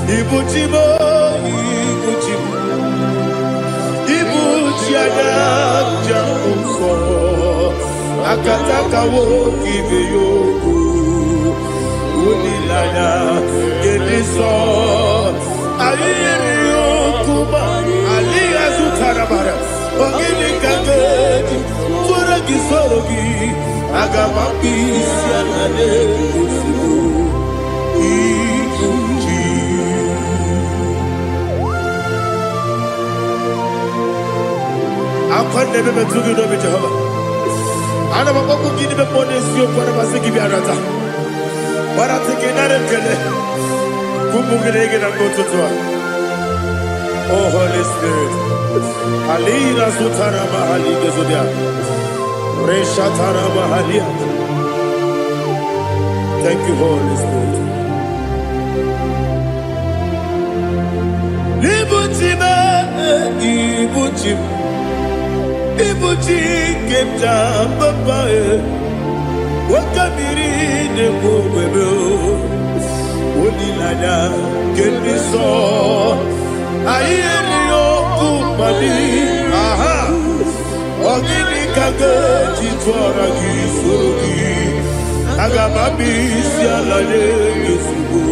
Ibuchimo, Ibuchimo, Ibuchiana, Jamuso, Akataka wo give you, Unilana, Gediso, Aliyo Kuba, Aliya Zutarabara, Ogini Kangeti, Turagi Sorogi, Agamapi, Sianade, I never met you, Jehovah. I never go to give the bonus you for a give you another. But I'm thinking that I'm going to go to oh, Holy Spirit. Alina Sutara Mahali Gezodia. Reshatara Mahalia. Thank you, Holy Spirit. Ibuchima, Ibuchim. Ibuchi kemja papa wakamiri ne bobebe onilanya kendiso ayeni okupani aha ogini kageti twara gisorogi agamabi sialale yesugo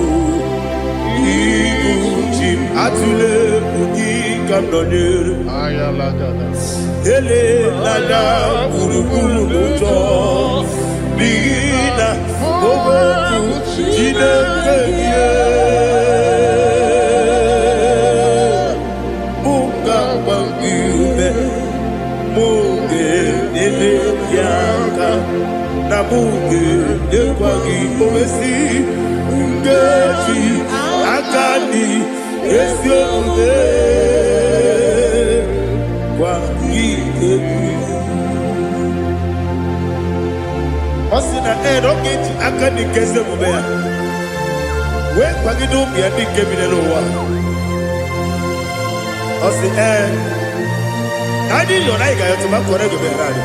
Ibuchi atule ugi kamdonir ayalagada ele lada urukulu muto bina oboku jinekeye munga bangiume munge nene yaka na munge nekwagi owesi ngeji akani esiode Osina don't akani kese mubea. We kwagidu biadi kebine lowa. Osi nadi yona iga yotu makore guberari.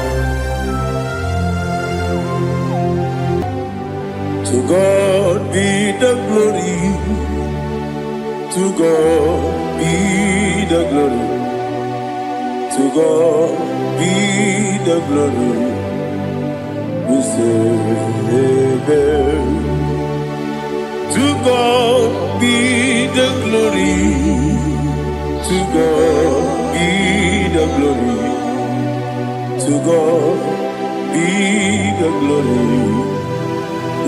To God be the glory. To God be the glory. To God be the glory. We say amen. To God be the glory. To God be the glory. To God be the glory.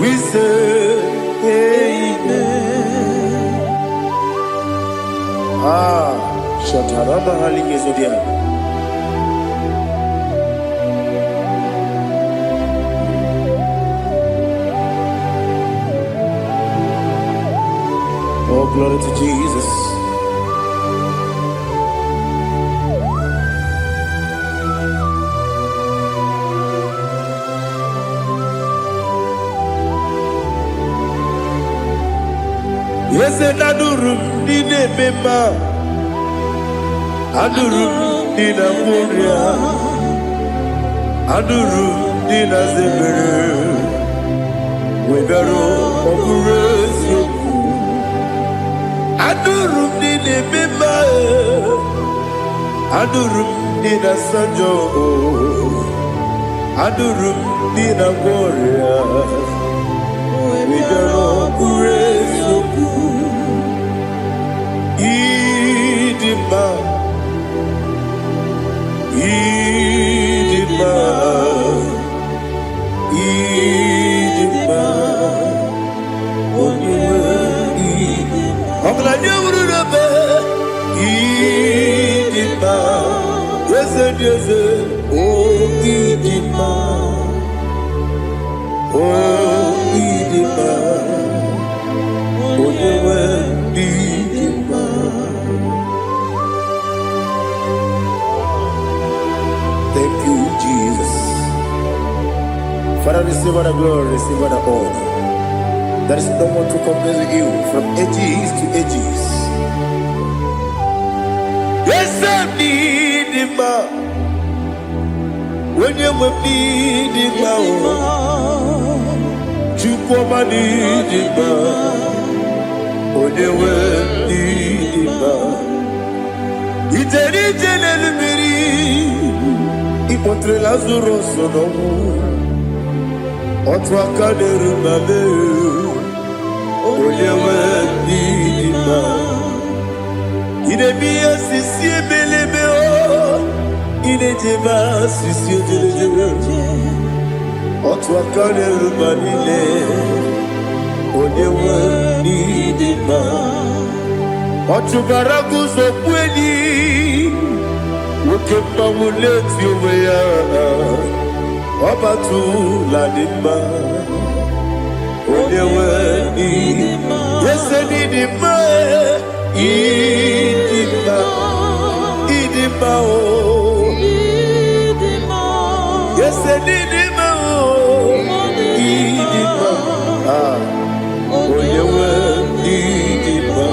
We say amen. Shataraba Haligezodia. Oh, glory to Jesus. Yes, and Adurum Dine Bema Adurum Dina Muria Adurum Dina Zebere Webero Okurezio Adurum Dine Bema Adurum Dina Sanjo Adurum Dina Moria Webero Okurezio Idima Idima Idima Ogla nyurube Idima Yeze yeze Oh Idima Oh Idima Onyewe Idima Thank you, Jesus. Father, receive all the glory, receive all the honor. There is no one to compare with you from ages to ages. Yes, I need him. When you need him, you come and need him. When you incontré Lazaro sono Otwa kaderu mame Oyewe nidima Idemia sisi ebelebe Idejeba sisi ojelejebe Otwa kaderu manile Oyewe nidima Otubaragu zokweni Wokemba muleti oweya Obatu ladima Oyewe nidima Yese nidima Idima Idima o Yese nidima o Idima Oyewe nidima.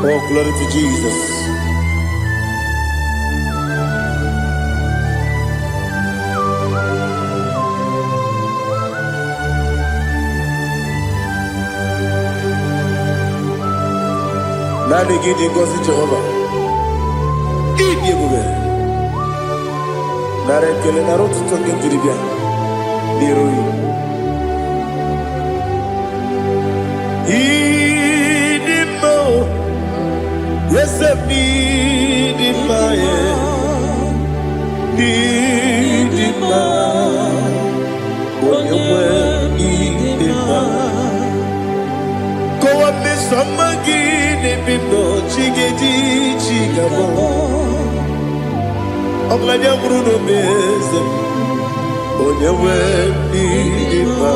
Oh, glory to Jesus. Nani gidi ngozi Jehovah. Idi bube. Nare kele naro tutoke diribia. Diroi. Idimo. Yes, idimo ye. Idimo. Oyewe idimo. Go up me somagi. Bibo chigedi chigabo Ogladia Bruno Beze Onyewe Iba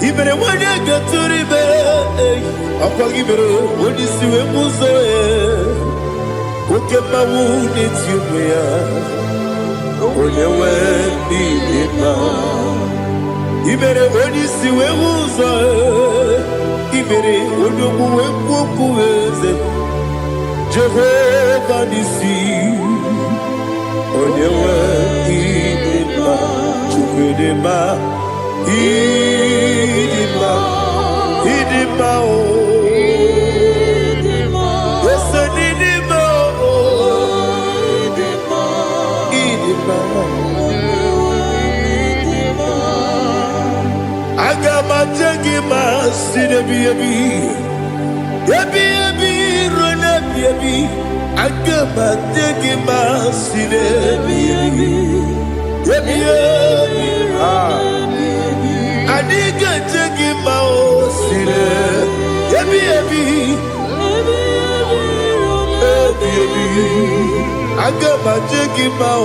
Ibere wanya gaturibe Akwa gibere wani siwe muzoe Ukema wuni tiumea Onyewe Iba Ibere wani siwe muzoe Ibere odogu wekuweze Jehovah nisi Onyewe idima Chukwedema Idima Idima o Yese nidima o Idima Agama jengima sinebi yebi rona yebi Agama jengima sinebi yebi Adiga jengima o sine yebi Agama jengima o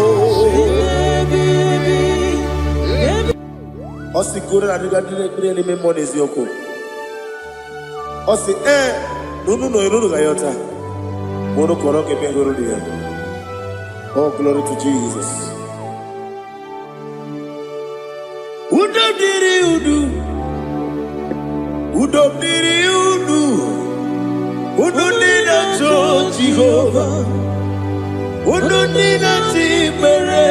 Osi kure na diga dire ni me monezi yoko. Osi nunu gayota. Mono koroke me goro dia. Oh, glory to Jesus. Udo diri udu. Udo nina cho Jehovah. Udo nina tibere.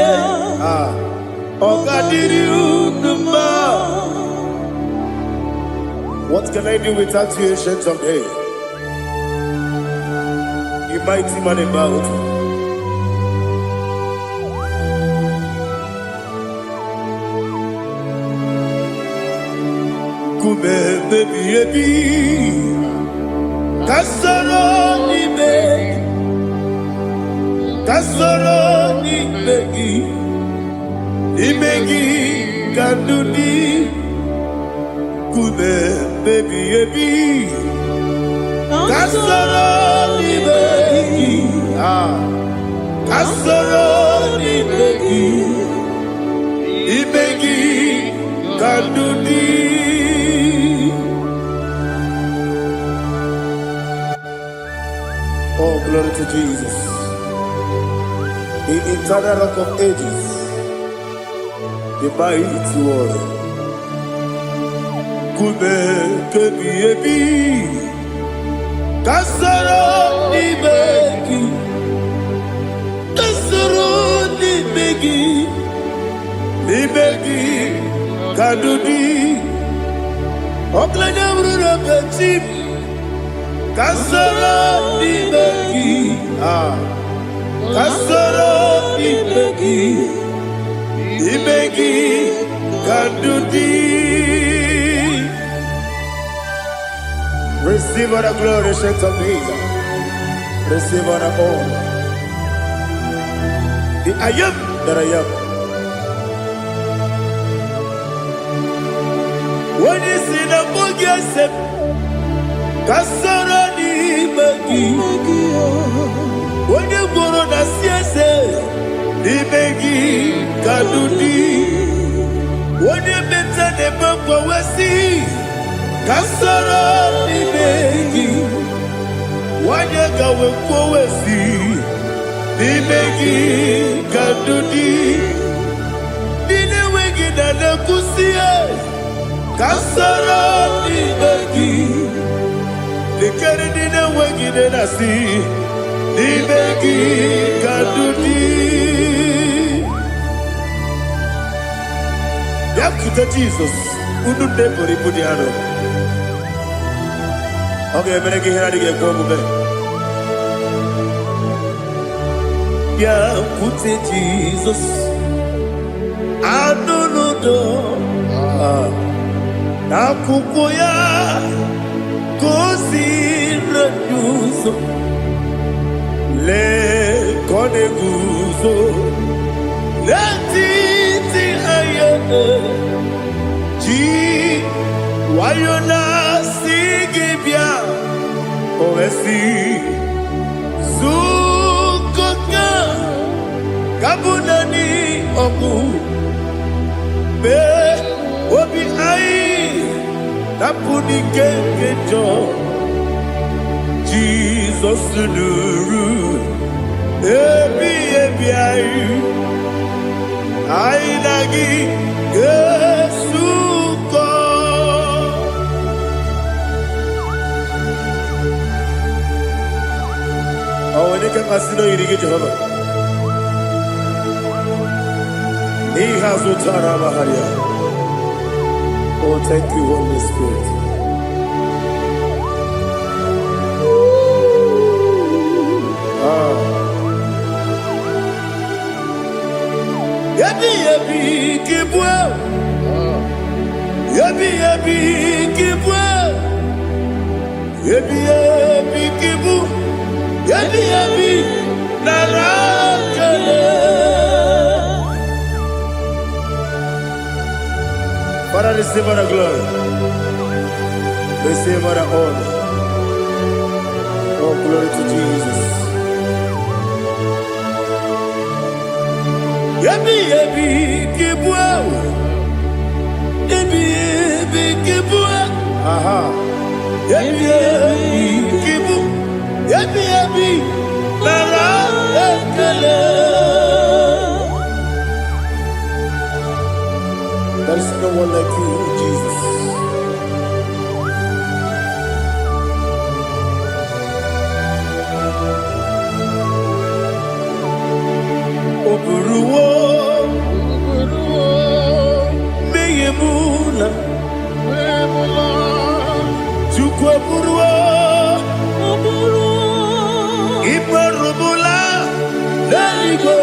What can I do without you, ancient of days? You mighty man about. Kume baby, kasoro ni begi. Imegi kandudi Kume baby Kasoro ni begi Kasoro ni begi Imegi kandudi Oh, glory to Jesus. The eternal rock of ages, the mighty one. Kume kebi kasoro ni begi kadudi oklanya bruna petit kasoro ni begi Kasoro Ibegi Kandudi. Receive all the glory, shake of Jesus. Receive all the honor. The I am that I am. When you see the book, Kasoro Ibegi. When you go on the CSA, Ibegi Kandudi. When you mention the book, Kasoro Ibegi. Wanyaga wekowesi Ibegi Kandudi. Dine wegi na nekusie Kasoro Ibegi. Dikere dine wegi na nasi Ibegi Kandudi. Yakuta Jesus Ununde Poripudiano. Okay, I'm going to get yeah, put it Jesus. I don't know. Now, Kukoya, Kosi, Ranuso, Le Coneguso, Latiti Ayana, G. Wayona Sigibia, Oesi, Zukoka, Kabunani Oku, Be, Obi Ai, Napuni Kenkejo, Jesus Nuru, Ebi Ai, Nagi, Yesuko. Oh, when you can consider you get Jehovah. He has Utara Maharia. Oh, thank you, Holy Spirit. Yabi, Kibwa. Yabi, Kibwa. Yabi, Kibu. Yabi, Narakale. Father, receive our glory. Receive our honor. Oh, glory to Jesus. Yabi, Kibwa. Yabi, Kibwa. Aha. Yabi, Kibu. Yabi, Narakale. There is no one like you, Jesus. Oburuwo, Meyemula, Chukwaburuwo, Ibarubula, Laligo,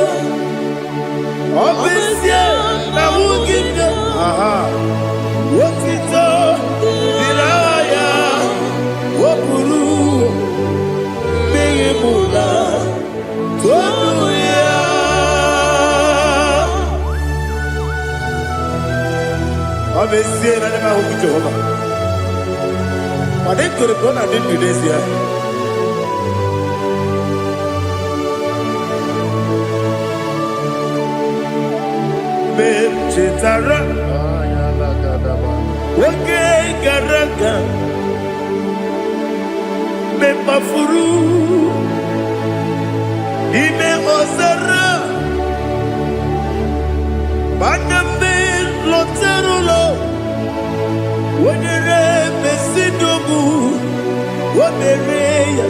Obesia, Nawugida, aha, Wotito, Diraya, Wapuru, Meyemula, Tonuya. Obesia, Nanema Jehovah. I didn't go to God, I didn't do this here. Chitara, okay, Garaga, Mepafuru, Ime Osara, Bandambe, Loterulo, when you Mesidobu, what the Reya,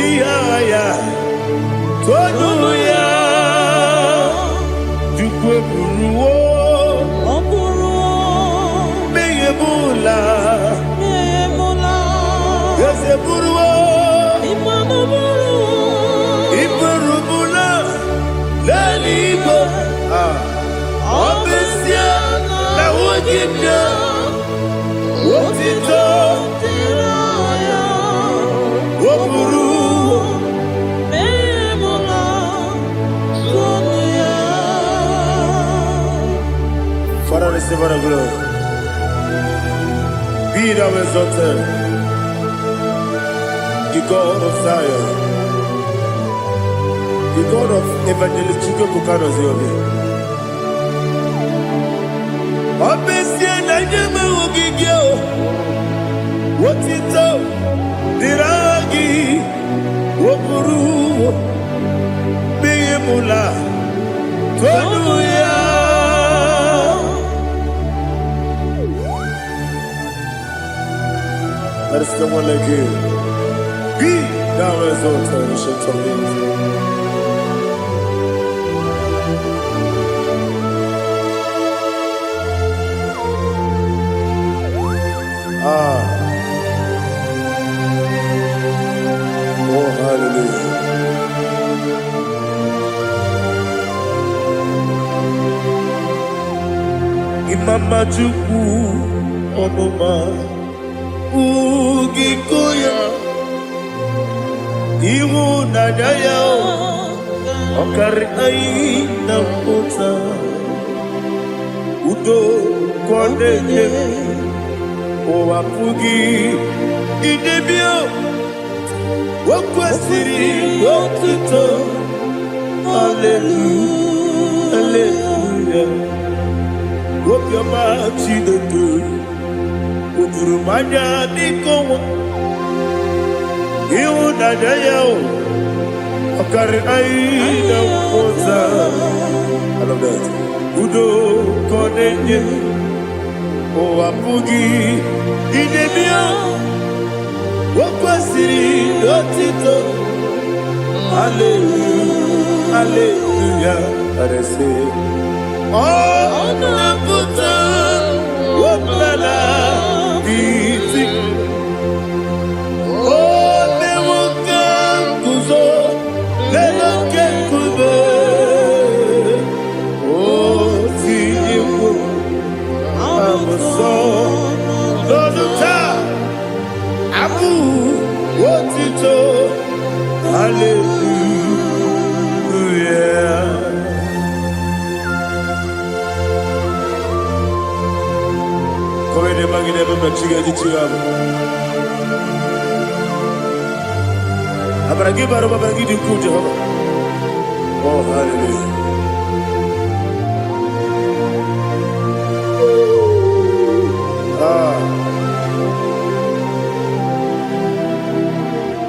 Iaya, Tonuya. Buruwo, Meyemula, Yese Buruwo, Iparubu, Father, receive our glory. Be thou exalted, the God of Zion, the God of Evangelist Chico Bukanos Yobi. Obesia na nyama ogigio, wotito diragi, wopuru, beyemula, tonuya. There is no one like you. Be thou exalted, ancient of days. Oh, hallelujah. Imama Juku, Onoma. Ugikoya Iwu nadaya Okari aina mota Udo kondeye Owapugi Idebio Wakwasiri Wakito Hallelujah Hallelujah Wapiama Chidodo Ukurumanya nikowa Iwu nadaya Okari aina mota I love that Udo konenye Owapugi Idebia Wakwasiri Dotito Hallelujah Hallelujah I say Oh Naputa Waplala Biti Oh Newoka Kuzo Leloke Kube Oh Tiyiwo Amoso Loduta Abu Wotito Hallelujah Komede magide baba chiga chigabu Abragi baro baba gidi ku Jehovah Oh hallelujah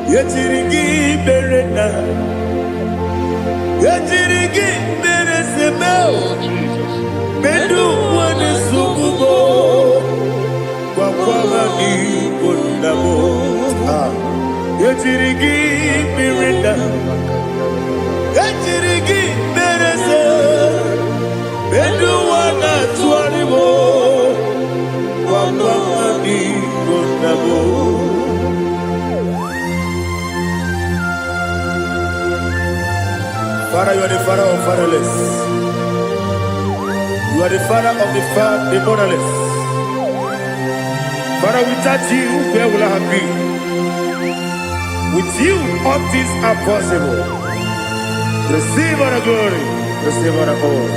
Yetirigi berena Yetirigi beresebeo Bedu wane sububo Kwa ni kondamo Yetirigi berena Yetirigi berese Bedu wana tuaribo Kwa ni kondamo Father, you are the father of fatherless. You are the father of the motherless. Father, without you, where will I have been? With you, all things are possible. Receive our glory, receive our honor.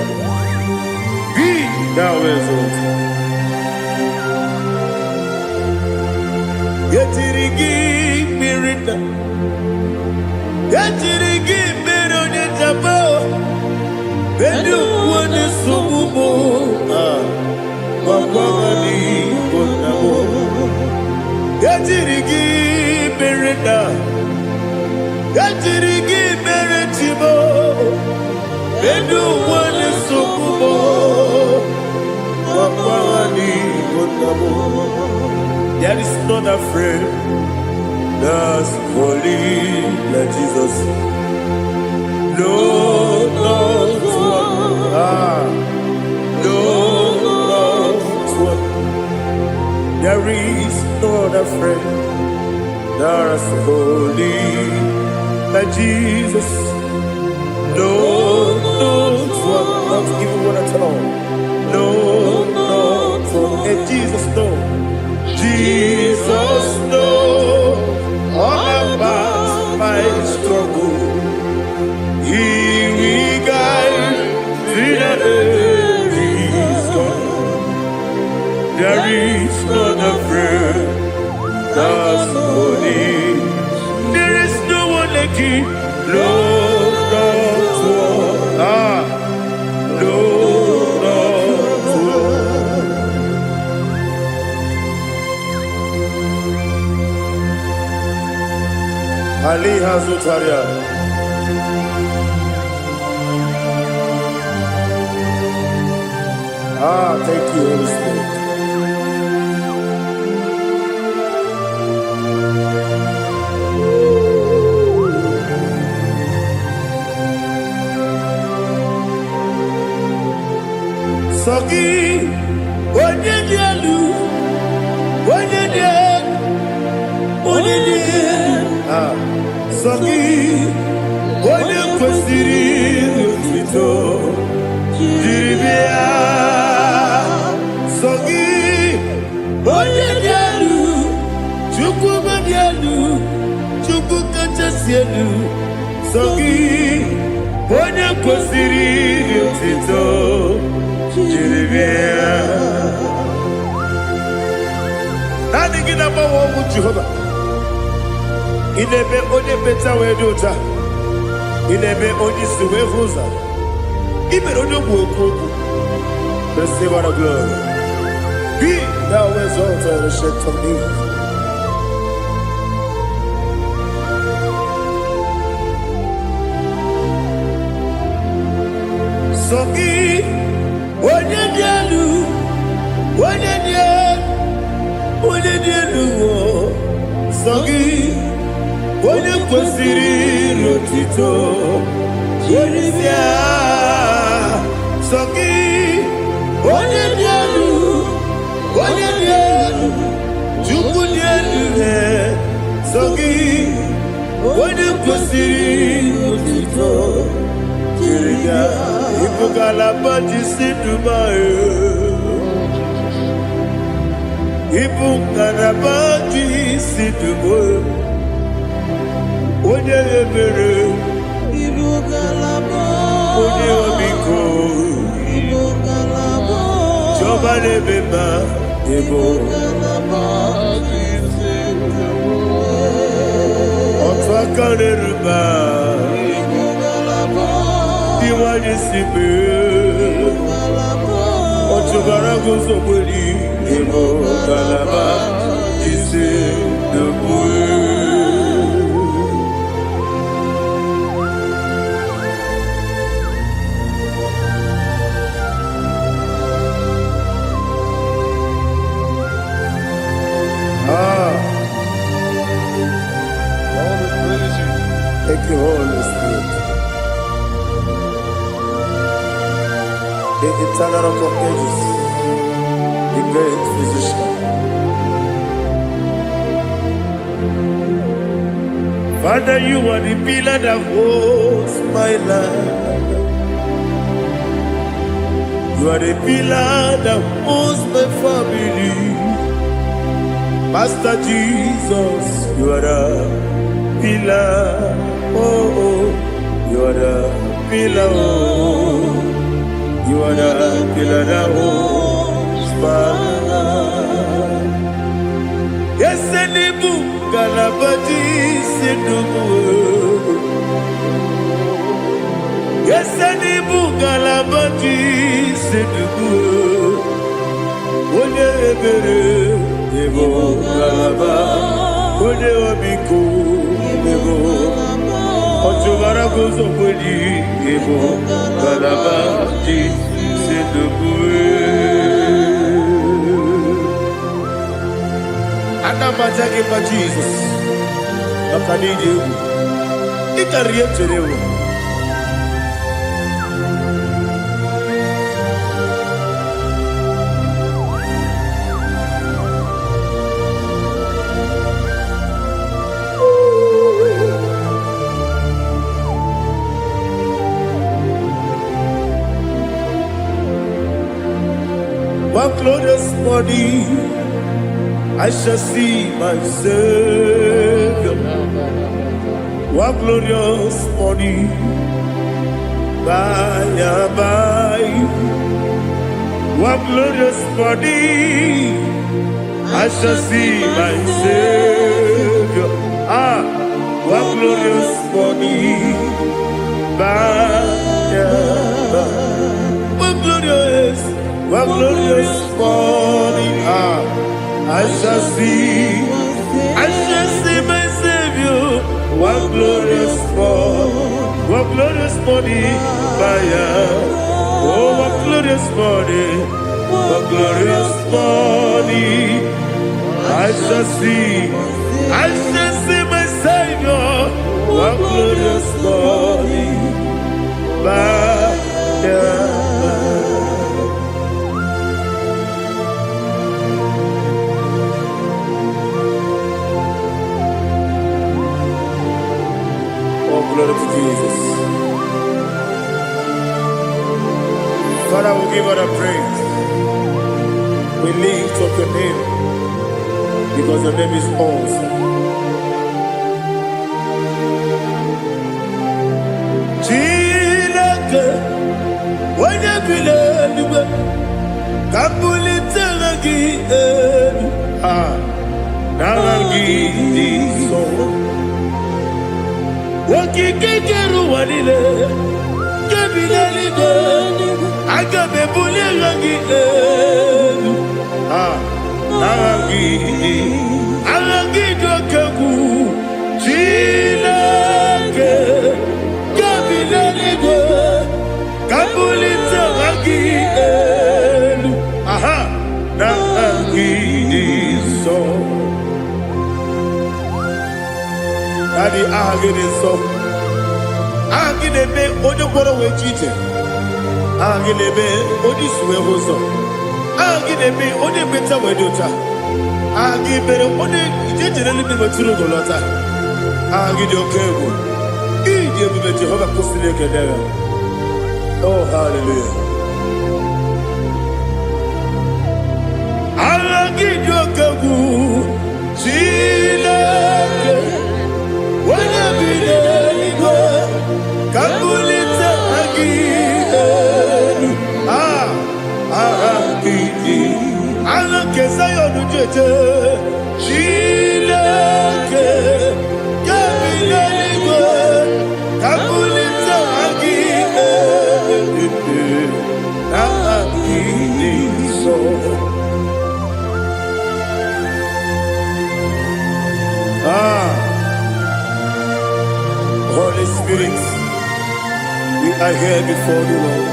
Be thou exalted. Yetirigi mirita, yetirigi mironye jabo, bedu wane sububo, wakwani konamo. Yetirigi mirita, yetirigi miritibo, bedu wane sububo, wakwani konamo. There is none afraid that's holy like Jesus. No, not one. No, not one. There is no other friend that's holy like Jesus. No, not one. Not even one at all. No, not one. And Jesus, no. Ali Hazutaria. Thank you, Holy Spirit. Sogi, onye dielu, onye dielu, onye dielu. Sogi, onye kwesịrị otuto, jiri bịa. Sogi, onye dielu, Chukwu dielu, Chukwu kachasị elu. Sogi, onye kwesịrị otuto. Nani gina mawa omu Jehova. Inebe onye beta we dota. Inebe onye siwe huza. Ibe onye woku. Receive our glory. Be thou exalted and shed from me. Sogi. Onye dielu, onye dielu, Sogi, onye kwesịrị otuto, jiri bịa. Sogi, onye dielu, Chukwu dielu, Sogi, onye kwesịrị otuto, jiri bịa. Ibugalaba jisidumae, Ibugalaba jisidumae, onye ebere, Ibugalaba, onye omiko, Ibugalaba, Jọba nebeba, Ibugalaba jisidumae, Otu aka neruba. Iwaje sibe, Ochubara gozo kweli, Emo kalaba, Jise debue. Thank you, Holy Spirit. The eternal rock of ages, the great physician. Father, you are the pillar that holds my life. You are the pillar that holds my family. Master Jesus, you are the pillar. Oh, you are the pillar. Oh. You are the pillar that holds my life. Yes, and the book, Galabati, Sidubu. Yes, and the book, Galabati, Sidubu. One ebere, Evo Galaba, One Obiku, Evo. Ochubara gozo kweli, Evo Galaba, Anamajage pa Jesus. Akanije. Ikariyeterewo. One glorious morning, I shall see my Savior. One glorious morning, by and by. One glorious morning, I shall see my Savior. One glorious morning, by and by. One glorious morning, I shall see my Savior. One morning, oh, what glorious morning, what glorious morning. I shall see my Savior, what glorious morning, Oh, glory to Jesus. Father, we give all the praise. We lift up your name because your name is awesome. Chilake, when you believe, Kabulita Lagi, Nagi, so. Wakikeru walile, kebilaligo, agabe bulilangi, alangi dokagu, chilake, kebilaligo, kabulita lagi, nagi so. Daddy, so. Agilebe, Odoboro we cheated. Agilebe, Odiswe Hoso. Agilebe, Odebeta Wedota. Agibere, Ode, generally be Maturo Golota. Agidio Kebu. Ije Jehovah Kostileke there. Oh, hallelujah. Agidio Kebu. Chileke. When I be there, Kabulita again. Alake Sayonu Jeje. Chilake. Kabilaligo. Kabulita again. So. Holy Spirit, we are here before you, Lord.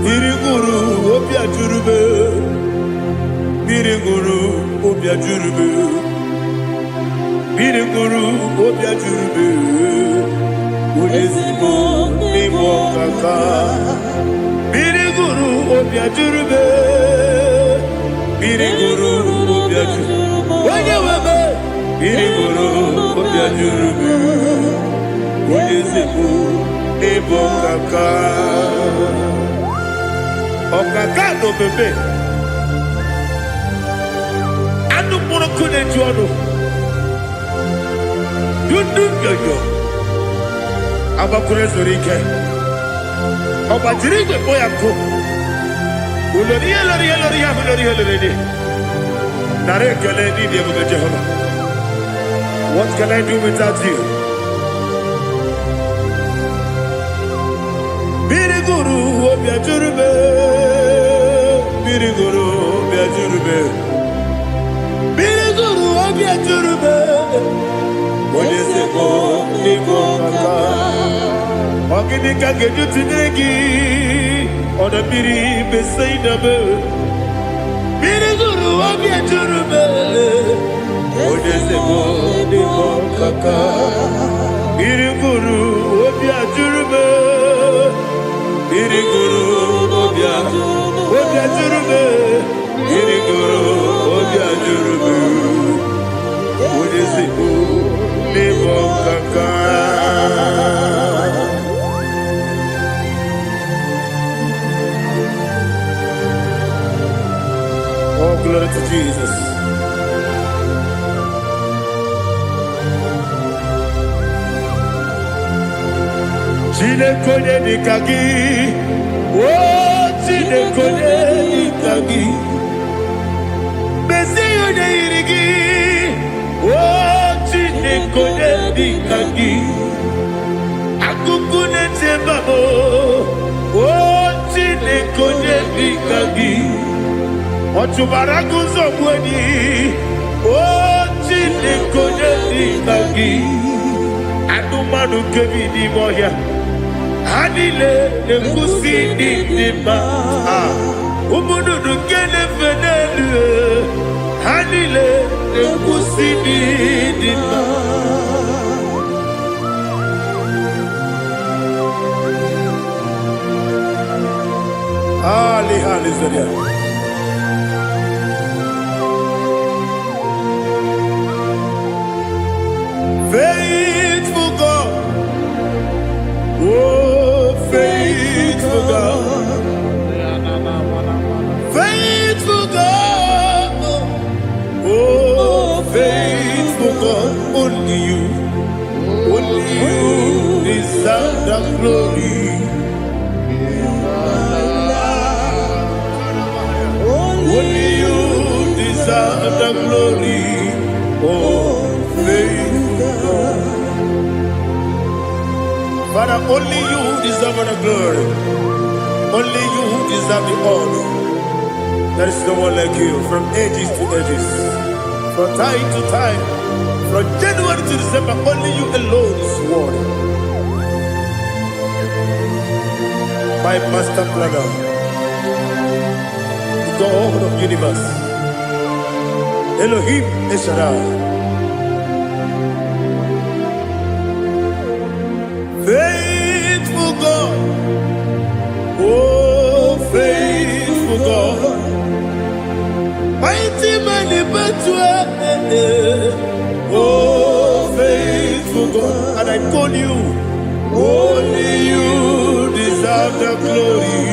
Biriguru Obia Jurube, Biriguru Obia Jurube, Biriguru Obia Jurube, Udesibo Nimo Kaka, Biriguru Obia Jurube, Biriguru Obia Jurube, Wanyawebe. Biriguru Obia Jurube, Udesibo Nimo Kaka. Okaka no bebe. Anu mono kune juano. Yundu yoyo. Abakure zorike. Obajirige boyako. Uloria. Nare kele ni diye Jehovah. What can I do without you? Biriguru Obia Jurube, Biriguru Obia Jurube, Biriguru Obia Jurube. What is it for? Nimo Kaka. Oginika geju tinegi, oda biri besaida be. Biriguru Obia Jurube. What is it for? Nimo Kaka. Biriguru Obia Jurube. Biriguru Obia Jurube, Biriguru Obia Jurube, Udesibo Nimo Kaka. Oh, glory to Jesus. Chinekone nikagi, oh Chinekone nikagi, Mesiyo ne irigi, oh Chinekone nikagi, Akukune tembamo, oh Chinekone nikagi, Otubaraku zobweni, oh Chinekone nikagi. Adumanu kebi di moya. Anile nekusi di ma. Umudu kene fenelu. Anile nekusi di ma. Ali Zaria. Faithful God, oh faithful God, faithful God, oh faithful God, only you deserve the glory. Only you deserve the glory, oh faithful God. Father, only you deserve the glory. Only you deserve the honor. There is no one like you, from ages to ages, from time to time, from January to December. Only you alone is worthy. My master planner, God of universe, Elohim Eshadai, faithful God, oh faithful God, mighty man in battle, oh faithful God, and I call you, only you deserve the glory.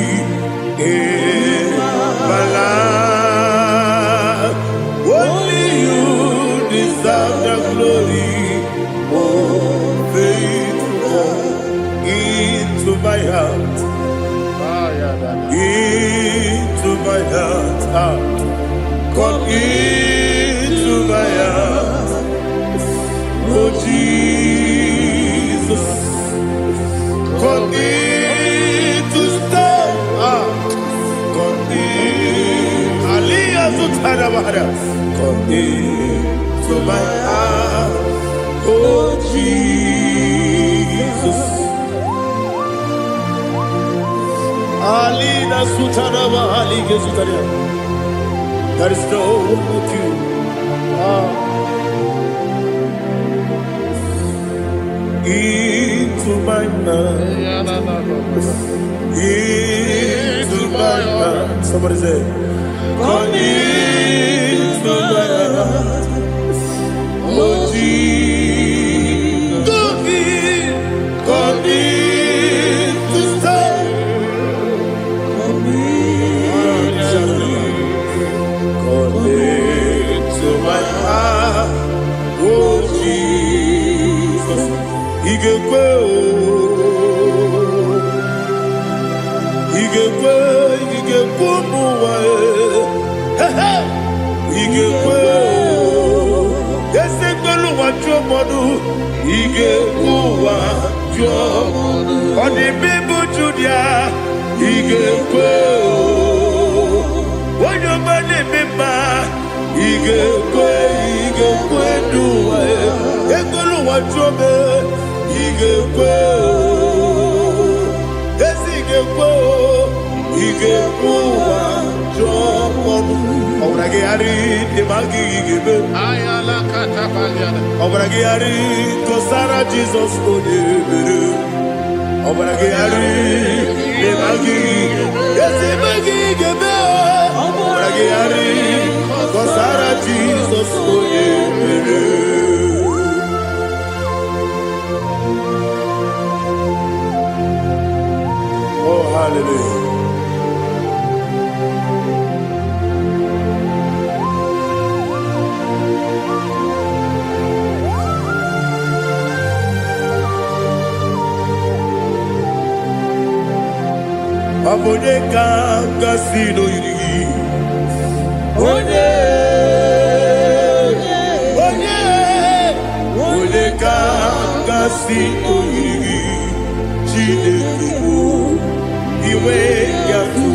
My life, only you deserve the glory. Oh, faithful God, into my heart, into my heart, come into my heart. Oh Jesus, come in to stay. Come into my heart, oh Jesus. Alina Sutanaba, Aliga Sutaria. There is no one like you. Into my heart, into my heart. Somebody say, come into my heart, oh Jesus. Come in to stay. Come into my heart, oh Jesus. Igekwe, muwa. Igekwe, ese gbolu wa jomodu. Igekwe wa jomodu. Odi bibu Judia. Igekwe, wonyo mane mema. Igekwe duwa. Egbolu wa jome. Igekwe, ese igekwe. Igekwe wa jomodu. Obragi ari demagi igebe. Ayala katapaliana. Obragi ari kosara Jesus odebere. Obragi ari demagi yesimagi igebe. Obragi ari kosara Jesus odebere. Oh hallelujah. Abone kanga sino yiri. Onye kanga sino yiri. Chineke iwe yatu.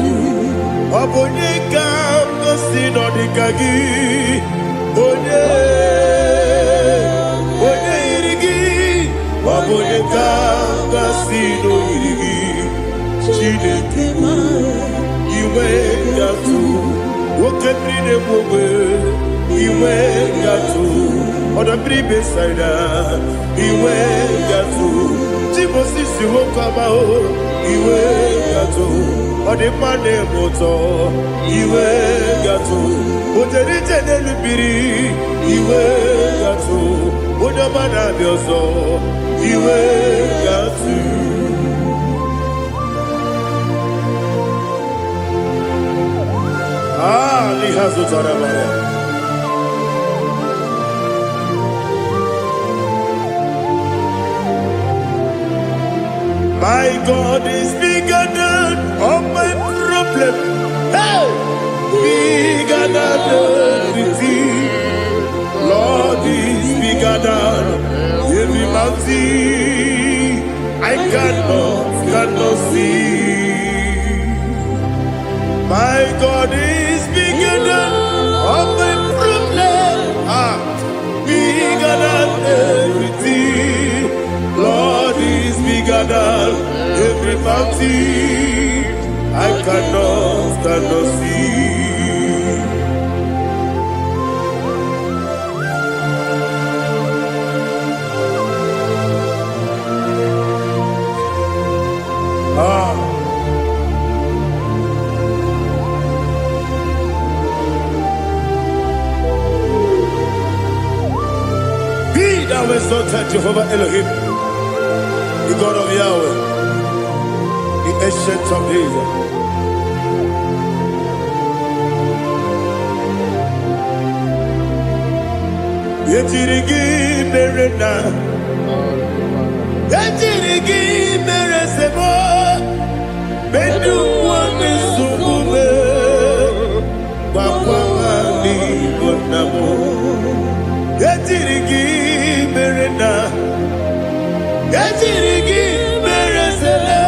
Abone kanga sino dikagi. Onye yirigi. Sino irigi Chineke iwe gatu Woke brine mwobe iwe gatu Oda bribe saida iwe gatu Jibo sisi wokama o iwe gatu Ode mane moto iwe gatu Oje rite nelubiri iwe gatu Oda mana biozo iwe gatu Lihazo Tarabaya. My God is bigger than all my problem. Hey! Bigger than everything. Lord is bigger than every mountain. I cannot see. My God is bigger than all my problems. Bigger than everything. Lord is bigger than every mountain. I cannot see. Thou exalted Jehovah Elohim, the God of Yahweh, the ancient of days. Yetirigi merena, yetirigi meresemo, bedu wane subume, wakwani bonamo. Yetirigi merena, yetirigi meresele,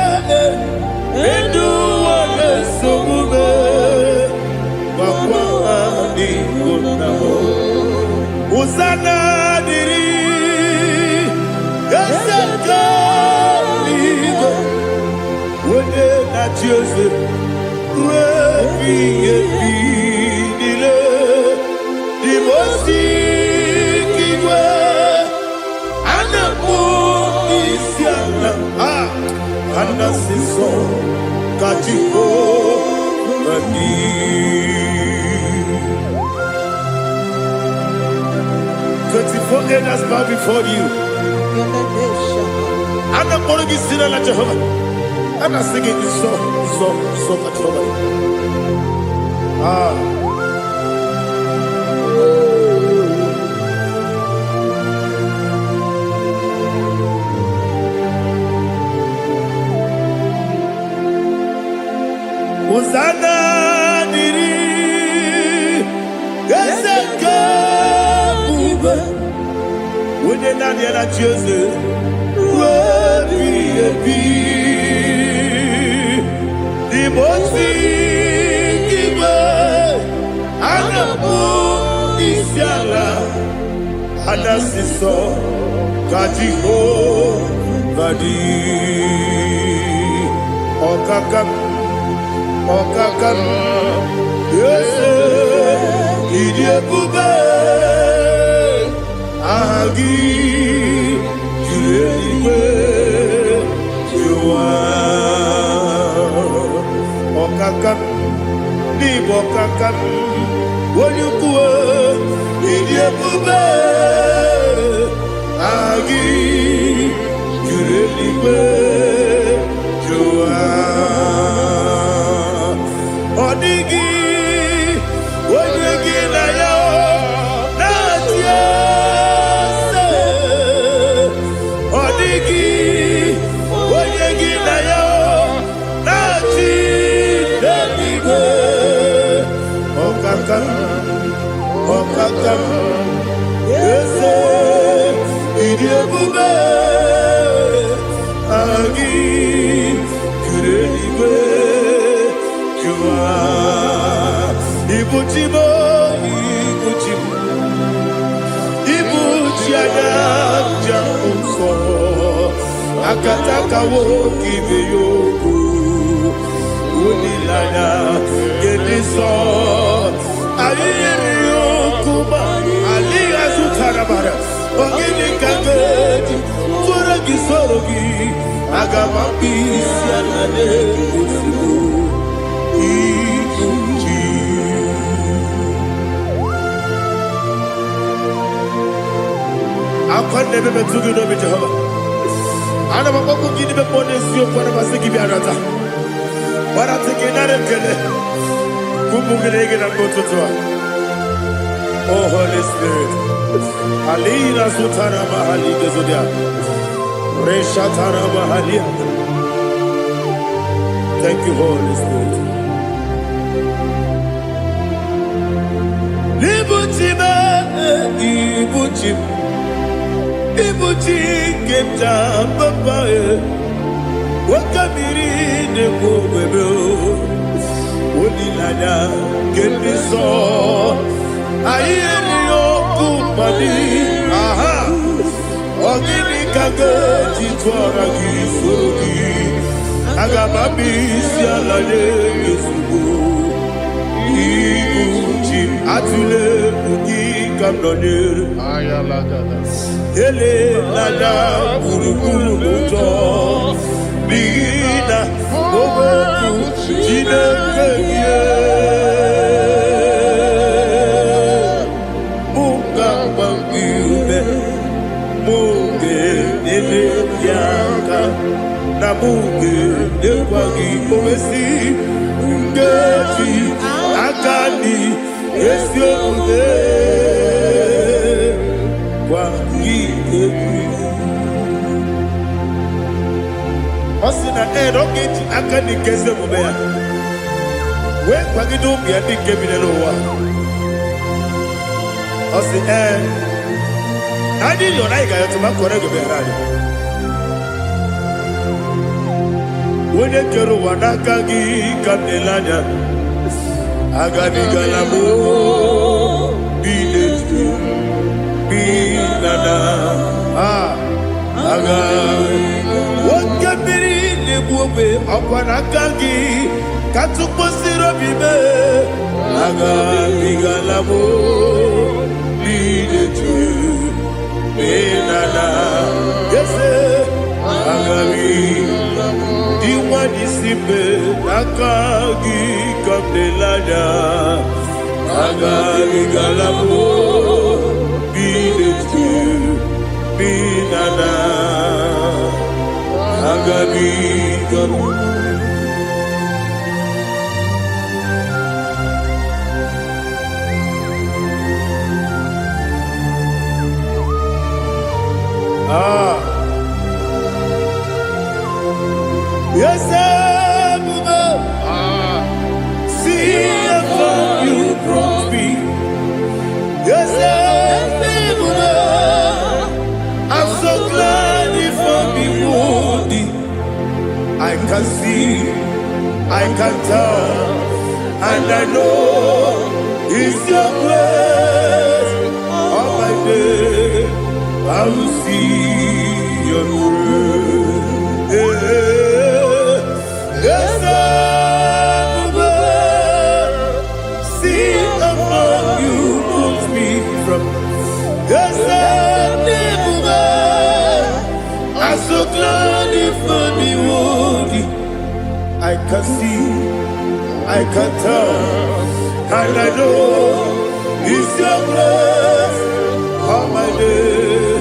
bedu wane subume, wakwani bonamo. Uzana diri, esaka ligo, wene na Jose, wepi nile, dimosi kiwe, anamu isiana, anasiso kajiko mani. 24 elders bow before you. I'm not going to be singing like Jehovah. I'm not singing this song like Jehovah. Hosanna diri, Eseka. When you're not yet at Jesus, the most Anasiso Kajiho Vadi Okakam Yes Idiabube Agi Julewe Jua Okakam Nibokakam Wanyukue Idiabube Agi Julewe Jua Odigi Wanyuki na yo Okakam, yes, Idiabube, Agi, Kureliwe, Jua, Ibuchibo, Ibuchiana, Jamuso, akataka woki beyoku unilana gediso ayiri yokuba aliya zutarabara ogini kagedi tora gisorogi agamabisi anane kusibu ikunji akwande bebe tugi no be Jehovah ana bako gidi be ponesio kwa na basiki bi arata bara teke na rekele kumugirege na mtoto. Oh Holy Spirit alina sutara mahali gezodia resha tara mahali. Thank you Holy Spirit. Libutima ibutim ibuti kemta papa wakamiri ne bobebe onilada kemiso ayeri okupali aha ogini kageti twara gisogi agababisi alale yesugo ibuti atule ugi kamdonir ayalagada ele lala buruburu moto bigina ogoku jinekeye muka bangiube muge ele yaka na muge ekwagi omesi ngeti akani esiomude Osina roketi akani keze mubea we kwagido bia di kebile lowa osi nani yo naiga yo tuma korego be radi wone kero wanaka gi kamdelanya agabi galamo biletu binana aga wakabiri lebuwe akwanakagi katuposiro bibe aga bigalamo biletu binana yese aga diwani simbe nakagi kamdelanya aga bigalamo biletu binana agabi gamu yes see if you brought me yes I'm so glad if me wounded. I can see, I can tell, and I know it's your grace. All my day, I will see your grace. Yes, see among you moves me from. Yes, I'm so glad for me wounded. I can see, I can tell, and I know it's your grace. All my day,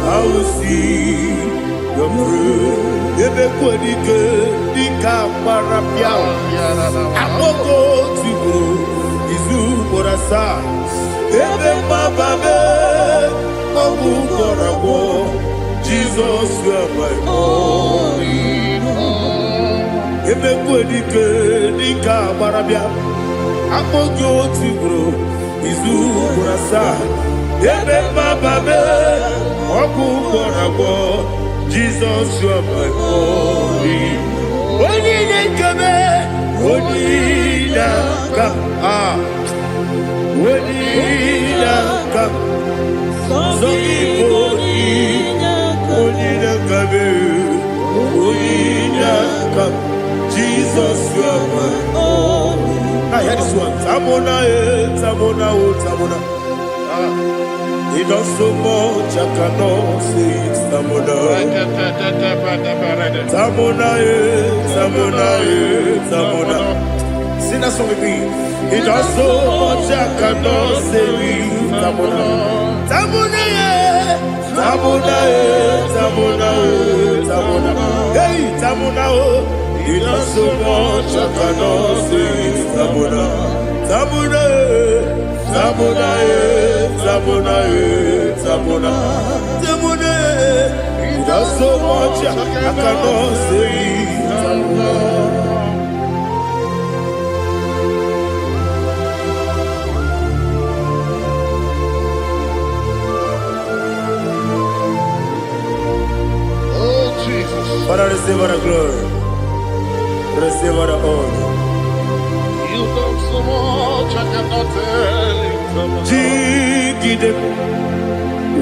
I will see your grace. Ebe kwenike, dika marapia. Amoko tibu, izu morasa. Ebe mababe, obu korawo. Jesus, you are my only home. Ebe kwenike dika barabia, apojo tibro, izu kurasa. Ebe bababe, oku korago. Jesus, you are my only. Oni nekame, oni naka, oni naka, so iboni. Onina kabe Jesus, you are my only. I hear this one. Tamona, Tamona, Tamona. He does so much, I cannot say it. Tamona, Tamona, Tamona, Tamona. Sing that song with me. He does so much, I cannot say it. Tamona, Tamona, Tamona, Tamona, Tamona. Hey, Tamona, he does so much, I cannot say it. Tamona, Tamona, Tamona, Tamona, Tamona, Tamona. He does so much, I cannot say it. Tamona. Father, receive all the glory. Receive all the honor. You done so much, I cannot tell it. Jigide,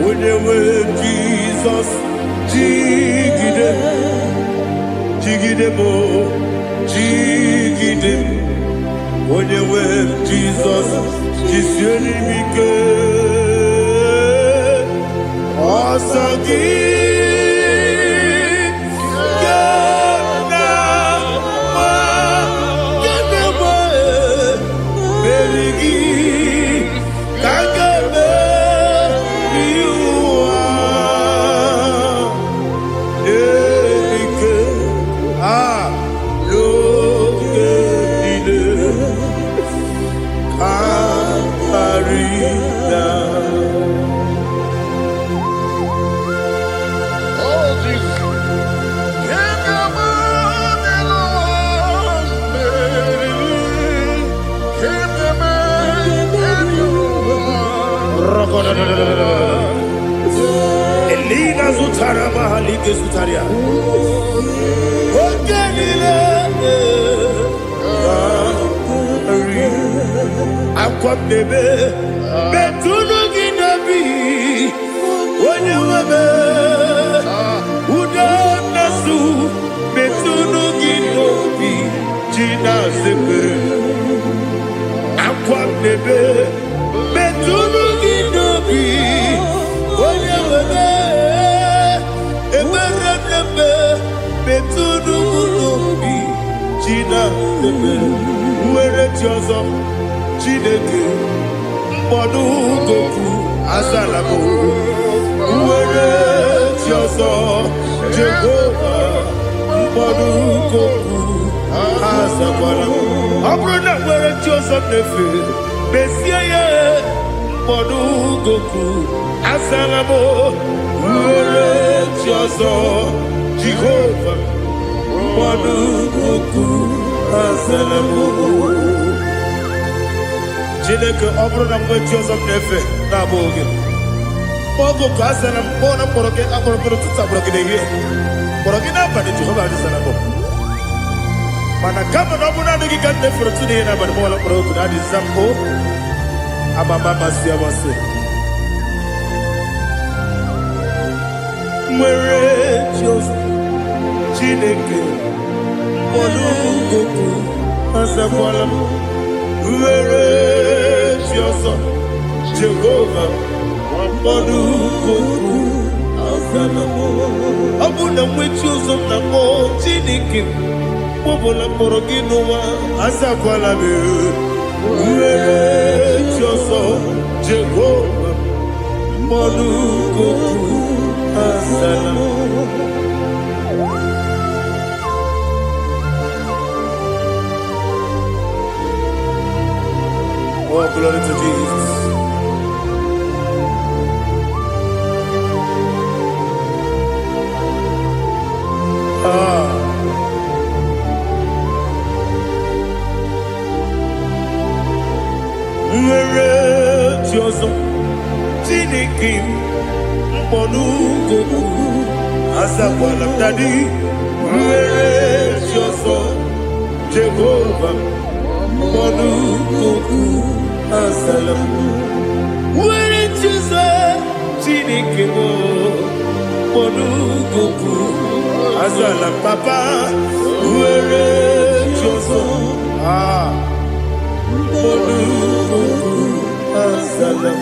with the word Jesus. Jigide, jigide mo, jigide, with the word Jesus. Jisuni mike, asagi. Elina Zutara Mahalike Zutaria. Aqua bebe, Betuno Ginabi, when you were Udanasu, Betuno Ginobi, Gina Zebe, Aqua bebe, Betuno Ginobi, when you were Betuno Ginobi, Gina Zebe, where it was. Chineke mkpọdụ goku azalabo uwere ti ọzọ Jehova mkpọdụ goku azakwala ọ bụrụ na nwere ti ọzọ na-efe mesie ya mkpọdụ goku azalabo uwere ti ọzọ Jehova mkpọdụ goku azalabo. Chineke ọ bụrụ na mgbe chi ọzọ m na-efe na-abụ oge ogo ka a sara m kpọọ na mkpọrọ gị akpọrọ gị n'ụtụtụ akpọrọ gị n'ehihie kpọrọ gị n'abalị Jehova adịsara m mana kama na ọ bụrụ na adịghị ka m na-efere tụ n'ihe n'abalị mọọla mkpọrọ oku na adịza m o amama amasị amasị nwere chi ọzọ Chineke mkpọrọ oku azakwala m were chi ọzọ Jehova mkpọdụ goku azala m ọ bụ na nwechi ụzọ m na mkpọ Chineke kpọbụla mkpọrọ gị n'ụwa azakwala m were chi ọzọ Jehova mkpọdụ goku azala m. Oh, glory to Jesus. Nwere chi ọzọ Chineke mkpọdụ goku azakwala m dadi. Nwere chi ọzọ Jehova mkpọdụ goku azala m. Nwere chi ọzọ Chineke mkpọdụ goku Asalam Papa, where Joso, Asalam.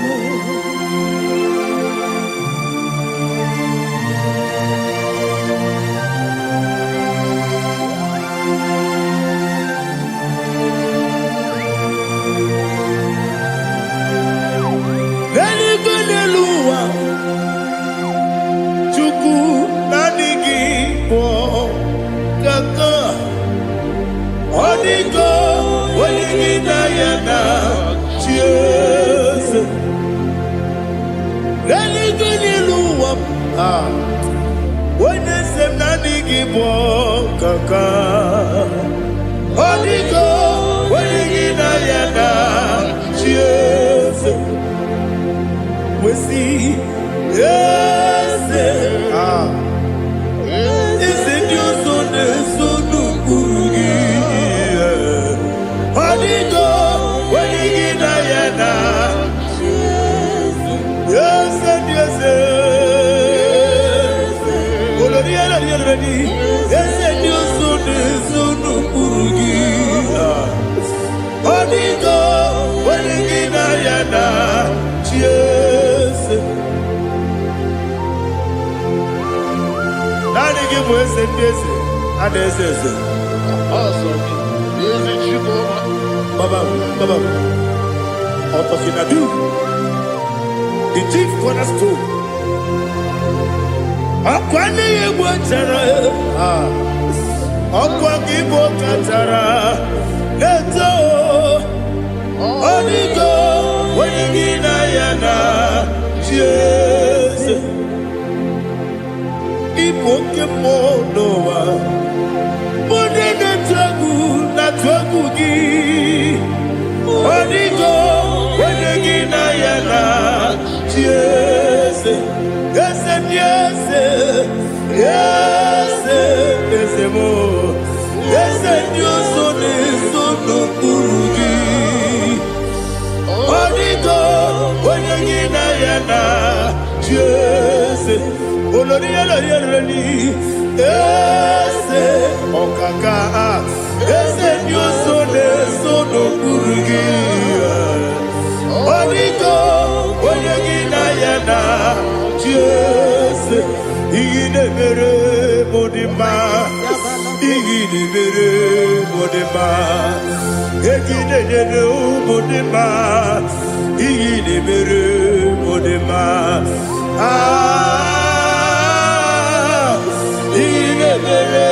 When they say Nani Gibo Kaka, Odigo, when you Nayana, cheers. We see, yes, is it your son, son of Burugi? Odigo, when you Nayana, yes, yes. Yes, and you soon Burugi. Odigo, when you Nayana, cheers. Nani give us a piece, and they say, Awesome. Is it you, Baba, Otokinadu, the chief cornerstone. Akwani Wachara, Akwagibo Katara, Leto, Odigo, Wenigina Yana, Cheers, Ipoke Monoa, Modena Tagu, Natwagugi, Odigo, Wenigina Yana, Cheers. Yes, and yes, yes, yes, more. Yes, and your son is so no Burugi. Odigo, when you get Ayana, yes, Oloria, yes, Okaka, yes, and your son is so no Burugi. Odigo, when you get Ayana. Yes, Igidebere Modima, Igidebere Modima, Igidebere Modima, Igidebere Modima, Igidebere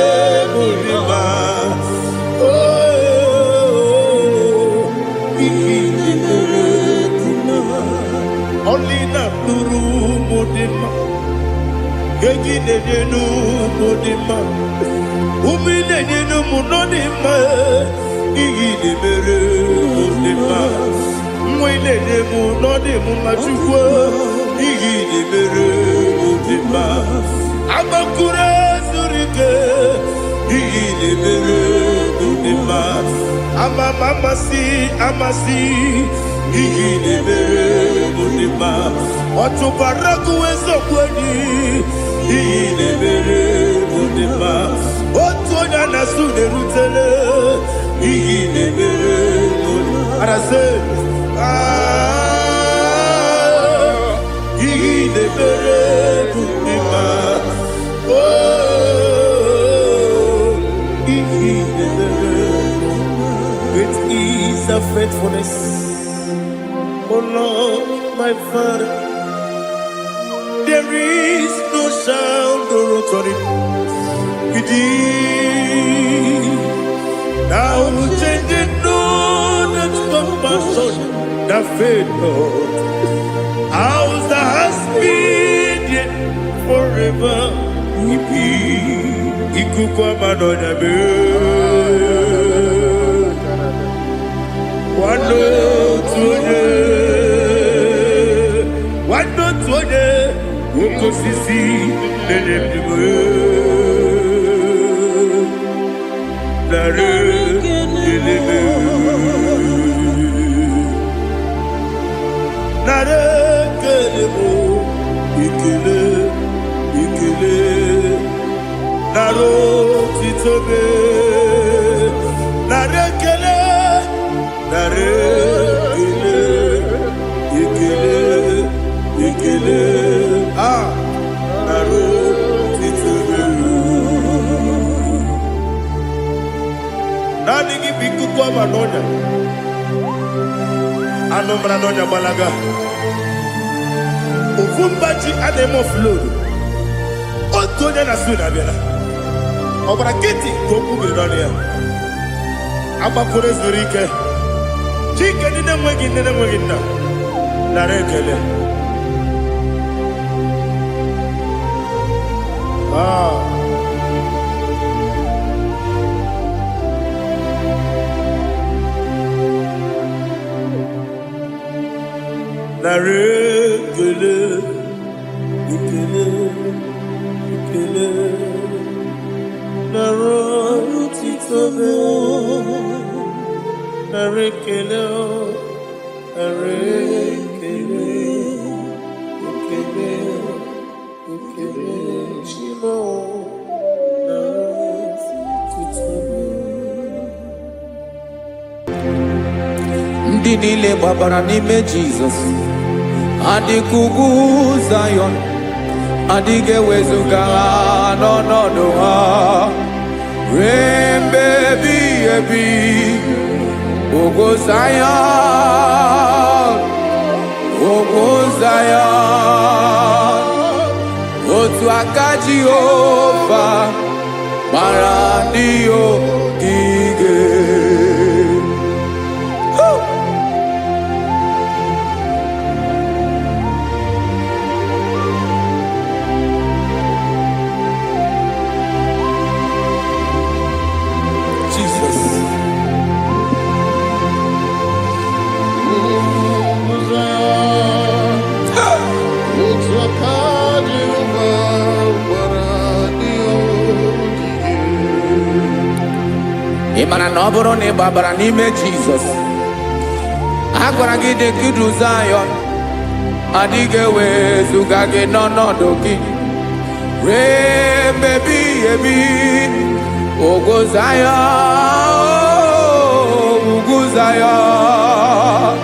Modima, oh, Igidebere Modima, only not Nuru. Gaginu Modima, Umilenu Munodima, Igidebere Modima, Mwilemu Nodimu Machukwa, Igidebere Modima, Amakura Zurike, Igidebere Modima, Amasi, Igidebere Modima, Otubaraku Ezokweni, Igidebere Modima, Otonya Nasude Rutele, Igidebere Modima. Arase, Igidebere Modima, oh, Igidebere Modima. Great is the faithfulness, oh Lord, my Father. There is no sound or authority. Now changing no that compassion, the faith, Lord. How's the husband forever? Ikukwa Madonna be. One not Ukosisi, Nare, naro titobe, narekele, narekele, ikele, naro titobe. Nani kibiku kwa manonya, anombra nonya balaga. Uvumbaji anemo flow. Otonya na suna bela. Obra kiti koku bironia. Aba kore zurike. Chike nine mwegi na. Narekele. Narekele. Ikele. Naro titobe. Narekele. Ikele. Shimo. Naro titobe. Ndị niile gbabara n'ime Jizọs adịkugwu Zion, adịghị ewezuga ha n'ọnọdụ ha ruo mgbe ebighị ebi. Ugwu Zion, otu aka Jehova gbara ndị ogige. Ị mara na ọ bụrụ na ị gbabara n'ime Jizọs, a gwara gị dị ka Zion, adịghị ewezuga gị n'ọnọdụ gị ruo mgbe ebighị ebi. Ugwu Zion,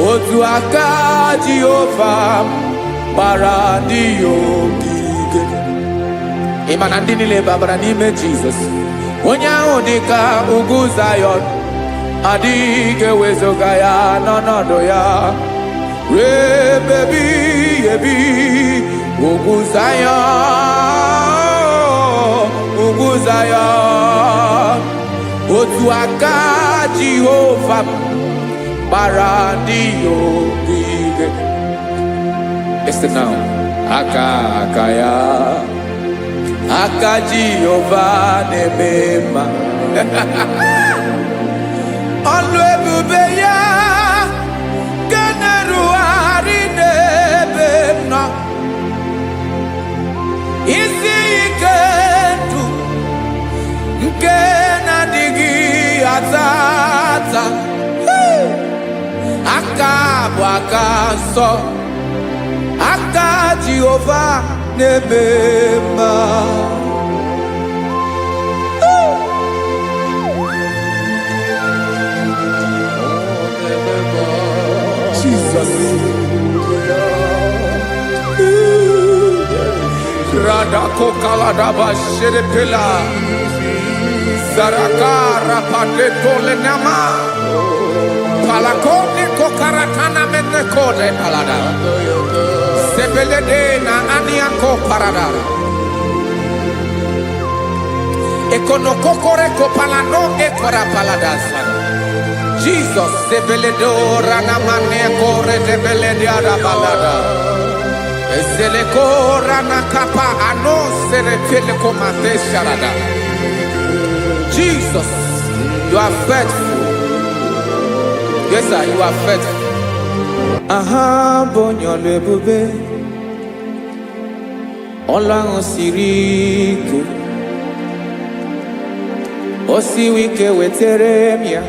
otu aka Jehova gbara ndị ogige. Ị ma na ndị niile gbabara n'ime Jizọs, onye ahụ dị ka ugwu Zion, adịghị ewezuga ya n'ọnọdụ ya ruo mgbe ebighị ebi. Ugwu Zion, otu aka Jehova gbara ndị ogige. Listen now, aka ya, aka Jehova na-eme mma. Ọlụ ebube ya ga na-erugharị n'ebe m nọ. Isi ike ndụ nke na-adịghị ata. Aka bụ aka nsọ, aka Jehova na-eme mma. Jesus. Radako kaladaba sherepela. Zarakara padetole nama. Palakone kokaratana menekode palada. Sebelede na aniako parada. Ekonokokore kopalano ekora paladasa. Jesus, sebeledora na manekore debelediada balada. Eselekora na kapa ano serepele komate sharada. Jesus, you are faithful. Yes, sir, you are faithful. Aha, bonyolo ebube. Ọlọ́run siri ike. O siwi ike wetere m ya.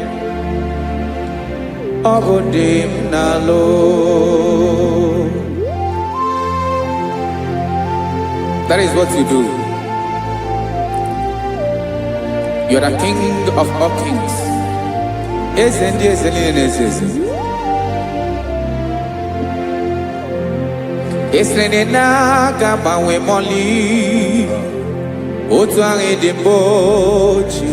Ọ bụ dị m n'alụ. That is what you do. You are the King of all kings. Ezendi ezeli ezezi. Esrene na gabanwe moli. Otu ahụ dị mgbochi.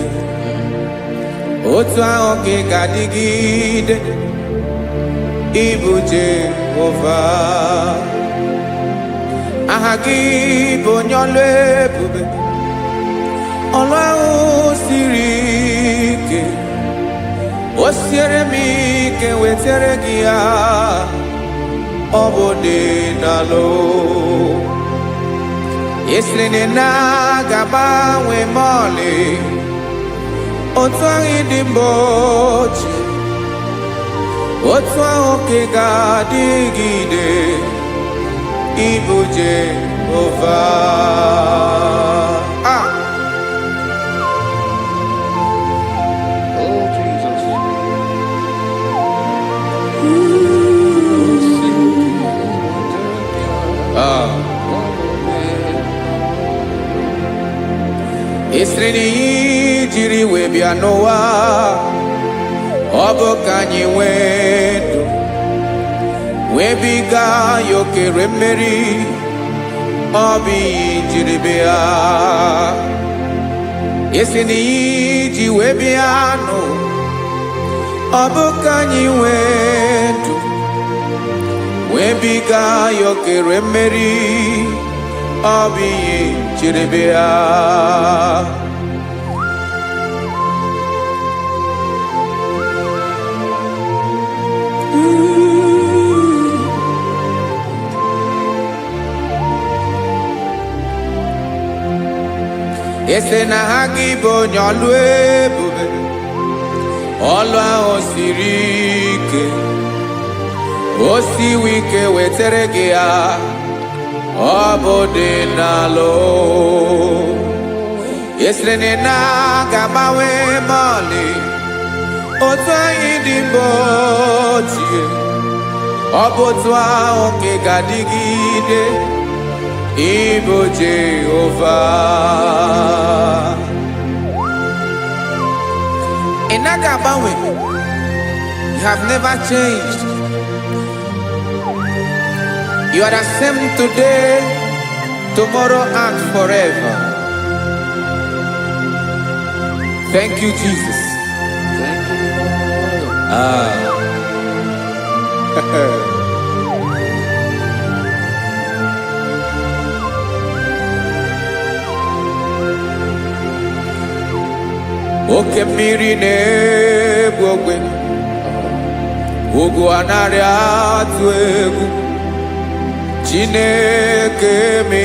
Otu ahụ ka ị ga-adịgide. Ịbụ Jehova. Aha gị bụ onye ọlụ ebube. Ọlụ ahụ siri ike. O siere m ike wetere gị ya. Ọ bụ dị n'alụ. Esiri na ga-agbanwe m ọlị. Otu ahụ dị mgbochi. Otu ahụ ka ị ga-adịgide. Ịbụ Jehova. Oh, Jesus. Esiri na ihe jiri wee bịa n'ụwa. Ọ bụ ka anyị nwee ndụ. Wee biga ya okere mmeri. Ọ bụ ihe jiri bịa. Esi na ihe ji wee bịa nụ. Ọ bụ ka anyị nwee ndụ. Wee biga ya okere mmeri. Ọ bụ ihe jiri bịa. Ese na ha gị bụ onye ọlụ ebube. Ọlụ ahụ siri ike. O siwe ike wetere gị ya. Ọ bụ dị n'alụ. Esere na ga-agbanwe m ọlị. Otu anyị dị mgbochi. Ọ bụ otu ahụ ka ị ga-adịgide. Ịbụ Jehova. Ị naghị agbanwe. You have never changed. You are the same today, tomorrow, and forever. Thank you, Jesus. Thank you, Lord. Oke mmiri na-egbu ogwe. Ugwu anaghị atụ egwu. Chineke me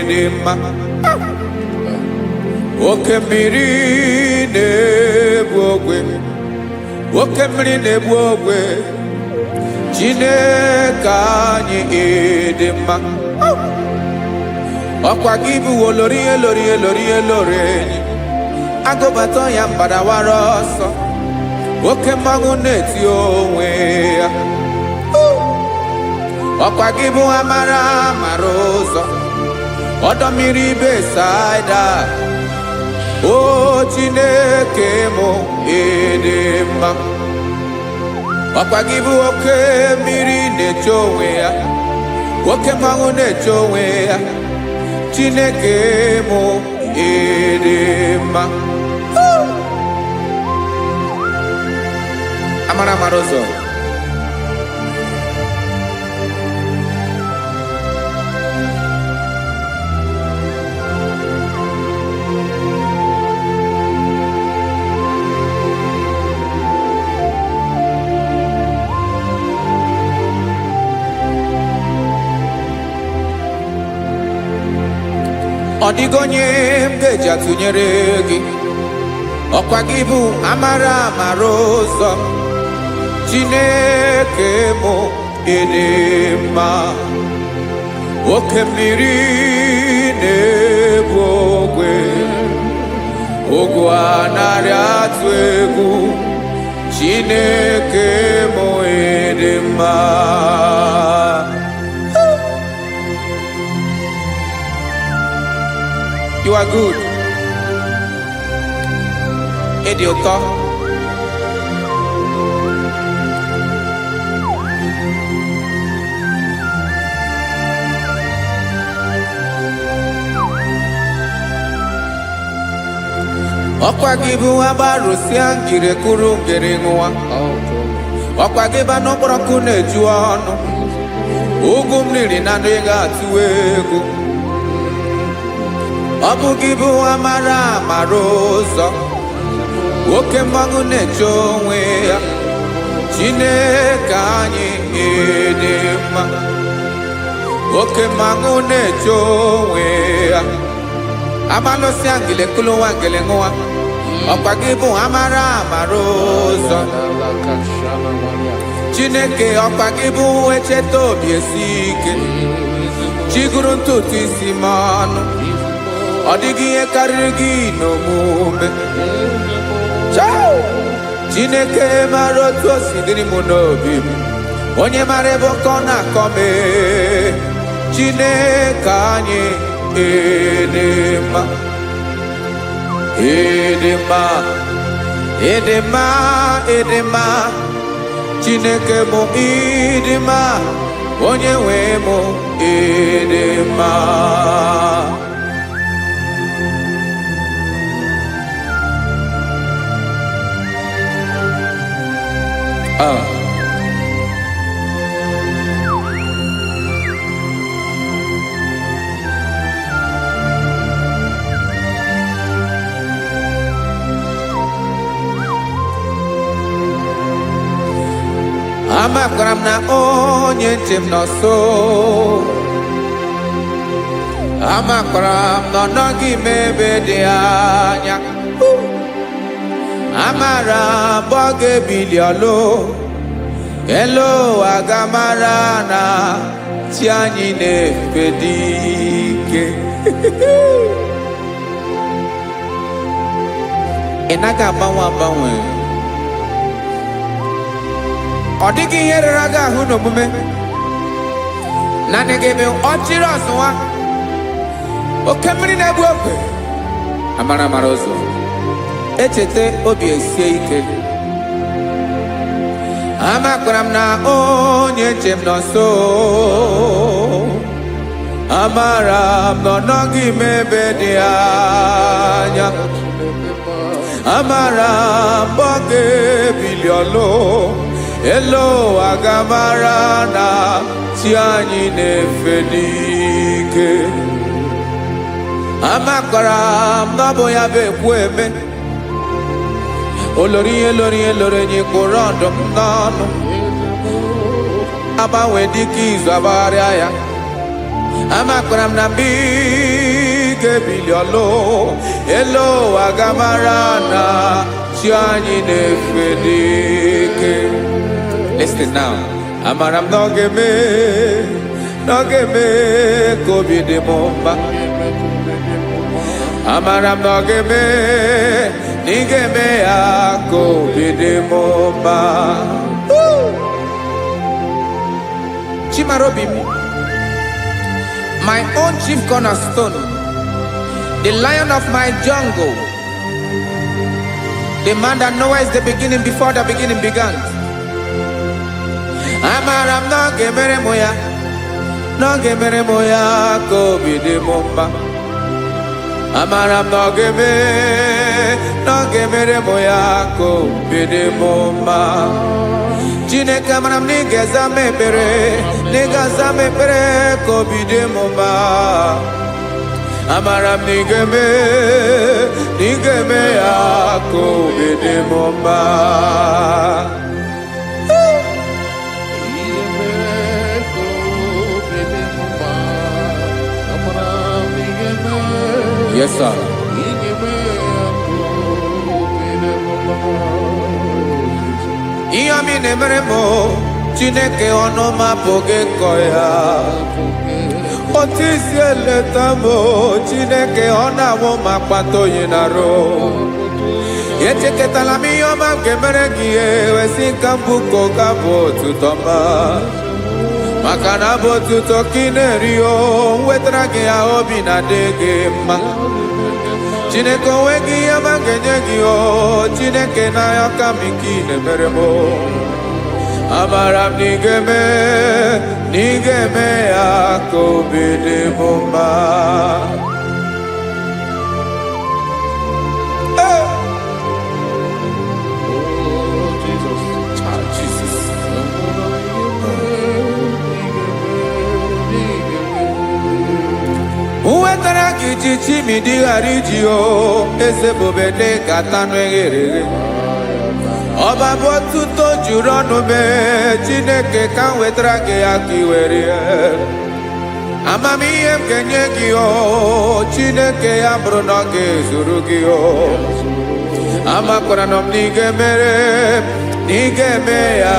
dị mma. Oke mmiri na-egbu ogwe. Oke mmiri na-egbu ogwe. Chineke anyị dị mma. Ọkwa gị bụ olori elori elori elori enyi. Agụbata ya mbadawara ọsọ. Oke mmanwụ na-eti onwe ya. Ọkwa gị bụ amara amara ụzọ. Ọdọ mmiri Besaida. O Chineke mụ ịdị mma. Ọkwa gị bụ oke mmiri na-eche onwe ya. Oke mmanwụ na-eche onwe ya. Chineke mụ ịdị mma. Amara amara ụzọ. Ọ dịghị onye m ga-eji atụnyere gị. Ọkwa gị bụ amara amara ụzọ. Chineke mụ ịdị mma. Oke mmiri na-egbu ogwe. Ugwu anaghị atụ egwu. Chineke mụ ịdị mma. You are good. dị ụtọ. Ọkwa gị bụ agbarụsịa ngiri kụrụ ngiri nwa. Ọkwa gị ba n'okporọkụ na-eju ọnụ. Ugwu mmiri na ndụ ị ga-atụ egwu. Ọ bụ gị bụ amara amara ụzọ. Oke mmanwụ na-eche onwe ya. Chineke anyị dị mma. Oke mmanwụ na-eche onwe ya. Amalụsịa ngile kụlụ nwa ngile nwa. Ọkwa gị bụ amara amara ụzọ. Chineke ọkwa gị bụ echeta obi esi ike. Chiguru ntutu isi m ọnụ. Ọ dịghị ihe karịrị gị n'omume. Chineke mara otu o si dịrị m n'obi m. Onye mara ebe ọkọ na-akọ m. Chineke anyị dị mma. Dị mma. Dị mma. Dị mma. Chineke bụ ịdị mma. Onye nwe m ịdị mma. Amakwara m na onye nche m nọ nso. Amakwara m na ọ nọghị m ebe dị anya. Amara m ọ ga-ebili ọlụ. Elu aga mara na chi anyị na-efe dị ike. Ị naghị agbanwe agbanwe. Ọ dịghị ihe rere gị ahụ n'omume. Naanị gị bụ ọchịrị ọzụwa. Oke mmiri na-egbu ogwe. Amara amara ụzọ. Echeta obi esie ike. Amakwara m na onye nche m nọ nso. Amara m na ọ nọghị m ebe dị anya. Amara m ọ ga-ebili ọlụ. Elo aga mara na chi anyị na-efe n'ike. Amakwara m na ọ bụ ya bụ ekwu eme. Olori ihe lori ihe lori enyi kpụrụ ọdụm n'ọnụ. Agbanwe dịka izu agbagharịa ya. Amakwara m na mgbe ị ga-ebili ọlụ. Elo aga mara na chi anyị na-efe n'ike. Listen now. Amara m na ọ ga-eme ka obi dị m mma. Amara m na ọ ga-eme na ị ga-eme ya ka obi dị m mma. Chimara obi m. My own chief cornerstone. The lion of my jungle. The man that knows the beginning before the beginning began. Amara m na ọ ga-emere m ya. Na ọ ga-emere m ya ka obi dị m mma. Amara m na ọ ga-emere m ya ka obi dị m mma. Chineke amara m na ị ga-aza m ekpere. Na ị ga-aza m ekpere ka obi dị m mma. Amara m na ị ga-eme ya ka obi dị m mma. Yes, sir. Ihe ọmị na-emere m Chineke ọnụ m apụghị ịkọ ya. Otu isi eleta m Chineke ọ na-awụ m akpata oyi n'arụ. Echeketala m ihe ọma m ga-emere gị ewesị ka m bụkọ ga bụ otuto ma. Maka na bụ otuto ka ị na-eri o, wetara gị ya obi na-adị gị mma. Chineke onweghị ihe ma ga-enye gị o Chineke n'anya ka m ike ị na-emere m amara m na ị ga-eme ya ka obi dị m mma. Uwetara gị chichi mi dịghara iji o eze bobede gata n'eghere ọba bụ otuto juru ọnụ mee Chineke ka m wetara gị ya ka i were amamihe m ga-enye gị o Chineke ya bụrụ na ọ ga-ezuru gị o amakwara na m na ị ga-eme ya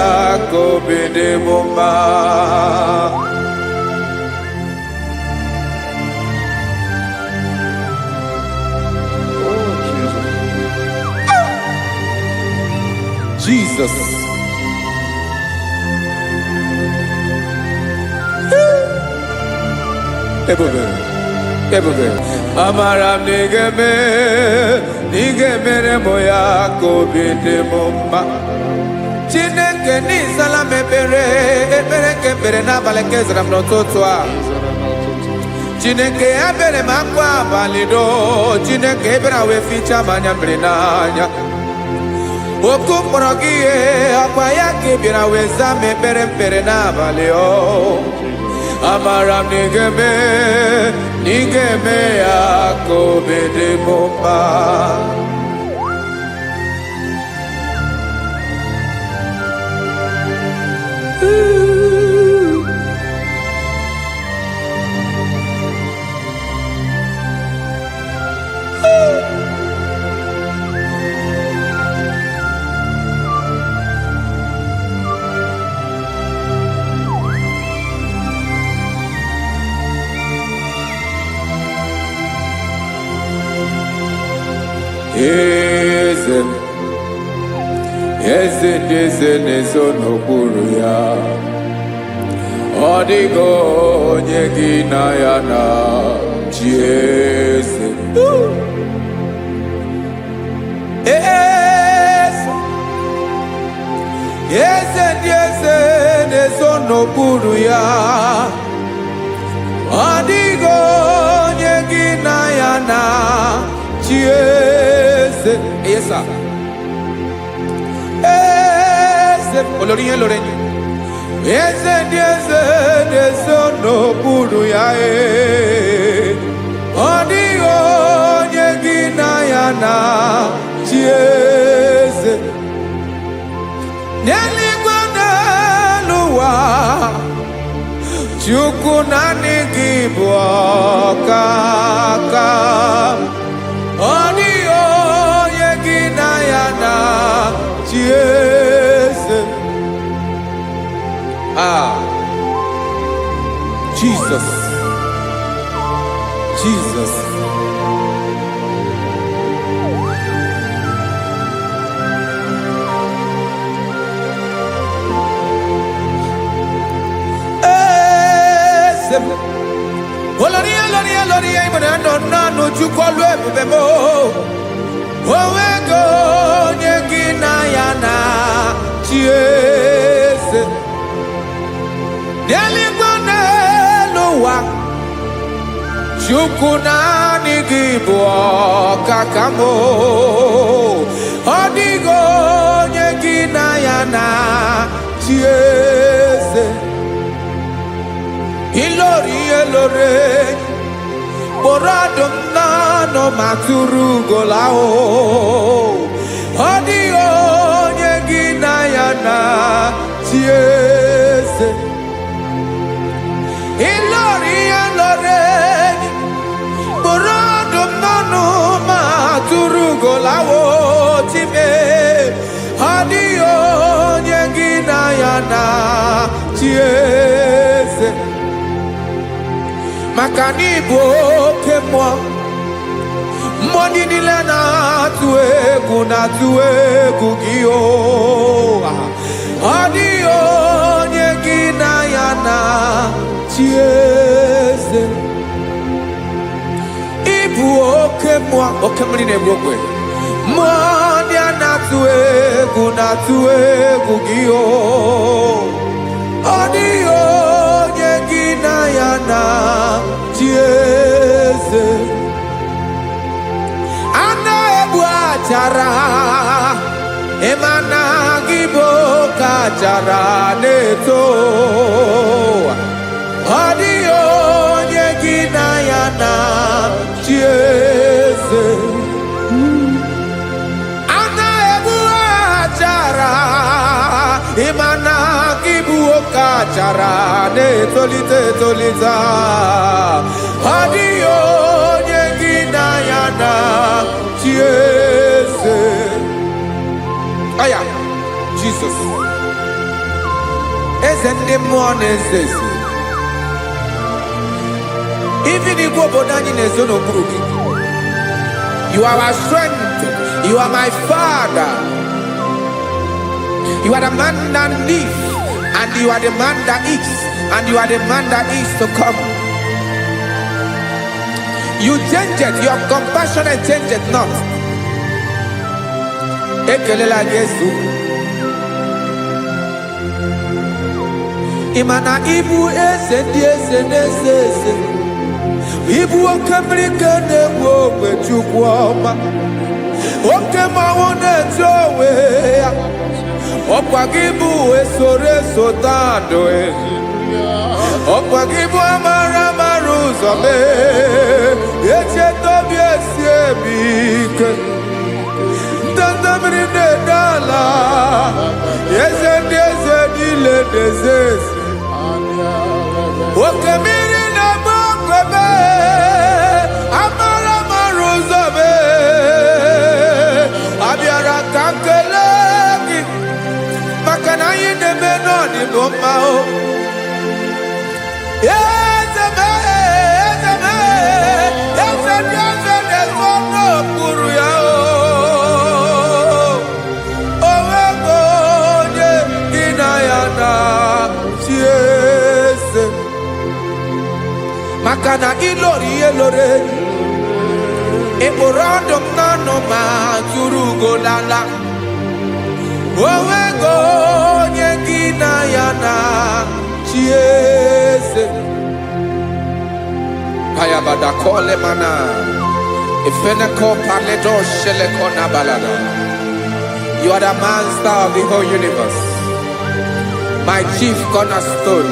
ka obi dị m mma. Jesus. Ebube. Amara m na ị ga-emere m ya ka obi dị m mma. Chineke n'ịzala m ekpere ka ekpere n'abalị ka ezara m n'ụtụtụ a. Chineke ya bere m akwa abalị do Chineke ebere wee ficha m anya mmiri n'anya. Oku mkpọrọ gị ihe akwa ya ka ị bịara wee zaa m ekpere n'abalị o amara m na ị ga-eme ya ka obi dị m mma. Eze na-ezo n'okpuru ya ọ dịghị onye gị na ya na chi eze. Eze ndị eze na-ezo n'okpuru ya ọ dịghị onye gị na ya na chi eze. Yes, sir. Olorinye lorenye eze ndị eze na-eso n'okpuru ya ọ dịghị onye gị na ya na chi eze n'eluigwe n'elu ụwa Chukwu naanị gị bụ ọkaka ọ dịghị onye gị na ya na chi eze. Jesus. Oloria imana no Chukwu olu ebube mo owego onye gị na ya na chi eze n'eluigwe n'elu ụwa Chukwu naanị gị bụ ọkaka m ọ dịghị onye gị na ya na chi eze ilori kpọrọ ọdụm n'ọnụ ma tụrụ ugola ọ dịghị onye gị na ya na chi eze ilori kpọrọ ọdụm n'ọnụ ma tụrụ ugola time ọ dịghị onye gị na ya na chi eze maka na ị bụ oke mmụọ ndị niile na-atụ egwu gị ọ dịghị onye gị na ya na chi eze ị bụ oke mmụọ oke mmiri na-egbu ogwe mmụọ ndị a na-atụ egwu gị o ọ dịghị onye gị na ya na chi eze a na-egbu achara ịma na gị bụ ka achara na-eto ọ dịghị onye gị na ya na chi eze a na-egbu achara ịma na gị bụ ka achara na-etolite etolite ọ dịghị onye gị na ya na chi eze aya Jizọs eze ndị mmụọ na-eze eze even igwe obodo anyị na-ezo n'okpuru gị you are our strength, you are my father, you are the man that lives and you are the man that eats and you are the man that is to come. You change it, your compassion and change it not. Ekelela Jesu imana ibu eze ndị eze na-eze eze ibu oke mmiri ka na-egbu ogwe Chukwu ọma oke mmanwụ na-eti onwe ya ọkwa gị bụ esoro tando ọkwa gị bụ amara ụzọ mee echeta obi esi ebi ike ndanda mmiri na-ede ala eze ndị eze niile na-eze eze oke mmiri na-agba okwebe amara ụzọ mee abịara ka m kelee gị maka na anyị na-eme n'ọdịbụ mma o eze ndị eze na-ezo n'okpuru ya o nwego onye gị na ya na chi eze maka na ịlori ihe lore ịkpụrụ ọdụ m n'ọnụ ma tụrụ ugolala o nwego onye gị na ya na chi eze payabada kole mana ifeneko paledo sheleko na balada. You are the master of the whole universe, my chief cornerstone.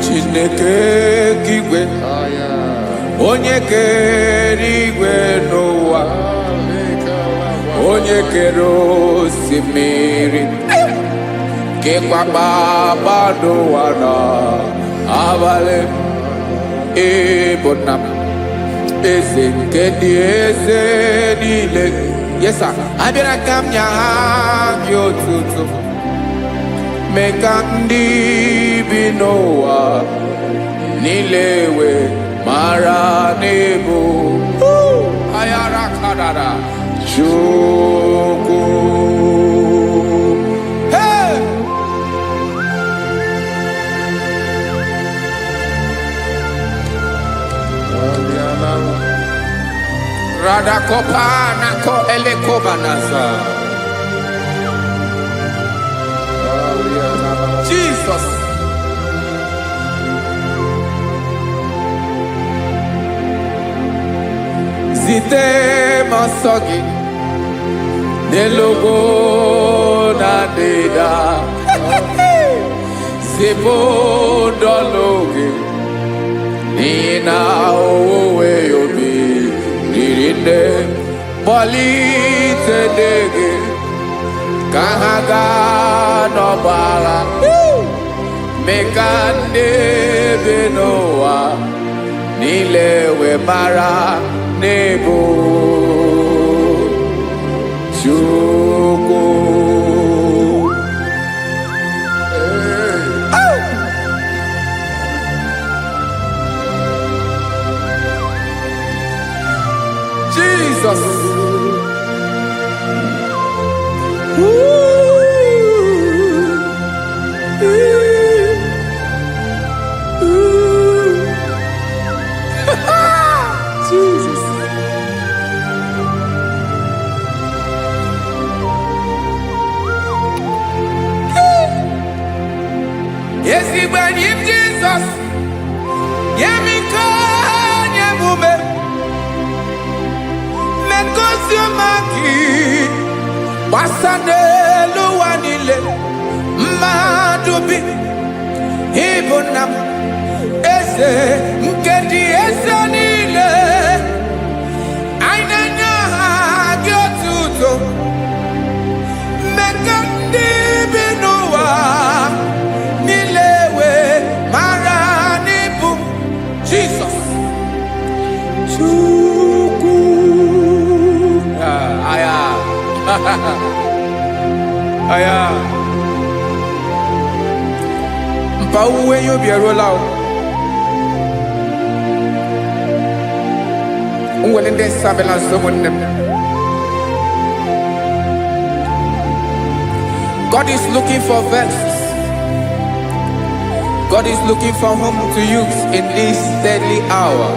Chineke kigwe onye kere igwe n'ụwa onye kere osimiri kekwa kpakpando ụwa na abalị ịbụ nna m eze nke ndị eze niile yesa abịara ka m nya ha gị otuto mee ka ndị bi n'ụwa niile wee mara n'ebu ayara kadara Chukwu. Hey! Radakopa nako elekobanasa. Jesus. Zite masogi nelogo na deda zipo dologe nina owe yobi nirinde polite dege kahaga no bala mekande benoa nilewe mara nebo Chukwu. when him Jesus, Yamika, Yamume, Mekosumaki, Wasade Luanile, Madubi, Ibunam, Ese, Nkedi Esanile, Ainanya Gyotuto, Mekandi Binoa, Nilewe, Maranibu, Jesus. Chuku. Aya. Aya. Mpauwe yo bierolao. Unwelende sabela someone. God is looking for verses. God is looking for whom to use in this deadly hour.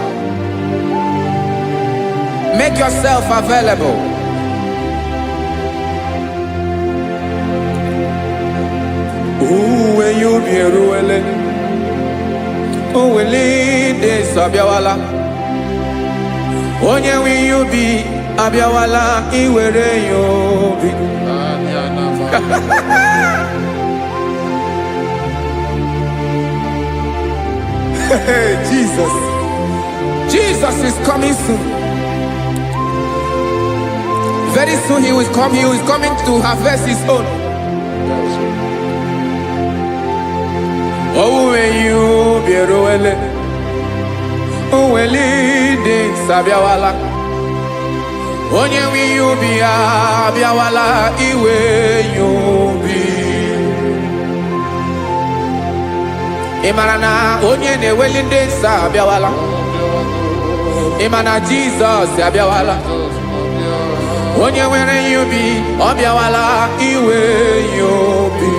Make yourself available. When you be ruele, will lead this abiawala. Onye will you be abiawala? Iwere you be. Jesus. Jesus is coming soon. Very soon he will come. He is coming to harvest his own. Oh, when you be roele, oh, when leading Sabiawala. Onye will you be abiawala? Iwe you be. Imanana onye ne welinde Sabiawala. Imana Jesus abiawala. Onye were you be abiawala? Iwe you be.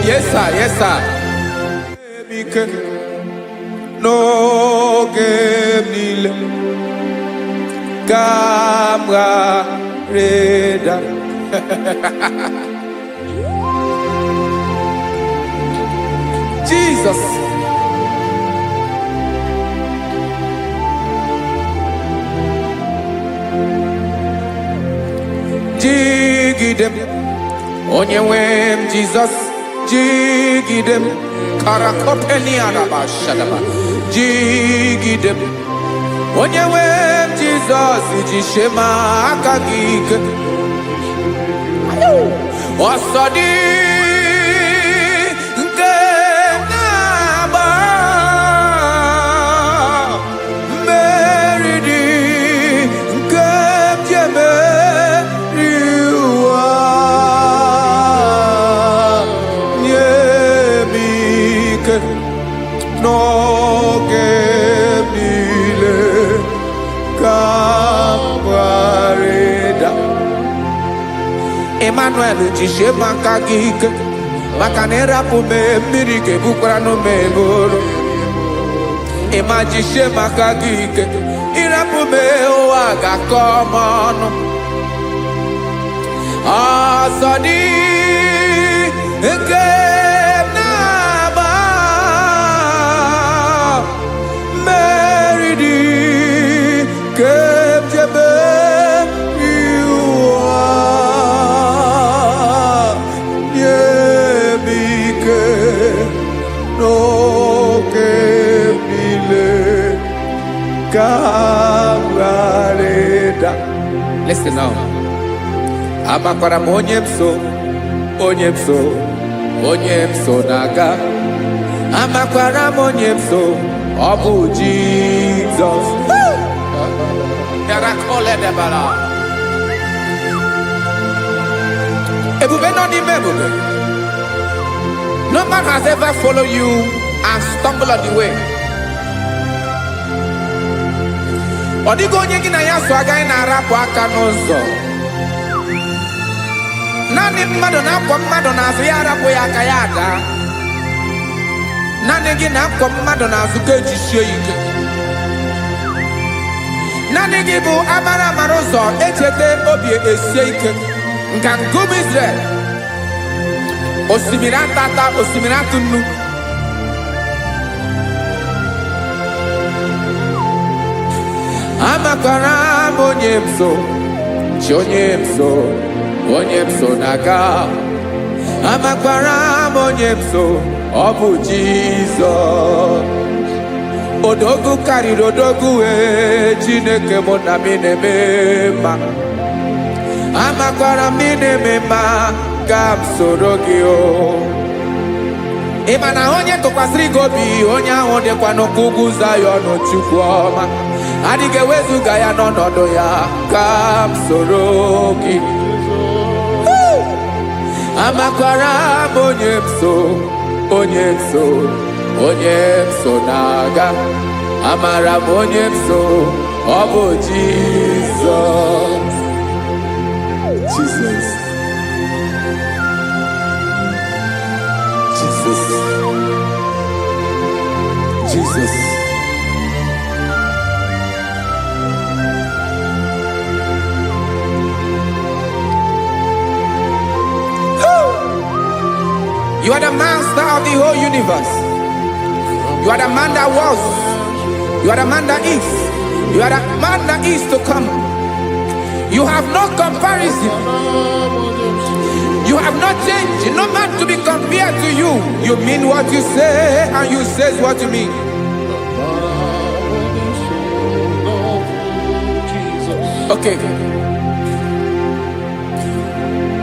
Yes, sir. Yes, sir. No game Camera Reda. Jesus. Jigidem. Onyewem Jesus. Jigidem. Karakopeni arabashadaba. Jigidem. Onyewem Jesus. Jishema akagike. Osodi. Nkenaba. Meridi. Nkemjeme. No gemile kabareda Emmanuel jishe makagike makanera pume mirike bukrano meboro Ema jishe makagike irapume oaga komono Asadi Listen now. Amakwara onyemso naga. Amakwara onyemso obu Jesus. Yarakole debara. Ebube no di mebube. No man has ever followed you and stumbled on the way. Odigo onye gị na ya so agaghị na-arapụ aka n'ụzọ. Naanị mmadụ na-akwọ mmadụ n'azụ ya arapụ ya aka ya ada. Naanị gị na-akwọ mmadụ n'azụ ka ejisie ike. Naanị gị bụ amara mara ụzọ echete obi esie ike nka ngụm Israel. Osimiri atata, osimiri atụ nnu. Amakwara m onye m so, chi onye m so, onye m so na-aga. Amakwara m onye m so, ọ bụ Jizọs. Odogwu karịrị odogwu Chineke mụ na m na-eme mma. Amakwara m na-eme mma ka m soro gị o. Ị ma na onye tụkwasịrị gị obi, onye ahụ dịkwa n'ụkwụ ugwu Zayọn Chukwu ọma. Adịghị ewezuga ya n'ọnọdụ ya ka m soro gị. Amakwara m onye m so, onye m so, onye m so na-aga. Amara m onye m so, ọ bụ Jizọs. Jesus. Jesus. Jesus. You are the master of the whole universe. You are the man that was. You are the man that is. You are the man that is to come. You have no comparison. You have not changed. No man to be compared to you. You mean what you say and you say what you mean. Okay.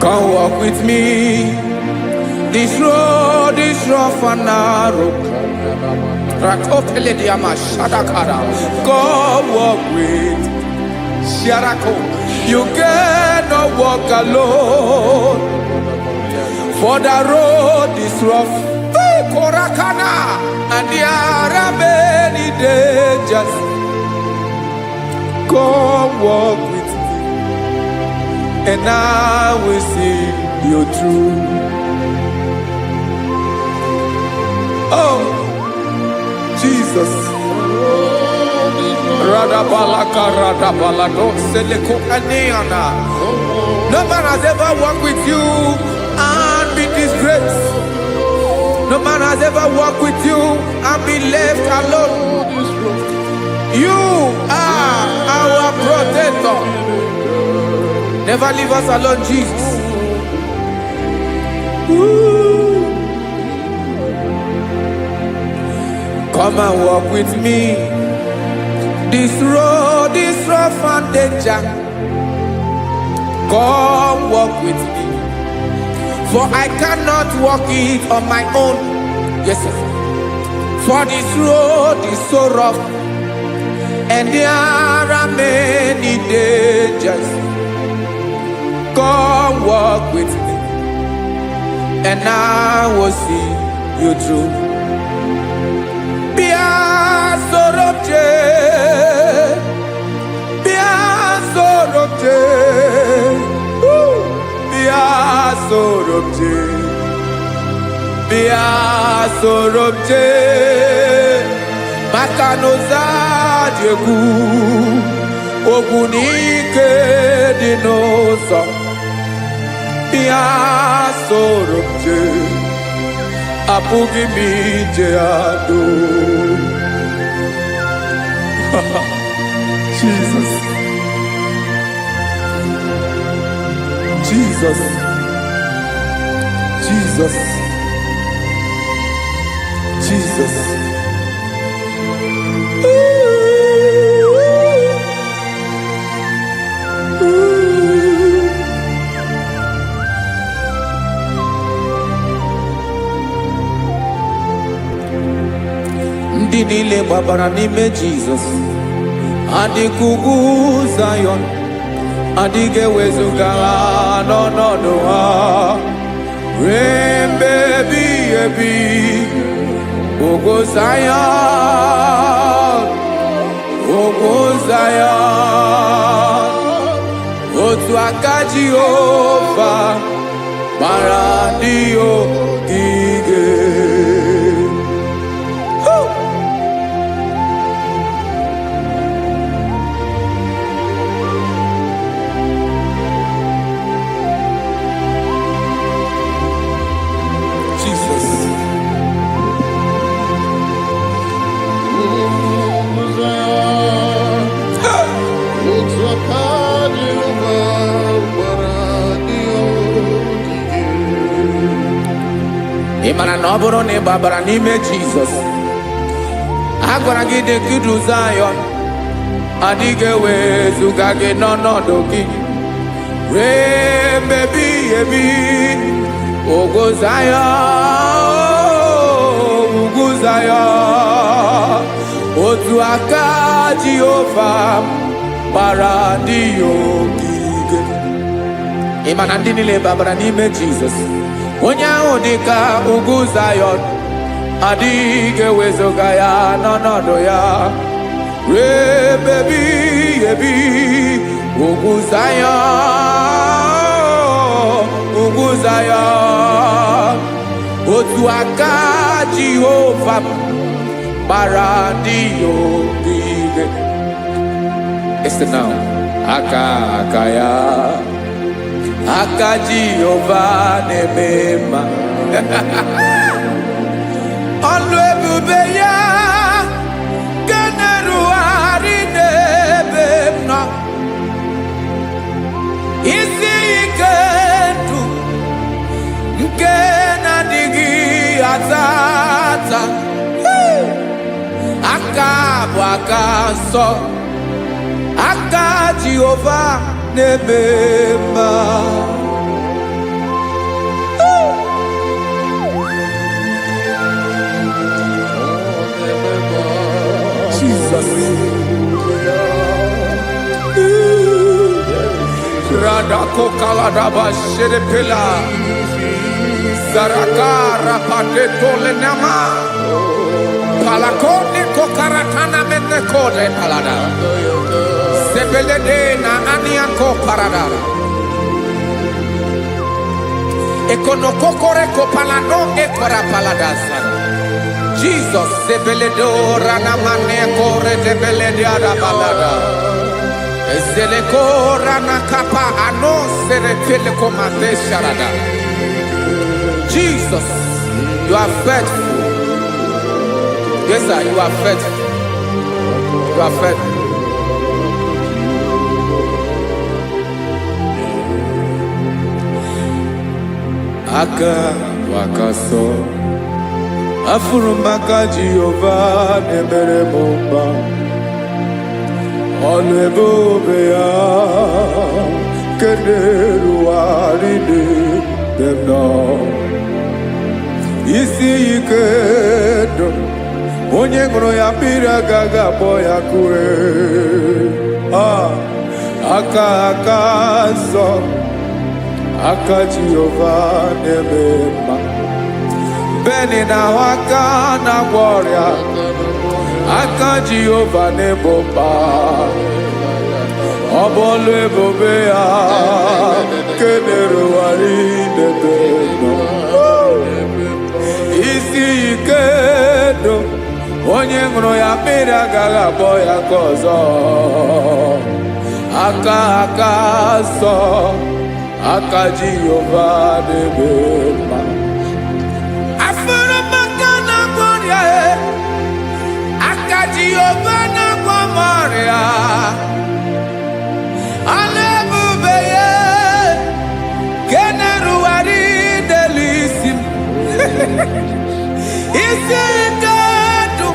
Come walk with me. This road is rough and narrow. Come walk with Sharako. You cannot walk alone. For the road is rough. Korakana. And there are many dangers. Come walk with me. And I will see you through. Oh, Jesus. No man has ever walked with you and been disgraced. No man has ever walked with you and been left alone. You are our protector. Never leave us alone, Jesus. Ooh. Come and walk with me. This road is rough and danger. Come walk with me. For I cannot walk it on my own. Yes, sir. For this road is so rough. And there are many dangers. Come walk with me. And I will see you through. Sorobje Makanoza Diegu Ogunike Dinosa Bia Sorobje Apugi Mijeado. Jesus. Jesus. Jesus. Jesus. Ndị niile gbabara n'ime Jesus adịkugwu Zayọn adịghị ewezuga ha n'ọnọdụ ha ruo mgbe ebighị ebi. Ogo Zion, Ogo Zion, otu aka Jehova mara ndị ogige. Imana na ọ bụrụ na ị gbabara n'ime Jizọs, a gwara gị dị kudu Zion, adịghị ewezuga gị n'ọnọdụ gị ruo mgbe ebighị ebi. Ugwu Zion, ugwu Zion, otu aka Jehova gbara ndị ya ogige. Ịma na ndị niile babara n'ime Jizọs, onye ahụ dị ka ugwu Zion, adịghị ewezuga ya n'ọnọdụ ya ruo mgbe ebighị ebi. Ugwu Zion, ugwu Zion, otu aka Jehova gbara ndị ya ogige. Listen now. Aka ya, aka Jehova na-eme mma. Ọlụ ebube ya ga na-erugharị n'ebe m nọ. Isi ike ndụ nke na-adịghị ata ata. Aka bụ aka nsọ, aka Jehova na-eme mma. Jesus. Radako kaladaba sherepela zarakara patole nama palakone kokaratana menne kode palada sebelede na aniako paradara ekono kokore ko palano ekora paladasa. Jesus sebeledo rana mane kore debelede ada balada. Ezele kora na kapa ano sere pele komate sharada. Jesus, you are faithful. Yes sir, you are faithful. You are faithful. Aka wakaso afurumaka Jehova nebere mumba. Ọlụ ebube ya kenerughari n'ebe m nọ. Isi ike ndụ onye ṅụrụ ya mmiri agaghị akpọ ya kue. Aka nsọ, aka Jehova na-eme mma. Beni na-ahụ aka na-agwọ ọrịa, aka Jehova na-egbo mkpa. Ọ bụ ọlụ ebube ya kenerughari n'ebe m nọ. Isi ike ndụ onye ṅụrụ ya mmiri agaghị akpọ ya ka ọzọ. Aka nsọ, aka Jehova na-eme mma. Jehova na-agwọ m ọrịa, ọlụ ebube ya ka na-erugharị n'elu isi m. Isi ike ndụ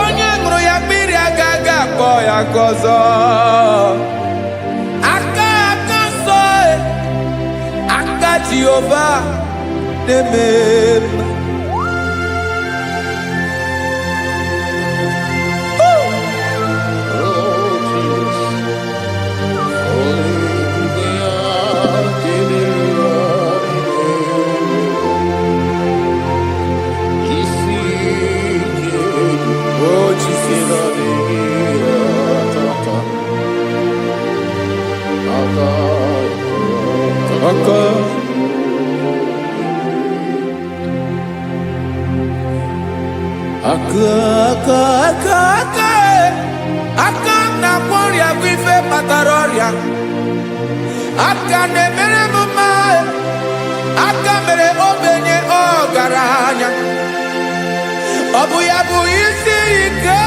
onye ṅụrụ ya mmiri agaghị akpọ ya ka ọzọ. Aka nsọ, aka Jehova na-eme mma. Aka na-agwọ ọrịa bụ ife kpatara ọrịa. Aka na-emere m mma, aka mere ogbenye ọgaranya. Ọ bụ ya bụ isi ike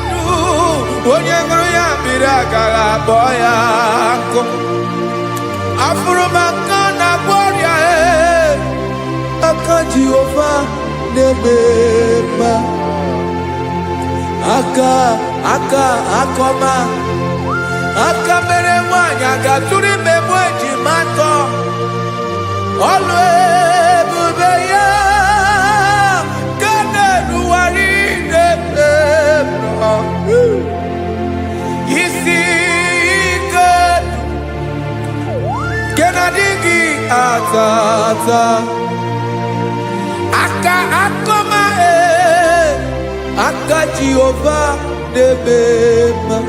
ndụ onye ṅụrụ ya mmiri agaghị akpọ ya nkụ. Afụrụ m aka na-agwọ ọrịa, aka Jehovah nebema akoma mere nwanyị agatụrụ ime mụ ejimatọ ọlụ ebube ya ka na-eruwari nebema isi ike ke na-adịghị ata akoma aka Jehovah nebema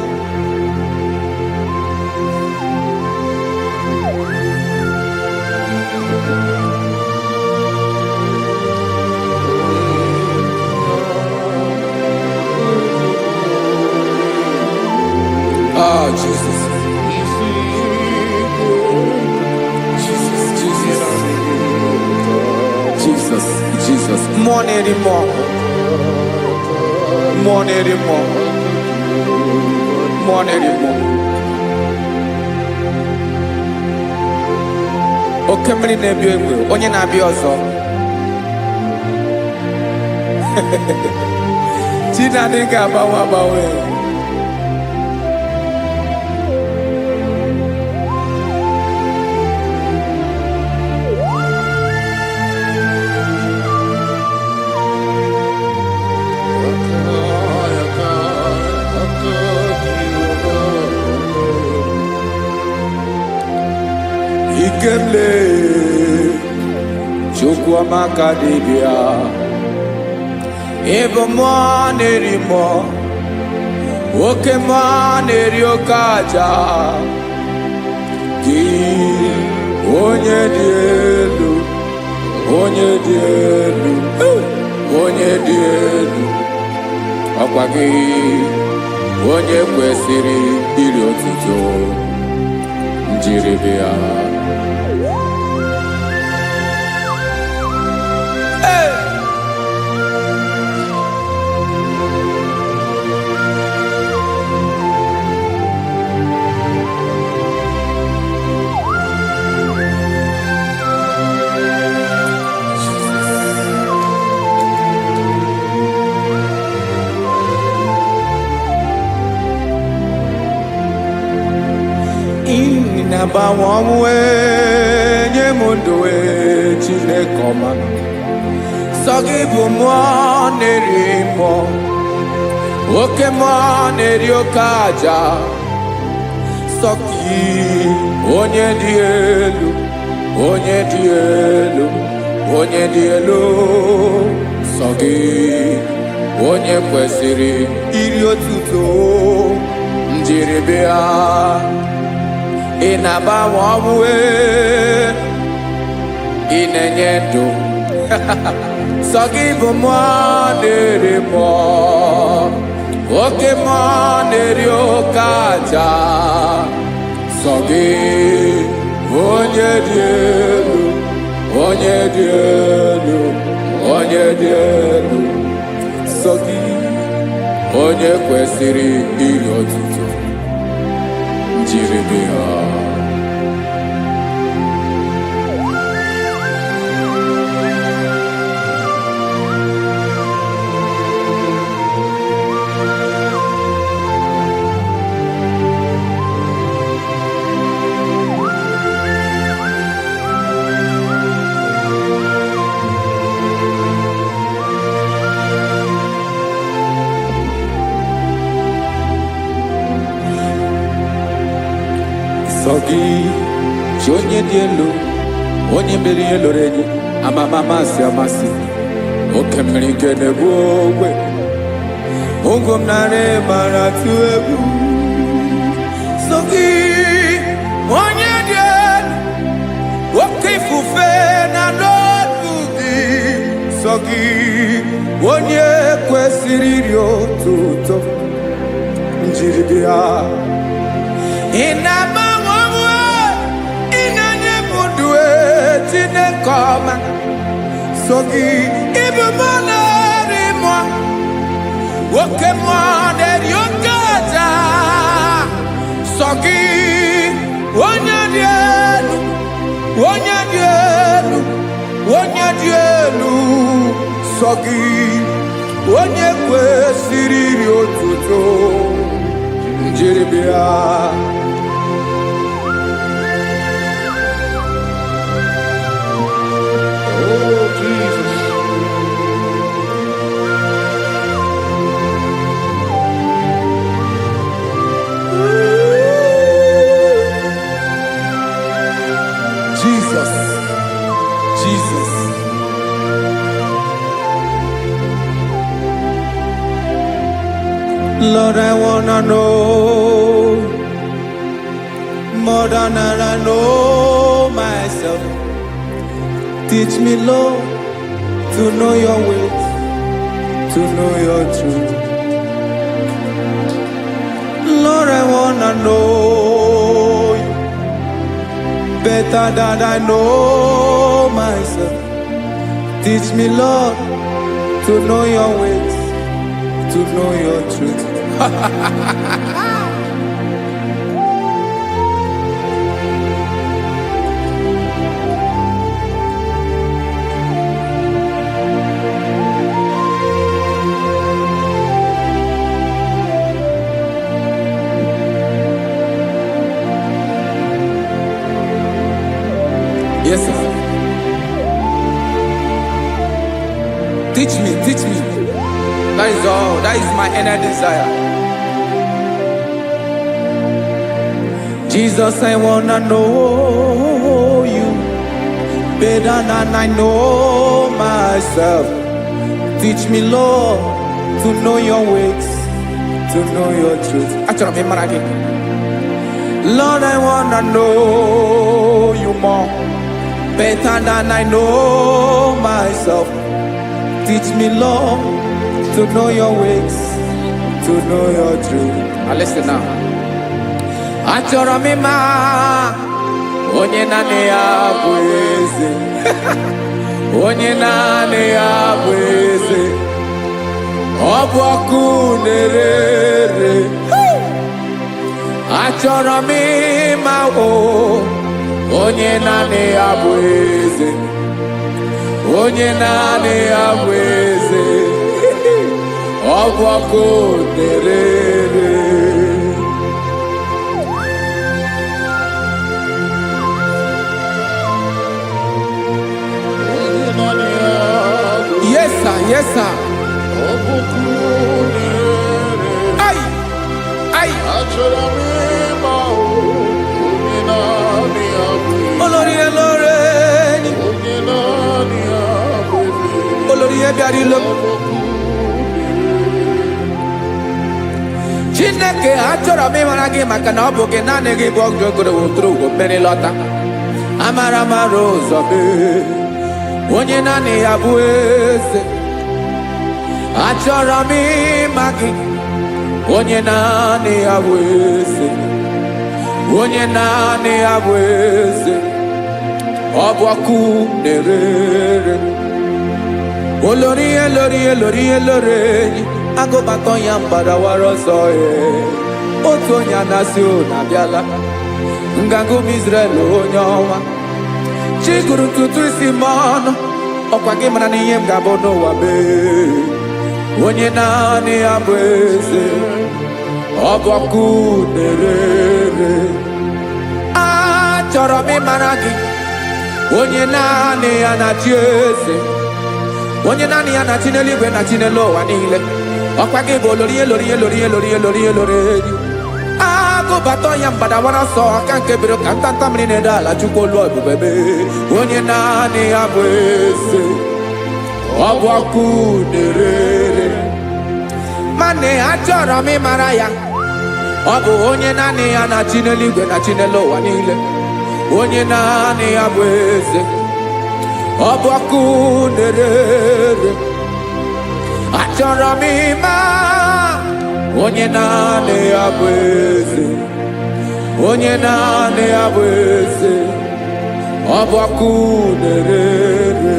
Oh, Jesus. Jesus. More anymore. Oke mmiri na-ebi egbe, onye na-abịa ọzọ. Chinadị ga-agbanwe. Ikele Chukwamaka dibia Ebo mwa nerimo Oke mwa neriokaja Ki onye dielu Ọkwa gị onye kwesịrị iri otuto njiribia Nabawanwe nye mundoe Chineke ọma Sọgị bụ mmụọ na-eri mmụọ Oke mmụọ na-eri oke aja Sọgị onye dị elu Sọgị onye kwesịrị iri otuto njiribịa Ịna-agbanwe ọnwụ ị na-enye ndụ sọ gị bụ mmụọ na-eri mmụọ oke mmụọ na-eri oke aja sọ gị onye dị elu sọ gị onye kwesịrị iri otuto njiribịa Sogi, onye dị elu, onye mmeri eloro enyi, amama amasị, oke mmiri nke na-egbu ogwe, ụgwọ m narị mara atụ egwu. Sogi, onye dị elu, oke ifufe na n'ọdụ gị. Sogi, onye kwesịrị iri otuto, njiribịa. Chineke ọma so gị ịbụ mmụọ na-eri mmụọ oke mmụọ na-eri oke aja so gị onye dị elu sọ gị onye kwesịrị iri otuto njeribịa. Oh, Jesus. Jesus, Jesus. Lord, I wanna know more than I know myself. Teach me, Lord, to know your ways, to know your truth. Lord, I wanna know you better than I know myself. Teach me, Lord, to know your ways, to know your truth. Yes, sir. Teach me, teach me. That is all. That is my inner desire. Jesus, I wanna know you better than I know myself. Teach me, Lord, to know your ways, to know your truth. Actually, I'm in Lord, I wanna know you more better than I know myself. Teach me, Lord, to know your ways, to know your truth. Now listen now. Achọrọ m ịma onye naanị ya bụ eze. Onye naanị ya bụ eze. Ọ bụ ọkụ na-ere. Achọrọ m ịma onye naanị ya bụ eze. Onye naanị ya bụ eze. Ọ bụ ọkụ na-ere. Yes, sir. Yes, sir. Ay, ay. Olórí ẹlọ́rẹ́ ni. Olórí ẹbí àdìlọ́. Chineke achọrọ m ịmara gị maka na ọ bụ gị naanị gị bụ ọgụ ogoro wotoro ugwo mmeri lọta. Amara mara ụzọ mee. Onye naanị ya bụ eze. Achọrọ m ịma gị. Onye naanị ya bụ eze. Onye naanị ya bụ eze. Ọ bụ ọkụ na-ere. Olórí elórí elórí elórí enyi. Agụbakọ ya mgbadawara ọsọ ya. Otu onye anasị na-abịala. Nganga ụmụ Izrel onye ọma. Chi gụrụ ntutu isi m ọnụ. Ọkwa gị mara na ihe m ga-abụ n'ụwa mee. Onye naanị ya bụ eze. Ọ bụ ọkụ na-ere. Achọrọ m ịmara gị. Onye naanị ya na-achị eze. Onye naanị ya na-achị n'eluigwe na-achị n'elu ụwa niile. Ọkwa gị bụ olórí elórí elórí elórí elórí elórí enyi. Agụbata ya mgbadawara ọsọ aka nke biri ka ntanta mmiri na-ede ala Chukwu olu ebube mee. Onye naanị ya bụ eze. Ọ bụ ọkụ na-ere. Mane achọrọ m ịmara ya. Ọ bụ onye naanị ya na-achị n'eluigwe na-achị n'elu ụwa niile. Onye naanị ya bụ eze. Ọ bụ ọkụ na-ere. Achọrọ m ịma onye naanị ya bụ eze. Onye naanị ya bụ eze. Ọ bụ ọkụ na-ere.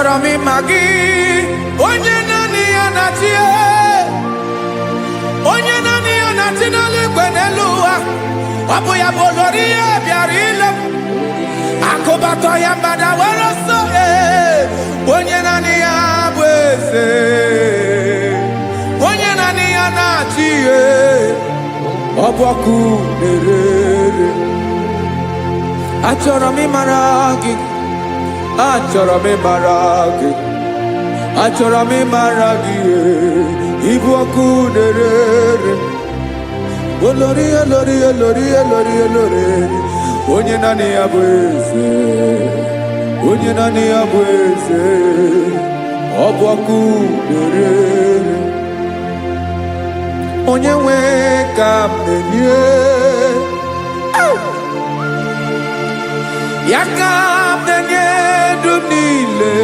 achọrọ m ịma gị, onye naanị ya na-achị, onye naanị ya na-achị n'eluigwe n'elu ụwa. Ọ bụ ya bụ olori ya bịara ile m, akụbatọ ya mgbada were ọsọ. Onye naanị ya bụ eze, onye naanị ya na-achị ihe. Ọ bụ ọkụ na-ere. Achọrọ m ịmara gị, achọrọ m ịmara gị, achọrọ m ịmara gị. Ịbụ ọkụ na-ere. Olori, olori, olori, olori, olori. Onye naanị ya bụ eze, onye naanị ya bụ eze. Ọ bụ ọkụ na-ere. Onye nwe ka m na-enye, ya ka m na-enye ndụ niile.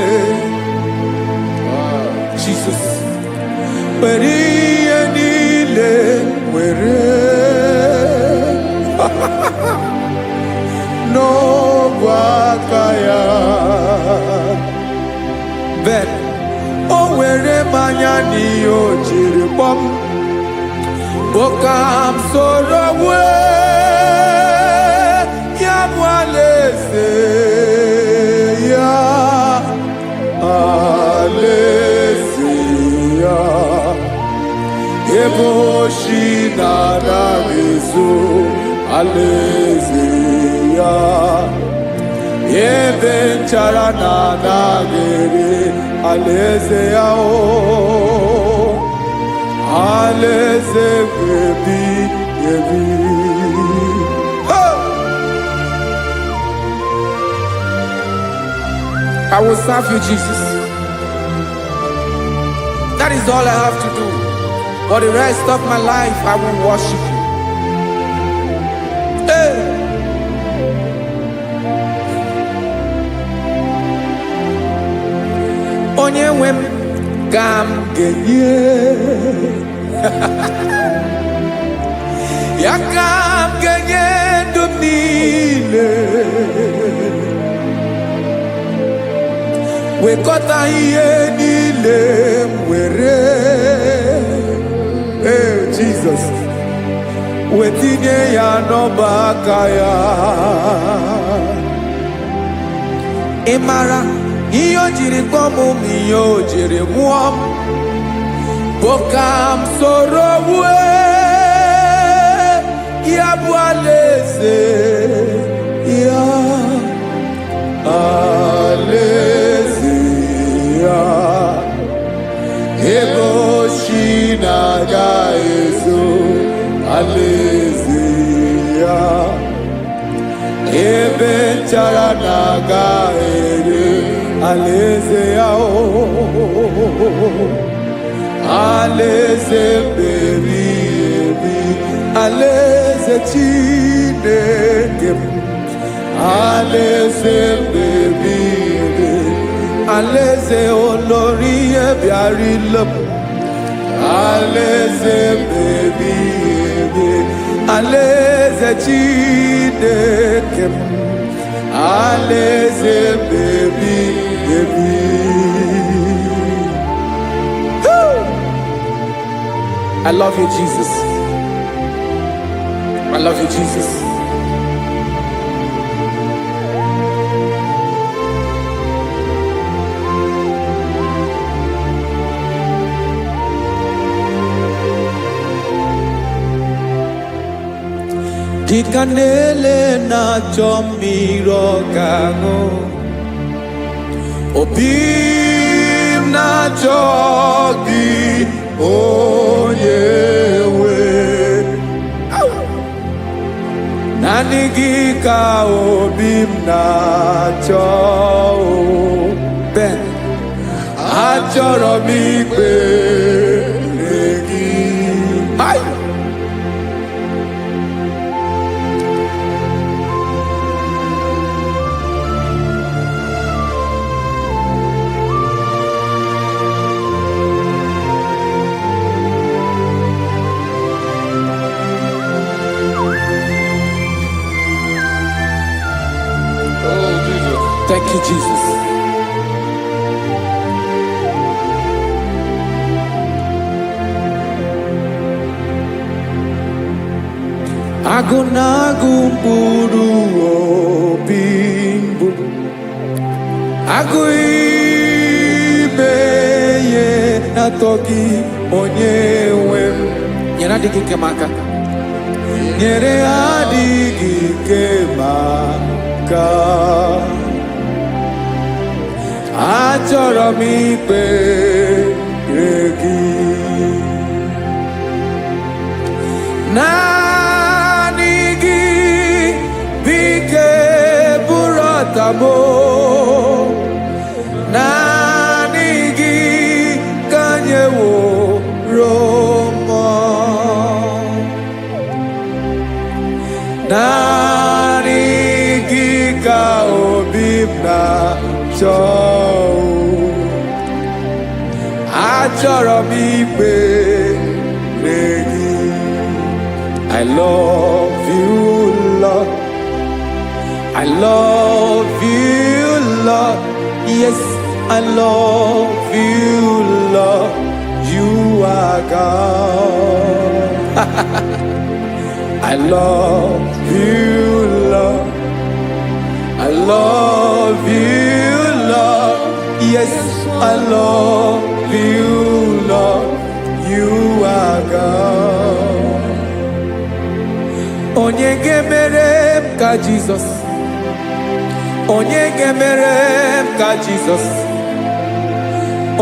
Jesus, were ihe niile were n'ọbụ aka ya. Ben, o were mmanya n'ihe o jiri kpọọ m, boka m soro wee ya bụ alaeze ya, alaeze ya. Ebe oshi na-anaghị ezo, alaeze ya. Ebe nchara na-anaghị ere, alaeze ya. Alaeze ebi ebi. I will serve you, Jesus. That is all I have to do. For the rest of my life, I will worship you. Hey. Onye nwe m ka m ga-enye, ya ka m ga-enye ndụ m niile. Wekọta ihe niile m were, Jesus, wetinye ya n'ọba aka ya. Ị mara ihe o jiri kpọọ m, ihe o jiri mụọ m, bụ ka m soro wee ya bụ alaeze ya, alaeze ya. Ebe oshi na-aga ezo, alaeze ya. Ebe nchara na-aga ere, alaeze ya. Alaeze ebi ebi, alaeze Chineke m. Alaeze ebi ebi, alaeze olori ya bịara ile m. Alaeze ebi ebi, alaeze Chineke m. Alaeze ebi ebi. I love you, Jesus. I love you, Jesus. Dịka na-ele na-achọ mmiri ọ ga-aṅụ, obi m na-achọ gị, onye nwe. Naanị gị ka obi m na-achọ. Ben, achọrọ m ikpere gị. Oh, Jesus. Thank you, Jesus. Agụnagụ mkpụrụ obi mbụ, agụ ime ihe na-atọ gị onye nwe m. Nyere adịghị ike m aka, nyere adịghị ike m aka. Achọrọ m ikpere gị, naanị gị bike bụrụ ọtabo, naanị gị ka nyeworo m, naanị gị ka obi m na-achọ. Achọrọ m ikpere gị. I love you, Lord. I love you, Lord. Yes, I love you, Lord. You are God. I love you, Lord. I love you, Lord. Yes, I love you, Lord. You are God. Onye gemere m ka Jesus. Onye gemere m ka Jesus.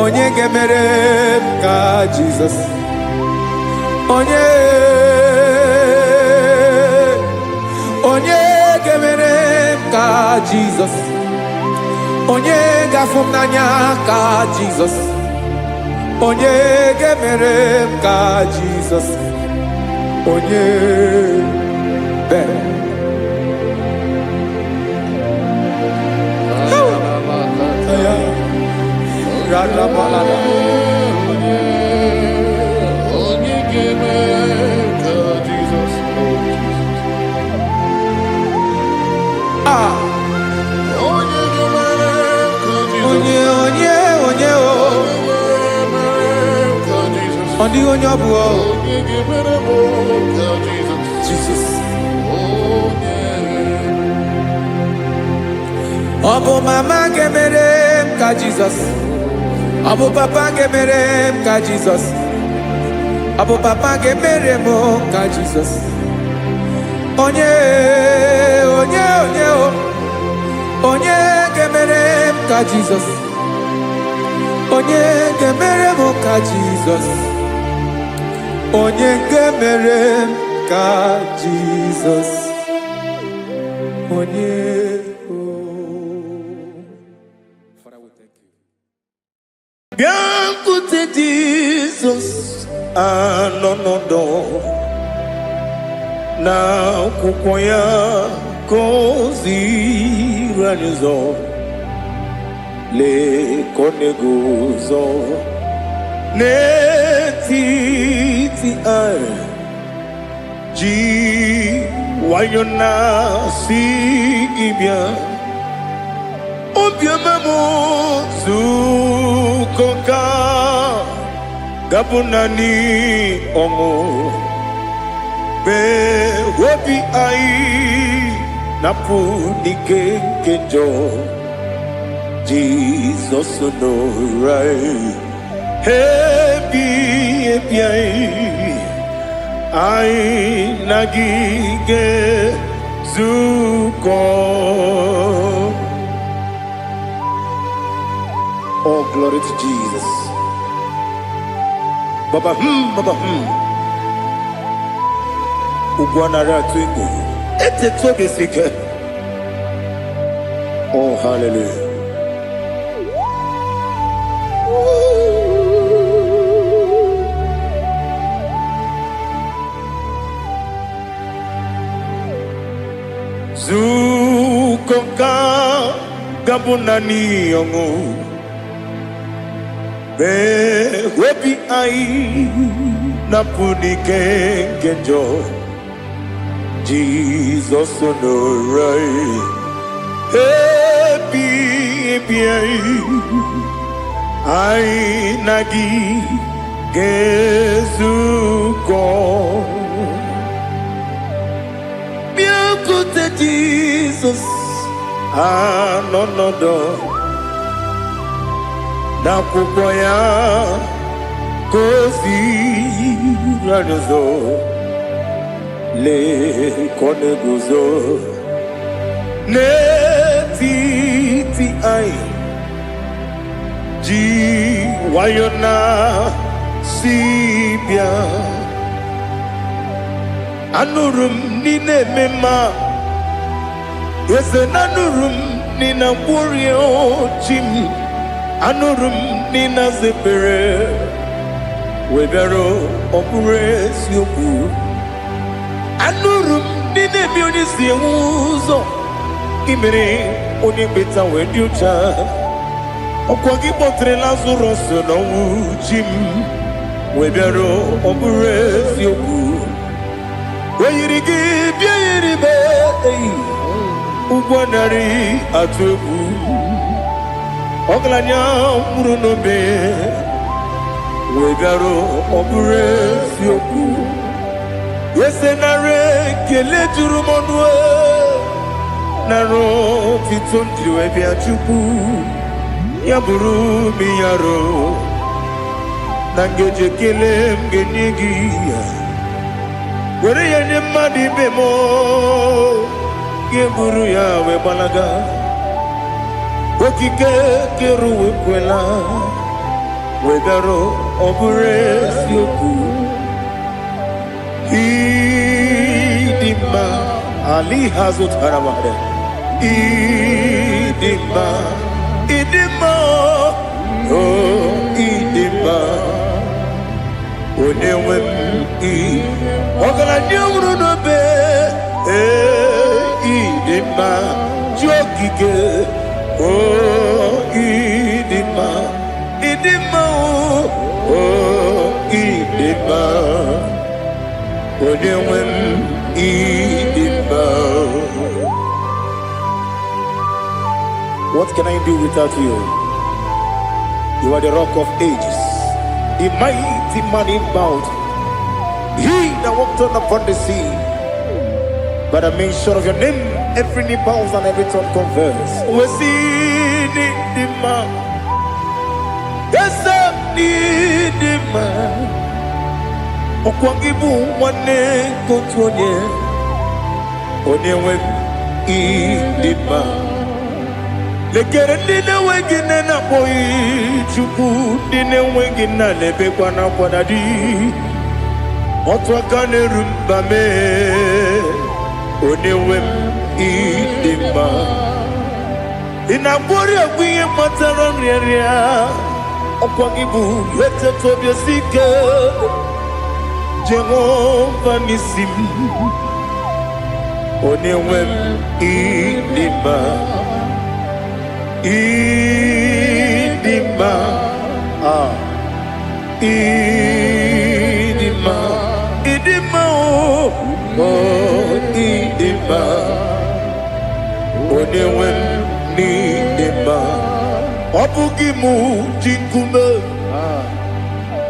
Onye gemere m ka Jesus. Onye gemere m ka Jesus. Onye gafụ m n'anya ka Jesus. Onye gemere m ka Jesus. Onye better. Jesus. Obu mama gemere m ka Jesus. Obu papa gemere m ka Jesus. Obu papa gemere m ka Jesus. Onye gemere m ka Jesus. Onye gemere m ka Jesus. Onye gemere m ka Jesus. Onye. Biancote Jesus anonodo na kukoya kozi ranizo le koneguzo netiti ai ji wayona sigibia obiamamu zukoka gabunani ongo be wobi ai napu nikenjo Jesus no right happy ai nagige zuko. Oh, glory to Jesus. Baba Ugwanara twingo. Ete tobe sike. Oh, hallelujah. Zukoka gabunani yongo. Be wepi ai napuni kenjo Jesus no right happy ai nagi gezuko Jesus anonodo na kwukwo ya kozi radozo le kone guzo netiti ai ji wayona sibia anurum nine mema yese nanurum nina warrior chim anurum nina zepere webero opure sioku anurum nine bioni siuzo imere oni beta wediucha okwagi potre lazarus no chim webero opure sioku weyirigi biayiribe ugwanari atubu oglanya murunobe wegaro obure sioku yesenare kele jurumonwe naro titondriwe biachuku yaburu miyaro nangeje kele mgenigi were yenye madi bemo geburu ya we balaga okike keru we kwela wegaro obure sioku idima ali hazut haramare idima oh idima onewe ogala nyuru no be idima jokike oh idima oh idima onewe idima. What can I do without you? You are the rock of ages, the mighty man in mountain, he that walked on upon the sea. By the mention of your name, every knee bows and every tongue confess. We see the man. Yes, I need the man. Okwangibu wane kotonye. Onewe idima. Lekere nina wengine na boy chuku nina wengine lebe kwa na kwadadi. Otwakane rumba me onewem idima inabori agwiye matara nriaria okwagibu lete tobia sike Jehova nisim onewem idima idima oh idima onewem idima obugi mu jinkume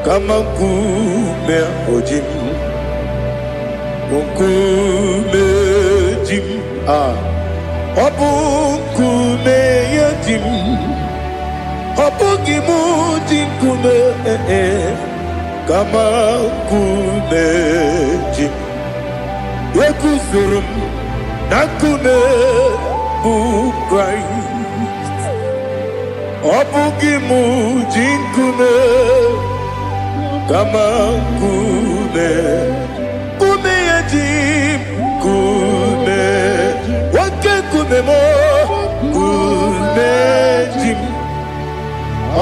kama kume ojim kume jim obukume yajim obugi mu jinkume kama kume jim Yekuzurum nakune bu Christ Obugimu jinkune kama kume Kume yajim kume Wake kume mo kume jim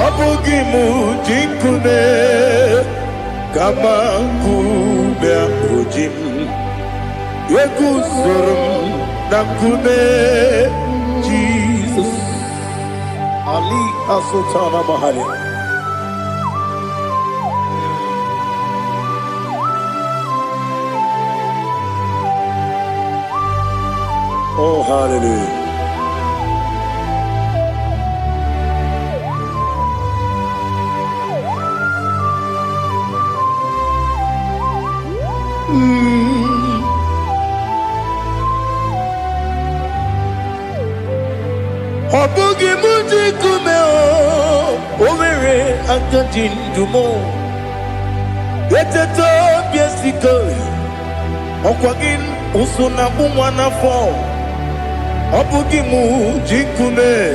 Obugimu jinkune kama kume ojim Yekuzurum nakune Jesus Ali Asutana Mahali. Oh hallelujah. Obugi muji kume Omere akadindumo Eteto biesiko Okwagin usuna umwana fo Obugi muji kume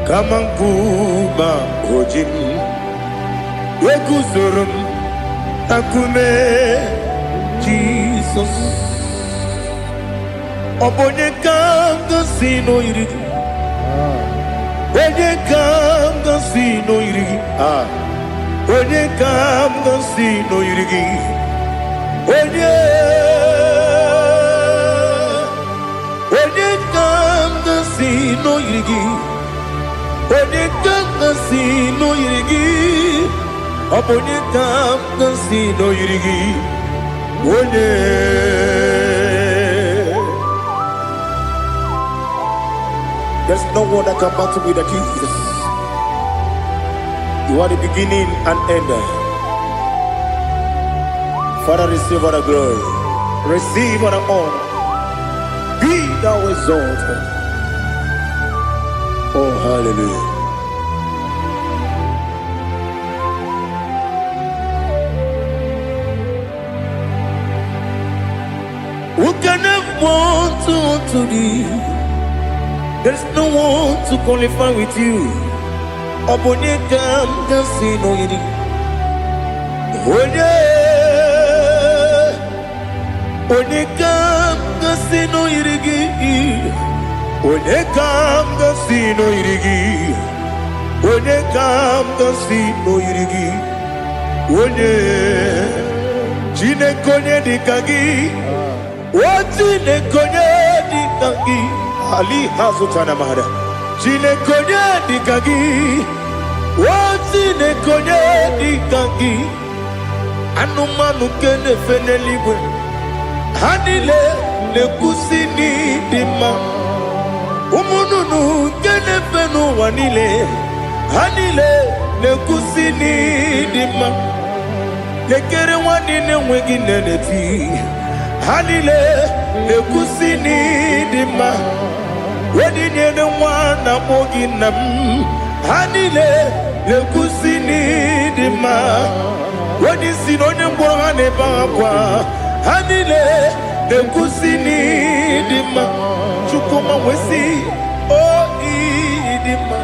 Kamankuma hojim Wekuzurum akume Jesus Obonye kanga sino irigi Onye kanga sino irigi Onye kanga sino irigi Onye kanga sino irigi Onye kanga sino irigi Obonye kanga sino irigi Onye There's no one that can battle with Jesus. You are the beginning and end. Father, receive all the glory. Receive all the honor. Be thou exalted. Oh, hallelujah. Who can have one to thee? There's no one to qualify with you. Obonye kam kasino yidi. Onye kam kasino yidi. Onye kam kasino yidi. Onye kam kasino yidi. Onye chine konye dikagi. Chine konye dikagi. Ali hazutana mahada. Chine konye dikagi. Chine konye dikagi. Anumanu kene feneliwe. Hanile le kusini dima. Umununu kene fenu wanile. Hanile le kusini dima. Lekere wanine wegi neneti. Hanile le kusini dima. Wedi nyene wana mogi nam Hanile le kusini dima Wedi sinonye mbwana bakwa Hanile le kusini dima Chukuma wesi oh idima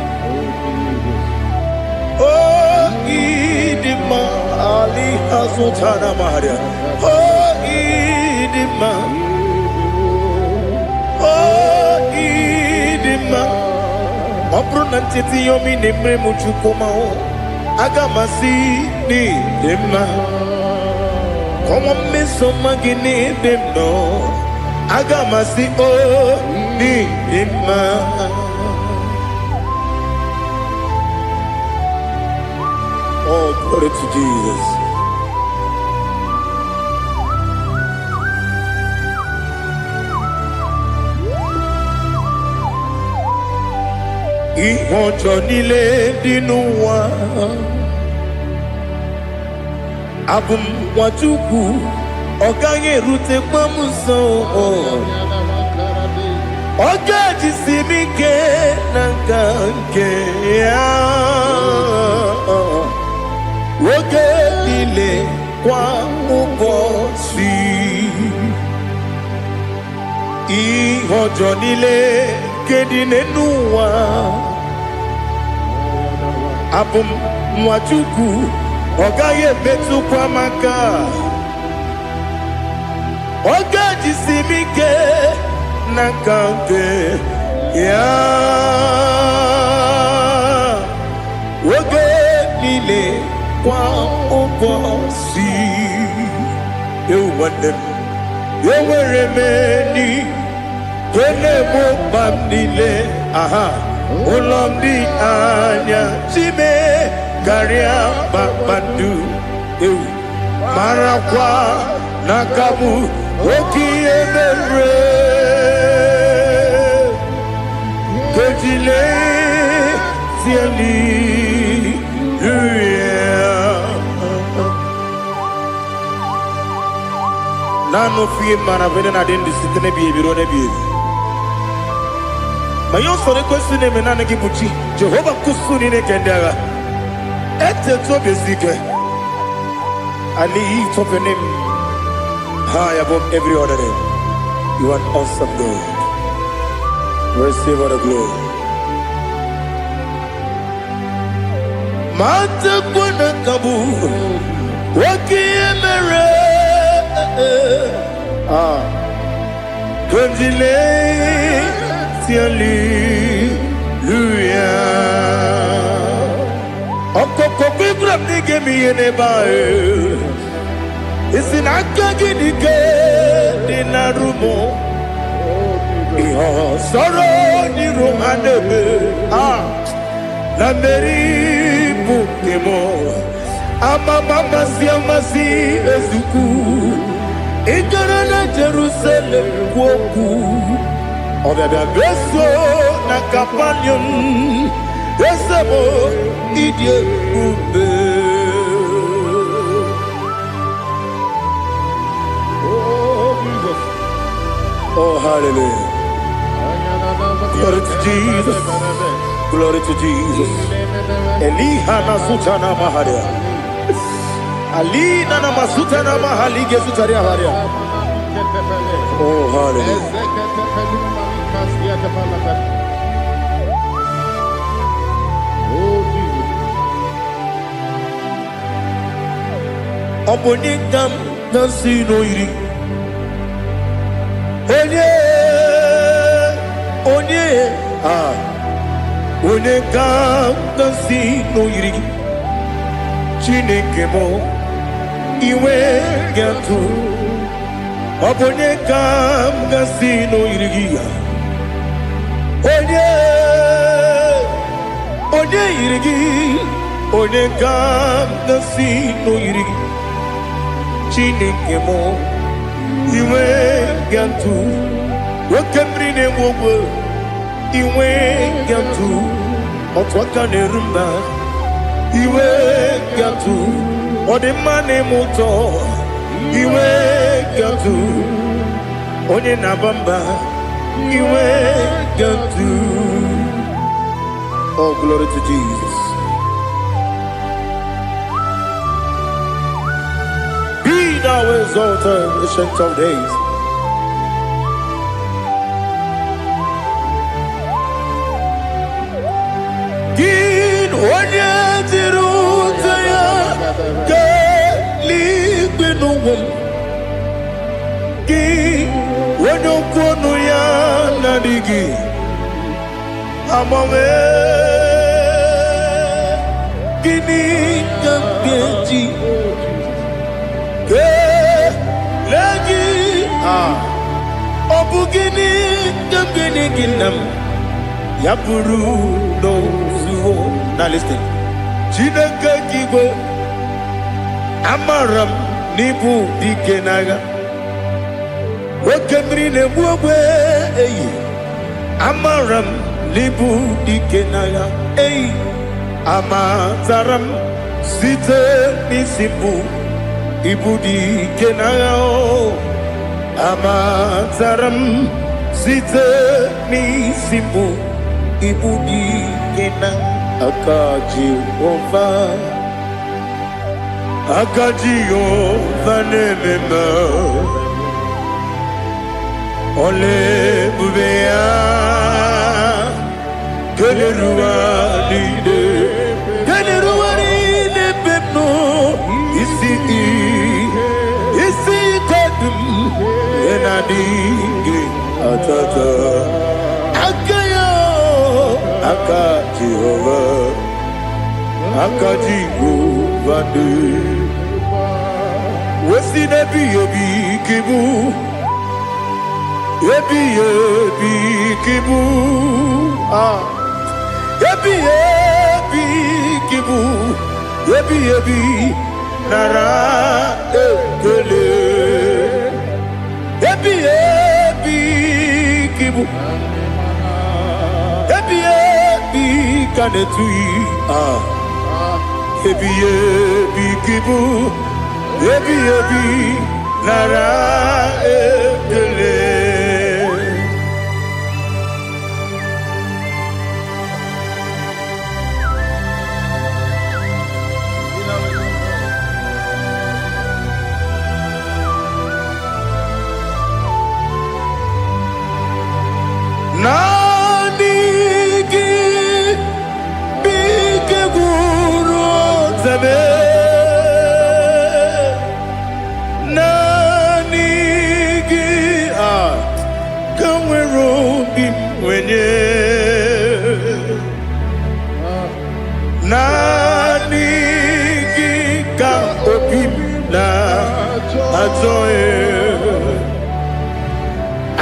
oh idima Ali hazutana maharia oh idima Obruna titi yomi nemre muchukoma agamasi ni demna Komo meso magini demno agamasi o ni demna Oh, glory to Jesus. Ihojo nile dinuwa Abum wajuku Oganye rute kwa muso Oga jisimike nangange Woge nile kwa ubosi Ihojo nile kedinenuwa Abum mwachuku Ogaye betu kwa maka Oga jisimike nakante ya Woge nile kwa ubosi Yewandem Yeweremeni Kene mo bamdile aha Ulomdi anya Chime Garia babandu Marakwa Nakabu Oki emere Kejile Tieli Nano fiye mana vene na dendi sitene biye biro ne biye Mayon sore kwesune menane kibuchi. Jehovah kusuni ne kendaga. Ete to bezike. I lift up your name high above every other name. You are an awesome God. Receive all the glory. Mata kuna kabu wakiemere Konjile Hallelujah. Okoko kibra nige mi ene bae. Isin akagi nige dinarumo. Iho soro ni romanebe. La meri bukemo. Ama mama si amasi ezuku. Ikarana Jerusalem woku. Obebe beso na kapanion. Esebo idie ube. Oh, Jesus. Oh, hallelujah. Glory to Jesus. Glory to Jesus. Elihana sutana maharia. Alina na masutana mahalige sutaria haria. Oh, hallelujah. Oh, Jesus. Obonikam nasino iri. Onye Onikam nasino iri. Chineke mo iwe gatu. Obonikam nasino iri. Onye irigi, onye kam nasino irigi. Chineke mo iwe gantu, wakemri ne wowo iwe gantu, otwaka ne rumba iwe gantu, odemane moto iwe gantu, onye nabamba iwe gantu. Oh, glory to Jesus. Be thou exalted, ancient of days. Gin onye tirutaya ke ligbinugum. Gin onye kwonu ya nadigi. Amame gini kambeji ke lagi obu gini kambeni ginam yapuru no zuho. Now listen. Chineke kigo amaram nibu dikenaga wakemri ne buwe eyi amaram libu dikenaya ei amataram site nisibu ibu dikenaya o amataram site nisibu ibu dikena akaji ova nemema ole bubea Keneruari de pepno isi kadum enadinge atata akayo akaji vande wesi nebi yobi kibu yebi kibu Yebi kibu, yebi nara ekele. Yebi kibu, yebi kanetui. Yebi kibu, yebi nara ekele.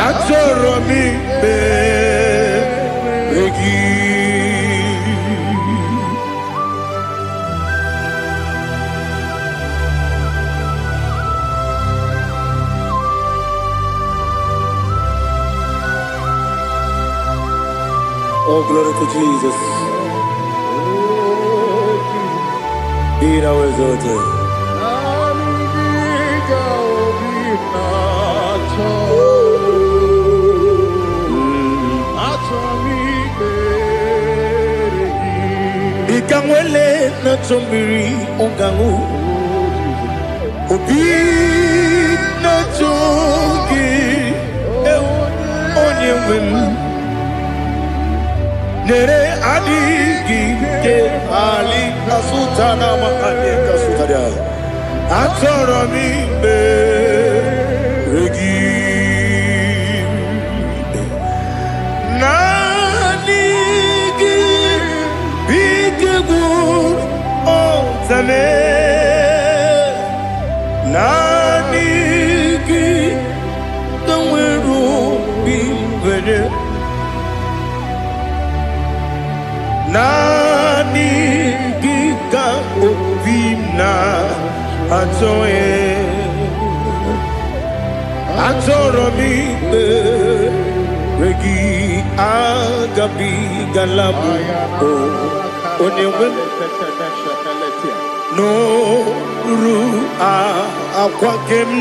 Achọrọ m ikpere gị. Oh, glory to Jesus. Be thou exalted. Ikangwele na chombiri ongangu obi na chogi onye wem nere adigi ke ali kasutana ma ali kasutaria achọrọ m ikpere gị. Naanị gị bikegwu ọzame, naanị gị ka nwere obi nwere, naanị gị ka obi na-achọghị. Achọrọ m ikpere gị agabigala m onye nwe m n'olu akwa gị m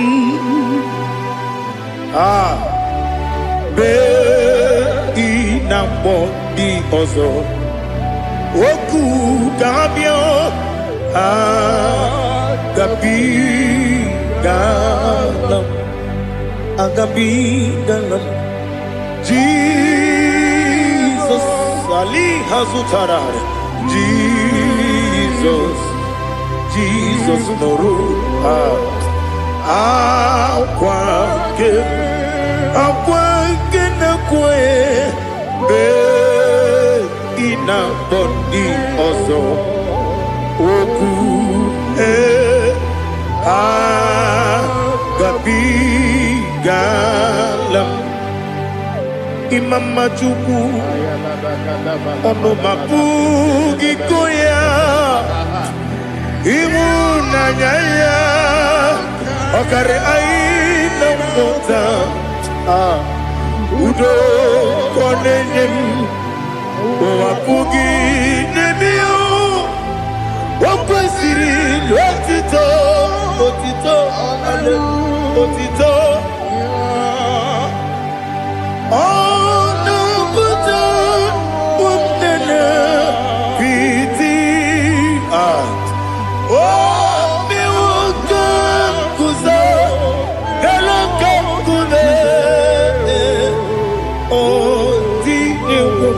bee na mkpọ dị ọzọ okwu ga-abịa agabigalam Jesus Ali Hazutara Jesus Noru akwa ke na kwe be ina body ọzọ okwu agabigalam Imama Chukwu ọnụmapụ gị koya ịhụnanya ya ọkarị anyị na mmụta udo ka ọ na-enye m ụwapụ gị n'ebe o kwesịrị otito ọnụpụta ụmụnne piti omewoke nkụzo eloke nkụne odinyewo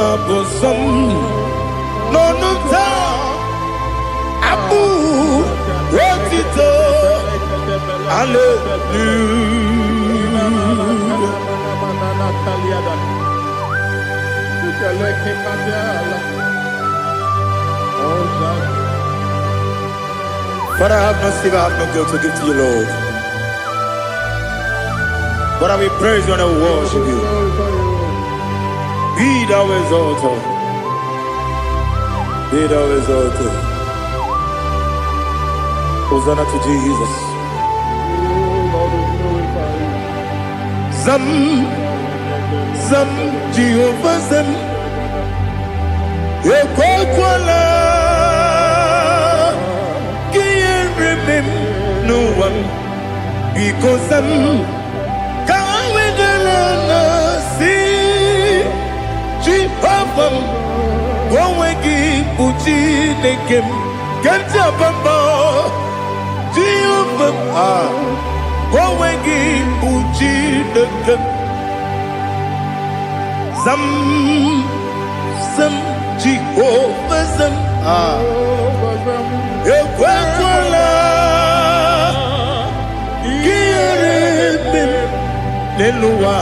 abụsọm n'ọnụta abụ otito Father, I have no silver, I have no gold to give to you, Lord. But I will praise you and I will worship you. Be thou exalted. Be thou exalted. Hosanna to Jesus. Zam, Jehovah Zam. Ekwakwala, can't remember no one because I'm can't wait to see Jehovah. Go wegi uchi nekem, can't jump Jehovah. Go wegi uchi nekem. Zam Jehovah Zam Ekwakwala Kiyarebim Neluwa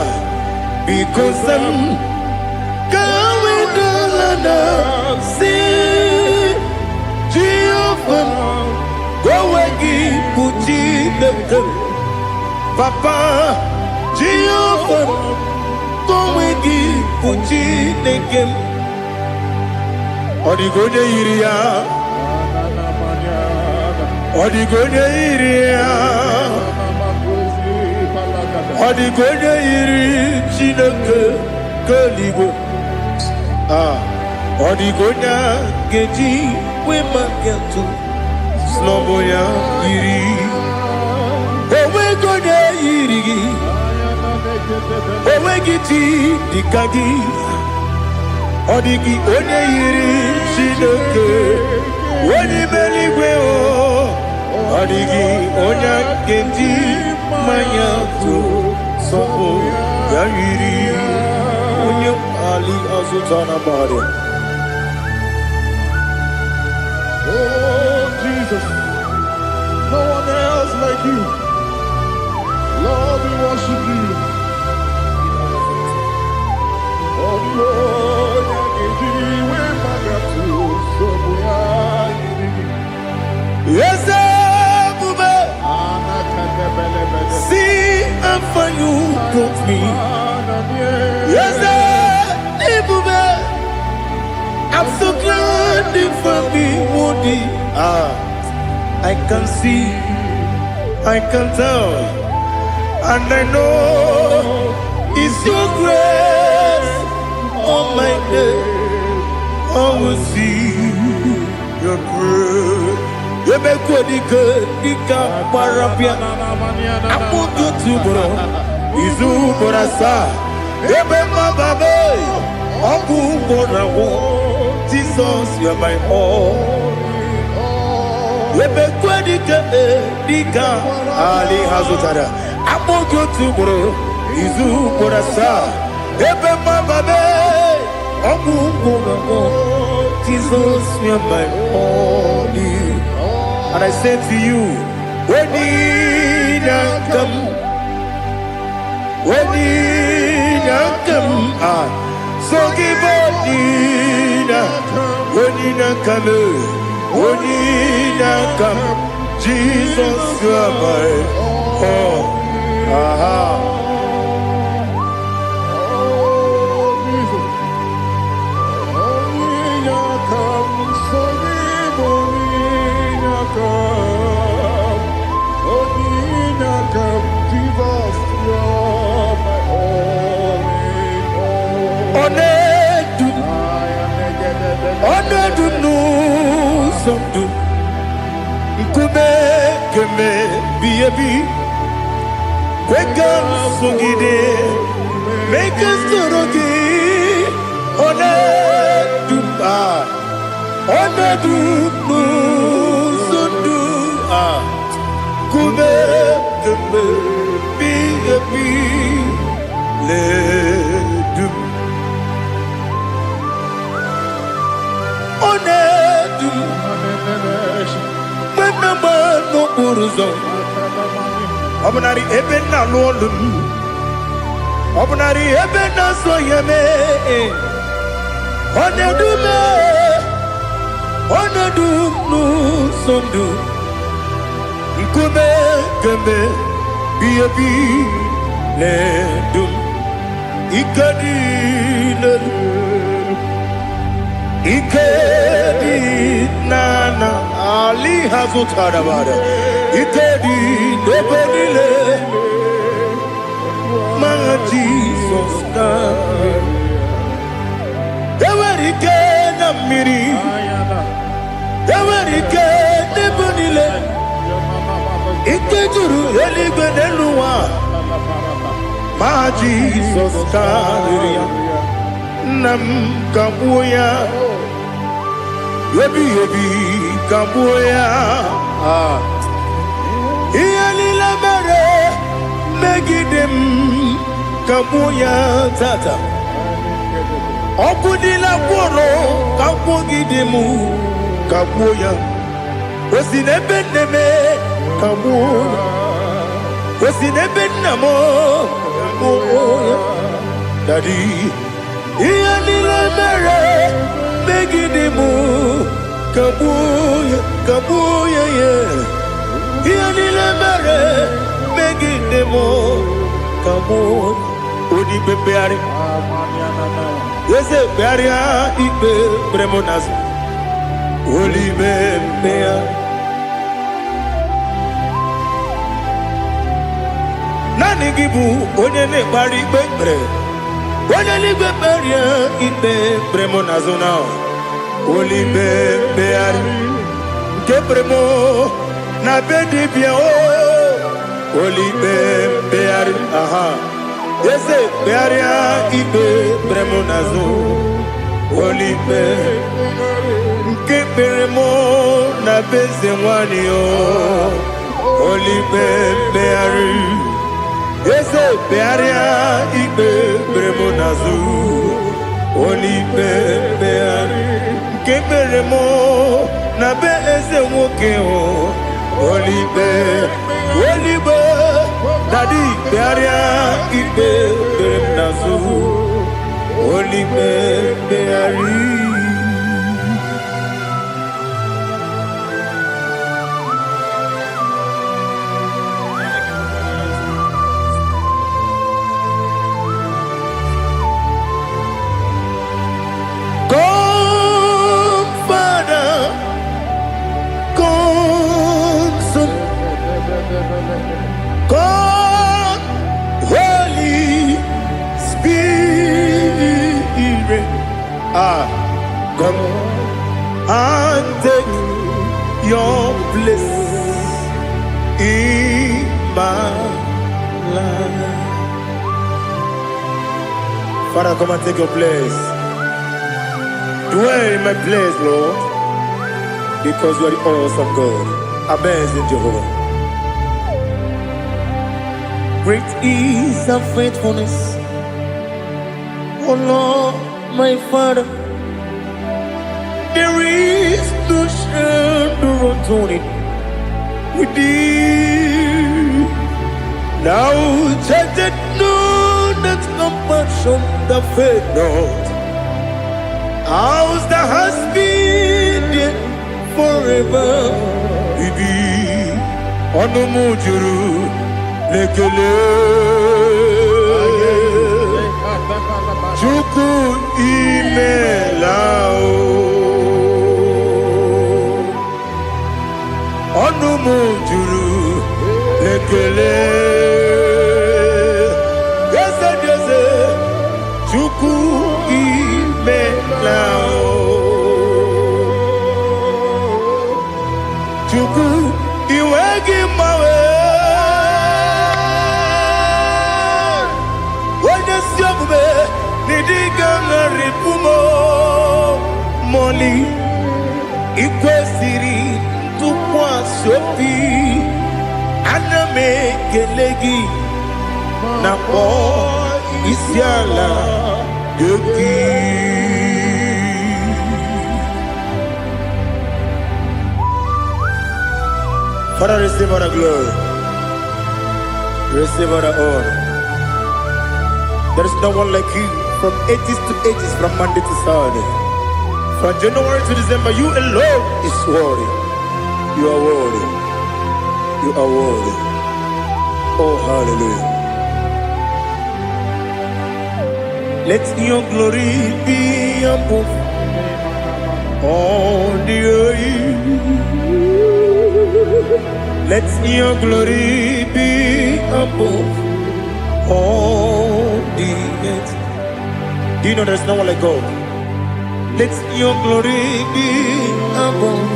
because Zam Kawedalana Si Jehovah Gowegi Puji Nekem Papa Jehovah, Kowegi, Puchinekem, Odigonya Iria, Odigonya Iria, Odigonya Iri, Chineke, Kaligo, Odigonya Geji, Wemaketu, Sloboya Iri, Owegonya Iri, Owegiti, Dikagi, Odigi, Onye Iri, Chineke, Oni Meligwe, Odigi, Onya Geji, Mayatu, Sopo, Yiri, Onye Ali Azutana Bari. Oh, Jesus, no one else like you. Lord, we worship you. Oh, Lord, yes, Bube. See how far you brought me. Yes, Bube. I'm so glad for me, Woody. I can see, I can tell, and I know it's your grace. Oh my God, I will see your grace. You make good, Dika, Parapia. I put you to bro. Izu Borasa. You make my baby. Oku Borawo. Jesus, you are my all. You make good, Dika, Ali Hazutara. I put you to bro. Izu Borasa. You make my baby. Oku Borawo. Jesus, you are my all. And I say to you, when you come, so give up, when you come, Jesus, you are my all. Make us Obnari ebena lolum Obnari ebena soyeme Onedu sondu Ikume keme biabi ledum Ikadi nana Ali Hazutara Bada Ikadi Nebonile My Jesus Ewerike Namiri Ewerike Nebonile Ikejuru Eligbeneluwa My Jesus Nam Kabuya Yebi Kabuya Iyalila mere Megidem Kabuya tata Okudila kworo Kabugidemu Kabuya Osinebeneme Kabuya Osinebenamo Kabuya Daddy Iyalila mere Megidemu Kabuya yeah Iyalila mere Megidemu mo odi bebeari yese bearia ibe bremonas oli bebea nani gibu onye ne bari bebre onye ni beberia ibe bremonas na oli bebeari ke bremo na bedi bia o oli bebeari aha yese bearia ibe bremonazo oli be ke bremo na bezewani o oli bebeari yese bearia ibe bremonazo oli bebeari ke bremo na bezewoke o oli be Daddy, bearia ibe bernazu, oli beari. Come, Father, come, Son, come, Holy Spirit, come and take your place in my life. Father, come and take your place. Dwell in my place, Lord, because you are the awesome God. Amazing Jehovah. Great is thy faithfulness, oh Lord, my Father. There is no shadow unto it with thee. Now check that no, that compassion, the faith not. Ours that has been there forever with thee. On the mujuru. Lekele Chuku imelao Onu mujuru Lekele Yese yese Chuku imelao Chuku iwegi mawe Moli ikwesiri tukwa sopi aname kelegi na po isiala yoki Father, receive all the glory, receive all the honor. There is no one like you. From ages to ages, from Monday to Saturday, from January to December, you alone is worthy. You are worthy. You are worthy. Oh, hallelujah. Let your glory be above all the earth. Let your glory be above all the earth. Do you know there's no one like God? Let your glory be above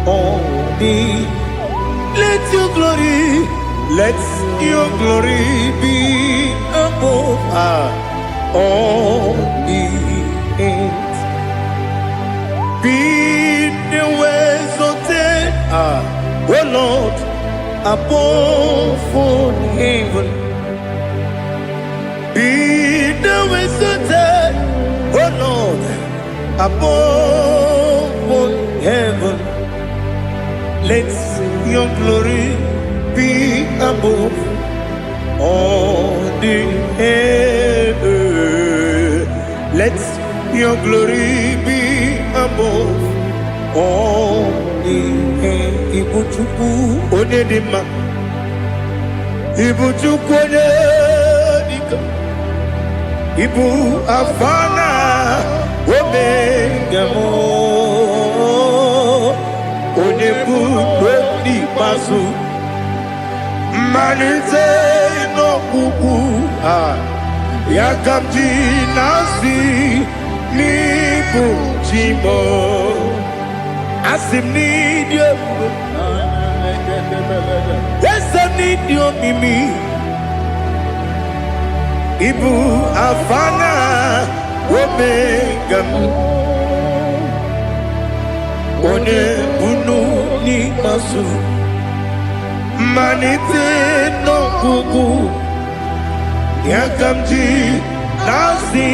all the. Let your glory be above all the earth. Be the ways of death, oh Lord, above all heaven. Be the wisdom, oh Lord, above all heaven. Let your glory be above all the earth. Let your glory be above all the earth. Ibuchuku onedima, Ibuchuku onedima. Ibu afana omega mo onebu ni masu manite no kuku yakamji nasi nibu jimo asim ni dio asim ni dio mimi Ibu afana omega one bunu ni masu manite no kuku yakamji nasi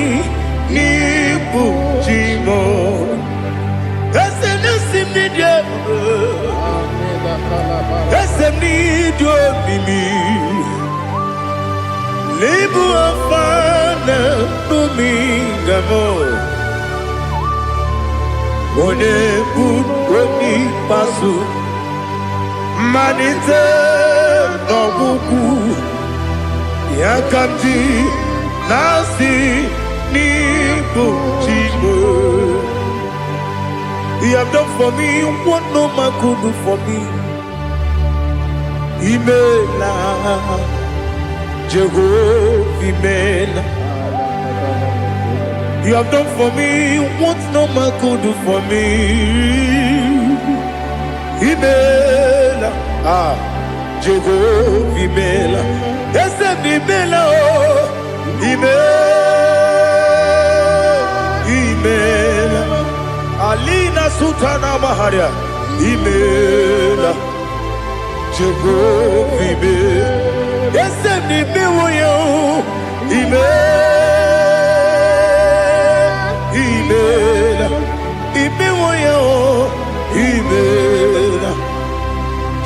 ni bujimo ese nasi nidio ese nidio mimi Libu afana bumingamo One buni pasu Manite no buku Yakamji nasi ni bujimo You have done for me what no man could do for me Imela Jehovah, Amen. You have done for me what no man could do for me. Amen. Jehovah, Amen. Yes, Amen. Amen. Amen. Alina Sutana Maharia. Amen. Jehovah, Amen. Yes, ni miwoyo email imiwoyo email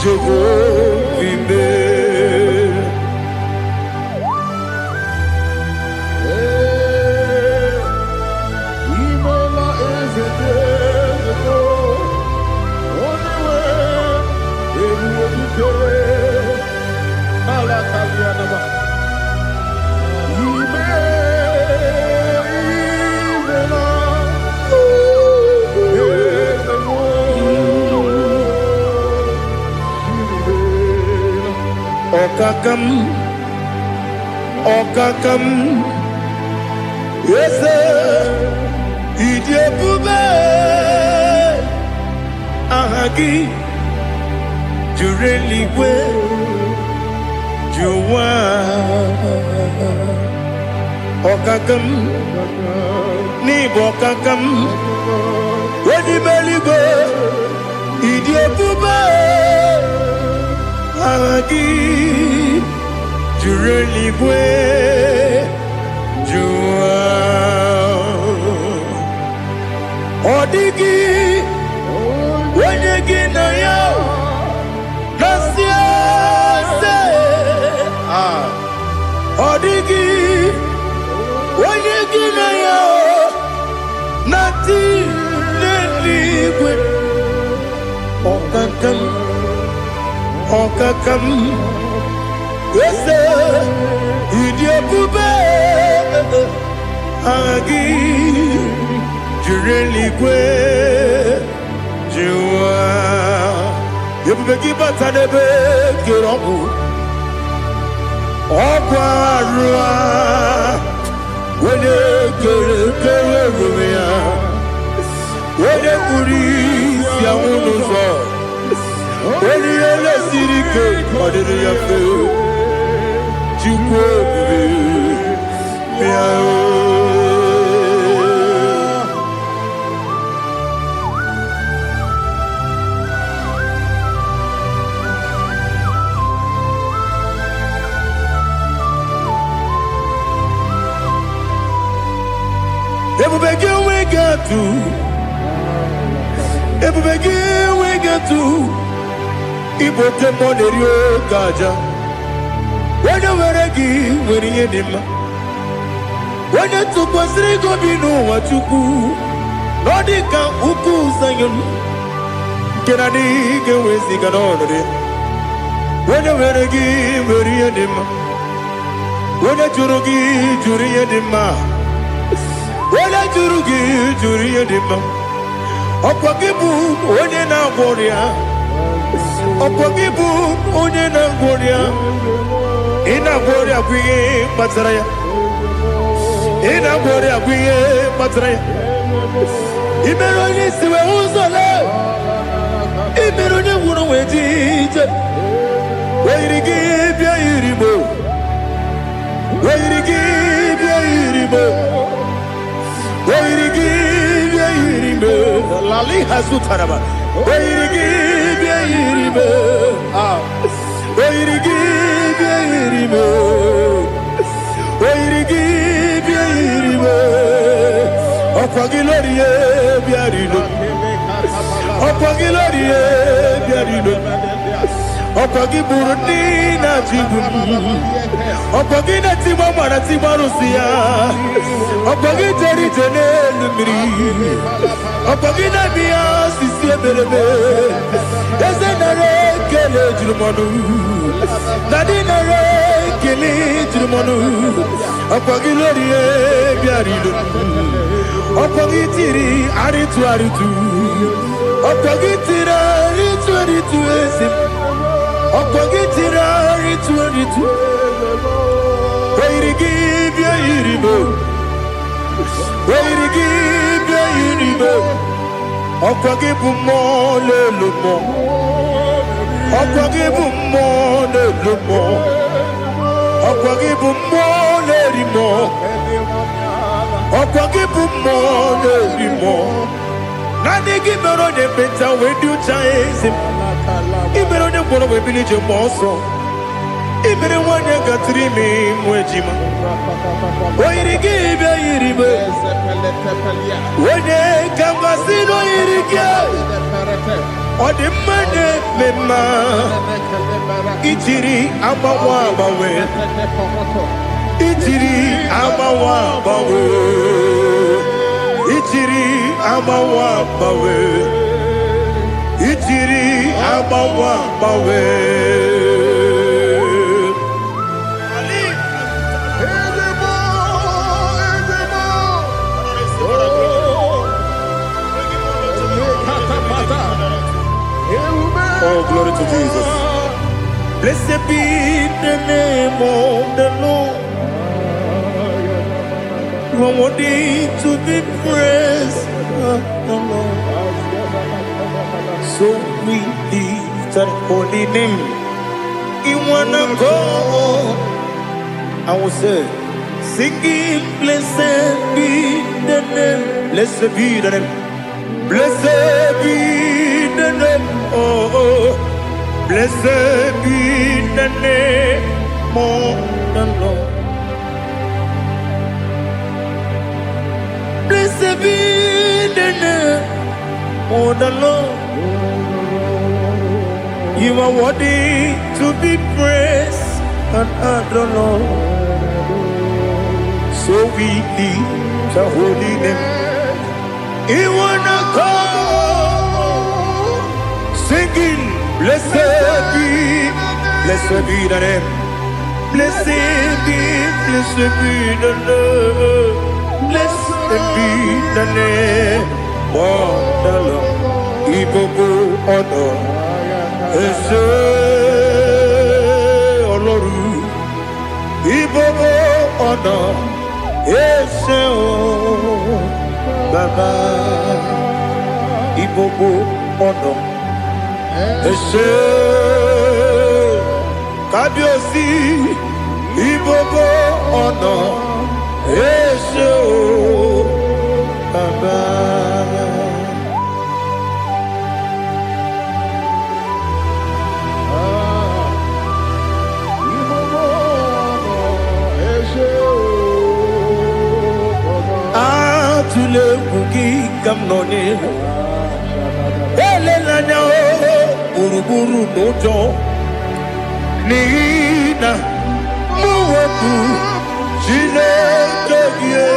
Jehovah email Okakam, yes, Idiabube, Ahagi, Jureli, Juwa, Okakam, Nibokakam, Ready Beligo, Idiabube, Ahagi. Jureli bwe jua Odigi Wenyegi na yao Nasiase Odigi Wenyegi na yao Nati Neligwe Okakam Yes, Idiabube Agi Jureli kwe Jua Yebubeki batanebe Kirongu Okwarua Wene kere rumia Wene kuri Sia unuzo Wene ele sirike Madiri ya feo Chukwe Miao Everybody we got to Everybody we got to Ibote monerio gaja Wena weregi weriye nima Wena tukwa srigo binu wachuku Nodika uku sayon Kenani gewezi ganonore Wena weregi weriye nima Onye jụrụ gị jụrụ ihe dị mma. Onye jụrụ gị jụrụ ihe dị mma. Ọkwa gị bụ onye na-agwọ ọrịa. Ọkwa gị bụ onye na-agwọ ọrịa. Ị na-agwọ ọrịa bụ ihe kpatara ya. Ị na-agwọ ọrịa bụ ihe kpatara ya. Ị mere onye isi wee ụzọ lee. Ị mere onye nwụrụ wee dị ije. Wee yiri gị bịa yiri m. Wee yiri gị bịa yiri m. Wee yiri gị bịa yiri m. Lali ha zụtara m. Wee yiri gị bịa yiri m. Wee yiri gị bịa yiri m. Wee yiri gị bịa yiri m. Ọkwa gị lori ye bịa rilo. Ọkwa gị lori ye bịa rilo. Ọkwa gị bụrụ ndị na-achịgbu m. Ọkwa gị na-etigbu mara tigbu arụsị ya. Ọkwa gị jere ije n'elu mmiri. Ọkwa gị na-eme ya osisi eberebe. Eze nara ekele juru m ọnụ. Dadi nara ekele juru m ọnụ. Ọkwa gị lori ye bịa rilo. Ọkwa gị tiri arịtụ arịtụ. Ọkwa gị tiri arịtụ arịtụ ezi m. Ọkwa gị tiri arịtụ arịtụ. Wee yiri gị bịa yiri m. Wee yiri gị bịa yiri m. Ọkwa gị bụ mmụọ n'elu mmụọ. Ọkwa gị bụ mmụọ n'elu mmụọ. Ọkwa gị bụ mmụọ n'eri mmụọ. Ọkwa gị bụ mmụọ n'eri mmụọ. Naanị gị mere onye mkpenta wee dị ụcha eze m. Ị mere onye mkpọrọ wee bili ije mgbe ọsọ. Ị mere nwanyị gatụrụ ime mụ ejima. O yiri gị bịa yiri m. Onye ka m gasị na o yiri gị. Ọ dị mma na-eme mma. Ijiri agbanwe agbanwe. Ijiri agbanwe agbanwe. Ijiri agbanwe agbanwe. Ijiri agbanwe agbanwe. Oh, glory to Jesus. Blessed be the name of the Lord. You are worthy to be praised, the Lord. So we lift that holy name. You wanna go? I will say, singing, blessed be the name. Blessed be the name. Blessed be the name. Oh, blessed be the name of the Lord. Blessed be the name of the Lord. You are worthy to be praised and adored, Lord. So we lift the holy name. You wanna call, singing, blessed be the name. Blessed be the name. Blessed be the name of the Lord. IGBO honor. Ese Oloru. IGBO honor. Ese o Baba. IGBO honor. Ese Kábíyèsí. IGBO honor. Ese o Baba. Atule kuki kamnoni. Ele lanya o buruburu nojo. Nina muwetu Chineke ye.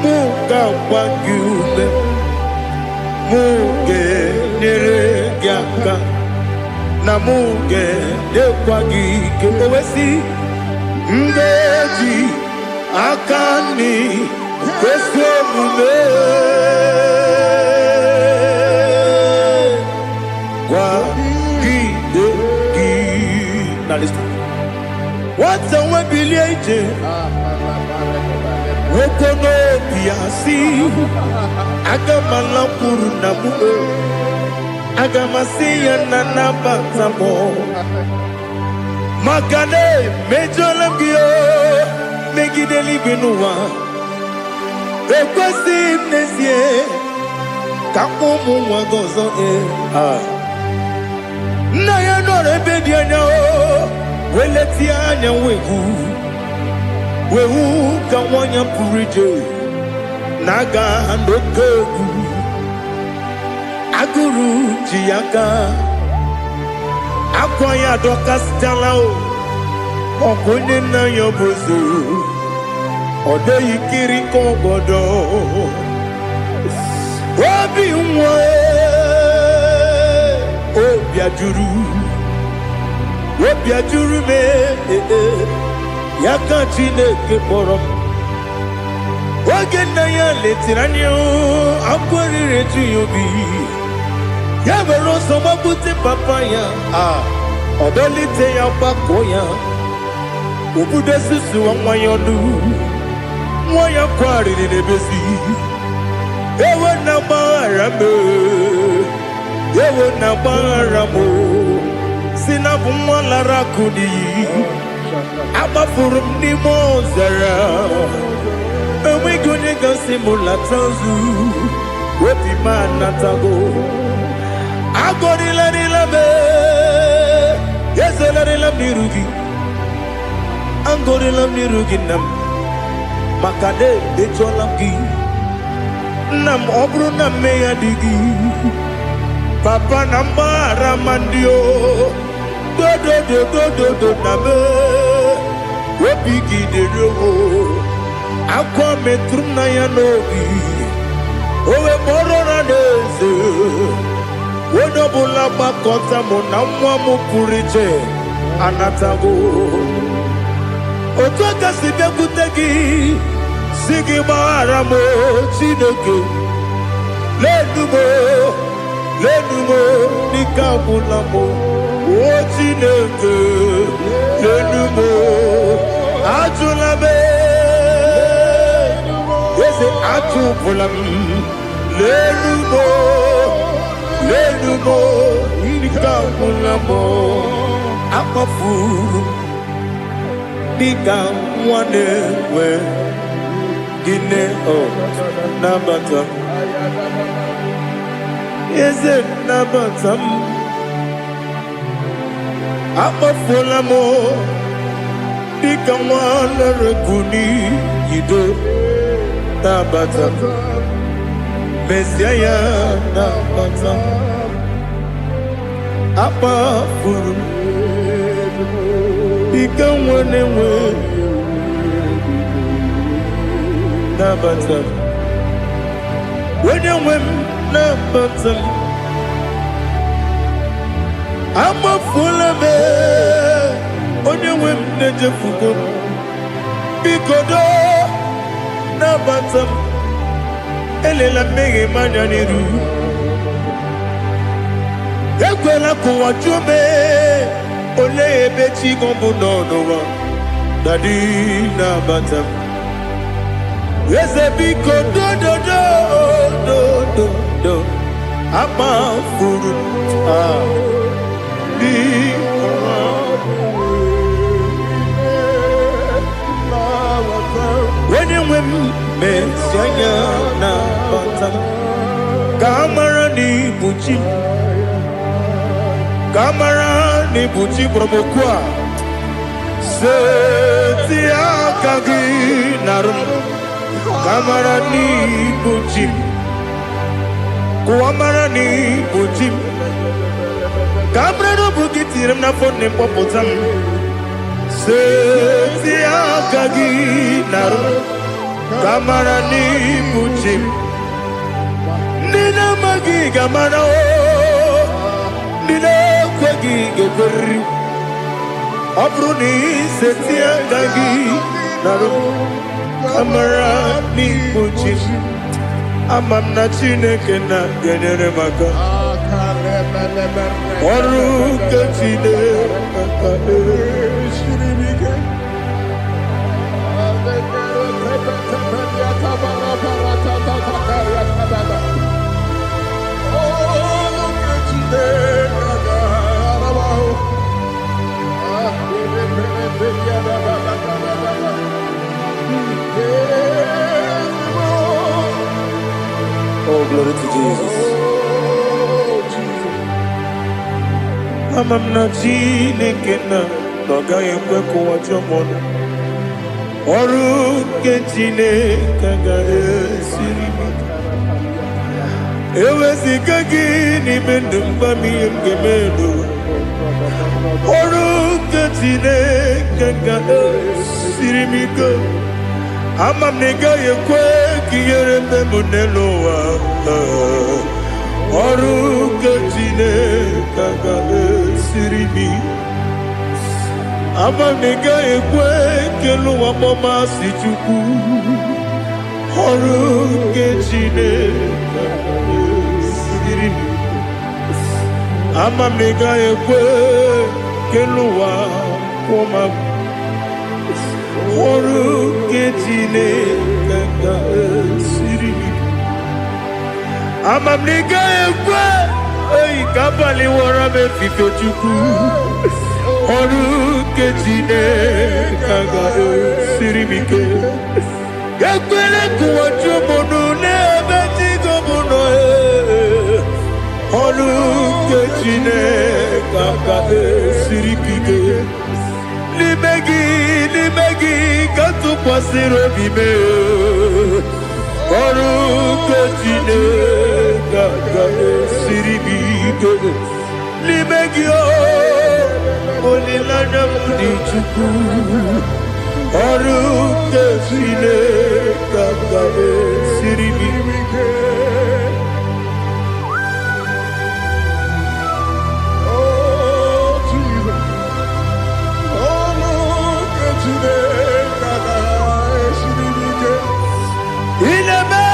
Muga wagyume. Muge nere gyaka. namuge dekwagike owesi mbeji akani kweswe mume kwa gide gi. Now listen. What's the way bilieje wokono biasi agamala puru namu agamasiya nanabatamo magane mejolamgio megideli binuwa ekwesi nesie kamumu wagozo na ya nore bedianya weleti anya wehu ka wanya purije naga ndokogu aguru jiyaka akwanya dokastalao okonye na yobozu ode yikiri kogodo obi nwa obi ajuru me yaka Chineke kpọrọ m oge nna ya letiri anya akwarịrị eju ya obi ya were ọsọ gbapute papa ya ọdọlite ya gbakọ ya obodo susuwa nwa ya ọnụ nwa ya kwarịrị n'ebezi ewe na gbaghara m si na bụ nwa lara akụ n'iyi agbafuru m n'ime ọzara enweghị onye gasị m lata nzu obi m anatago agọrịlarịla m ezolarịla m n'iru gị agọrịla m n'iru gị nna m maka na emechuola m gị nna m ọ bụrụ na mmehie dị gị papa na mgbaghara ma ndị o dodododododo na me obi gị dịrị owo akwa metụrụ na ya n'obi owe kpọrọ na n'eze onye ọbụla gbakọta mụ na nwa m pụrụ iche anatago otu aka si bịakwute gị si gị gbaghara m Chineke lenumo dịka agwụla m o Chineke lenumo ajụla m eze ajụpụla m lenumo dịka agwụla m akpafuru dịka nwa na-enwe gịnị nabata eze nabata m akpafuola m dịka nwa na-erekuni yido nabata mesia ya nabata akpafuru dịka nwa na-enwe nabata onye nwe m nabata m amafuola m onye nwe m na-ejefugo m biko do nabata m elela mmehie m anya n'iru ekwela ka ụwa jụọ m olee ebe chi gị bụ n'ụwa dadi nabata m eze biko do akpafuru onye nwe m mesi anya na bata ka amara n'ibu chi ka amara n'ibu chi kpọrọmokwu a seti aka gị narụ ka amara n'ibu chi kụwa mara n'ibu chi ka amara n'obu gị tiri m n'afọ nne mkpọpụta m seti aka gị narụ ka amara n'ibu chi ndị na-amaghị ga-amara ndị na-ekwe gị ga-ekweri. Ọ bụrụ na iseti aka gị narụ amara n'ikpuchi ama m na Chineke na-enyere m aka. Ọrụ nke Chineke ka esiri m ike. Oh, glory to Jesus. Ama m na Chineke na ọ gaghị ekwe ka ụwa jọọ m ọnụ. Ọrụ nke Chineke ga-esiri m ike. Eweziga gị n'ime ndụ m, gwa m ihe m ga-eme n'ụwa. Ọrụ nke Chineke ga-esiri m ike. Ama m na ị gaghị ekwe ka ihere mee m n'elu ụwa. Ọrụ nke Chineke ga-esiri m ike. Ama m na ị gaghị ekwe ka elu ụwa kpọmasị Chukwu. Ọrụ nke Chineke ga-esiri m ike. Ama m na ị gaghị ekwe ka elu ụwa kpọmasị. Ọrụ nke Chineke ga-esiri m ike. Ama m na ị gaghị ekwe ka abalị wara m efife Chukwu. Ọrụ nke Chineke ga-esiri m ike. Ekwela ka ụwa jụọ m ọnụ n'ebe Chigo m nọ. Ọrụ nke Chineke ga-esiri m ike. N'ime gị ka tụkwasịrị obi m. Ọrụ nke Chineke ga-esiri m ike. N'ime gị olileanya m dị Chukwu. Ọrụ nke Chineke ga-esiri m ike. Ineme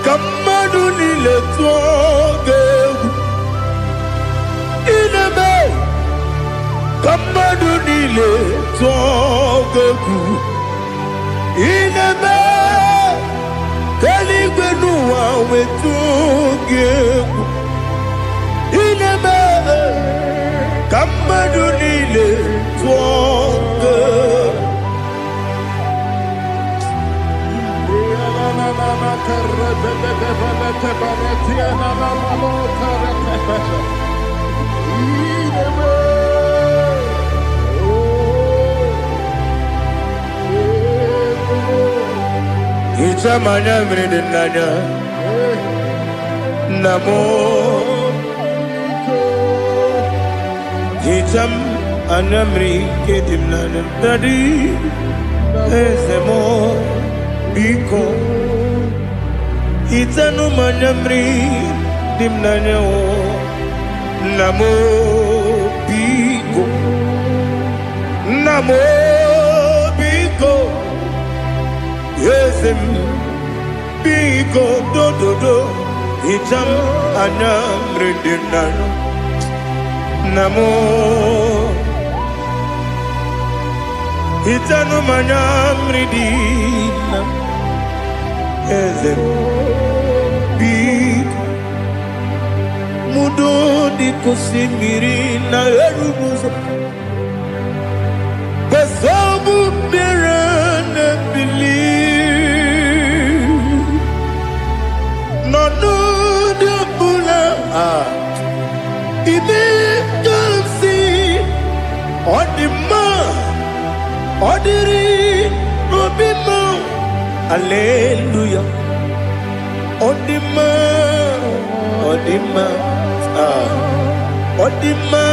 ka mmadụ niile tụọ gị egwu. Ineme ka mmadụ niile tụọ gị egwu. Ineme ka eluigwe n'ụwa wee tụọ gị egwu. Ineme ka mmadụ niile tụọ gị egwu. Hicham anya mmiri dị n'anya nna m. Hicham anya mmiri nke dị m n'anya Daddy, eze m biko. Hitanụ m anya mmiri dị m n'anya nna m biko. Nna m biko. Eze m biko dododo. Hicham anya mmiri dị m n'anya nna m. Hitanụ m anya mmiri dị na eze m biko. Mudo dị ka osimiri na-erughị ụzọ. Besobu mmiri na-ebili. N'ọnọdụ ọbụla ime ka m si ọ dị mma. Ọ dịrị n'obi m. Hallelujah. Ọ dị mma. Ọ dị mma. Ọ dị mma.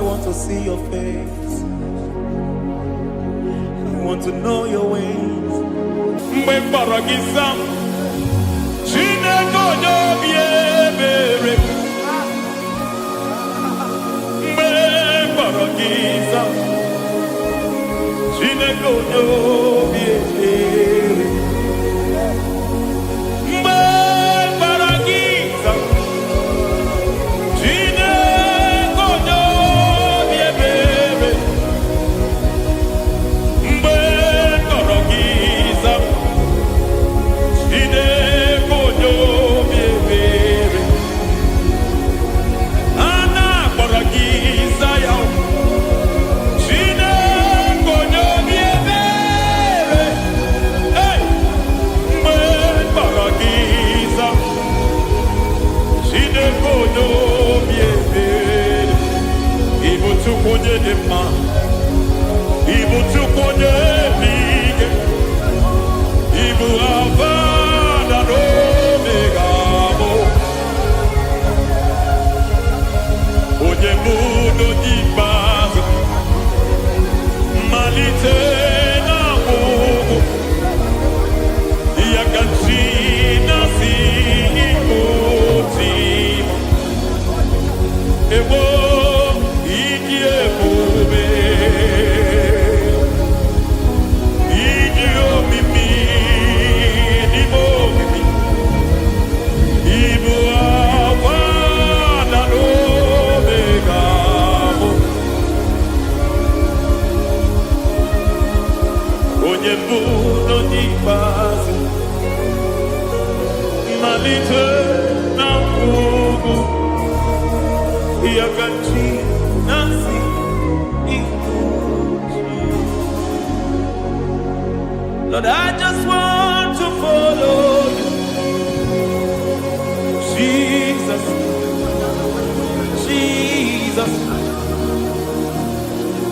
want to see your face. I want to know your ways. Mgbe mkpọrọ gị sam, Chineke onye obi ebere. Mgbe mkpọrọ gị sam, Chineke onye obi ebere. Mgbe mkpọrọ gị sam, Chineke onye obi ebere. Mgbe mkpọrọ gị sam, Chineke onye obi ebere. A na-akpọrọ gị Zion, Chineke onye obi ebere. Hey! Mgbe mkpọrọ gị Zion, Chineke onye obi ebere. Ị bụ Chukwu onye dị mma, ị bụ Chukwu onye dị ike, ị bụ Alfa na Omega bụ onye bụ n'oge ikpeazụ, mmalite na ọgwụgwụ, ya ka chi na-asị oti egbo ịdị ebube, ịdị omimi n'ime omimi, ịbụ Alfa na Omega bụ onye mbụ n'onye ikpeazụ, mmalite na ọgwụgwụ, ya ka chi na-asị Lord, I just want to follow you, Jesus, Jesus.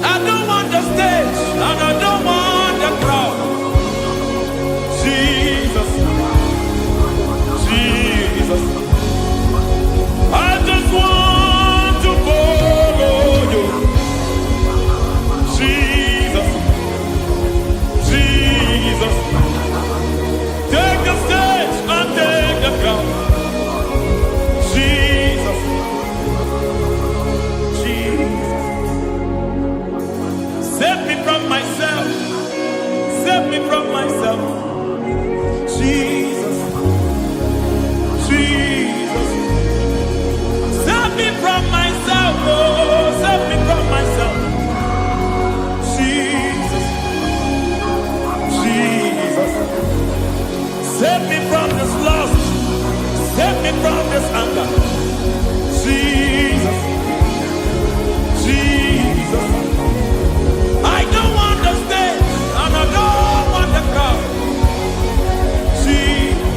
I don't want the stage and I don't want the crowd. Jesus, Jesus. I just want to follow you, Jesus, Jesus. Take the stage and take the crown. Jesus, Jesus. Save me from myself. Save me from myself. Jesus, Jesus. Save me from myself. Oh, save me from myself. Jesus, Jesus. Save me from this lust. Save me from this anger. Jesus, Jesus. I don't want the stage and I don't want the crowd. Jesus.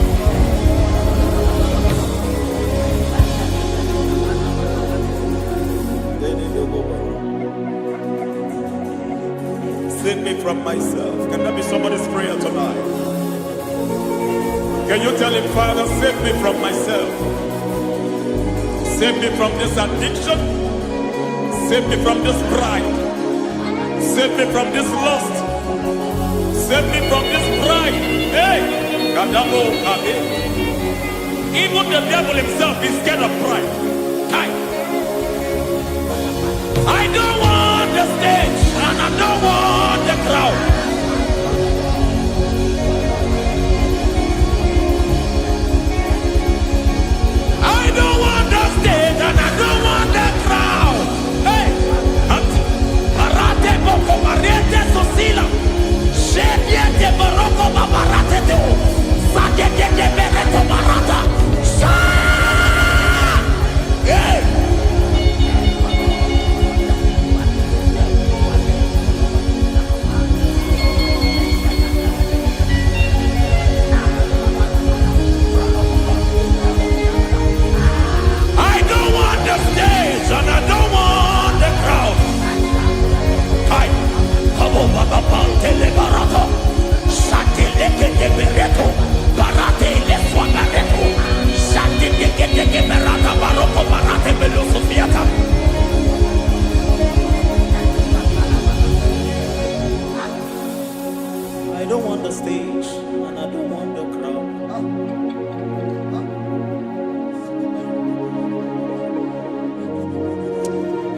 Save me from myself. Can that be somebody's prayer tonight? Can you tell him, Father, save me from myself. Save me from this addiction. Save me from this pride. Save me from this lust. Save me from this pride. Hey! Kadabo, Kabe. Even the devil himself is scared of pride. Hi. I don't want the stage and I don't want the crowd. I don't want the stage and I don't want the crowd. Hey! Parate boko mariete sosila. Shediete baroko babarate teo. Sadete bereto barata. Hey!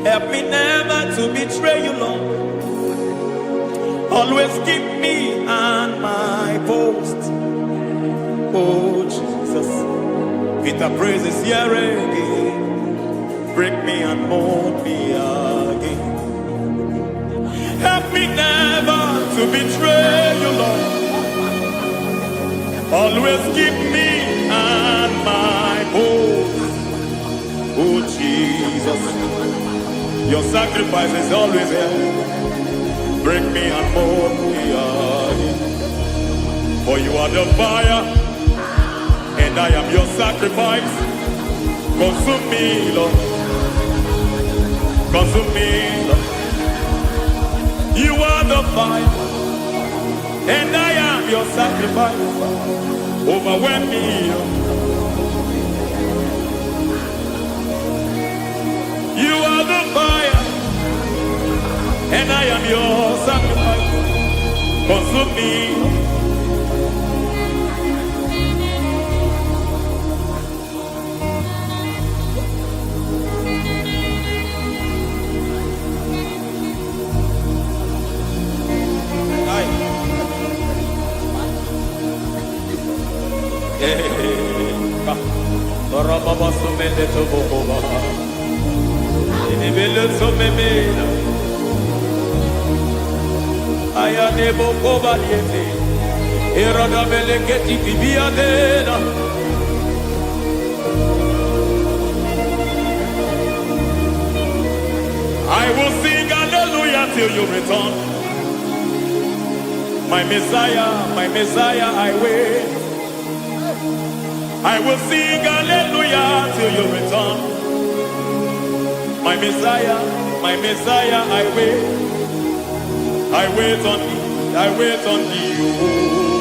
Help me never to betray you, Lord. Always keep me on my post. Oh Jesus, with the praises here again, break me and mold me again. Help me never to betray you, Lord. Always keep me on my post. Oh Jesus, your sacrifice is always here. Break me and mold me again. For you are the fire, and I am your sacrifice. Consume me, Lord. Consume me, Lord. You are the fire, and I am your sacrifice. Overwhelm me, Lord. You are the fire, and I am your sacrifice. Consume me. I will sing hallelujah till you return. My Messiah, I wait. I will sing hallelujah till you return. My Messiah, I wait. I wait on thee, I wait on thee. Oh.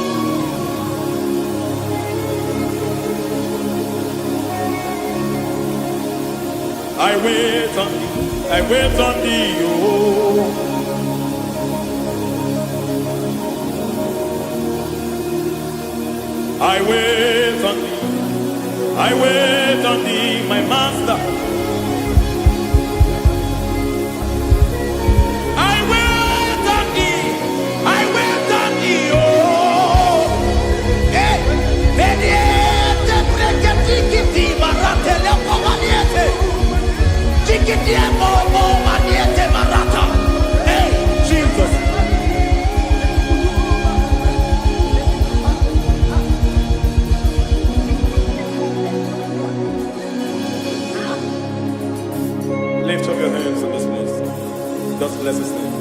I wait on thee, I wait on thee. Oh. I wait on thee, I wait on thee, my master. I wait on thee, I wait on thee, oh. Hey, mediate, breketiki, marate, lepo maniete. Chikiti, mo, maniete, marata. Hey, Jesus. Lift up your hands in this place. Just bless his name.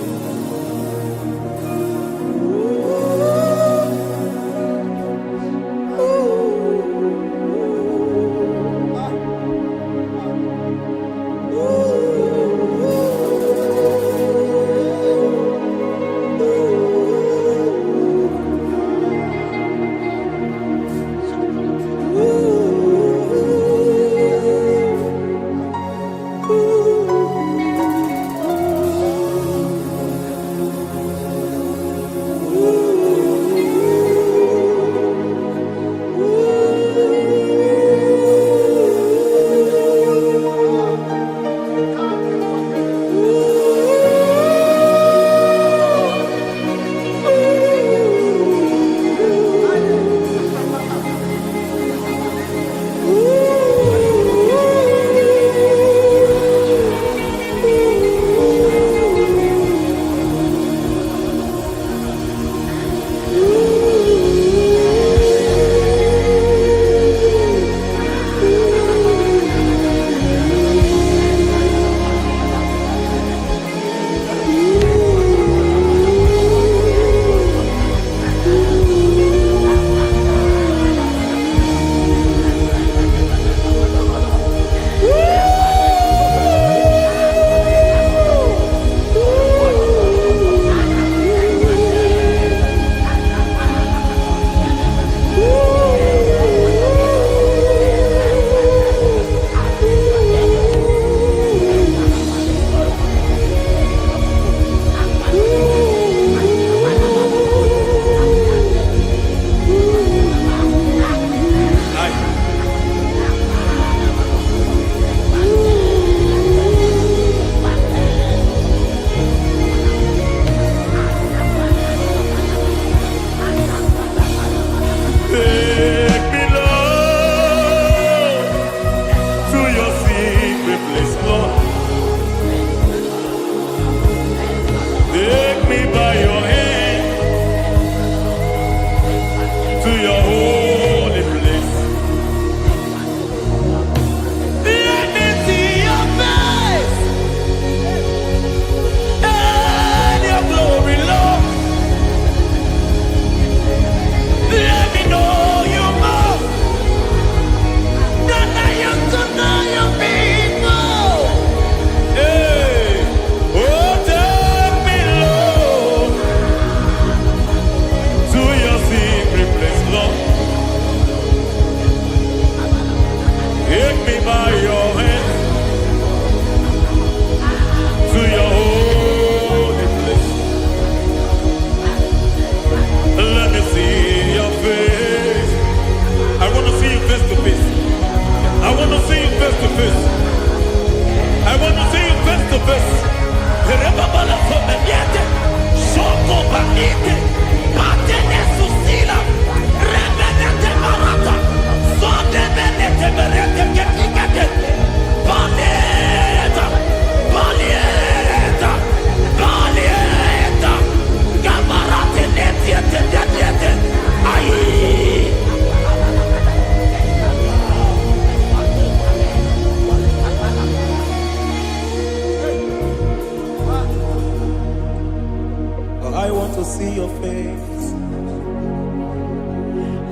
see your face.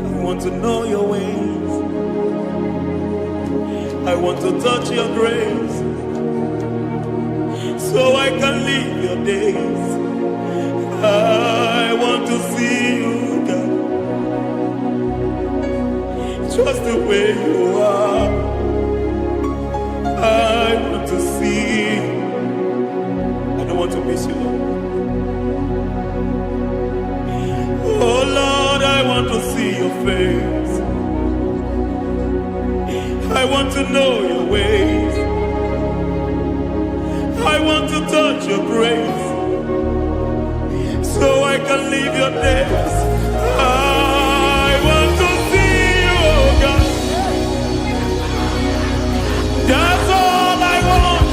I want to know your ways. I want to touch your grace, so I can live your days. I want to see you, God, just the way you are. I want to see you. I don't want to miss you, Lord. Oh Lord, I want to see your face. I want to know your ways. I want to touch your grace, so I can live your days. I want to see you, oh God. That's all I want.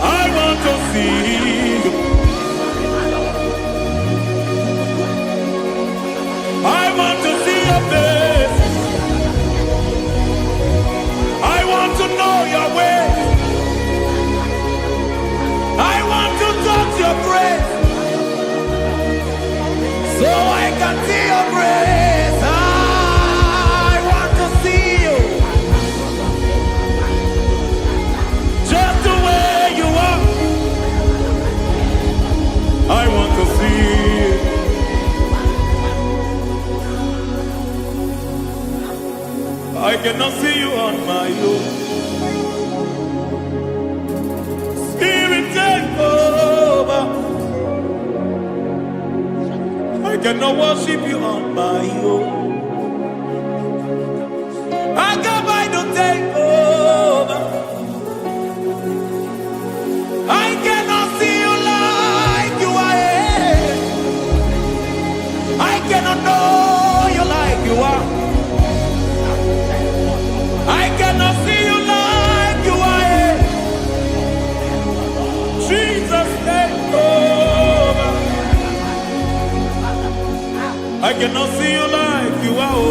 I want to see you. I want to see your face. I want to know your ways. I want to touch your grace, so I can see your grace. I want to see you, just the way you are. I want to see you. I cannot see you on my own. Spirit, take over. I cannot worship you on my own. I come by to take over. I cannot see you like you are. I cannot know you like you are. I cannot see you like you are. Jesus, take over. I cannot see you like you are. Oh.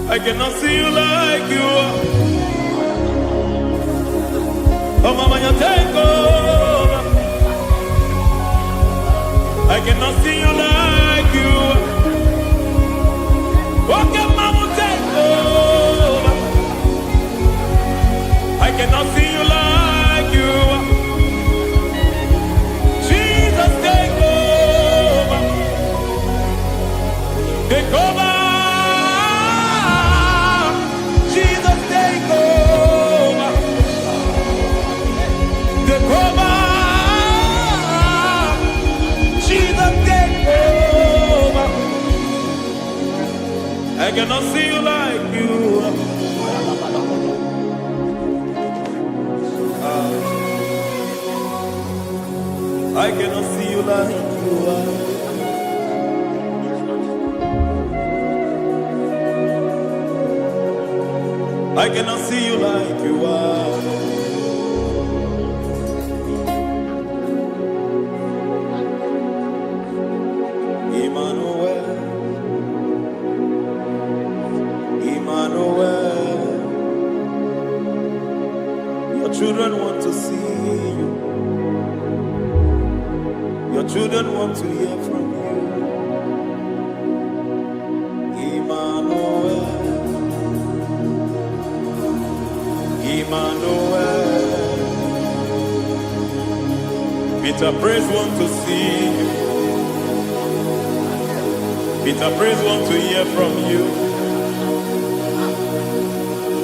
I cannot see you like you are. Oh, Mama, you take over. I cannot see you like you are. Okay, Mama, take over. I cannot see you like you are. Jesus, take over. Take over. Jesus, take over. Take over. Jesus, take over. I cannot see you like you are. I cannot see you like you are. I cannot see you like you are. Emmanuel, Emmanuel, your children want to see you. Your children want to hear from you. Emmanuel, Emmanuel. Peter Praise want to see you. Peter Praise want to hear from you.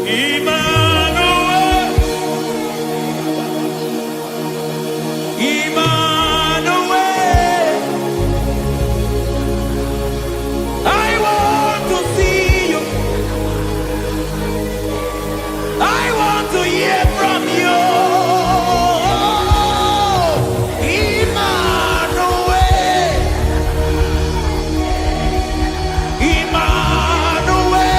Emmanuel, Emmanuel. I want to see you. I want to hear from you. Emmanuel, Emmanuel.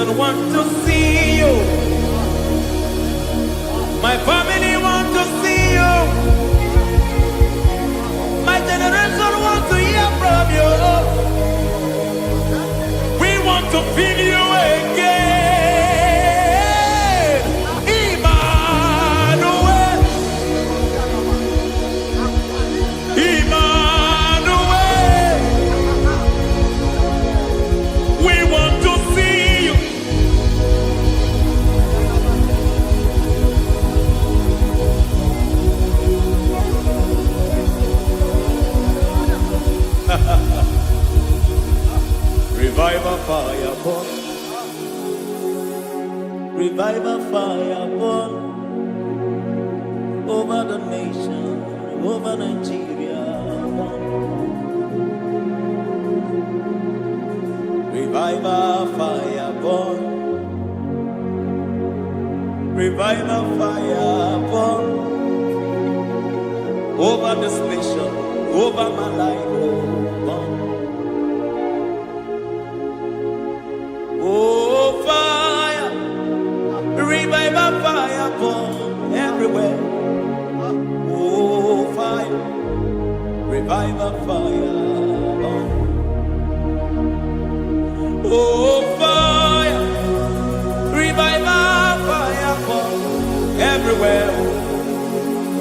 generation want to see you. My family want to see you. My generation want to hear from you. We want to feel you again. Emmanuel. Emmanuel. We want to see you. Revival fire burn. Revival fire burn over the nation, over Nigeria. Burn. Revival fire burn. Revival fire burn over this nation, over my life. Burn. Oh, fire, revival fire burn everywhere. Oh, fire, revival fire burn. Oh, fire, revival fire burn everywhere.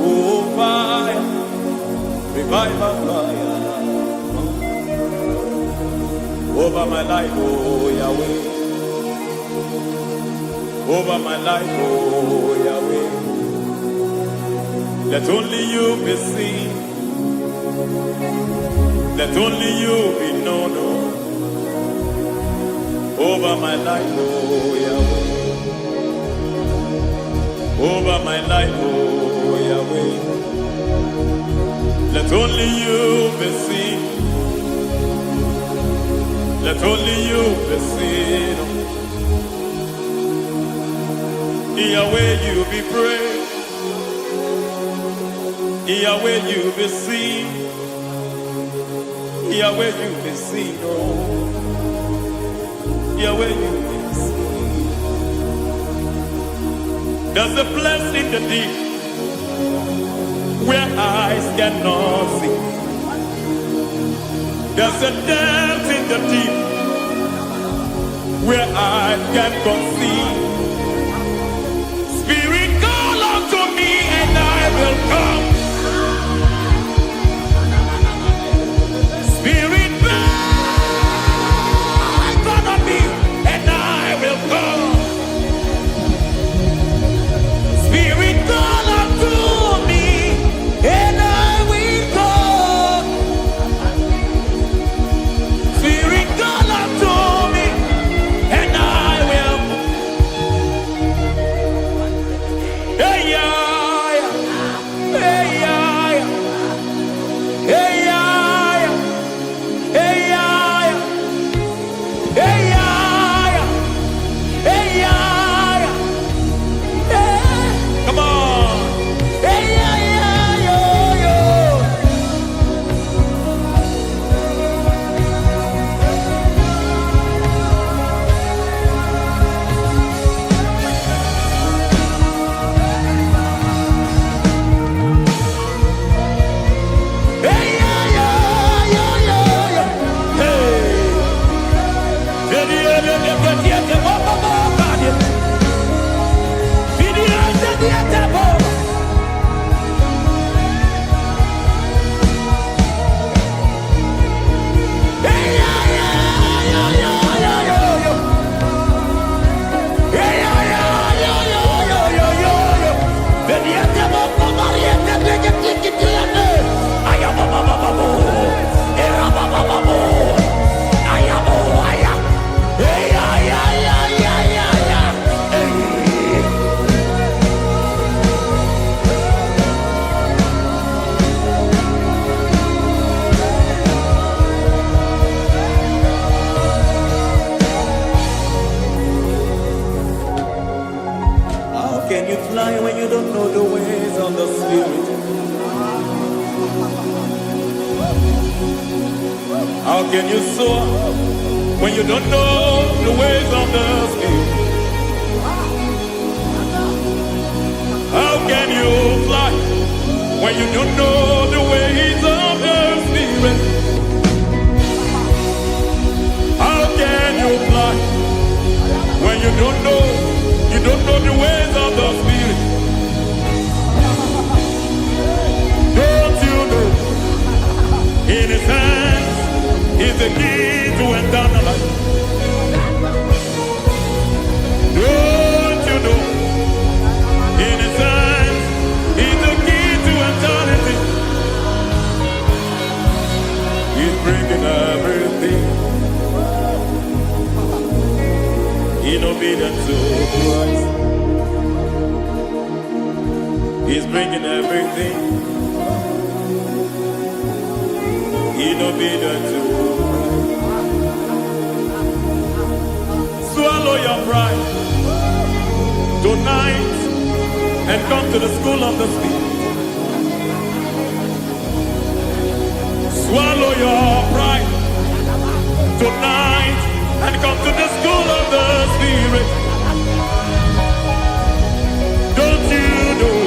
Oh, fire, revival fire burn over my life, oh Yahweh. Over my life, oh Yahweh. Let only you be seen. Let only you be known. Over my life, oh Yahweh. Over my life, oh Yahweh. Let only you be seen. Let only you be seen. Yahweh, you be praised. Yahweh, you be seen. Yahweh, you be seen. Oh, Yahweh, you be seen. There's a place in the deep where eyes cannot see. There's a depth in the deep where eyes cannot see. Spirit, call unto me and I will come. Spirit, beg unto me and I will come. Spirit, call unto me and I will come. Spirit, call unto me and I will. Hey, yeah, hey, yeah, hey, yeah, hey, yeah, hey, yeah, hey, yeah, hey. Come on. Hey, yeah, yo, yo. Hey, yeah, yo, yo, yo, yo. Hey. How can you fly when you don't know the ways of the Spirit? How can you soar when you don't know the ways of the Spirit? How can you fly when you don't know the ways of the Spirit? How can you fly when you don't know the ways of the Spirit? Don't you know in His hands is the key to eternal life? Don't you know in His hands is the key to eternity? He's bringing everything in obedience to Christ. He's bringing everything in obedience to Christ. Swallow your pride tonight and come to the school of the Spirit. Swallow your pride tonight and come to the school of the Spirit. Don't you know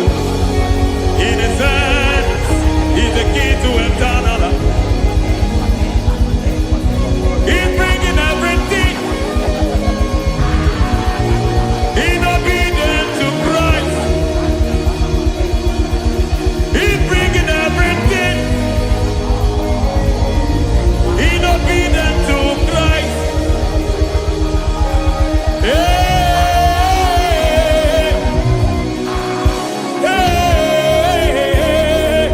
in His hands is the key to eternal life? He's bringing everything in obedience to Christ. He's bringing everything in obedience to Christ. Hey, hey, hey,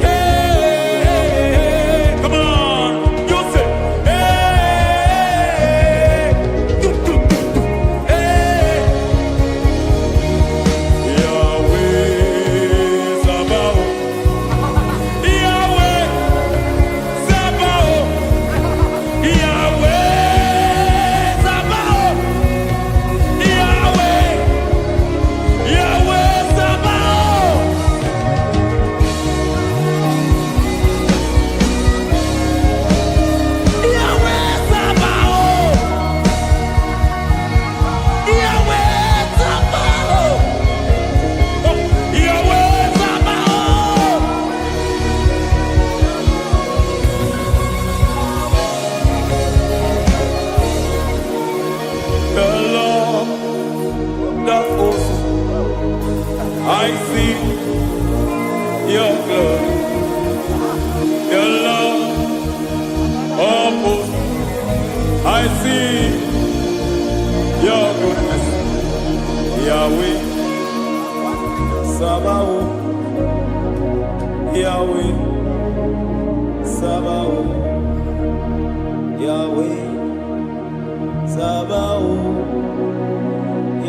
hey, come on, you say, Yahweh Sabaoth, Yahweh Sabaoth, Yahweh Sabaoth, Yahweh, Yahweh Sabaoth. Yahweh Sabaoth, Yahweh Sabaoth, Yahweh Sabaoth. The Lord of hosts, I see your glory. The Lord of hosts, I see your goodness. Yahweh Sabaoth, Yahweh Sabaoth, Yahweh Sabaoth,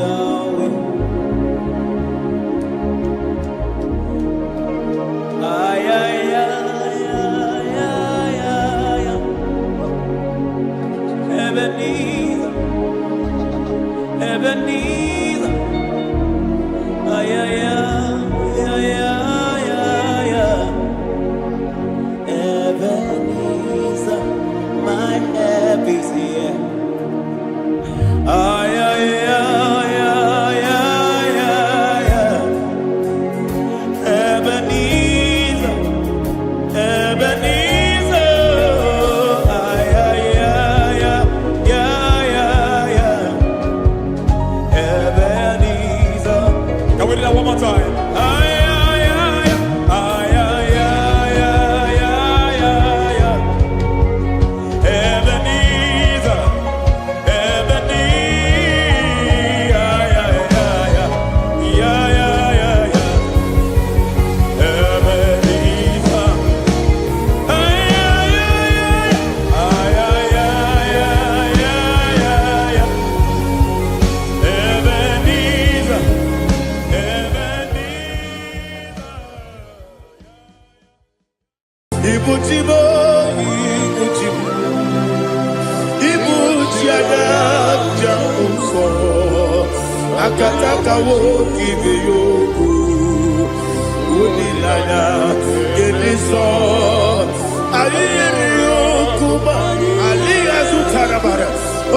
Yahweh. Ay, ay, ay, ay, ay, ay, ay. Ebenezer, Ebenezer. Ay, ay, ay, ay, ay, ay, ay. Ebenezer, my help is here. Ay, ay, ay, ay, ay, ay, ay. Ebenezer, Ebenezer. Ay, ay, ay, ay, ay, ay, ay. Ebenezer. Can we do that one more time? Ay, ay, ay, ay, ay, ay, ay, ay, ay, ay. Ebenezer. akataka woki beyoku unilaya geliso aliyeri yokuba aliya zutarabara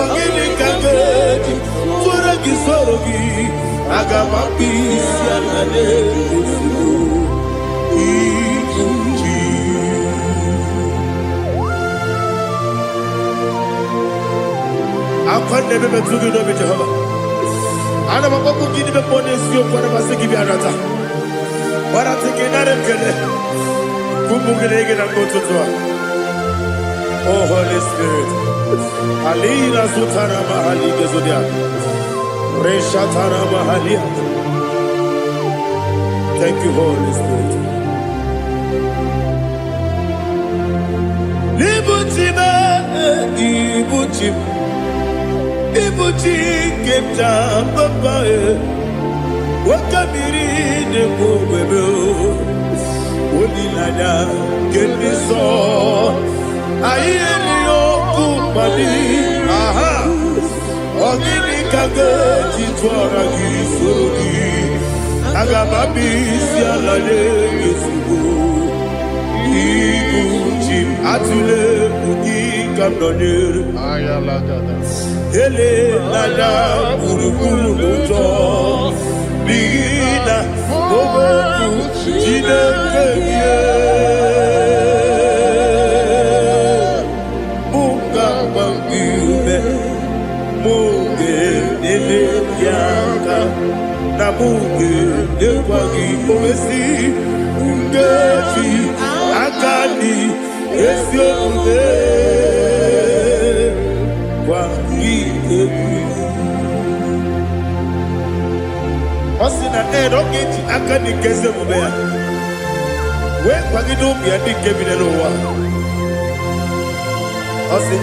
ogini kageti forogi sorogi agamapisi alale kusugu ikuji akwande bebe tugi no be Jehovah ana makoku gidi be ponesi okwana basiki bi arata wara tekenare kele kumugirege na kototwa. Oh Holy Spirit alira sutara mahali gezodia reshatara mahali. Thank you Holy Spirit. Libutima ibutim ibuti kemta papa wakabiri de bobebe onilada keniso ayeni okupali aha ogini kage titwara gisorogi agababi sialale yesugo ibuti atule ugi kamdonere Ayalagada. ele lada buruburu moto bigina oboku jinekeye munga bangibe munge nele yaka na munge dekwagi omesi ngeji akani esiobe Osina rogeji akani keze mubea we kwagido bia dike binelo wa osi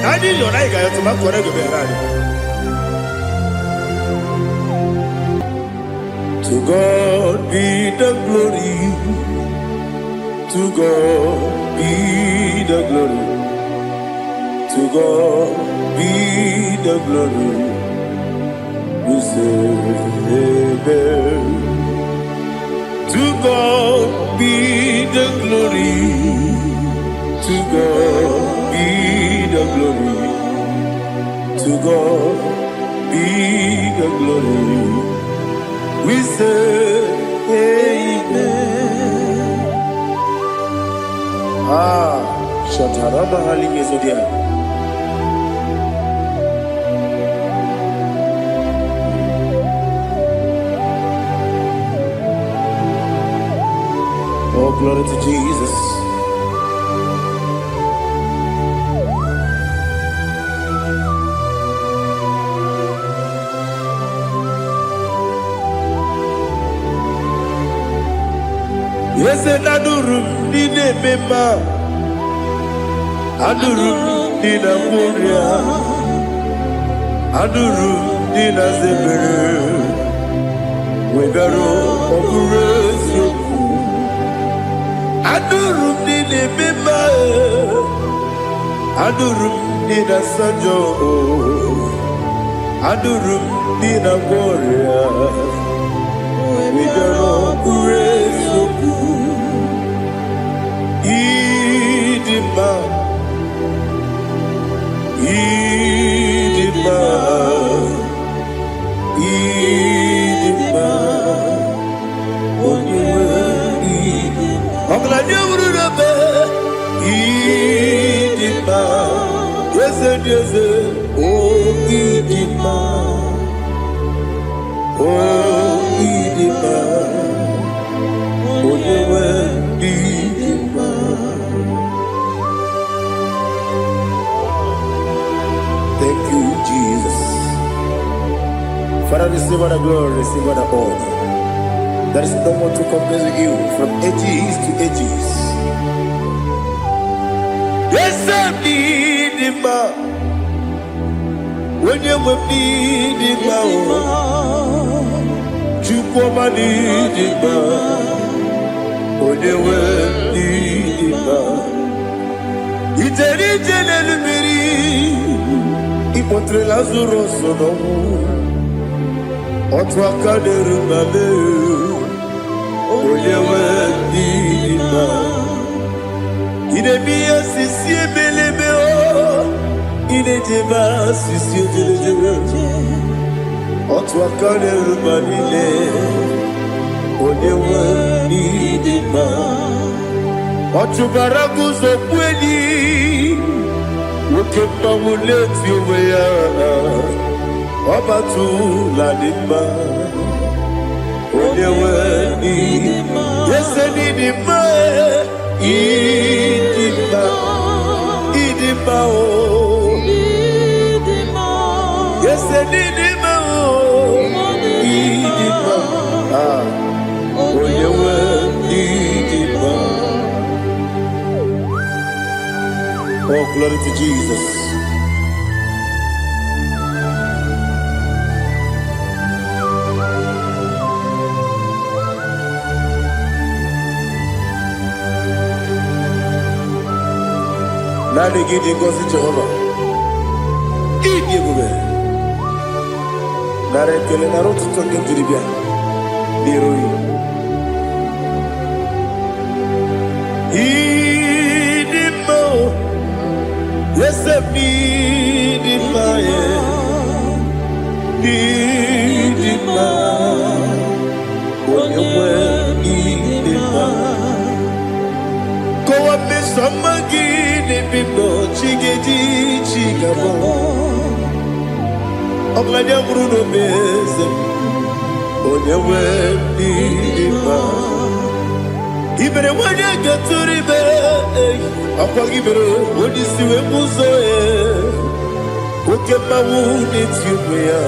nadi yo na iga yo tuma kore go berani. To God be the glory, to God be the glory, to God be the glory. We say amen. To God be the glory, to God be the glory, to God be the glory. We say amen. Shataraba halinge zodia. Oh, glory to Jesus. Yes, and adurum dine mema, adurum dina muria, adurum dina zebere, wegaro okurezio. Adurum dine mema, adurum dina sanjo, adurum dina muria, wegaro okurezio. Idima, Idima, Idima, Onyewe Idima. Oglanya ururabe, Idima, Yeze Yeze, Oh Idima, Oh Idima, Onyewe Idima. Thank you, Jesus. Father, receive all the glory, receive all the honor. There is no one to compare with you from ages to ages. Yes, I need him. When you will need him, you come and need him. When you will need him, it's a little. Ipotre Lazaro sono Otwakaderu mame Onyewe Nidima Idemiya sisi ebelebe o Idejeba sisi ejelejebe Otwakaderu manile Onyewe Nidima Otubaraguzo kweli Wokemba muleti uweya Obatu Ladima Onyewe Nidima Yese Nidima Idima Idima o Yese Nidima o Idima Onyewe Nidima. Oh, glory to Jesus. Nani gidi ngozi Jehovah. Gidi gube. Nare kele naro tutonge diribia. Niroi. Idimo. Yesem idima ye. Idima. Onyewe idima. Kowa mesamagi. Bibo chigeji chigabo Oglanya bruno beze Onyewe Nidima Ibere wanya gaturibe Akwa gibere Odisiwe muzoe Ukema wuni tiumea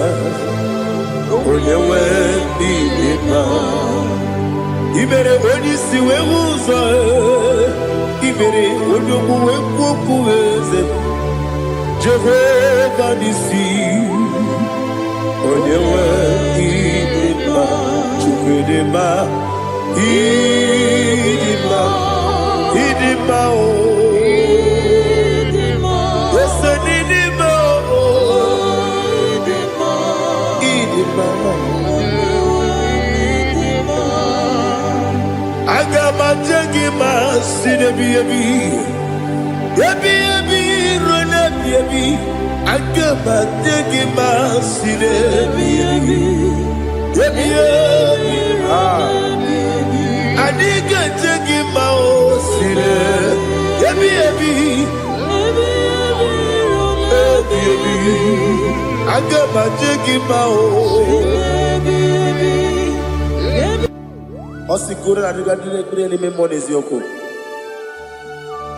Onyewe Nidima Ibere odisiwe muzoe Ibere odomu wekuweze Jehovah nisi Onyewe Idima Chukwedema Idima Idima o Yese Nidima o Idima Agama jengima sinebi Yebi rona yebi Agama jengima sinebi Yebi Adiga jengima o sine Yebi Agama jengima o Osi kure na diga dire ni me monezi yoko.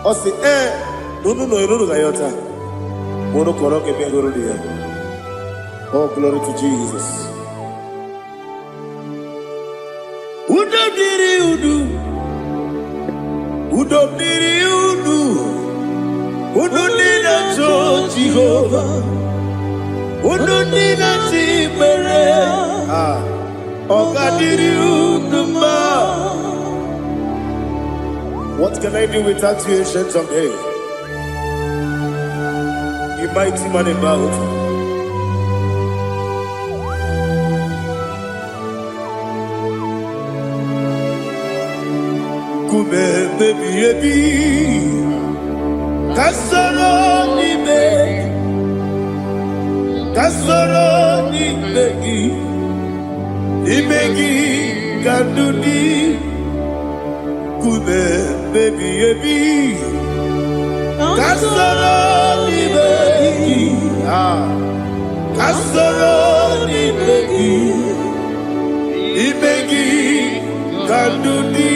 Osi nunu iruru gayota. Mono koroke be iruru dia. Oh, glory to Jesus. Udo diri udu. Udo nina to Jehovah. Udo nina tibere. What can I do without you, ancient of days? You mighty man about. Kube baby Kasoro ni begi Ibegi Gandudi Kube baby Kasoro ni begi Kasoro ni begi Ibegi Gandudi.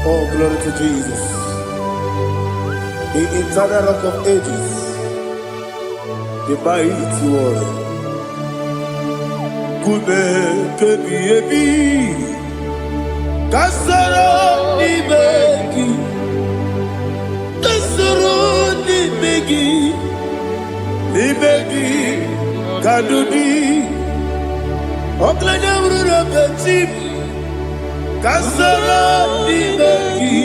Oh, glory to Jesus, the eternal rock of ages, the mighty one. Kube kebi kasoro ni begi kadudi oklanya urura petip kasoro ni begi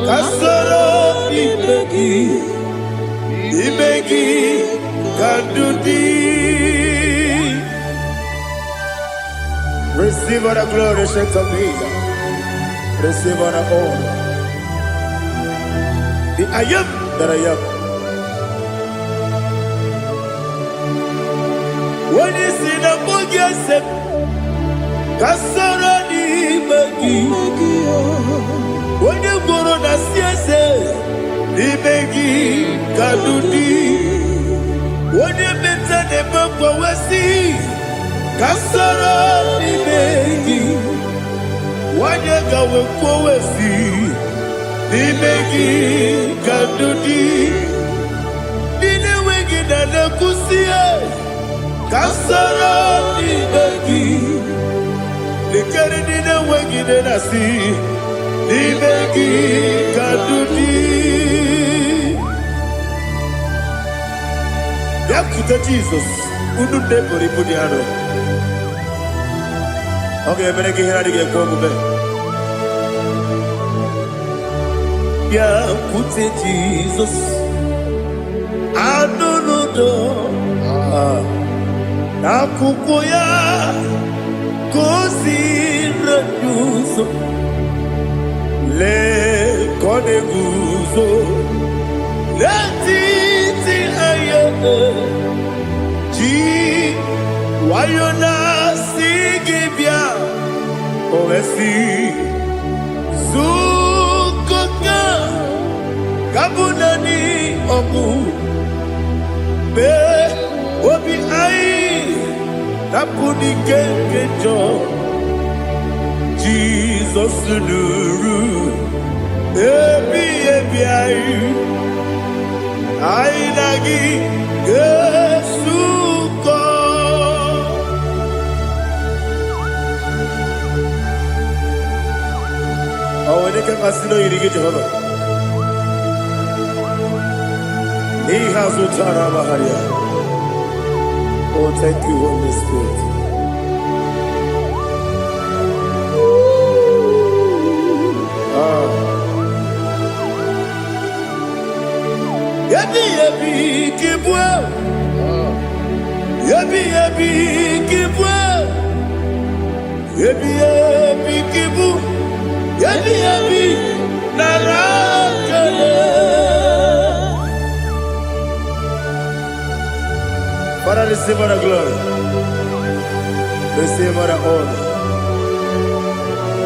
kasoro ni begi Imegi Kadudi. Receive all the glory, strength of Jesus. Receive all the honor. The I am that I am. When you see the book, you say, Kasarani Magi. When you go on the CSA, Imegi Kadudi. When you meet the book, you see, Kasarani Magi. When you go with Koesi, Imegi Kadudi. Dine wegi na kusia. Kasarani Magi. The Canadian wagi na nasi. Imegi Kadudi. Yakuta Jesus. Unu debori pudiano. Okay, I'm going to get a Yakuta Jesus. Anunudo. Nakukoya. Kosi reduso. Le koneguzo. Le titi ayane. Ji wayona sigibia. Oesi. Zukoka. Kabunani omu. Be obi ai. Napuni kenkejo. Jesus nuru. Ebi ai. Ai nagi. Yesuko. Oh, when they can pass you get Jehovah. He has Utara Maharia. Oh, thank you, Holy Spirit. Yabi kibwa. Yabi kibwa. Yabi kibu. Yabi narakale. Father, receive all the glory. Receive all the honor.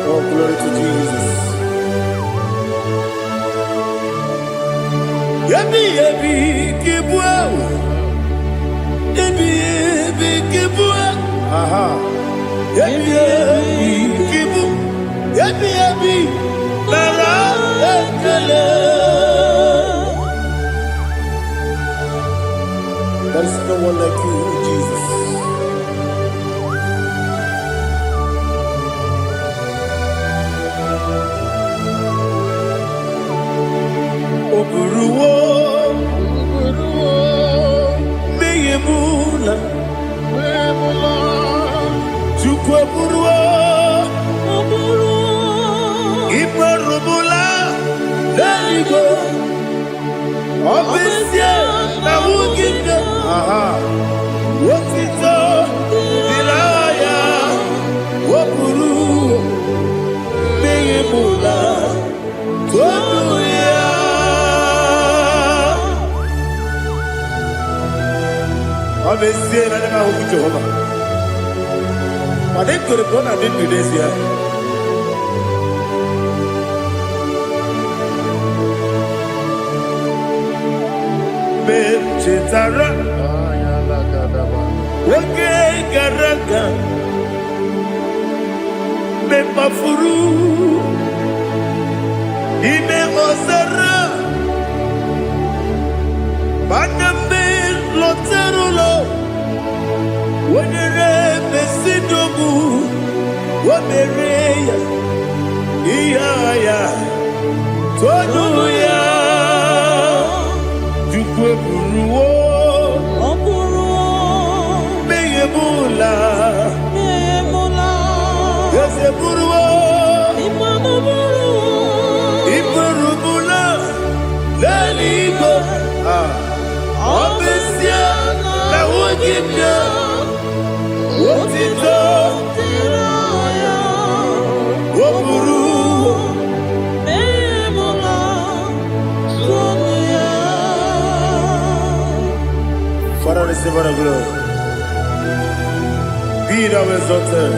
Oh, glory to Jesus. Yabi kibwa. Yabi kibwa. Aha. Yabi kibu. Yabi narakale. There is no one like you, Jesus. Oburuwo, meyemula, chukwu oburuwo, imarubula, leligo, obesie na wugide. Aha. Wotito, diraya, wopuru, meyemula, toduya. Obesie na nema huku Jehovah. But they could have gone and did this here. Chetara, Wake Garaka, Mepafuru, Ime Osara, Baname Loterulo, Wenere Mesidobu, Wamereya, Iaya, Toduya. Buruwo, meyemula, yese buruwo, imarubula, leligo, Waburu. Father, receive our glory. Be thou exalted,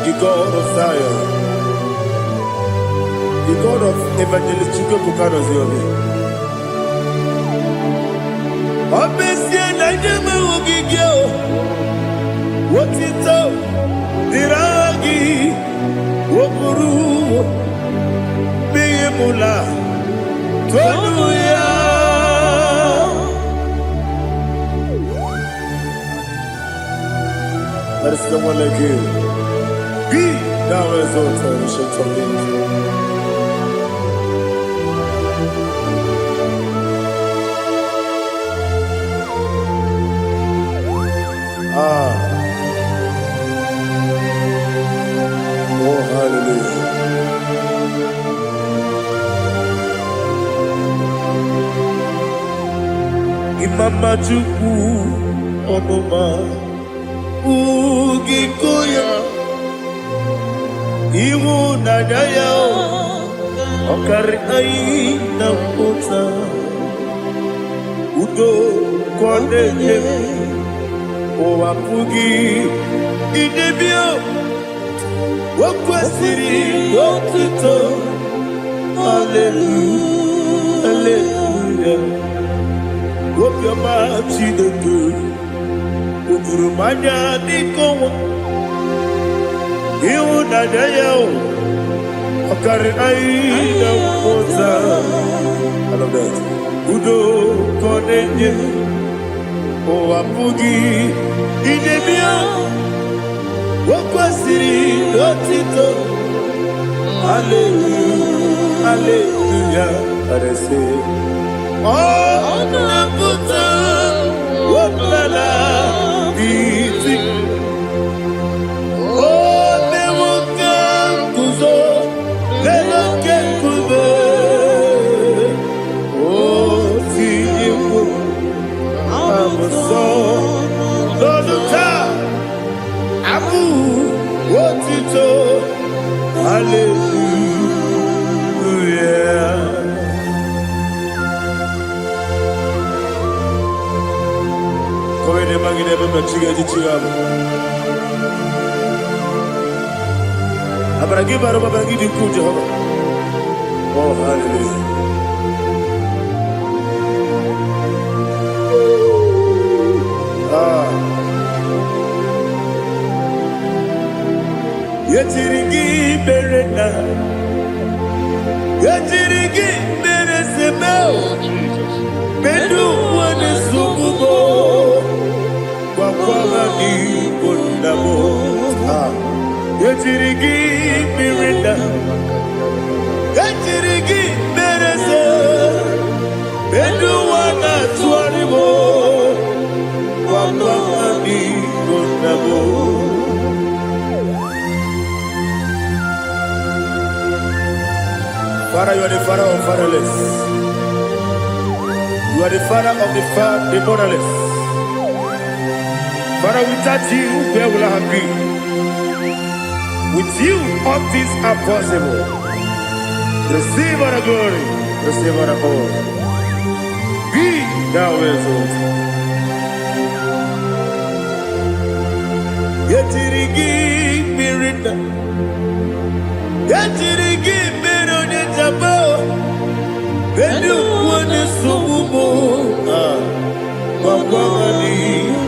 the God of Zion, the God of Evangelist Chico Pukanos Yobi. Obviously, I never will give you what it's up, Diragi, Waburu, Bimula, Tonuya. There is no one like you. Be thou exalted, ancient of days. Oh, hallelujah. Imama Juku Onoma Ugikoya Iwu Nadaya Okari Aina Kota Udo Kwaneye Owapugi Idebio Wakwasiri Wakito Hallelujah Hallelujah Wopiama Chideke Ukurumanya Nikowa Iwu Nadaya Okari Aina Kota I love that Udo Kwaneye Owapugi Idebio Wakwasiri Lotito Hallelujah Hallelujah I say Oh Nabuta Wapala Biti Oh Newoka Kuzo Leloke Kube Oh Tiyimu Amuso Loluta Abu Wotito Hallelujah Kowe ne magine baba chiga chiga Abaragi baro babaragi diku Jehovah Oh hallelujah Yetirigi berena Yetirigi beresebel Bedu wane sububo Wakwama ni kondamo Yetirigi berena Yetirigi berese Bedu wana tuaribo Wakwama ni kondamo Father, you are the father of fatherless. You are the father of the motherless. Father, without you, where will I have been? With you, all things are possible. Receive our glory, receive our honor. Be thou exalted. Yetirigi mirina, yetirigi mirone jabo, bedu wane subumo, wakwani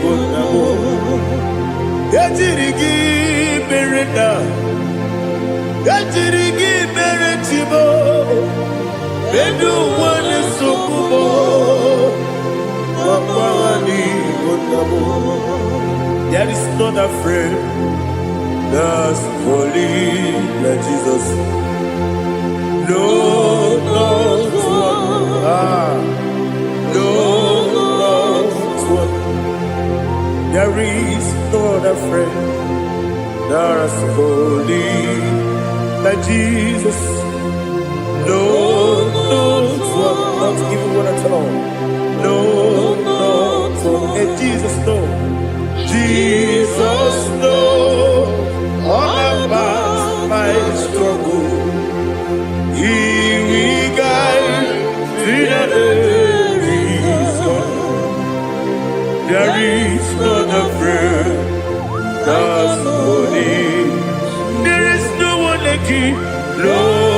bonamo. Yetirigi mirina, yetirigi miretibo, bedu wane subumo, wakwani bonamo. There is not a friend that's holy like Jesus. No, not one. No, not one. There is no other friend that's holy like Jesus. No, not one. Not even one at all. No, not one. And Jesus, no. Jesus, no, all about struggle. He will guide through the there is not a friend that's holy. There is no one like him. Lord,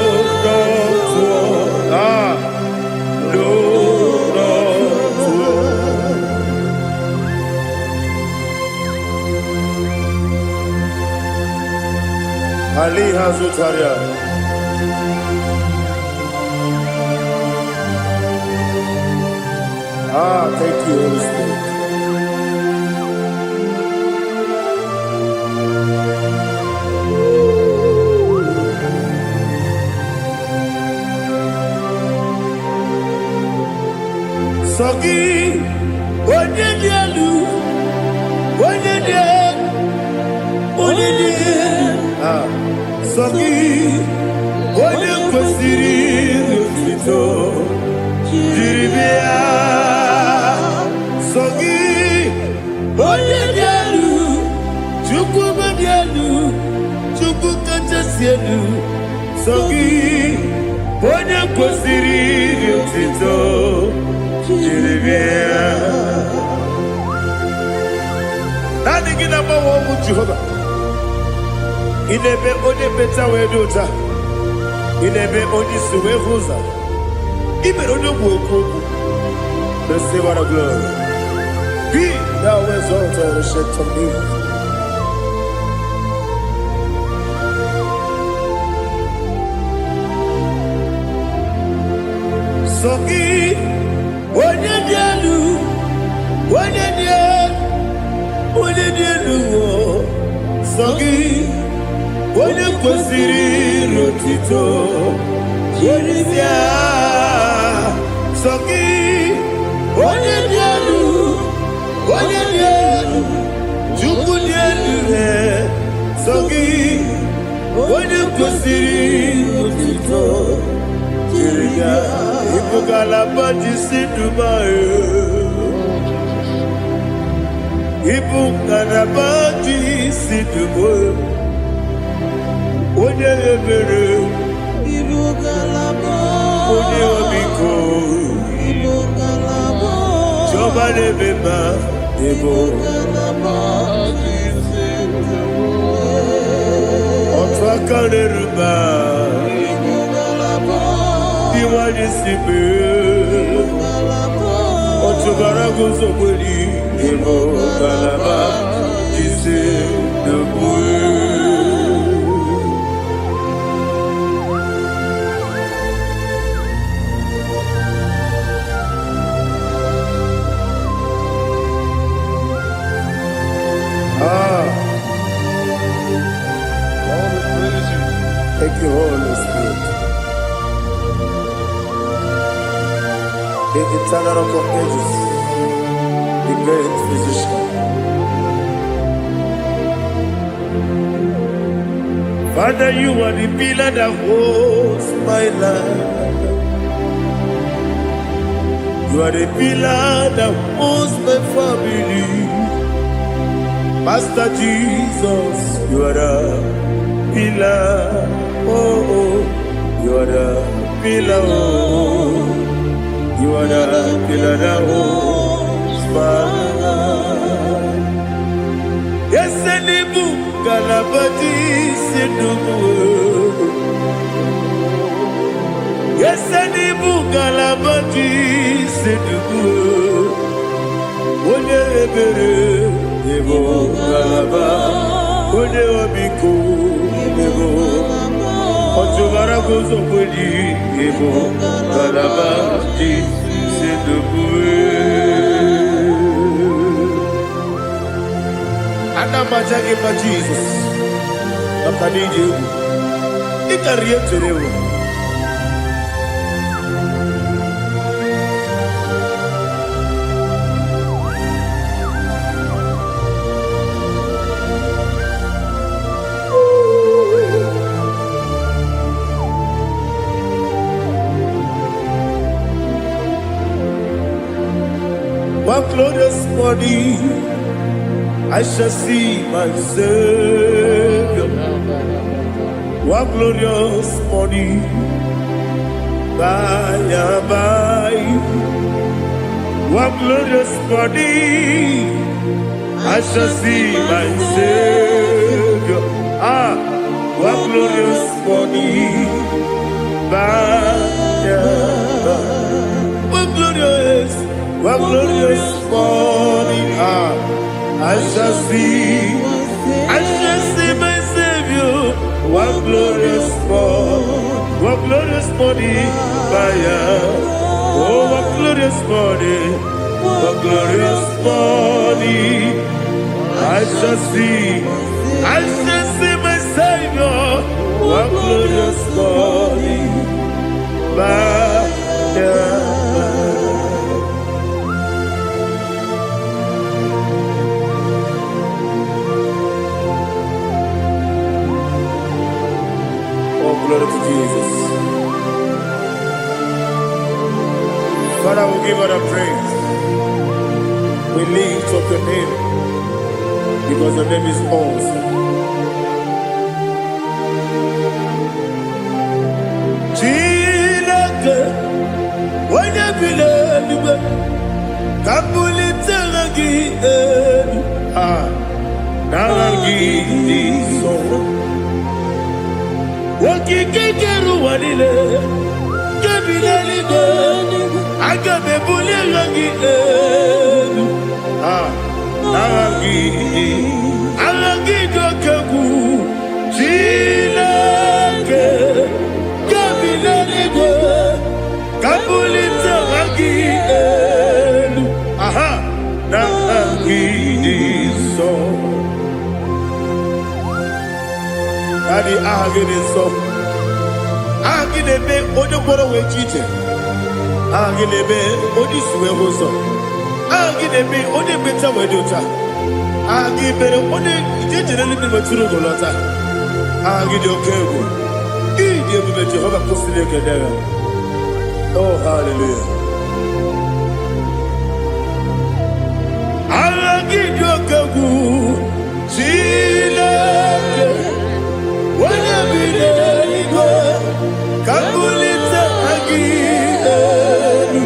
Ali Hazutaria. Thank you, Holy Spirit. Sogi, Onyedialu, Sogi, Onyekwesiri Otito, Jiribia, Sogi, Onyedialu, Chukwumadialu, Chukwukachasielu, Sogi, Onyekwesiri Otito, Jiribia. Nothing in about what would Jehovah. In a bit only better way to ta. In a bit only Suwe Rosa. Even on your work, the Savor of glory. Be thou exalted and shed to me. Sogi, Onyedialu, Sogi, Onyekwesiri Otito, Jiribia, Sogi, Onyedialu, Chukwudialu, Sogi, Onyekwesiri Otito, Jiribia, Ibugalabadi Sidubae. Ibugalabadi Sidubae. Onye ebere, onye omiko, Jọba n'ebeba, otu aka n'eruba, iwanye sibe, otu bara guzo kweli, Ibugalaba, Jise n'ebue. Thank you, Holy Spirit. The eternal rock of ages, the great physician. Father, you are the pillar that holds my life. You are the pillar that holds my family. Master Jesus, you are the pillar. Oh, you are the pillar. Oh, you are the pillar that holds my life. Yes, Enibu Galabadi Sidubu. Yes, Enibu Galabadi Sidubu. Onye ebere, Ibu Galaba. Onye obiko, Ibu. Otubara gozo kweli, Ibu Galabadi Sidubu. Anamajage pa Jesus. Nakanije. Ikariye terewo. One glorious morning, I shall see my Savior. What glorious morning, by and by. What glorious morning, I shall see my Savior. Ah, what glorious morning, by and by. What glorious morning, ah, I shall see my Savior. What glorious morning, fire. Oh, what glorious morning, I shall see my Savior. What glorious morning, fire. Glory to Jesus. Father, we give her the praise. We lift up your name because your name is awesome. Chilake, when you believe, Kapulitagi, Naragi, so. Wakikekeru walile Kebilaligo Agabe bulilangi Alangi dokeku Chilake Kebilaligo Kabulita rangi Narangi so Daddy, agide so. Agide be odoboro we chite. Agide be odisuwe hoso. Agide be ode beta we dota. Agide be ode ijejere ni maturu golota. Agide okego. Ide be Jehovah kosile kedera. Oh, hallelujah. Agide okego. Chilake. Kabulita agidelu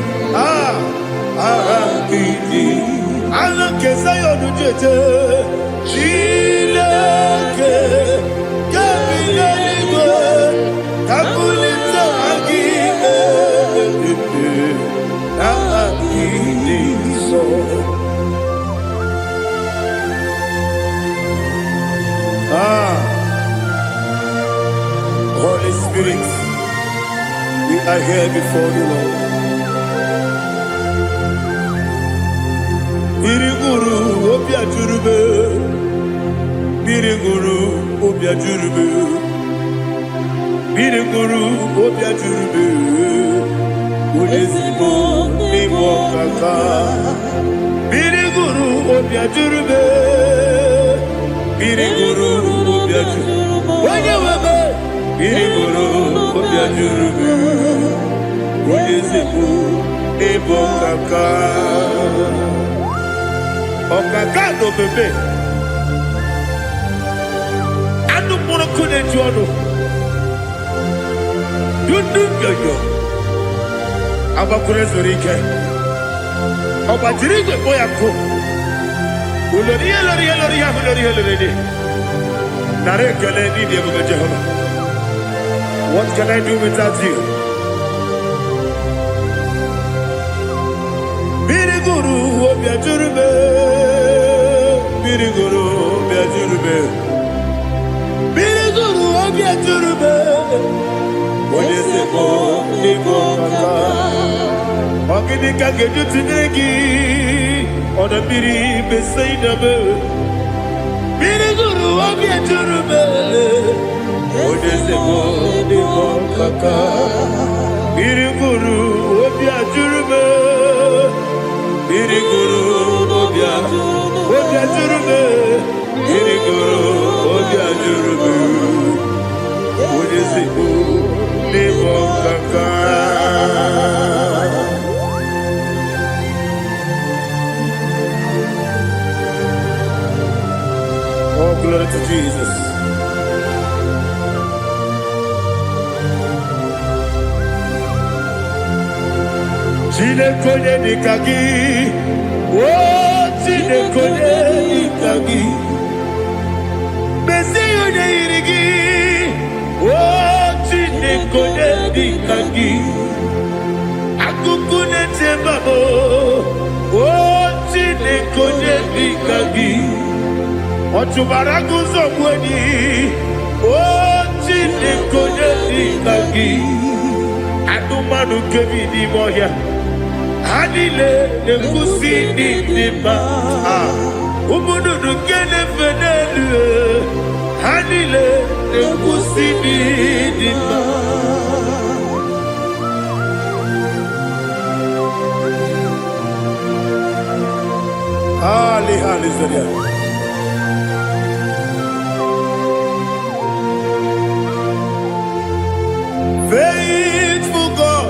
agidi alakeza yodujete Chilake kabilaligo kabulita agidelu agidi so. Holy Spirit, we are here before you, Lord. Biriguru obia jurube, Biriguru obia jurube, Biriguru obia jurube, Ulesibo nibo kaka, Biriguru obia jurube, Biriguru obia jurube, Wanyawebe. Biriguru obia jurube, Ulesibo nibo kaka. Okaka do bebe. Anu mono kone jono. Dundu yoyo. Abakure zorike. Obajirige boyako. Uloriya. Nare kele ni diye Jehovah. What can I do without you? Biriguru obia jurube, Biriguru obia jurube, Biriguru obia jurube. Olesibo nibo kaka, ogini kageju tinegi, ona biri besaidabe. Biriguru obia jurube, Olesibo nibo kaka, Biriguru obia jurube. Biriguru obia jurube, Biriguru obia jurube, Olesibo nibo kaka. Oh, glory to Jesus. Chinekonye nikagi, oh chinekonye nikagi. Mesiyo ne irigi, oh chinekonye nikagi. Akukune tembabo, oh chinekonye nikagi. Otubaraguzo kweni, oh chinekonye nikagi. Adumanu kevidi moya. Hanile ne kusini nima, umudu nukene fenelu. Hanile ne kusini nima. Hali zodia. Faithful God,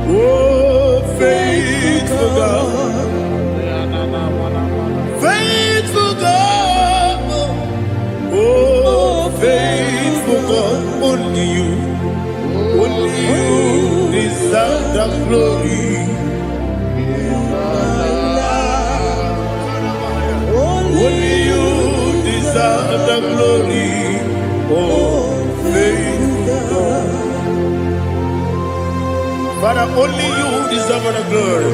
oh faithful God, faithful God, oh faithful God, only you deserve the glory. Only you deserve the glory, oh faithful God. Father, only you deserve the glory.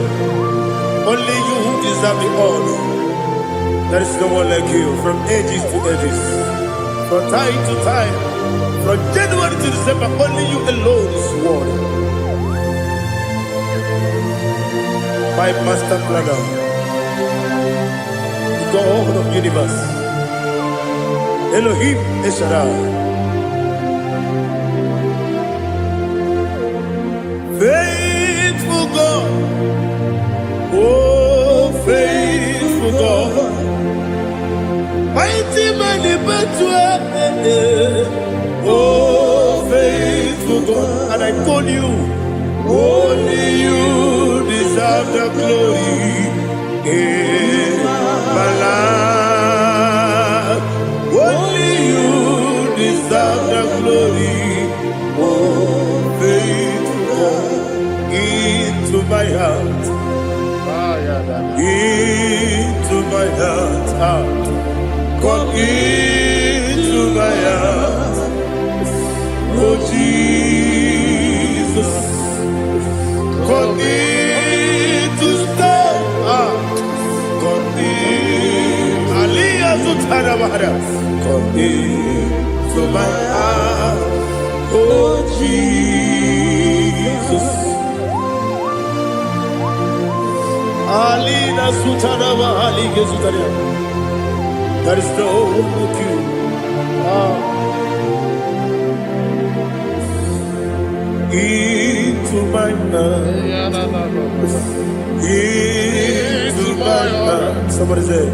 Only you deserve the honor. There is no one like you from ages to ages, from time to time, from January to December. Only you alone is worthy. My master planner, the God of the universe, Elohim Eshadai. Faithful God, oh faithful God, mighty man in battle, oh faithful God, and I call you, only you deserve the glory in my life, only you deserve the glory, oh faithful God. Into my heart, into my heart, come into my heart, oh Jesus, come in to stay, come in, Aliyah to Tanabara, come into my heart, oh Jesus. Alina Sutanaba Ali Gesutaria. There is no one like you. Into my heart. Into my heart. Somebody say,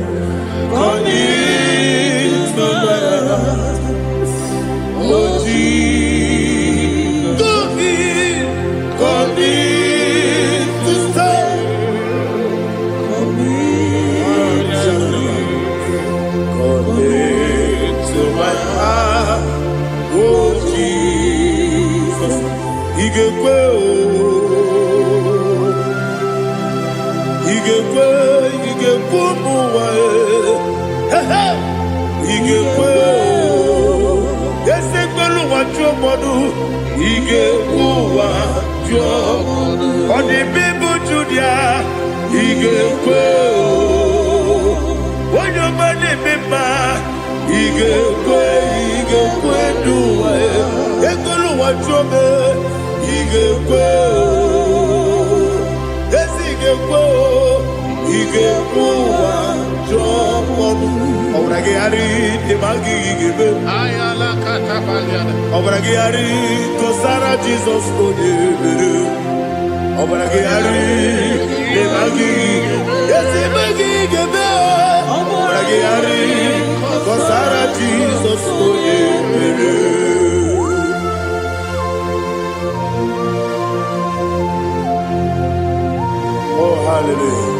come into my heart. Oh Jesus. Come in to stay. To my heart, oh Jesus, Igekwe, Igekwe muwae, Igekwe, Esekwelu wajomodu, Igekwe wajomodu, Odi bibu Judia, Igekwe, Wanyomane mema. Igekwe duwa, ekolu wajome. Igekwe, igekwe wajome. Obrage ari demagi igebe. Ayala katapaliana. Obrage ari kosara Jesus odebere. Obrage ari demagi igebe. Obrage ari kosara Jesus odebere. Oh, hallelujah.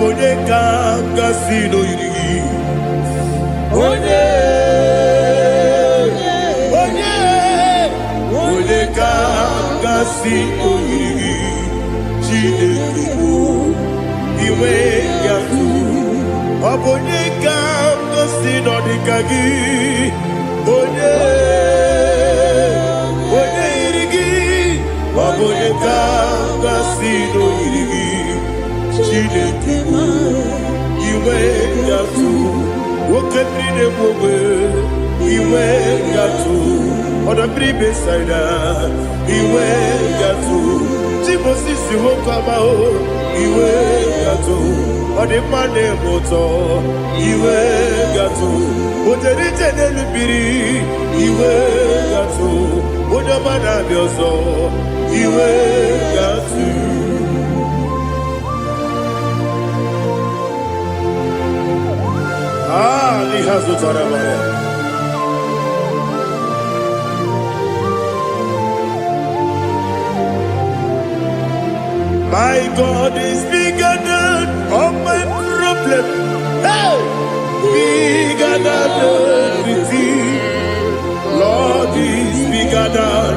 Obonye kanga sino yirigi. Onye kanga sino yirigi. Chineke bụ iwe gatu. Obonye kanga sino dikagi. Onye yirigi. Obonye kanga sino yirigi. Chineke bụ iwe gatu. Woke nine mwobe iwe gatu. Oda bribe saida iwe gatu. Timosisi wokama o iwe gatu. Ode mane moto iwe gatu. Ode jene lubiri iwe gatu. Ode mana biozo iwe gatu. Lihazu tarabaya. My God is bigger than all my problem. Hey! Bigger than everything. Lord is bigger than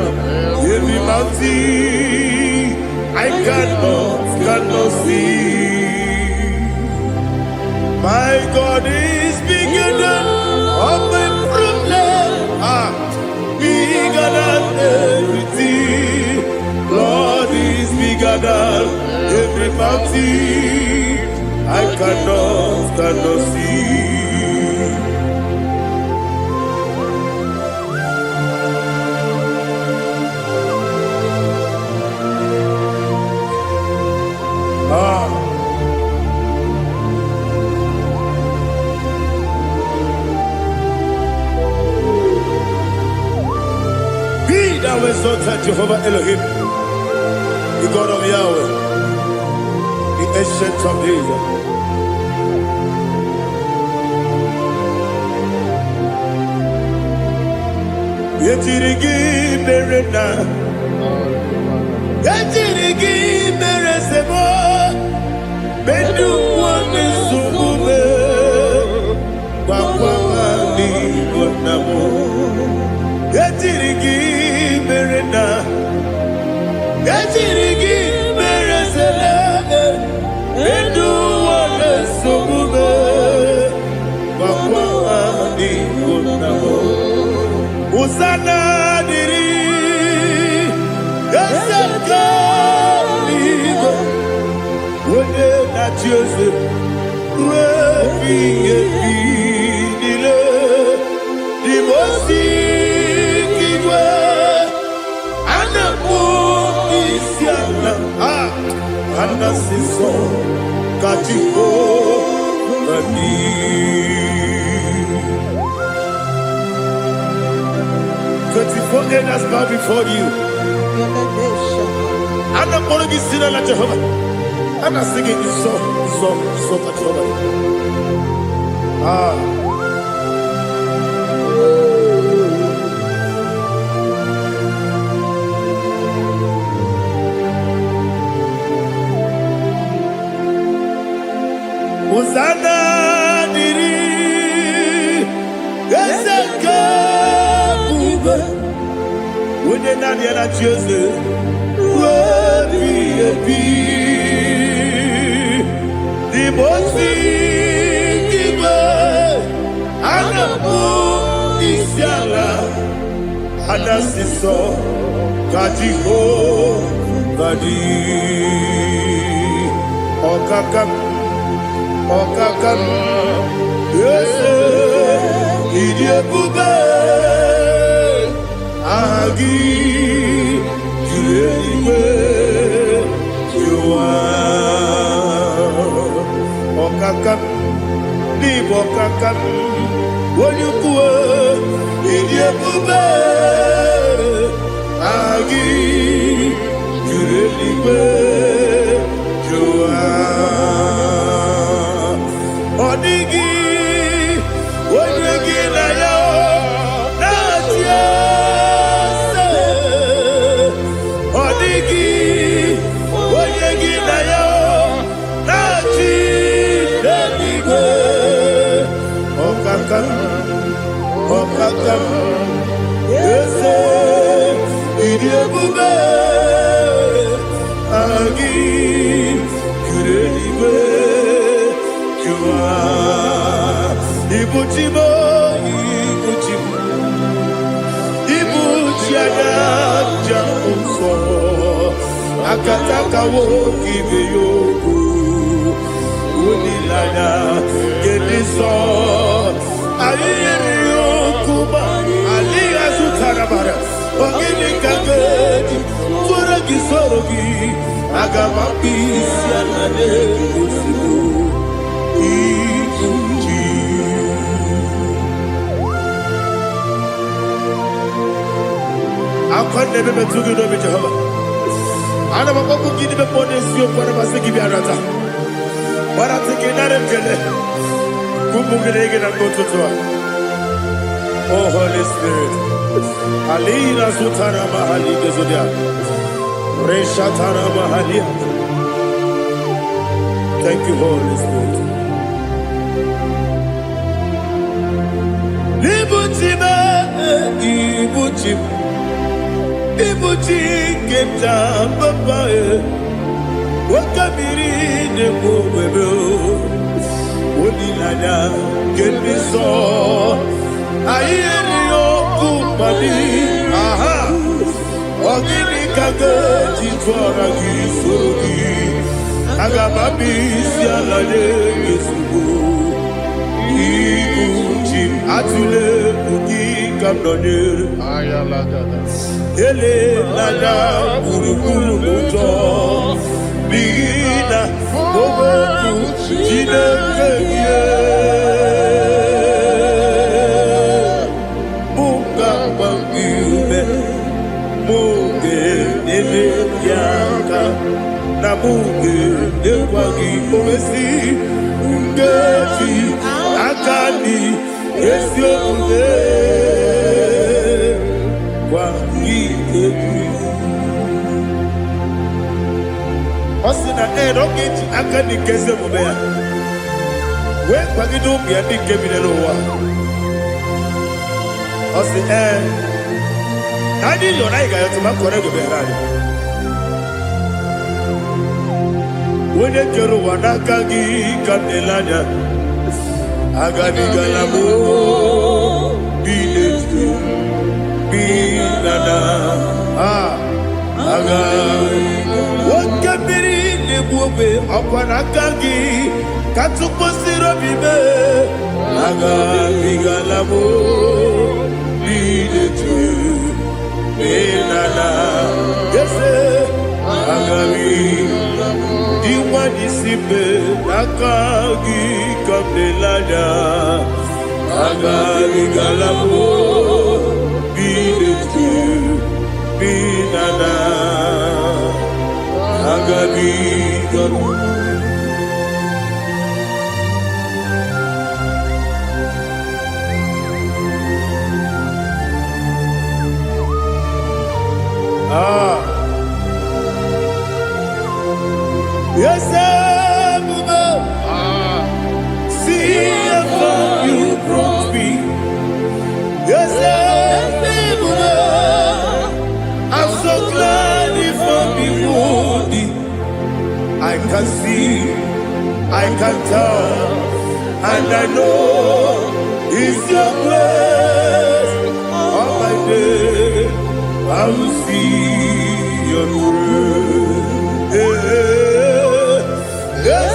every mountain. I cannot see. My God is bigger than all my problem. Bigger than everything. Lord is bigger than every mountain. I cannot see. Thou exalted Jehovah Elohim, the God of Yahweh, the ancient of days. Yetirigi merena, yetirigi meresemo, bedu wane sumube, bakwa mani bonamo. Yetirigi merena, yetirigi meresele, bedu wane sumube, bakwa mani bonamo. Usana diri, esaka ligo, wone na Joseph, wepi dile, dimosi kiwe, anamu isiana, anasiso katiko bani. 24 elders bow before you. I'm not going to be singing like Jehovah. I'm not singing this song like Jehovah. Hosanna diri, Ezeka. When you're not yet at Joseph, will be a bee. The most giver, and a book is yalla, and a sister, Katiho, Kadi, Okakam, yes, Idiot Buba. Agi, you anywhere you are. Okakam, leave Okakam. When you go, in your bube, Agi, you anywhere you are. Odigi, when you get a ese idi ebube agi kureliwe jua ibuchimo ibuchianya jamuso akataka wo give yoku unilaya gediso ayeri yokuba aliya sutarabara ogini kagedi fura gisorogi agama pisia na negusibu ikunji akwande bebe tugido be Jehova ana bako gidi be pone sio kwa basiki bi arata bara tekenare kele kumugirege na kototoa. Oh Holy Spirit alina sutara mahali gezodia resha tara mahali. Thank you Holy Spirit. Libutime ibuti keta papa wakamiri ne bobebe onilanya kemiso ayeri okupadi aha ogini kageji twara gisorogi agababisi alade yesubu ibuti atule ugi kamdonir Ayalagada. ele lada burukuru muto bina oboku jinekeye munga bangiume munge nele yaka na munge nekwagi omesi ungefi akani esiomune Osina rogeji akani keze mubea we kwagido bia di kebile wa osi nadi yo na iga yo tuma kore go berani wone kero wanaka gi kabelanya agadi galamo biletu binana aga wakabiri nebuobe akwanakagi katuposiro bibe aga bigalamo biletu binana yese aga diwani sibe nakagi kabelanya aga bigalamo binana agabi gabu yes see how you brought me. Yes I'm so glad if I'm wounded. I can see, I can tell, and I know it's your grace. On my day, I will see your grace. Yes,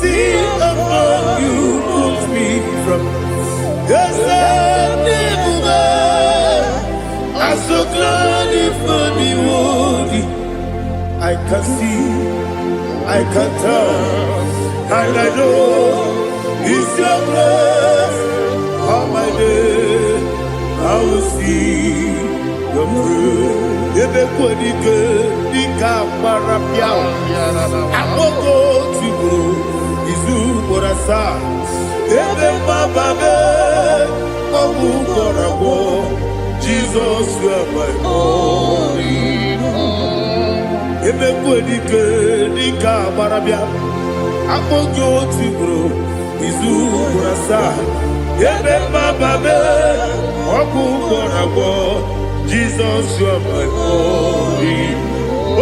see above you put me from. Yes, I'm so glad if me wounded. I can see, I can tell, and I know it's your grace. On my day, I will see your grace. Everybody good, the camera piao. I will go to you, Izu Borasa. Everybody, Obu Korabo. Jesus, you are my only home. Everybody good, the camera piao. I will go to you, izu burasa ebe mababe ọkụ gbọrọgbọ Jesus you are my glory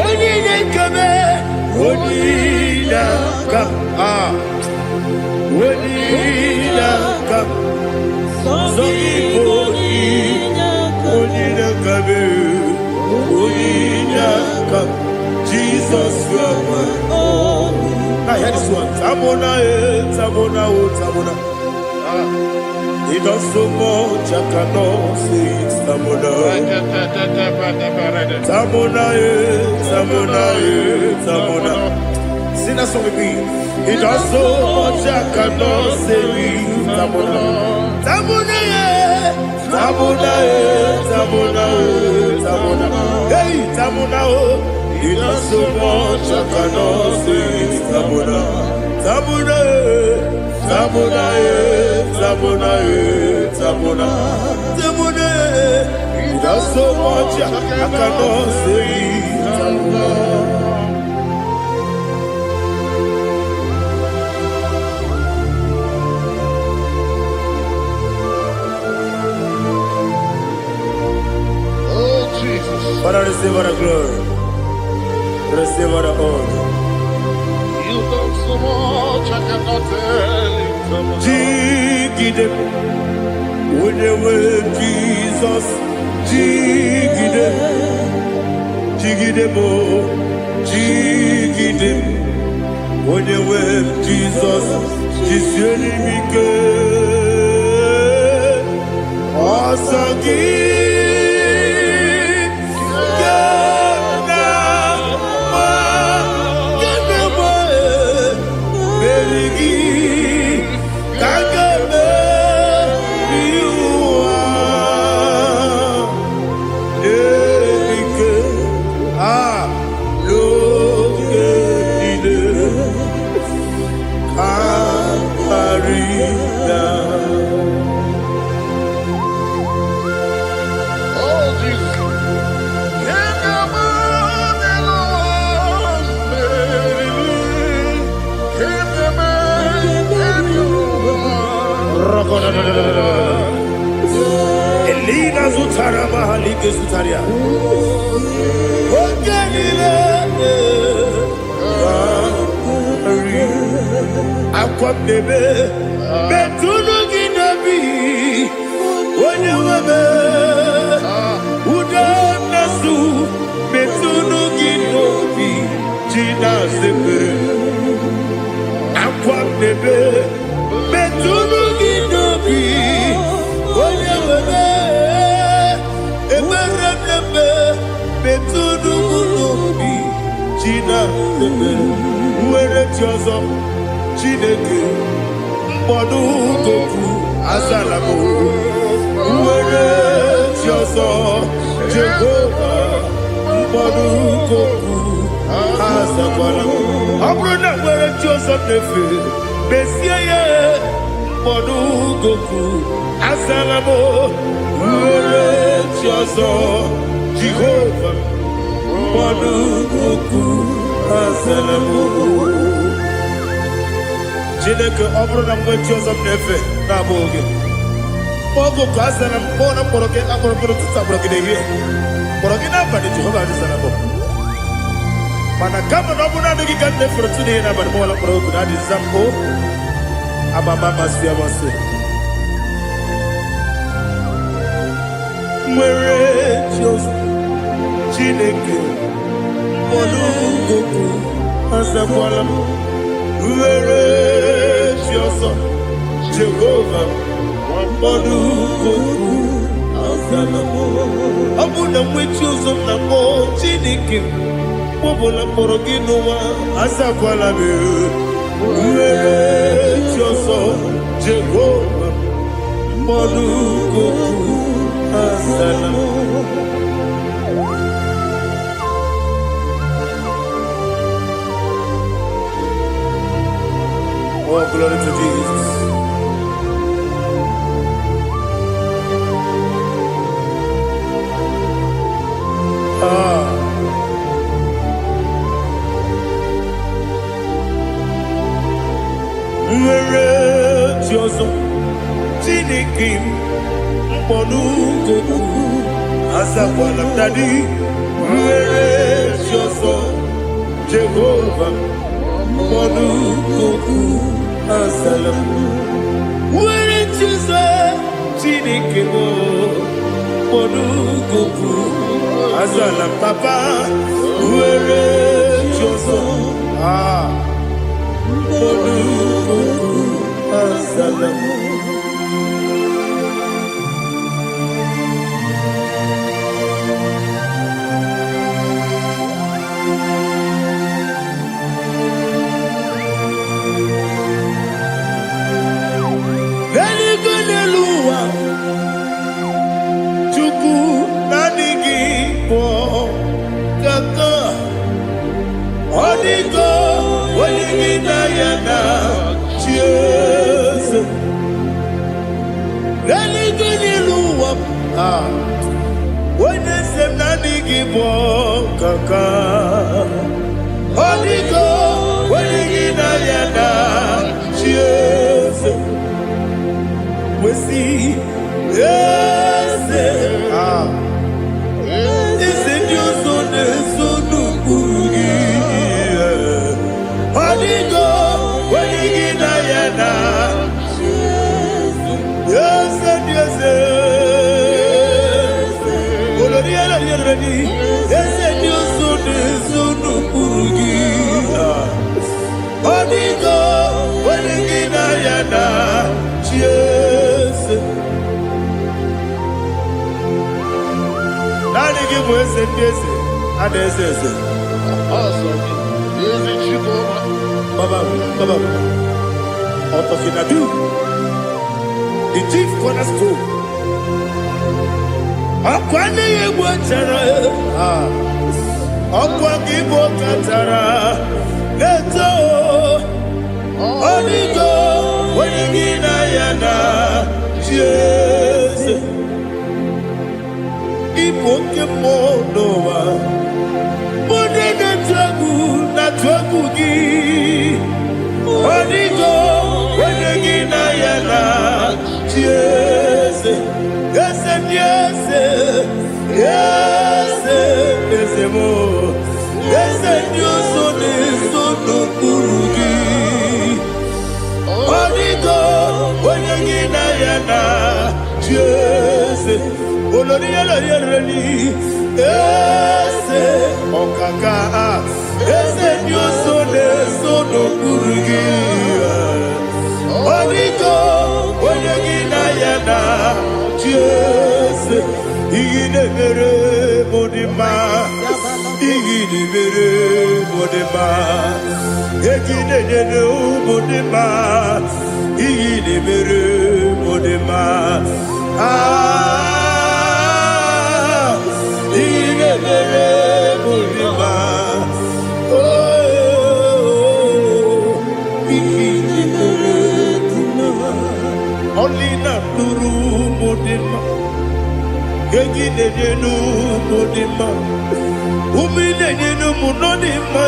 onye na-ekebe onye na-aka onye na-aka sọ Igbo onye na-akabe onye na-aka Jesus you are my glory. Now hear this one. Tamona, Tamona, Tamona. He does so much, I cannot say it. Tamona. Tamona, Tamona, Tamona. Sing that song with me. He does so much, I cannot say it. Tamona. Tamona, Tamona, Tamona, Tamona. Hey, Tamona, he does so much, I cannot say it. Tamona, Tamona, Tamona, Tamona, Tamona, Tamona. He does so much, I cannot say it. Tamona. Oh, Jesus. Father, receive all the glory. Receive all the honor. You done so much, I cannot tell you. Jigide, when you were Jesus, Jigide, Jigide mo, Jigide, when you were Jesus, Jiseli mike, Asagi. Elina Zutara Mahalike Zutaria. Ogenile Akwabebe Betunu Ginabi Onyewabe Udanasu Betunu Ginobi Jina Zebe Akwabebe Betunu Ginobi Onyewabe Eberebe Betunu Ginobi Jina Zebe Uwere Tiozo Chineke mkpọdụ goku azalamo uwere Tiozo Jehova mkpọdụ goku azakwala ọ bụrụ na nwere Tiozo nefe besie ya mkpọdụ goku azalamo uwere Tiozo Jehova mkpọdụ goku azalamo Chineke ọ bụrụ na mgbe Tiozo na-efe na-abụ oge ogo ka a zara mkpọ na mkpọrọ gị akpọrọ mkpọrọ tụtụ akpọrọ gị n'ehihie mkpọrọ gị n'abalị Jehova adịzara bụ mana kama na ọ bụrụ naanị gị ka nne fere tụ n'ihe n'abalị mọla mkpọrọ ogu na adịza mpụ amama masị amasị nwere Tiozo Chineke mkpọrọ ogu azakwala m Uwere Tiozo Jehova mkpọdụ goku azalamo ọ bụ na nwe Tiozo na mbọ Chineke kpọbụla mkpọrọ gị n'ụwa azakwala m Uwere Tiozo Jehova mkpọdụ goku azalamo Oh, glory to Jesus. Where Monugoku Azakwana Daddy Where is your son Jehovah Monugoku Azalam Where is your son Chinikemo Monugoku Azalam Papa Where is your son Monugoku Azalam When they say nani gibo kaka, Holy go, when you yana, cheers. We see, yes, is it your son, son of Bugi? Holy go, when you yana, yes, yes. The chief cornerstone. Akwane yebo chara akwa kibo katara leto onigo wenigina yana Jesus ipo kemo noa mone na twagu gi onigo wenigina yana Jesus yes and yes, yes, yes, more. Yes, and you so this so no kurugi. Onigo, when you get ayana, yes, Oloria Rani, yes, Okaka, yes, and you so this so no kurugi. Onigo, when you get ayana. Yes, Igidebere Modima, Igidebere Modima, Egidebere Modima, Igidebere Modima, Igidebere Modima, oh, Igidebere Modima, only not Guru. Gegi no modima, umine no munodima,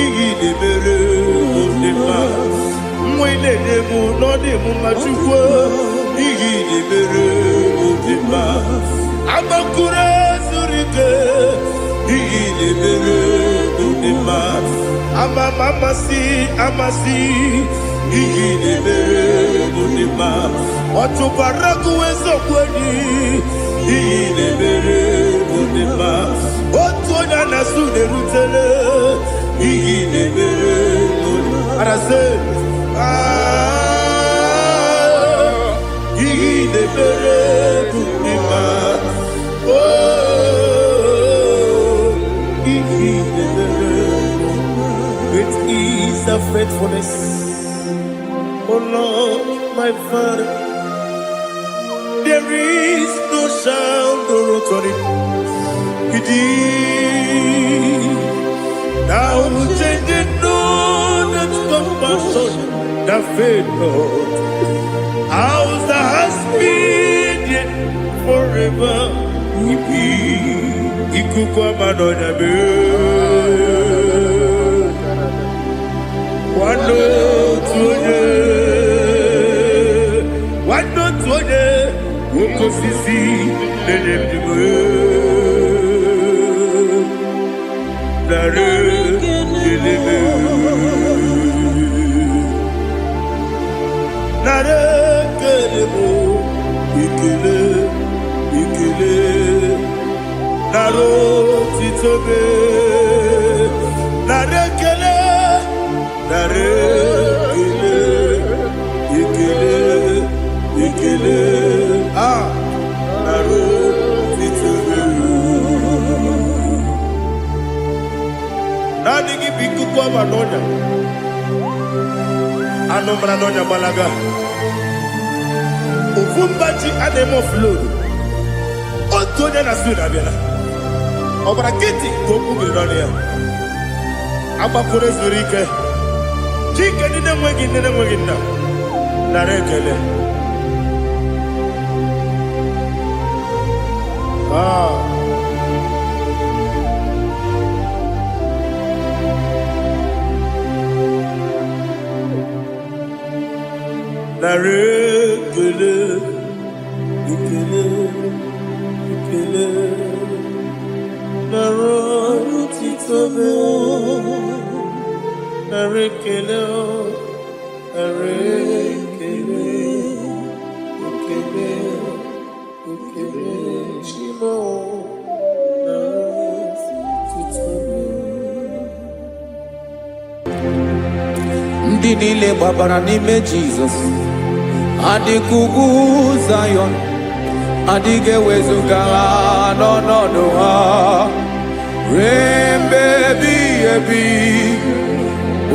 igi de mere modima, mwine de munodimu machukwa, igi de mere modima, amakure surike, igi de mere modima, amasi, igi de mere modima. Watu baraku wezo kweni Igidebere Modima Otu onya nasude rutele Igidebere Modima Arase Igidebere Modima Oh Igidebere Modima Great is the faithfulness Oh Lord my Father there is no sound or authority. Now changing no that compassion, the faith Lord. How's the husband yet forever? Ikukwa manonya be. Wano tuone. osisi na-enyebigo nara kelebe nara kelebo ikele ikele nara otitobe nara kele nara kele ikele ikele nara otitobe nani gị bụ ikuku ọma n'ọnya anụ mara n'ọnya gbalaga ofu mbaji a na-eme ofload otu onye na-asụ na-abịala ọbara kịtị ka okwu gị n'ọnụ ya agbapụrụ ezuru ike chike ndị na-enweghị nne na-enweghị nna nara ekele nara ekele ekele ekele nara otitobe nara ekele nara ekele ekele ekele chimo nara otitobe ndị niile gbabara n'ime Jizọs adịghị ugwu Zayọn adịghị ewezuga ha n'ọnọdụ ha ruo mgbe ebighị ebi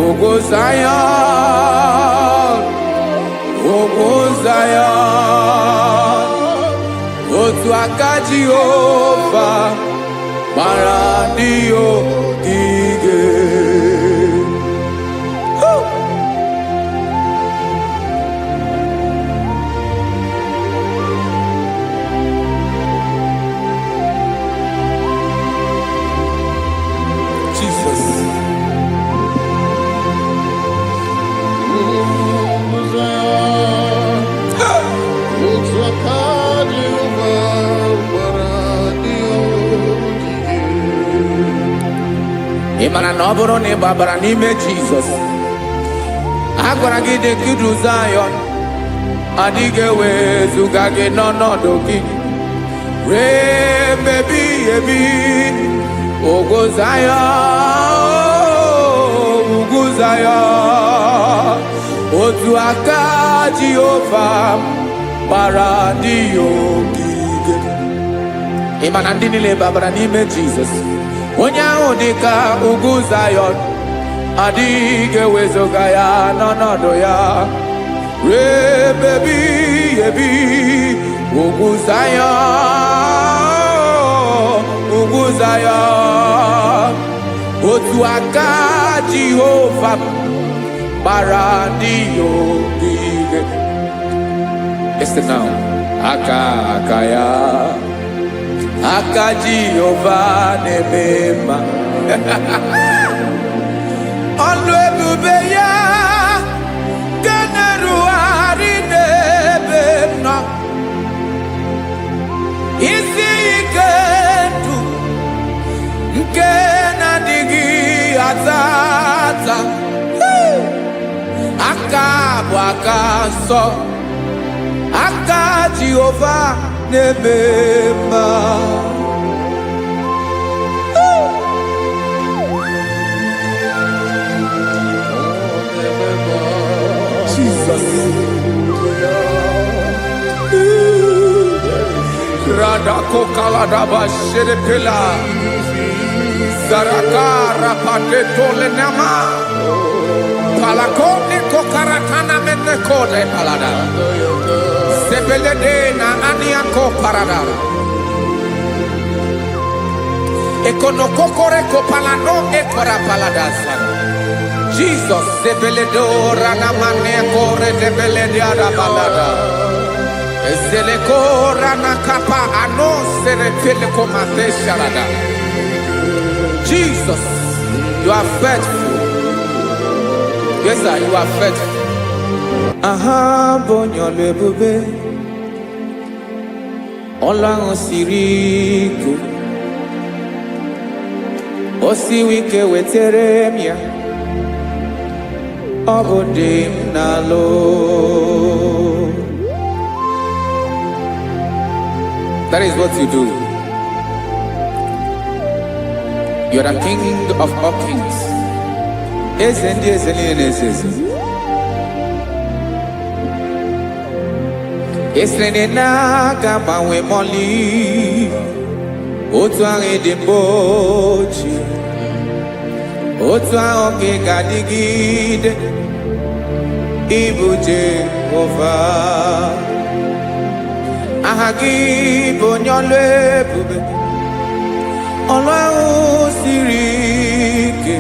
ugwu Zayọn ugwu Zayọn otu aka Jehova gbara ndị ogige ị mara na ọ bụrụ na ị gbabara n'ime Jizọs a gwara gị dị ka Zayọn adịghị ewezuga gị n'ọnọdụ gị ruo mgbe ebighị ebi ugwu Zayọn ugwu Zayọn otu aka Jehova gbara ndị ogige ị ma na ndị niile gbabara n'ime Jizọs onye ahụ dị ka ugwu Zayọn adịghị ewezuga ya n'ọnọdụ ya ruo mgbe ebighị ebi ugwu Zayọn ugwu Zayọn otu aka Jehova gbara ndị ogige. Listen now, aka ya aka Jehova na-eme mma ọlụ ebube ya ga na-erugharị n'ebe nọ isi ike ndụ nke na-adịghị ata ata aka bụ aka nsọ aka Jehova na-eme mma Jesus Radako kaladaba sherepela Zarakara patetole nama Palakone kokaratana mene kode palada Sebelede na aniako parada Ekono kokore kopalano ekora paladasa Jesus sebeledo rana mane kore debelede ada balada Ezeleko rana kapa ano serepele komate sharada Jesus, you are faithful. Yes, sir, you are faithful. Aha, bonyo lebube. ọlọ́run siri ike o siwe ike wetere m ya ọ bụ dị m n'alụ. That is what you do. You are the king of all kings. Eze ndị eze niile na-eze eze. Esere na-aga gbanwe mọli otu ahụ dị mgbe ochie, otu ahụ ka ị ga-adịgide ịbụ Jehova. Aha gị bụ onye ọlụ ebube, ọlụ ahụ siri ike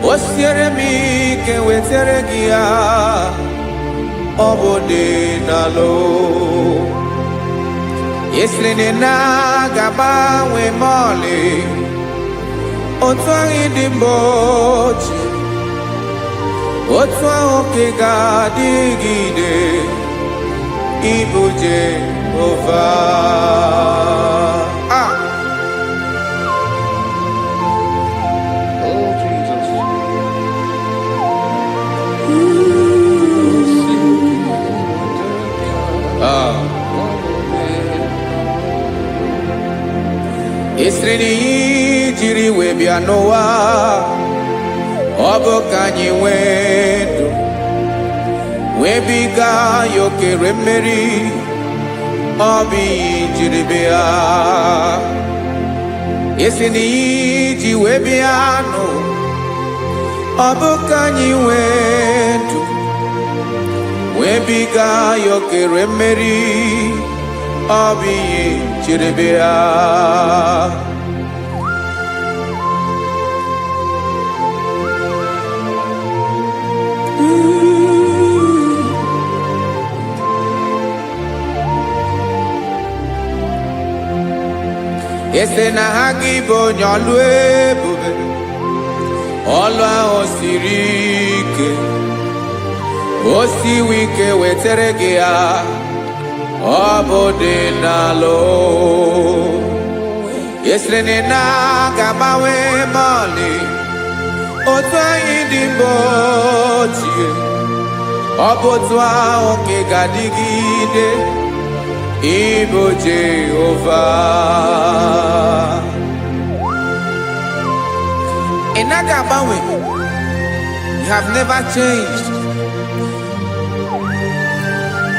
o siere m ike wetere gị ya ọ bụ dị n'alụ. Esiri na-agbanwe mọlị otu ahụ dị mgbe ochie, otu ahụ ka ị ga-adịgide ịbụ Jehova. Oh, Jesus. Esiri na ihe jiri wee bịa n'ụwa ọ bụ ka anyị nwee ndụ wee biga ya okere mmeri, ọ bụ ihe jiri bịa. Esi na ihe ji wee bịa nụ ọ bụ ka anyị nwee ndụ wee biga ya okere mmeri, ọ bụ ihe jiri bịa. Ese na ha gị bụ onye ọlụ ebube, ọlụ ahụ siri ike o siwe ike wetere gị ya ọ bụ dị n'alụ. Esere na-agbanwe mọlị otu anyị dị mgbe ochie, ọ bụ otu ahụ ka ị ga-adịgide ịbụ Jehova. Ị naghị agbanwe. You have never changed.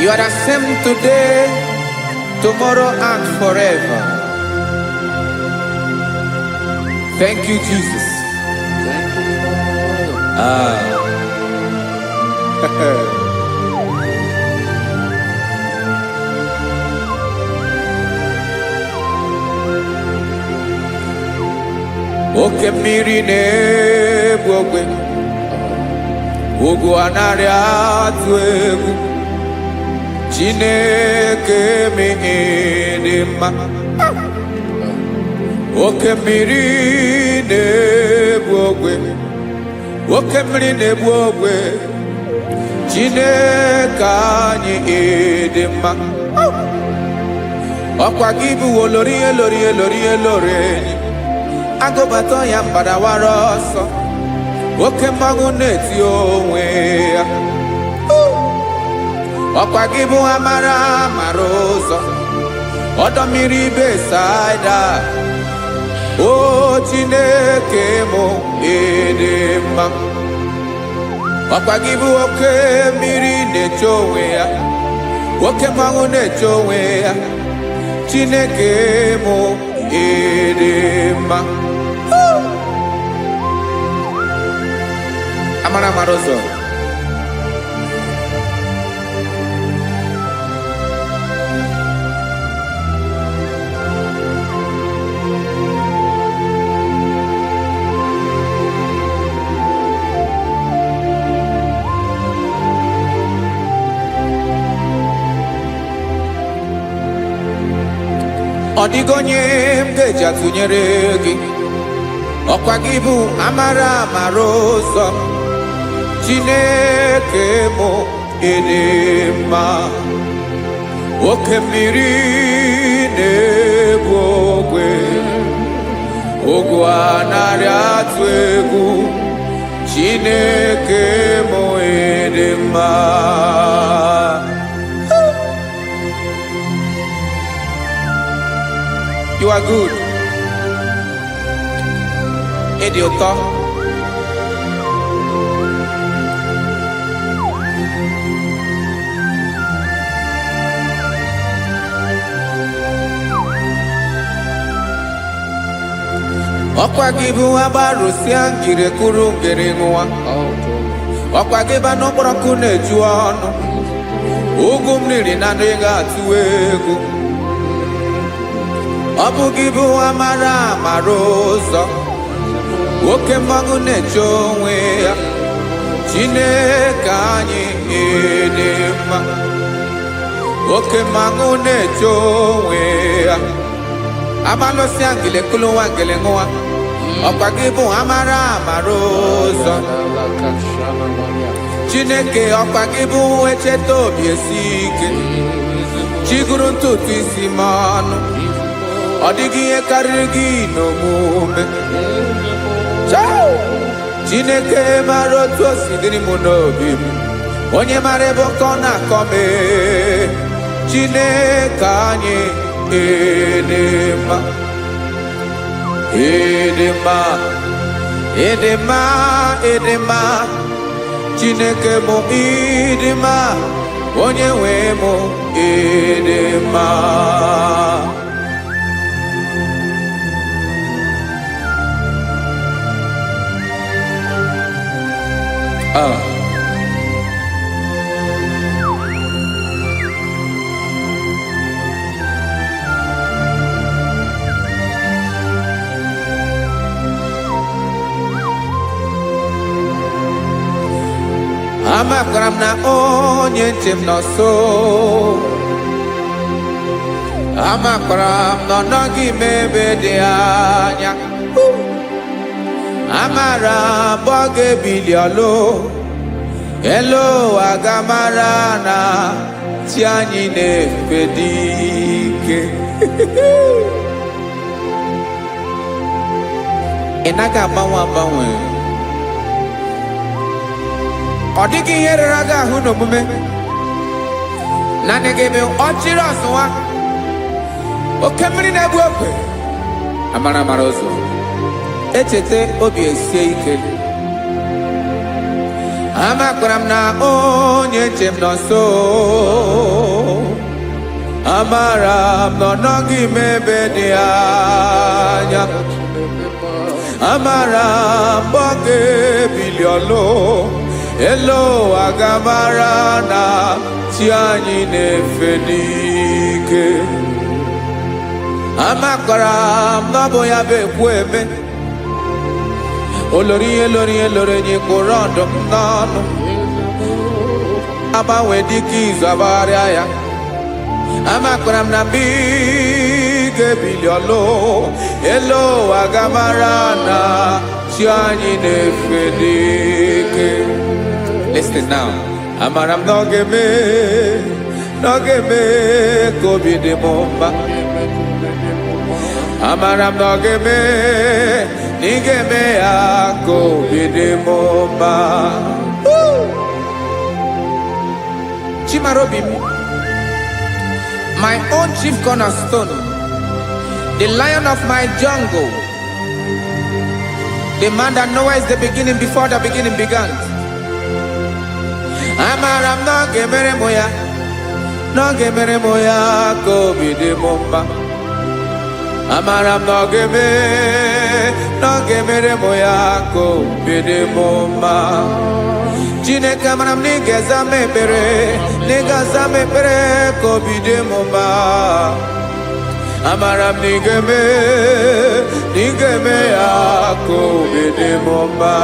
You are the same today, tomorrow and forever. Thank you, Jesus. Thank you, Lord. Oke mmiri na-egbu ogwe, ugwu anaghị atụ egwu, Chineke mee dị mma. Oke mmiri na-egbu ogwe, oke mmiri na-egbu ogwe, Chineke anyị dị mma. Ọkwa gị bụ olori elori elori elori enyi, agụbata ya mbadawara ọsọ, oke mmanwụ na-eti onwe ya. Ọkwa gị bụ amara amara ụzọ, ọdọ mmiri Besaida, o Chineke mụ ịdị mma. Ọkwa gị bụ oke mmiri na-eche onwe ya, oke mmanwụ na-eche onwe ya, Chineke mụ ịdị mma. Amara amara ụzọ, ọ dịghị onye m ga-eji atụnyere gị. Ọkwa gị bụ amara amara ụzọ, Chineke mụ ịdị mma. oke mmiri na-egbu ogwe ogwu anarị atụ egwu Chineke mụ ịdị mma. You are good. Ịdị ụtọ. Ọkwa gị bụ agbarụsịa ngire kụrụ ngere nwa. Ọkwa gị ba n'ụkpọrọkụ na-eju ọnụ. Ugwu mmiri na ndị ga-atụ egwu. Ọ bụ gị bụ amara amara ụzọ. Oke mmanwụ na-eche onwe ya. Chineke anyị ịdị mma. Oke mmanwụ na-eche onwe ya. Abalụsịa ngile kụrụ nwa ngele nwa. Ọkwa gị bụ amara amara ụzọ. Chineke ọkwa gị bụ echeta obi esi ike. Chiguru ntutu isi m ọnụ. Ọ dịghị ihe karịrị gị n'omume. Chineke mara otu o si dịrị m n'obi m. Onye mara ebe ọkọ na-akọ m. Chineke anyị ịdị mma. Ịdị mma. Ịdị mma. Ịdị mma. Chineke mụ ịdị mma. Onye nwe mụ ịdị mma. Amakwara m na onye nche m nọ nso. Amakwara m na ọ nọghị m ebe dị anya. Amara m ọ ga-ebili ọlụ. Elu aga mara na chi anyị na-efe dị ike. Ị naghị agbanwe agbanwe. Ọ dịghị ihe rere gị ahụ n'omume. Naanị gị bụ ọchịrị ọzụwa. Oke mmiri na-egbu ogwe. Amara amara ụzọ. Echete obi esie ike. Amakwara m na onye nche m nọ nso. Amara m na ọ nọghị m ebe dị anya. Amara m ọ ga-ebili ọlụ. Elu aga mara na chi anyị na-efe n'ike. Amakwara m na ọ bụ ya bụ ekwu eme. Olori ihe lori ihe lori enyi kwụrụ ọdụm n'ọnụ. Agbanwe dịka izu agbagharịa ya. Amakwara m na mgbe ị ga-ebili ọlụ. Elu aga mara na chi anyị na-efe n'ike. Listen now. Amara m na ọ ga-eme ka obi dị m mma. Amara m na ọ ga-eme na ị ga-eme ya ka obi dị m mma. Chimarobi m, my own chief cornerstone, the lion of my jungle, the man that knows the beginning before the beginning began. Amara m na ọ ga-emere m ya, na ọ ga-emere m ya ka obi dị m mma. Amara m na ọ ga-emere m ya ka obi dị m mma. Chineke amara m na ị ga-aza m ekpere, na ị ga-aza m ekpere ka obi dị m mma. Amara m na ị ga-eme ya ka obi dị m mma.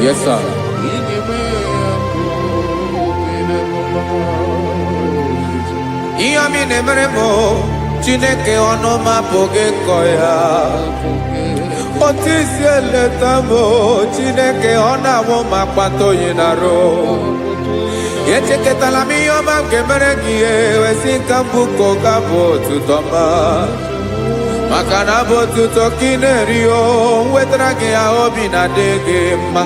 Yes, sir. Ihe ọmị na-emere m Chineke ọnụ m apụghị ịkọ ya. Otisi eletamo Chineke ona mo makpato yinaro. Yecheketala mi yoma kemere giye wesinka buko kabo tutoma. Makana bo tuto kinerio wetrage ya obi na dege ma.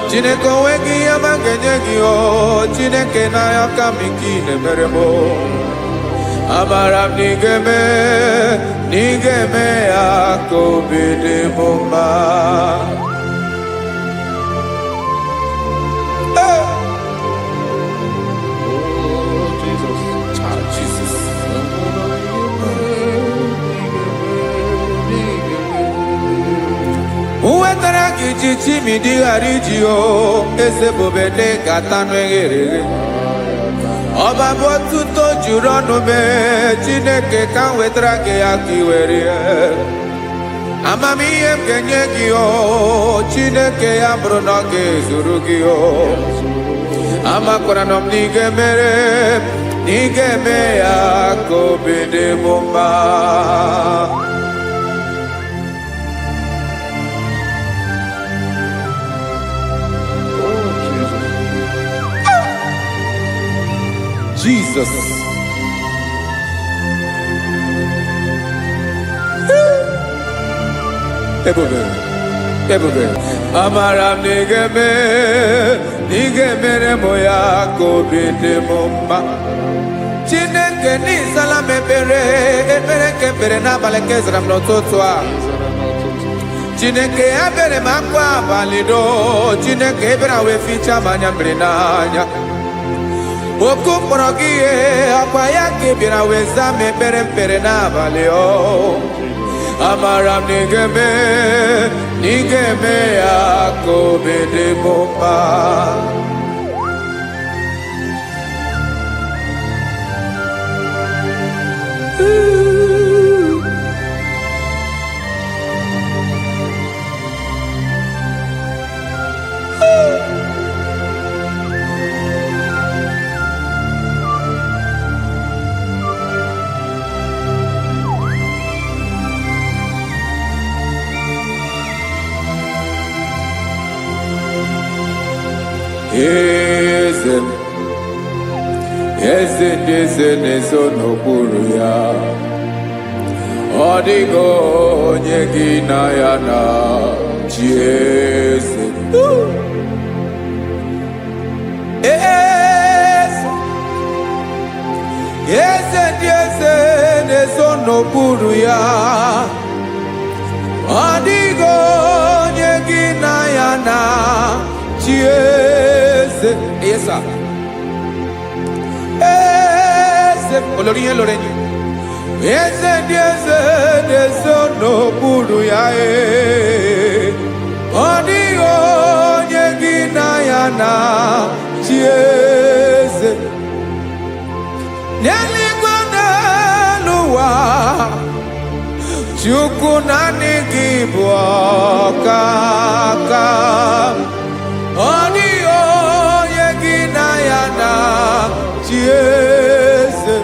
Chineke wegi ya mangenye o Chineke na ya kamikine meremo. Amaram nigeme akobede bomba. Jesus. Jesus. Uwetara kichichi midi harijio ese bobede katano egere. Oba botuto jurono me Chineke kan wetara ke akiwere. Amami em kenye giyo Chineke abro no ke zuru giyo. Amakora nom nigeme akobede bomba. Jesus. Ebube. Amaram nigeme moya kobede bomba. Chineke ni salame ebere kebere na baleke zram no totwa. Chineke abere makwa balido. Chineke ebere we ficha manya mbrenanya. Oku porogie akwaya kebira weza mepere mpere na baleo. Amaram nigeme akobede bomba. Eze n'ezo n'okpuru ya. Ọ dịghị onye gị na ya na chi eze. Eze n'ezo n'okpuru ya. Ọ dịghị onye gị na ya na chi eze. Yes, sir. Olórí lórenyi. Eze n'okpuru ya ọ dịghị onye gị na ya na chi eze. N'eluigwe n'elu ụwa Chukwu naanị gị bụ ọkaka. Ọ dịghị onye gị na ya na chi eze.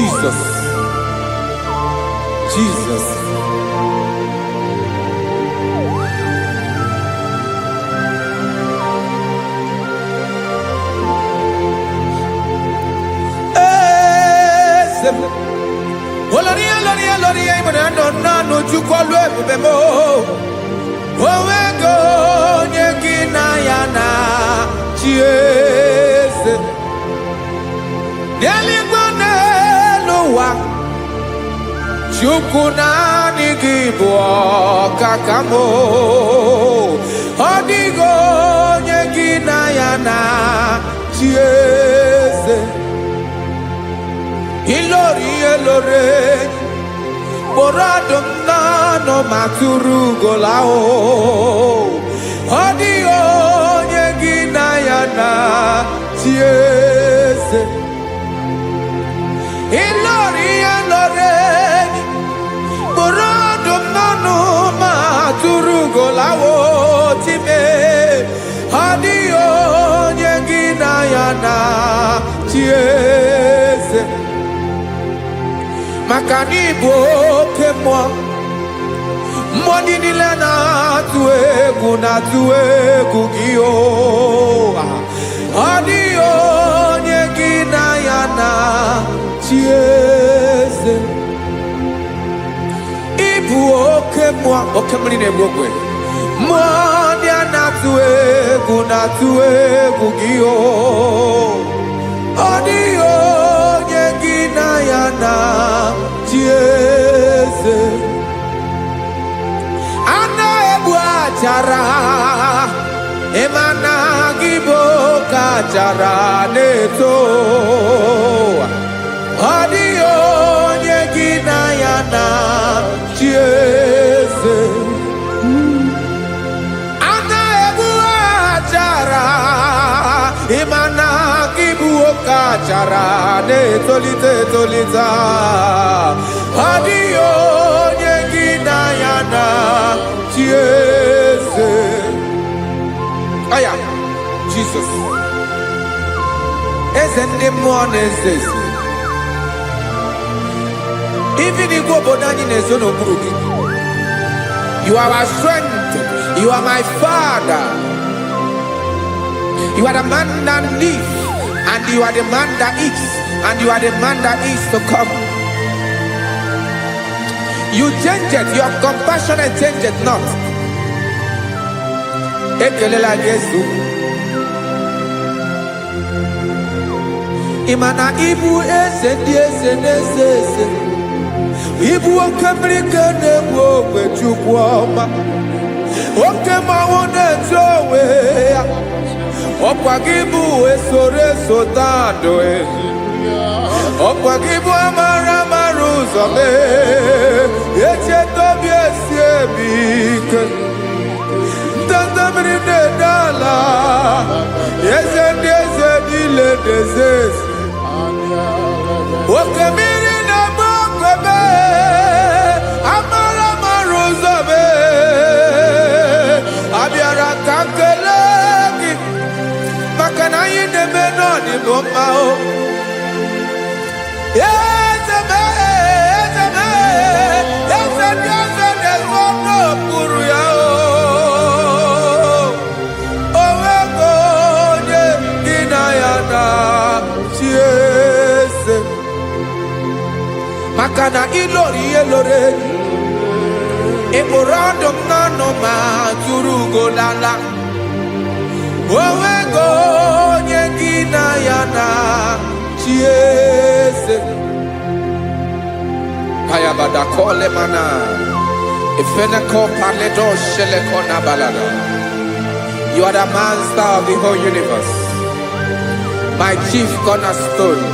Jesus. Olori ibona no chukolu ebube mo. Owego onye gị na ya na chi eze. N'eluigwe n'elu ụwa Chukwu naanị gị bụ ọkaka m. Ọ dịghị onye gị na ya na chi eze. Ilori kpọrọ ọdụm n'ọnụ ma tụrụ ugola o. Ọ dịghị onye gị na ya na chi eze. Ilori kpọrọ ọdụm n'ọnụ ma tụrụ ugola o time. Ọ dịghị onye gị na ya na chi eze. maka na ịbụ oke mmụọ. Mmụọ ndị niile na-atụ egwu gị o. Ọ dịghị onye gị na ya na-achị eze. Ịbụ oke mmụọ, oke mmiri na-egbu ogwe. Mmụọ ndị a na-atụ egwu gị o. Ọ dịghị onye gị na ya na-achị eze. A na-egbu achara, ịmana gị bụ oke achara na-eto. Ọ dịghị onye gị na ya na-achị eze. A na-egbu achara, ịmana gị bụ oke achara na-etolite etolite. Ọ dịghị onye gị na ya na-achị eze. Aya, Jesus. Eze ndị mmụọ na-eze eze. Even igwe obodo anyị na-ezo n'okpuru gị. You are our strength. You are my Father. You are the man that lives, and you are the man that eats, and you are the man that is to come. You change it. Your compassion change it not. Ekelela Yesu. Imana ibu eze ndị eze na-eze eze. Ibu oke mmiri ka na-egbu ogwe Chukwu ọma. Oke mmanwụ na-eche onwe ya. Ọkwa gị bụ esoro esota ndụ. Ọkwa gị bụ amara amara ụzọ mee. Echeta obi esi ebi ike. Ndanda mmiri na-ede ala. Eze ndị eze niile na-eze eze. Oke mmiri na-agba ogwe mee. Amara amara ụzọ mee. Abịara ka m kelee gị maka na anyị na-eme n'ọdịbụ mma o. Eze mee, eze mee, eze ndị eze na-ezo n'okpuru ya o. O nwego onye gị na ya na-achị eze. Maka na ịlọrọ ihe lọrọ enyi. Ịkpụrụ ọdụm n'ọnụ ma tụrụ ugo n'ala. O nwego onye gị na ya na-achị eze. Kayabada kole mana. Ifeneko paledo sheleko na balada. You are the master of the whole universe. My chief cornerstone.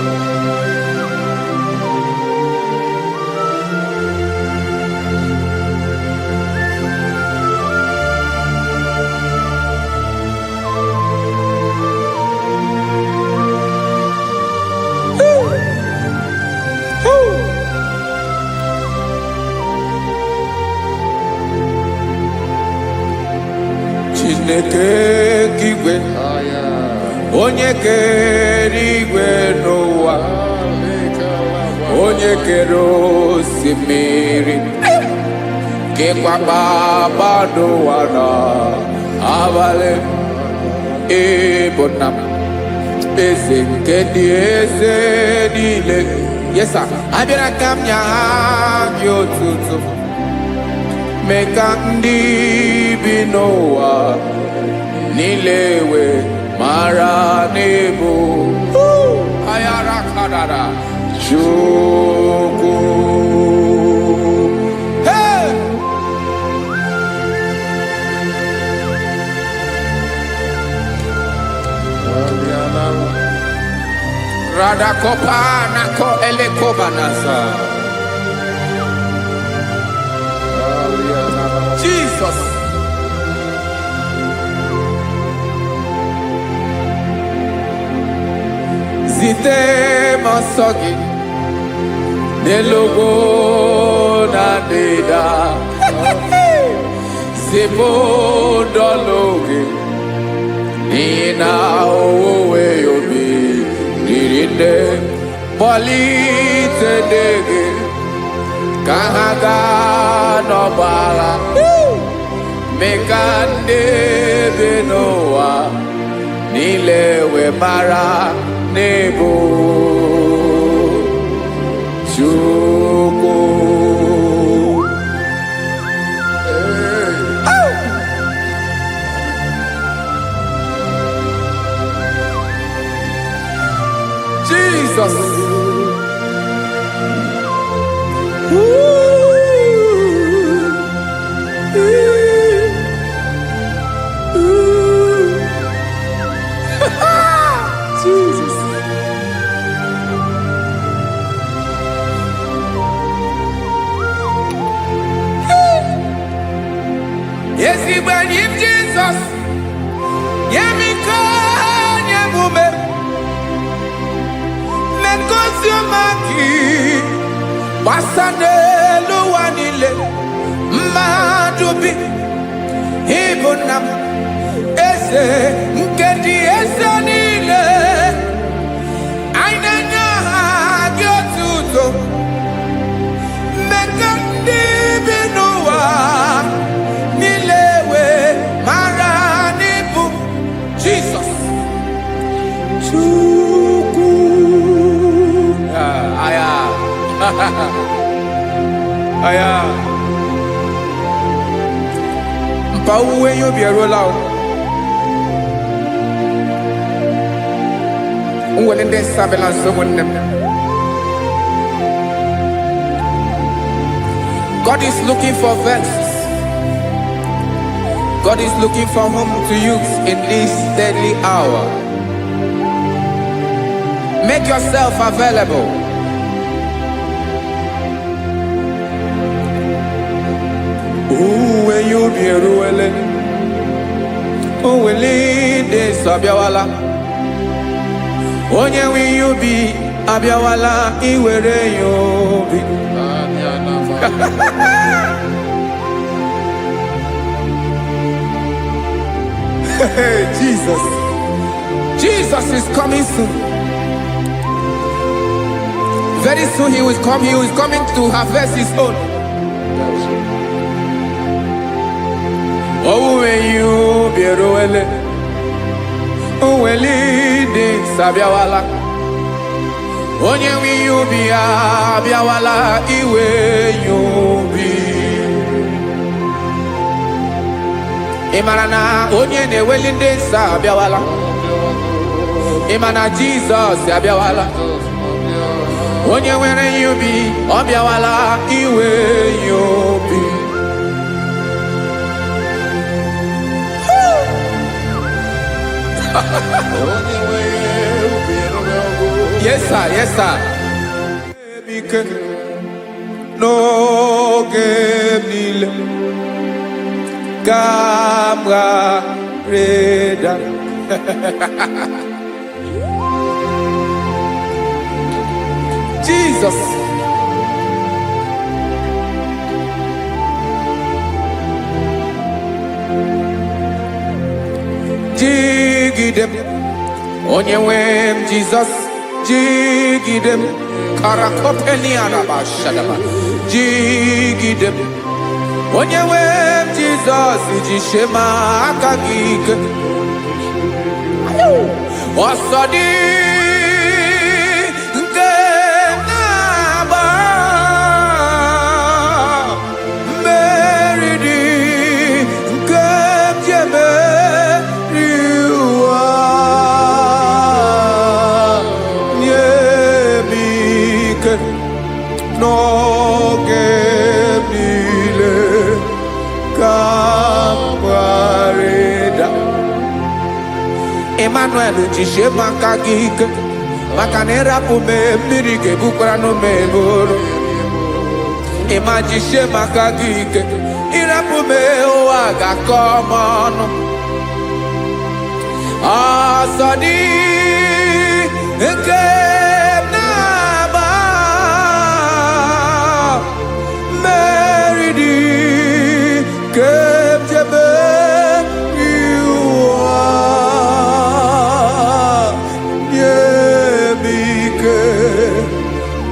Chineke kigwe, onye kere igwe n'ụwa, onye kere osimiri, kekwa kpakpando ụwa n'abalị. Ịbụ nna m, eze nke ndị eze niile. Yes sir, abịara ka m nye gị otuto. Mee ka ndị bi n'ụwa niile wee mara n'ịbụ ayara kadara Chukwu. Hey! Radakopa nako elekobanasa. Jesus. Zite masogi nelogo na deda. Zipo dologe nina owe yobi nirinde polite dege kahaga no bala mekande benoa nilewe mara nebo chuko Jesus. Jesus. Yes, he went in Jesus. Yemiko, Yamume. Men consumaki. Wasane luwanile. Madubi. Ibunam. Ese. Nkedi ese nile. Ainanya hagyotuto. Mekandi binuwa. Nilewe maranibu. Jesus. Chuku. Aya. Aya. Mpauwe yo bierola. Unwelende sabela someone. God is looking for vessels. God is looking for whom to use in this deadly hour. Make yourself available. When you be ruling, oh, will lead this Abiawala. Onye will you be Abiawala? Iwere you be. Jesus. Jesus is coming soon. Very soon he will come. He is coming to harvest his own. Oh, when you be ruling, oh, will lead this Abiawala. Onye will you be Abiawala? Iwe you be. Imana onye ne welinde sa Abiawala. Imana Jesus Abiawala. Onye were you be Abiawala iwe you be. Yes sir, yes sir. No game Gamra Reda. Jesus. Jigidem. Onyewem Jesus. Jigidem. Karakopeni arabashadaba. Jigidem. Onyewem Jesus. Jishema akagike. Osodi. No gemile kambareda Emmanuel jishe makagike makanera pume mirike bukrano meboro Ema jishe makagike irapume oaga komono Asadi eke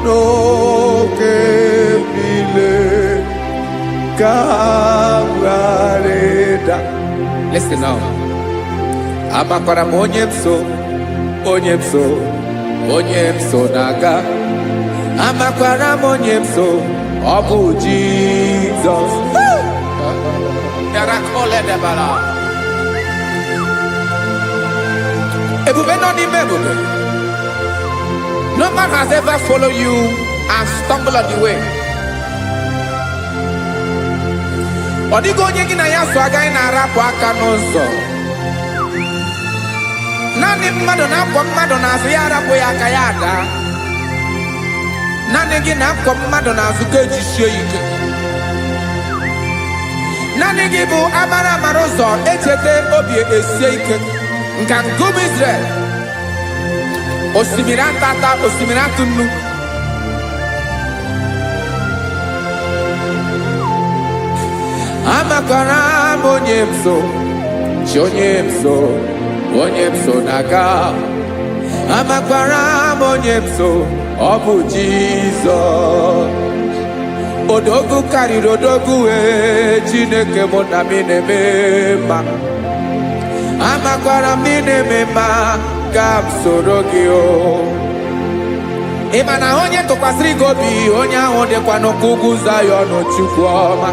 no que kawareda. Listen now. Amakwara m onye m so naga. Amakwara m onye m so, ọ bụ Jesus. Yarakoledebara. Ebube nọ n'ime ebube. No man has ever followed you and stumbled on the way. Ọ dịghị onye gị na ya so agaghị na-arapụ aka n'ụzọ. Naanị mmadụ na-akwọ mmadụ n'azụ ya arapụ ya aka ya ada. Naanị gị na-akwọ mmadụ n'azụ ka ejisie ike. Naanị gị bụ amara ụzọ echete obi esie ike. Nka ngụm Israel. Osimiri atata, osimiri atụ nnu. Amakwara m onye m so, chi onye m so, onye m so naga. Amakwara m onye m so, ọ bụ Jizọs. Odogwu karịrị odogwu Chineke mụ na mi na-eme mma. Amakwara m na-eme mma ka m soro gị o. Ị ma na onye tụkwasịrị gị obi, onye ahụ dịkwa n'ụkwụ ugwu Zayọn Chukwu ọma.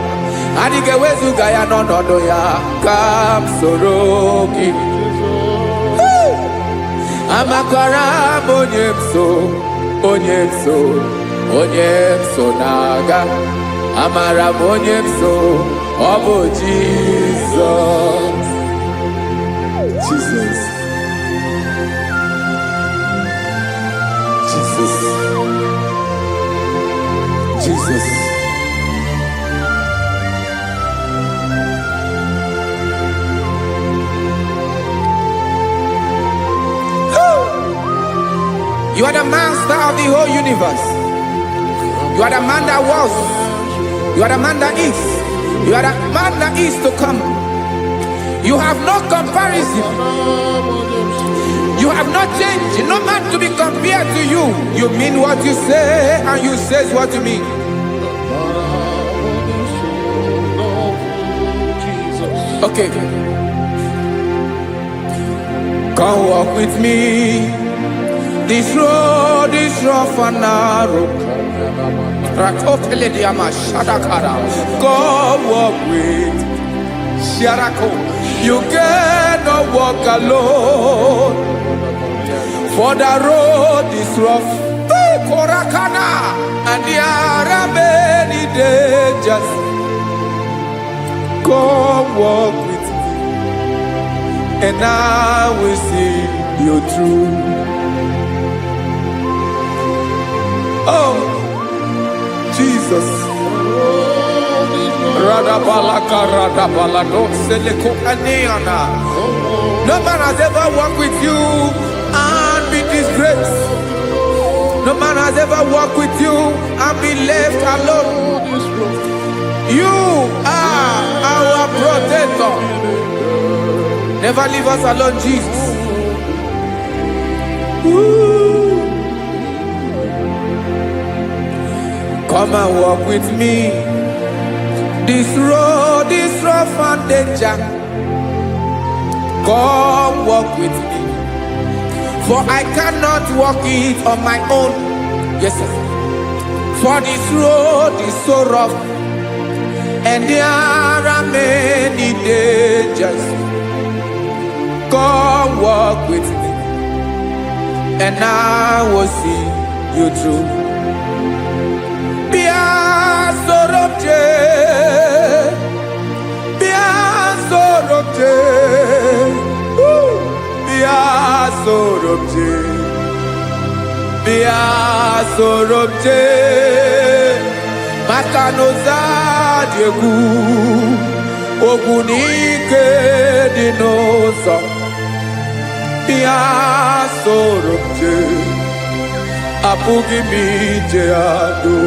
Adịghị ewezuga ya n'ọnọdụ ya ka m soro gị. Amakwara m onye m so, onye m so, onye m so na-aga. Amara m onye m so, ọ bụ Jizọs. Jesus. Jesus. Jesus. You are the master of the whole universe. You are the man that was. You are the man that is. You are the man that is to come. You have no comparison. You have not changed. No man to be compared to you. You mean what you say and you say what you mean. Okay. Come walk with me. This road is rough and narrow. Come walk with Sharako. You cannot walk alone. For the road is rough. Korakana. And there are many dangers. Come walk with me. And I will see you through. Oh, Jesus. No man has ever walked with you and been disgraced. No man has ever walked with you and been left alone. You are our protector. Never leave us alone, Jesus. Woo. Come and walk with me. This road is rough and danger. Come walk with me. For I cannot walk it on my own. Yes, sir. For this road is so rough. And there are many dangers. Come walk with me. And I will see you through. Sorobje Makanoza Diegu Ogunike Dinosa Bia Sorobje Apugi Mijeado.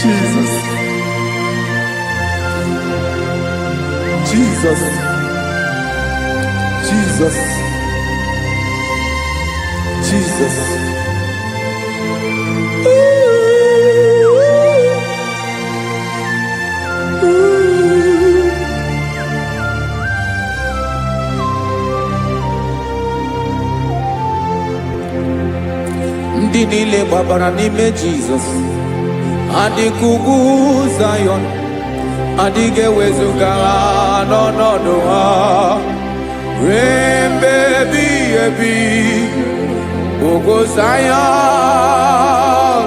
Jesus. Jesus. Jesus. Jesus. Ooh. niile gbabara n'ime Jizọs. Adịghị ugwu Zayọn, adịghị ewezuga ha n'ọnọdụ ha. Ruo mgbe ebighị ebi, ugwu Zayọn,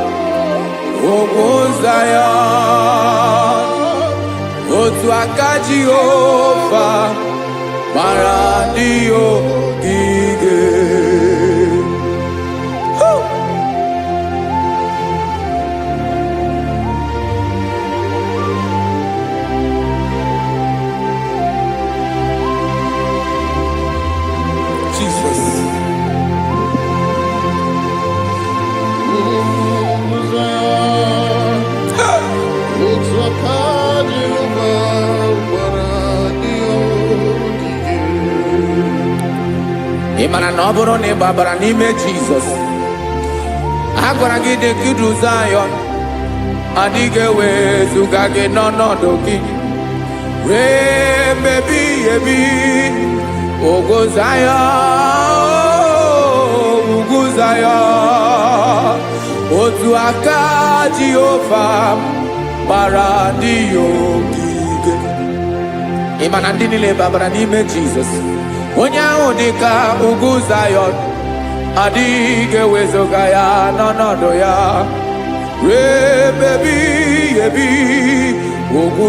ugwu Zayọn, otu aka Jehova gbara ndị ogige. Ị mara na ọ bụrụ na ị gbabara n'ime Jizọs, a gwara gị dị nkiru Zayọn, adịghị ewezuga gị n'ọnọdụ gị. Ruo mgbe ebighị ebi, ugwu Zayọn, ugwu Zayọn, otu aka Jehova gbara ndị ogige. Ị ma na ndị niile gbabara n'ime Jizọs, onye ahụ dị ka ugwu Zayọn, adịghị ewezuga ya n'ọnọdụ ya. Ruo mgbe ebighị ebi, ugwu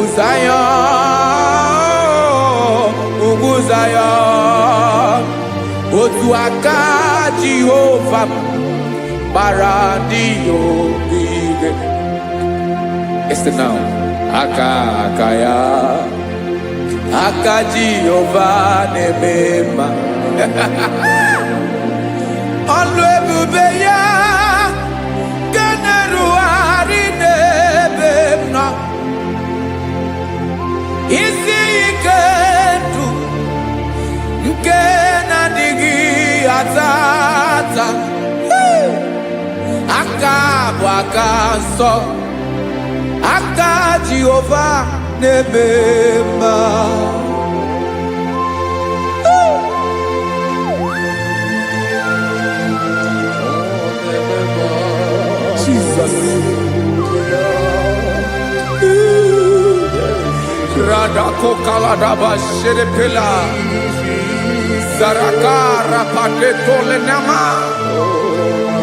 Zayọn, ugwu Zayọn, otu aka Jehova gbara ndị ogige. Ese now, aka ya, aka Jehova na-eme mma. Ọlụ ebube ya ga na-erugharị n'ebe m nọ. Isi ike ndụ nke na-adịghị ata ata. Aka bụ aka nsọ, aka Jehova na-eme mma. Jesus. Radako kaladaba sherepela, zarakara padetole nama,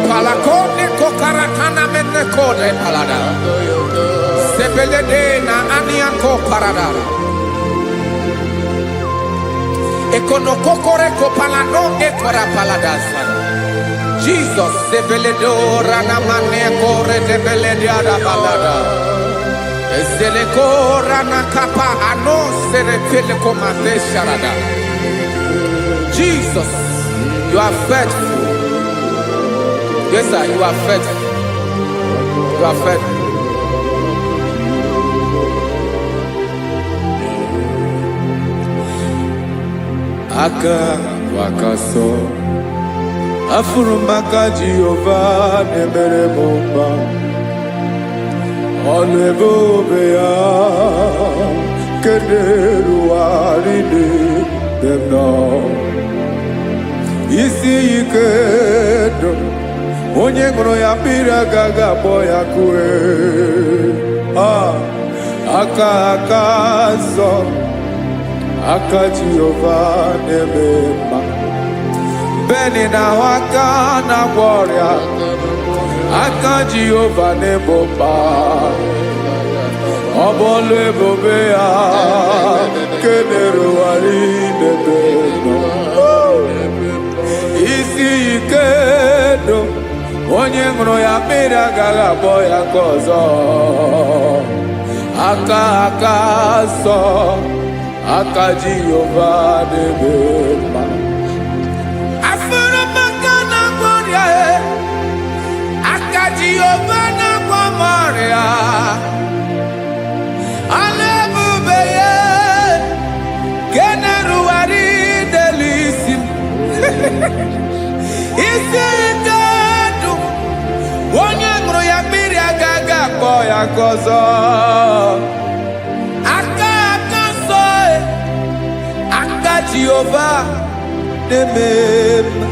palakone kokarakana mene kode palada, sebelede na aniako paradara. Ekono kokore kopalano ekora paladasa. Jesus, sebeledora na mane kore debelediada balada. Eselekora na kapa ano serepele komate sharada. Jesus, you are faithful. Yes, sir, you are faithful. You are faithful. Aka wakaso, afurumaka Jehova nemere bomba. Ọlụ ebube ya keneruarị n'ebe m nọ. Isi ike ndụ, onye ṅụrụ ya mmiri agaghị akpọ ya kue. Aka nsọ, aka Jehova na-eme mma. Beni na-ahụ aka na-agwọ ọrịa, aka Jehova na-ebo mba. Ọ bụ ọlụ ebube ya kenerugharị n'ebe nọ. Isi ike ndụ, onye ṅụrụ ya mmiri agaghị akpọ ya nke ọzọ. Aka nsọ, aka Jehova na-eme mma. Jehova na-agwọ m ọrịa, ọlụ ebube ya ga na-erugharị n'elu isi m. Isi ike ndụ, onye ṅụrụ ya mmiri agaghị akpọ ya nke ọzọ. Aka nsọ, aka Jehova na-eme mma.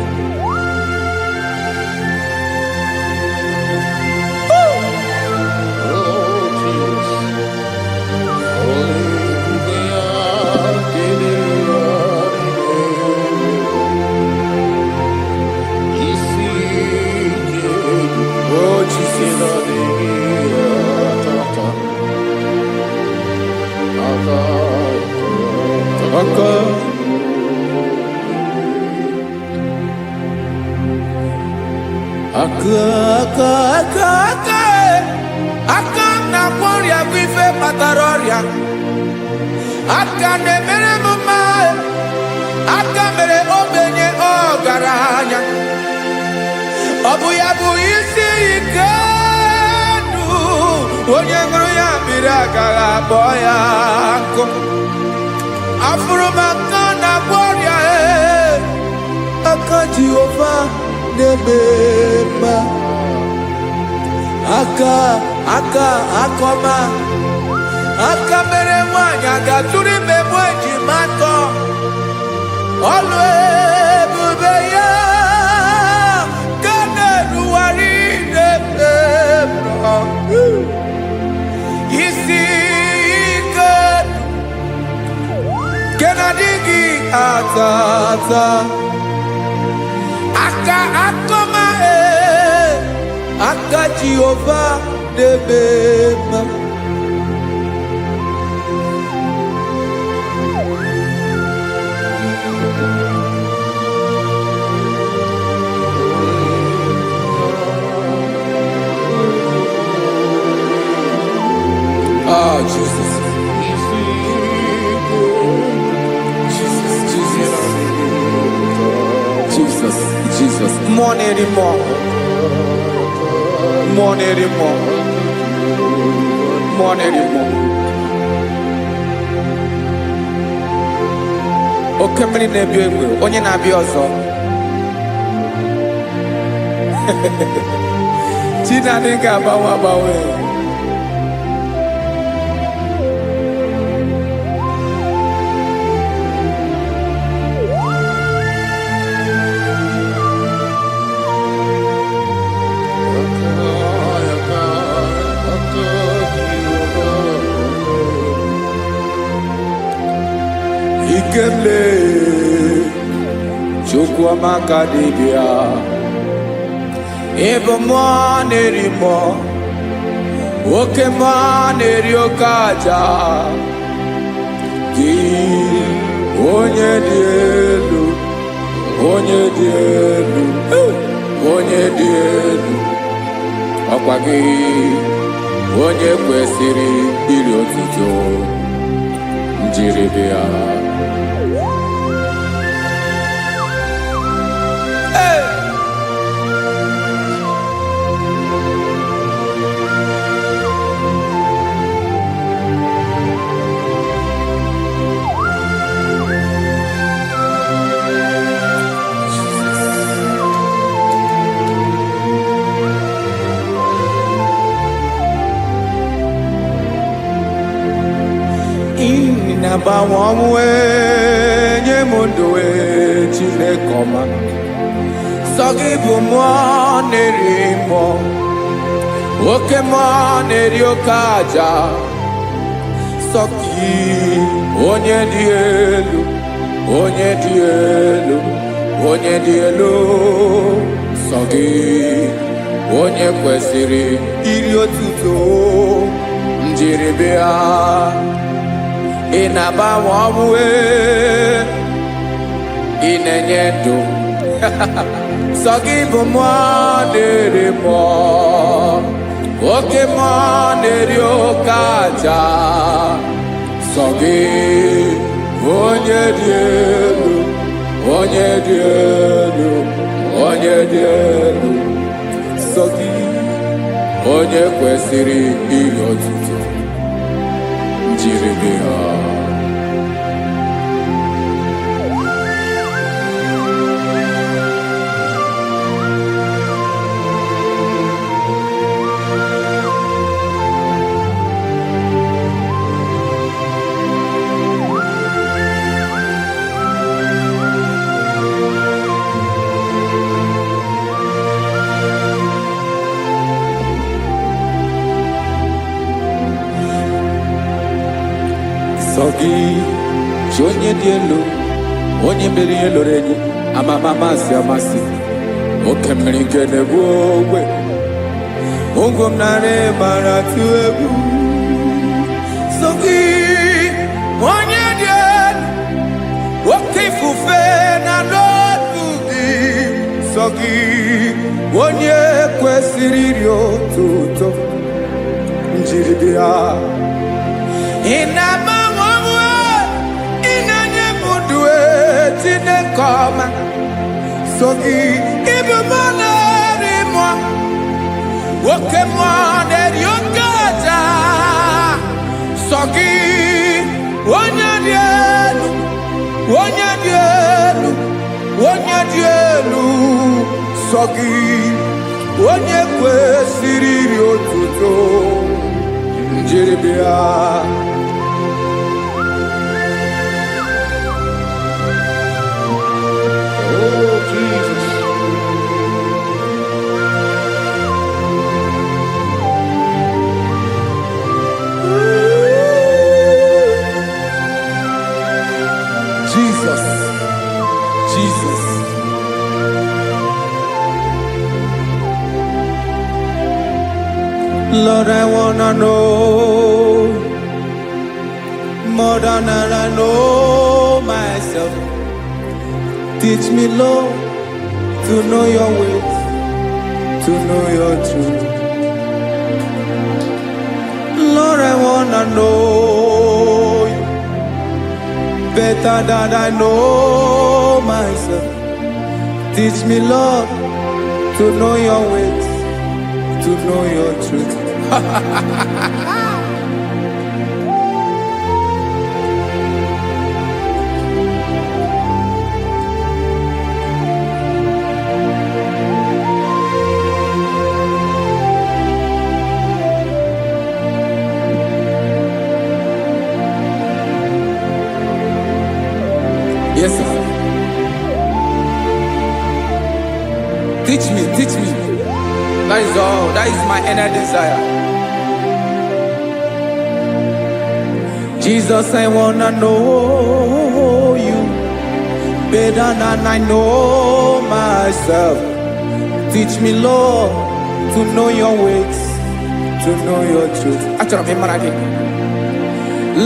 aka na-emere m mma, aka mere ogbenye ọgaranya. Ọ bụ ya bụ isi ike ndụ, onye ṅụrụ ya mmiri agaghị akpọ ya nkụ. Afụrụ m aka na-agwọ ọrịa, aka Jehova na-eme mma. Aka akọma, aka mere nwanyị agatụrụ ime mụ ejima atọ. Ọlụ ebube ya ka na-erugharị n'ebe m nọ. Isi ike nke na-adịghị ata ata. Aka akọma, aka Jehova na-eme mma. Oh, Jesus. Jesus. More anymore. More anymore. More anymore. Oke mmiri na-ebi egbe, onye na-abịa ọzọ. Chineke ga-agbanwe agbanwe. Ikemle Chukwamaka dibia, ebe mmụọ na-eri mmụọ, oke mmụọ na-eri oke aja. Gị onye dị elu, onye dị elu, onye dị elu, ọkwa gị onye kwesịrị iri otuto. Njiri bịa. Inagbanwe ọnwụ nye m ndụ Chineke ọma. Sọ gị bụ mmụọ na-eri mmụọ, oke mmụọ na-eri oke aja. Sọ gị onye dị elu, onye dị elu, onye dị elu. Sọ gị onye kwesịrị iri otuto. Njiri bịa. Ị na-agbanwe ọnwụ, ị na-enye ndụ. Sọ gị bụ mmụọ na-eri mmụọ, oke mmụọ na-eri oke aja. Sọ gị onye dị elu, onye dị elu, onye dị elu. Sọ gị onye kwesịrị iri otuto. Njiri bịa. Sọ gị chi onye dị elu, onye mere ihe loro enyi, amama amasị amasị. Oke mmiri nke na-egbu ogwe, ụgwọ m narị mara tụ egwu. Sọ gị onye dị elu, oke ifufe na n'otu gị. Sọ gị onye kwesịrị iri otuto. Njiri bịa. Ị na-agbanwe ọnwụ, chinekoma sogi ibumana mo woke mo de yokaja sogi onyadielu sogi onye kwesịrị otuto njiribia. Oh, Jesus. Jesus. Jesus. Lord, I wanna know more than I know myself. Teach me, Lord, to know your ways, to know your truth. Lord, I wanna know you better than I know myself. Teach me, Lord, to know your ways, to know your truth. Yes, sir. Teach me, teach me. That is all. That is my inner desire. Jesus, I wanna know you better than I know myself. Teach me, Lord, to know your ways, to know your truth.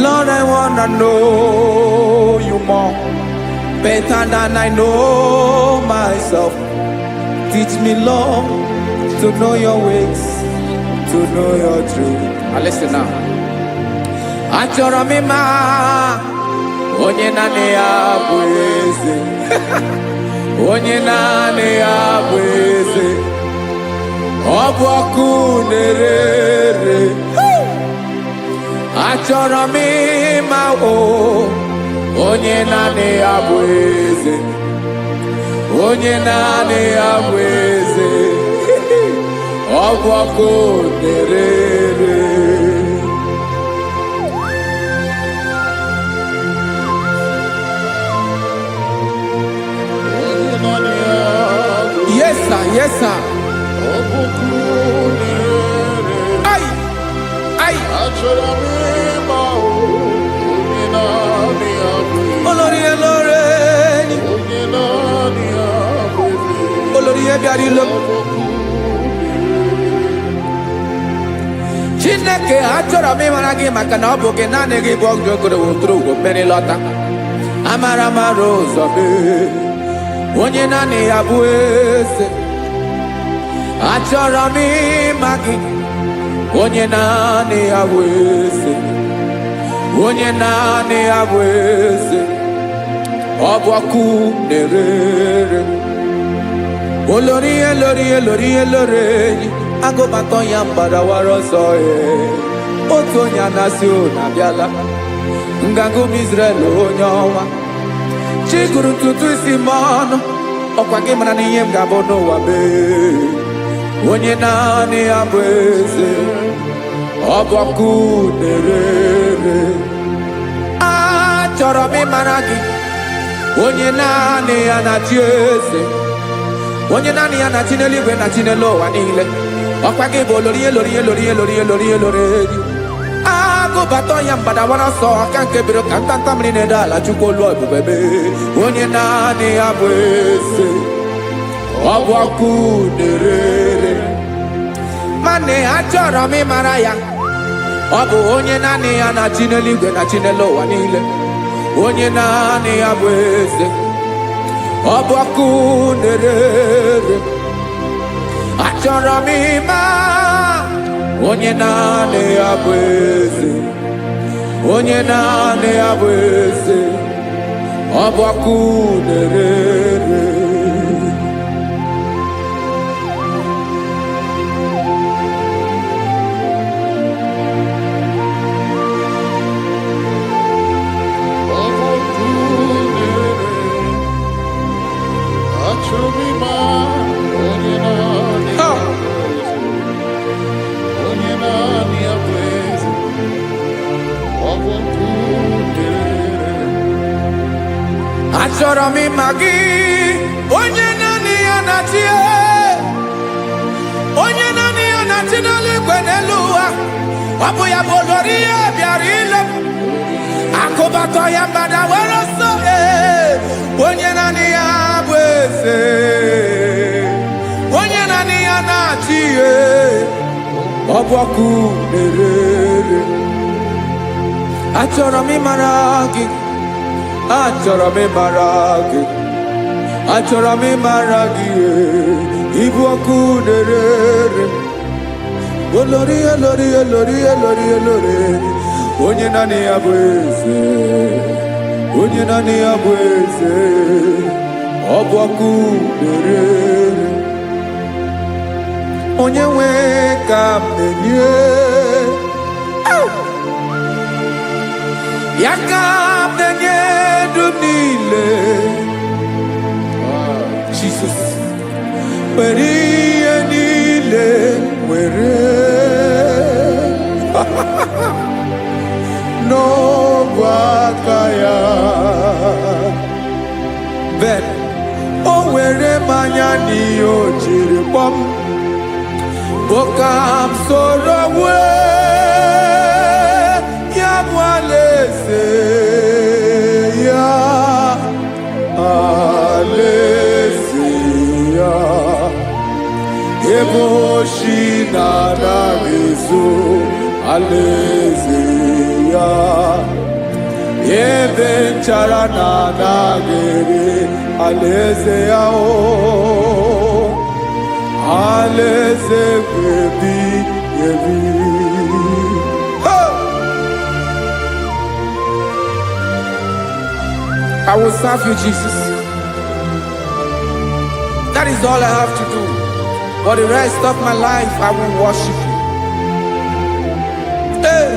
Lord, I wanna know you more better than I know myself. Teach me, Lord, to know your ways, to know your truth. Listen now. Achọrọ m ịma onye naanị ya bụ eze. Onye naanị ya bụ eze. Ọ bụ ọkụ na-ere. Achọrọ m ịma onye naanị ya bụ eze. Onye naanị ya bụ eze. Ọ bụ ọkụ na-ere. Yes, sir. Yes, sir. Ay, ay. Olórí Olórí. Olórí Ebiarilo. Chineke achọrọ m ịmara gị maka na ọ bụ gị naanị gị bụ ọgụ ogoro wotoro ugwo mmeri lọta. Amara mara ụzọ mee. Onye naanị ya bụ eze. Achọrọ m ịma gị. Onye naanị ya bụ eze. Onye naanị ya bụ eze. Ọ bụ ọkụ na-ere. Olórí Olórí. Agụbatọ ya mgbadawara ọsọ ya. Otu onye anasị na-abịala. Nganga ụmụ Izrel onye ọnwa. Chiguru ntutu isi m ọnụ. Ọkwa gị mara na ihe m ga-abụ n'ụwa mee. Onye naanị ya bụ eze. Ọ bụ ọkụ na-ere. Achọrọ m ịmara gị. Onye naanị ya na-achị eze. Onye naanị ya na-achị n'eluigwe na-achị n'elu ụwa niile. Ọkwa gị bụ Olórí. Agụbatọ ya mgbadawara ọsọ aka nke biro ka ntanta mmiri na-ede ala Chukwu olu ebube mee. Onye naanị ya bụ eze. Ọ bụ ọkụ na-ere. Mane achọrọ m ịmara ya. Ọ bụ onye naanị ya na-achị n'eluigwe na-achị n'elu ụwa niile. Onye naanị ya bụ eze. Ọ bụ ọkụ na-ere. Achọrọ m ịma onye naanị ya bụ eze. Onye naanị ya bụ eze. ọbọkụ na-erere. Achọrọ m ịma gị, onye naanị ya na-achị, onye naanị ya na-achị n'eluigwe n'elu ụwa. Ọ bụ ya bụ olori ya bịara ile m, akụbatọ ya mgbada were ọsọ. Onye naanị ya bụ eze, onye naanị ya na-achị, ọ bụ ọkụ na-erere. Achọrọ m ịmara gị, achọrọ m ịmara gị, achọrọ m ịmara gị, ịbụ ọkụ na-erere. Olori olori olori olori olori, onye naanị ya bụ eze, onye naanị ya bụ eze, ọ bụ ọkụ na-erere. Onye nwe ka m na-enye, ya ka m na-enye ndụ niile. Jesus, were ihe niile were n'ọbụ aka ya. Ben, o were mmanya n'ihe o jiri kpọọ m, bụ ka m soro wee ya bụ alaeze ya, alaeze ya. Ebe oshi na-anaghị ezo, alaeze ya. Ebe nchara na-anaghị ere, alaeze ya. Alaeze ebi ebi. I will serve you, Jesus. That is all I have to do. For the rest of my life, I will worship you. Hey.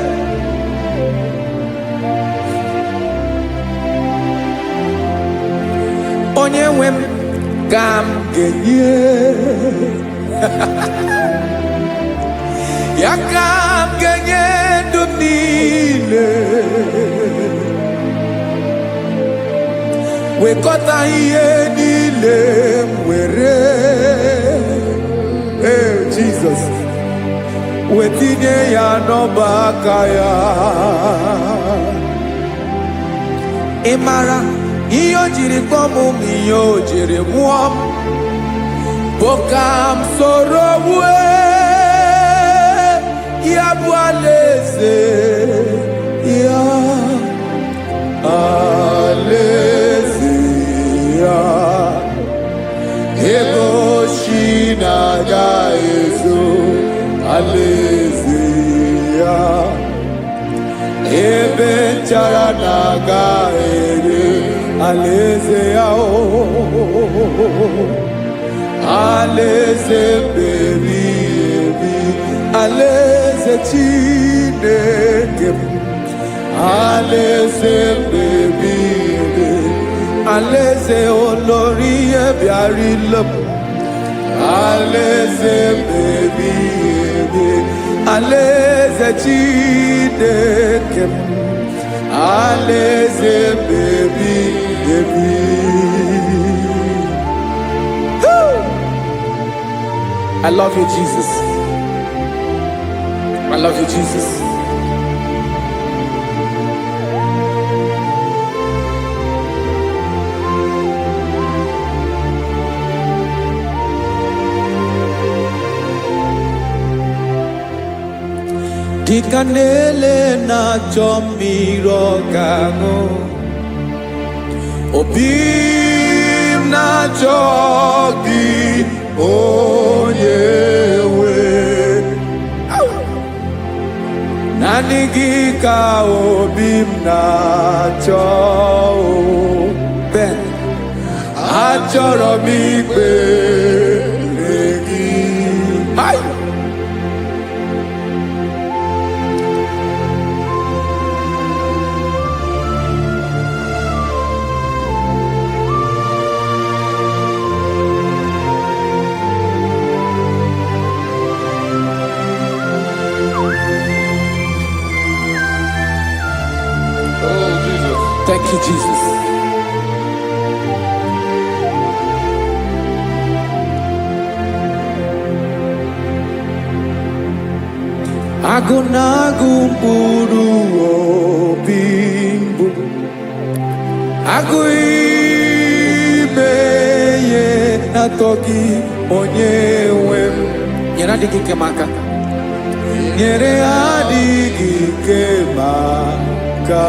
Onye nwe m ka m ga-enye, ya ka m ga-enye ndụ m niile. Wekọta ihe niile m were, Jesus, wetinye ya n'ọba aka ya. Ị mara ihe o jiri kpọọ m, ihe o jiri mụọ m, bụ ka m soro wee ya bụ alaeze ya, alaeze ya. Ebe oshi na-agaghị ezo, alaeze ya. Ebe nchara na-agaghị ere, alaeze ya. Alaeze ebi ebi, alaeze Chineke m, alaeze ebi ebi, alaeze olori ya bịara ile m, alaeze ebi ebi, alaeze Chineke m, alaeze ebi ebi. I love you, Jesus. I love you, Jesus. Dịka na-ele na-achọ mmiri ọ ga-aṅụ, obi m na-achọ gị, onye nwe. Naanị gị ka obi m na-achọ. achọrọ m ikpere gị. Hai! Thank you, Jesus. Agụ na-agụ mkpụrụ obi mbụ, agụ ime ihe na-atọ gị onye nwe m. Nyere adịghị ike m aka, nyere adịghị ike m aka.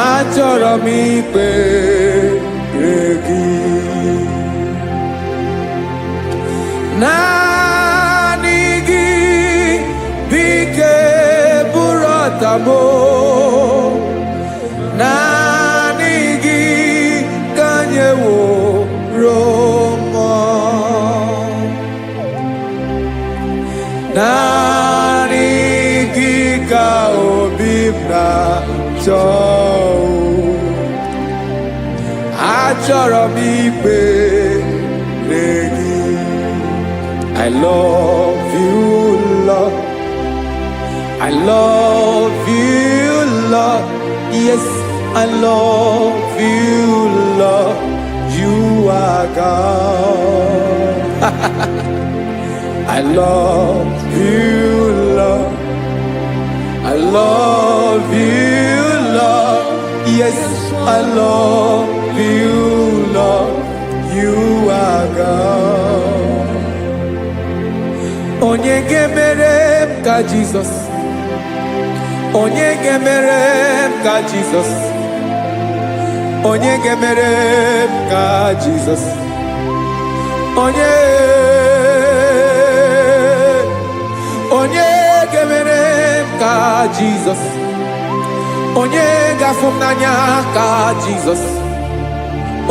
Achọrọ m ikpere gị. Naanị gị bike bụrụ ọtamo. Naanị gị ka anyị wụrụ mmụọ. Naanị gị ka obi m na-achọ. Achọrọ m ikpere gị. I love you, Lord. I love you, Lord. Yes, I love you, Lord. You are God. I love you, Lord. I love you, Lord. Yes, I love you, Lord. You are God. Onye ga-emere m ka Jesus. Onye ga-emere m ka Jesus. Onye ga-emere m ka Jesus. Onye ga-emere m ka Jesus. Onye ga-afụ m n'anya ka Jesus.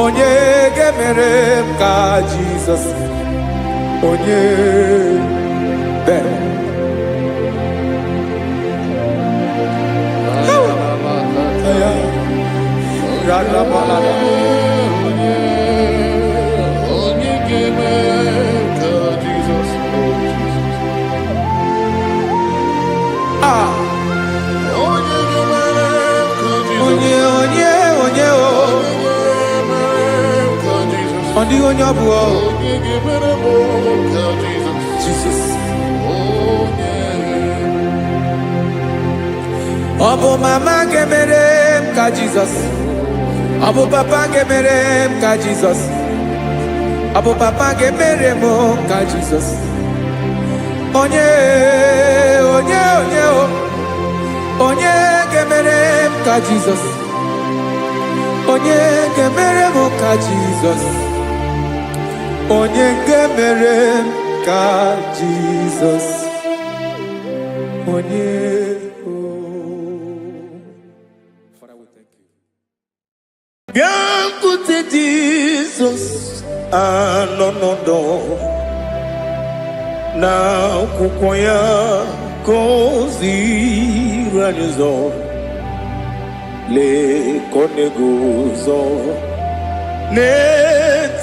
Onye ga-emere m ka Jesus. Onye better. Jesus. Obu mama gemere m ka Jesus. Obu papa gemere m ka Jesus. Obu papa gemere m ka Jesus. Onye gemere m ka Jesus. Onye gemere m ka Jesus. Onye gemere m ka Jesus. Onye. Biancote Jesus, anonodo na kukoya kozi ranizo le konegozo ne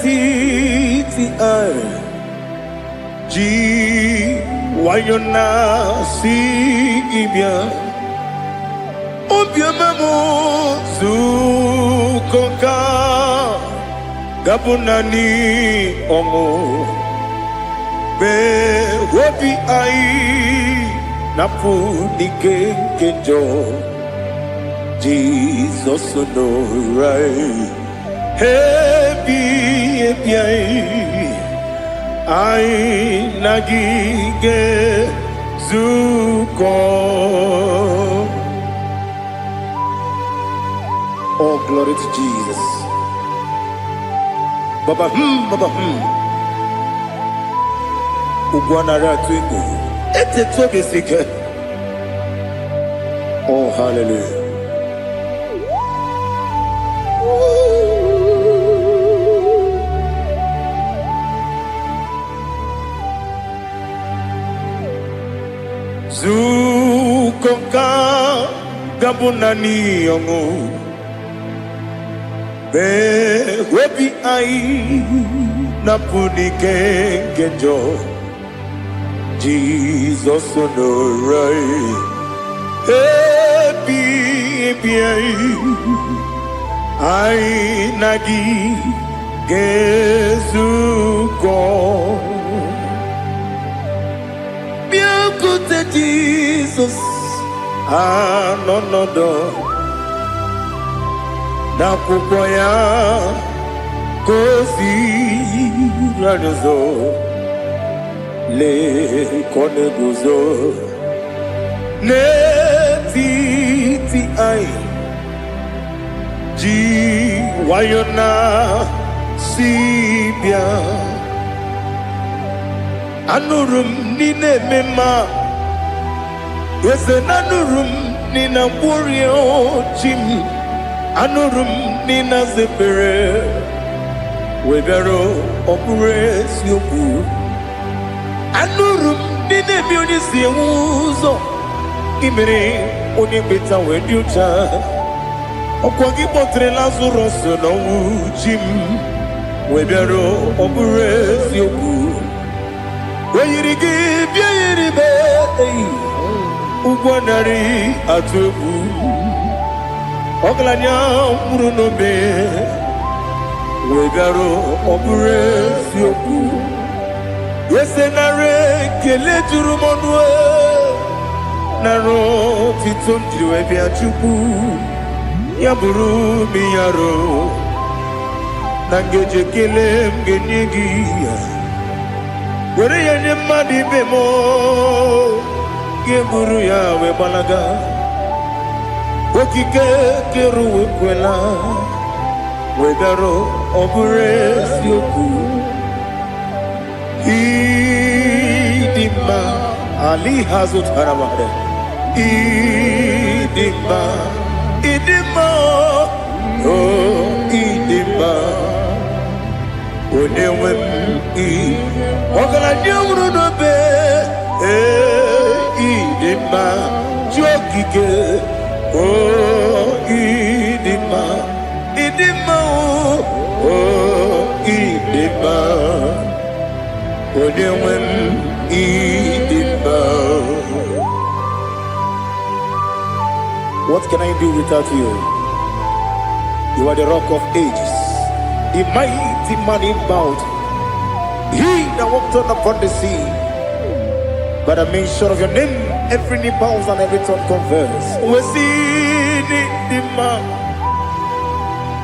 titi ai ji wayona si ibia obiamamu zukoka gabunani omo be wobi ai napu dike kenjo Jesus no right happy ai nagige zuko. Oh, glory to Jesus. Baba, Ugwanara twingo. Ete tobe sike. Oh, hallelujah. Zukonka gabunani yongo be webi ai na punike genjo Jesus no right happy ai nagi gezuko Biakute Jesus no na kukoya kosi radozo le koneguzo ne ti ai ji wayona sibia anurum nine mema yese nanurum nina burio chim anurum nina zepere webero opure sioku anurum nine bioni siuzo imere oni beta wediucha okwagi potre lazarus no chim webero opure sioku Weyirigi biayiribe ugwanari atubu oglanya murunobe wegaro obure sioku yesenare kele turumonwe naro titondriwe biachuku yaburu miyaro nangeje kele mgenyigia Were yenye madi bemo Geburu ya we balaga Wokike keru wekwela Wegaro obure sioku Idima Ali hazut haramare Idima Oh idima Onewem Ogala nyamru no be idima jokike idima idima Onewem idima. What can I do without you? You are the rock of ages, the mighty man in battle. He that walked on upon the sea. By the mention of your name, every knee bows and every tongue confess. We see the man.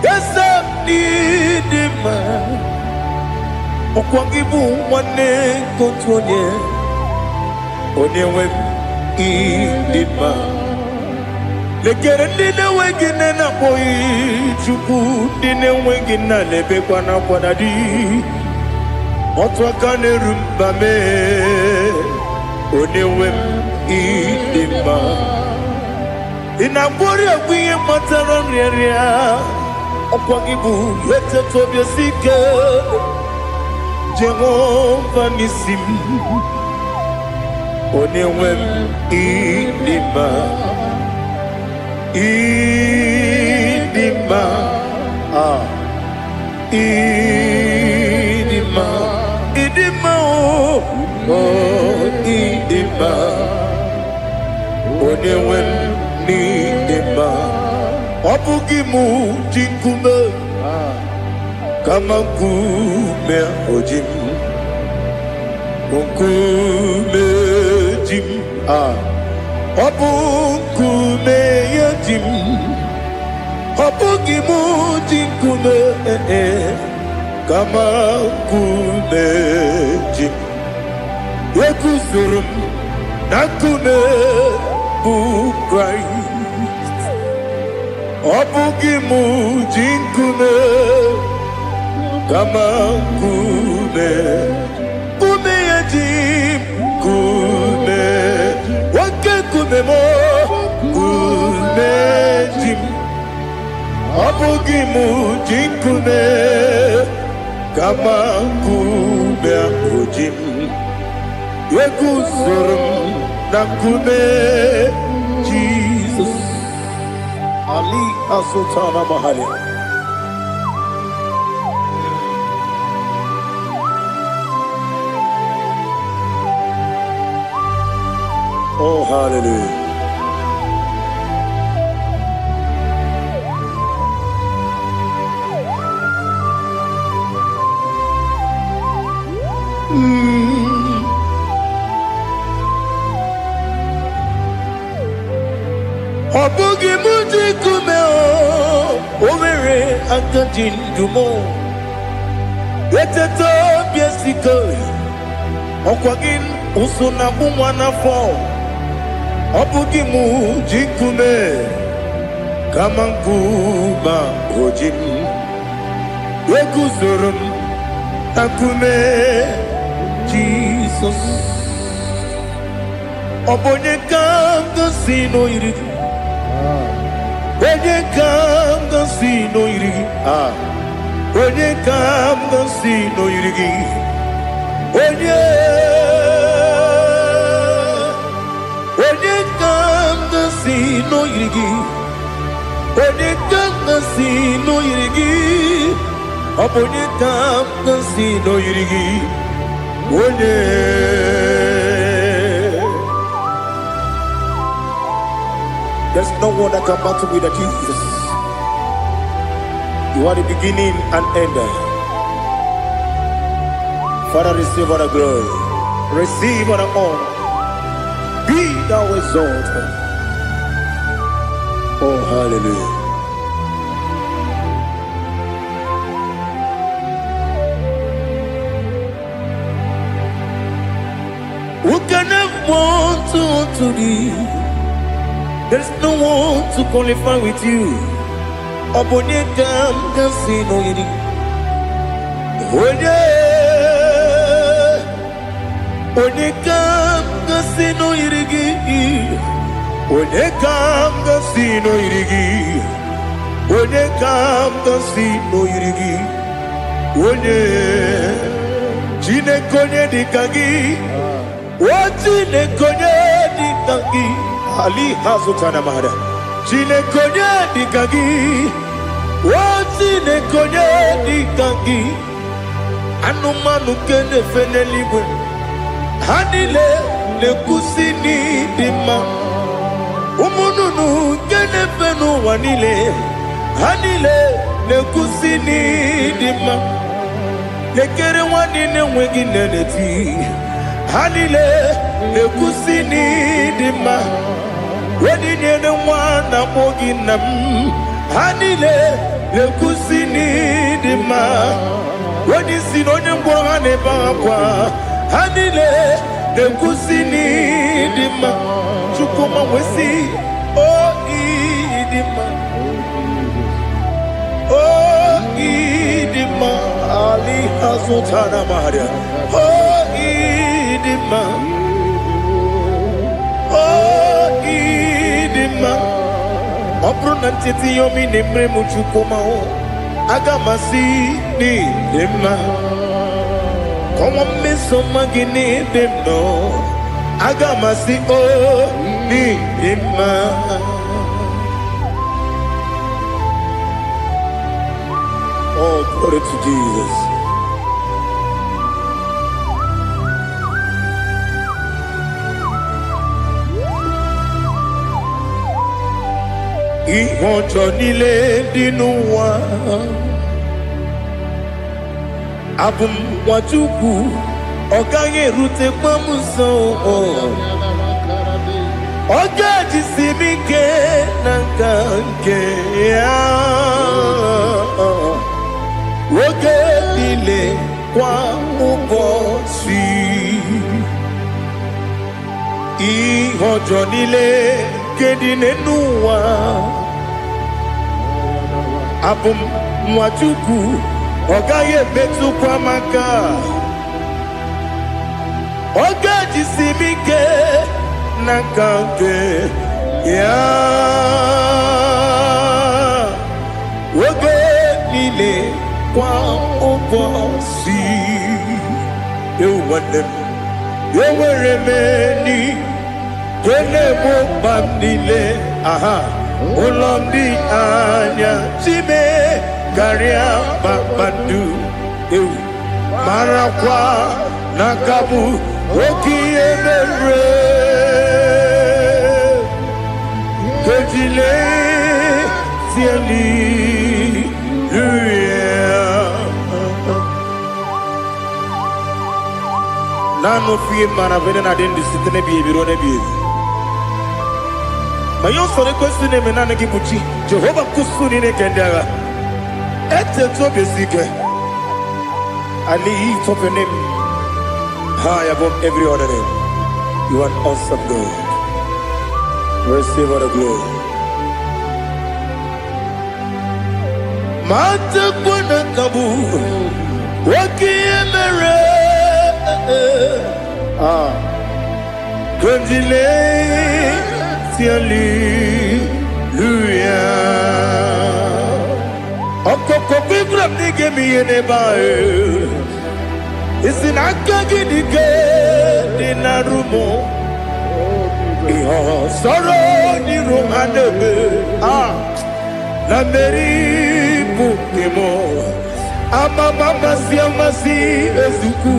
Yes, the man. Okwangibu wane kotonye. Onyewe idima. Lekere nina wengine na boy chuku nina wengine lebe kwa na kwanadi. Otwakane rumbame Onewem idima Inabori akwiye matara nyeria Okwagibu lete tobye sike Jehova nisim Onewem idima Idima Idima Idima idima Onewem idima Obugimu jinkume Kama kume ojim Kume jim Obukume yajim Obugimu jinkume Kama kumeji Wekusurum Nakune Christ Obugimu jinkume Kama kume Kumeyajim Kume Wake kumemo Kumejim Obugimu jinkume Kama kume ojim Wekusurum Nakume Jesus Ali Asultana Mahali. Oh, hallelujah. Obugi muji kume o mere akajin dumo eteto biesiko okwagin usuna bumwana fo Obugi muji kume kamanguma ojin Yeguzurum akume Jesus Obonye kanga sino irigi Onye kanga sino irigi Onye kanga sino irigi Onye kanga sino irigi Onye kanga sino irigi Onye kanga sino irigi Onye There's no one that can battle with Jesus. You are the beginning and end. Father, receive all the glory. Receive all the honor. Be thou exalted. Oh, hallelujah. Who can have one to thee? There's no one to qualify with you. Obonye kam kasino yiri. Onye kam kasino yiri. Onye kam kasino yiri. Onye kam kasino yiri. Onye jine konye dikagi. Wajine konye dikagi. Ali Hazutana Mahada. Jine konye dikagi. Wajine konye dikagi. Anumanu kene fene libwe. Hanile le kusini dima. Umununu kene fenu wanile. Hanile le kusini dima. Lekere wanine wengi neneti. Hanile le kusini dima. Wedi nyene mwana moginam Hanile le kusini dima Wedi sinonye mbwagane bakwa Hanile le kusini dima Chukuma wesi Oh idima Oh idima Ali Hazutana Maria Oh idima Obruna titi yomi nemre muchukoma o agamasi ni demma Komo meso magini demno agamasi o ni demma Oh, glory to Jesus. Ihojo nile dinuwa Abum wajuku Oganye rute kwa muso Oga jisimike nankanke Oge nile kwa ubosi Ihojo nile kedine nuwa Abum mwachuku Ogaye betu kwa maka Oga jisimike Nakanke Ya Oge nile kwa ubosi You want them You were remaining Kenebo bandile, aha, ulomdi anya, chime, garia babandu, marakwa, nakabu, oki emere, kejile, siali, Nano fiye mana vene na den disitene biye birone biye. Mayon sore kusune menane kibuchi. Jehova kusuni ne kendera. Ete to besike. I lift up your name high above every other name. You are awesome God. Receive all the glory. Mata kuna kabu. Waki emere. Gondile, Hallelujah. Okoko bigram nige mi enebae. Isin akagi nige dinarumo. Iho soro ni romanebe. La meri bukemo. Amama siamasi ezuku.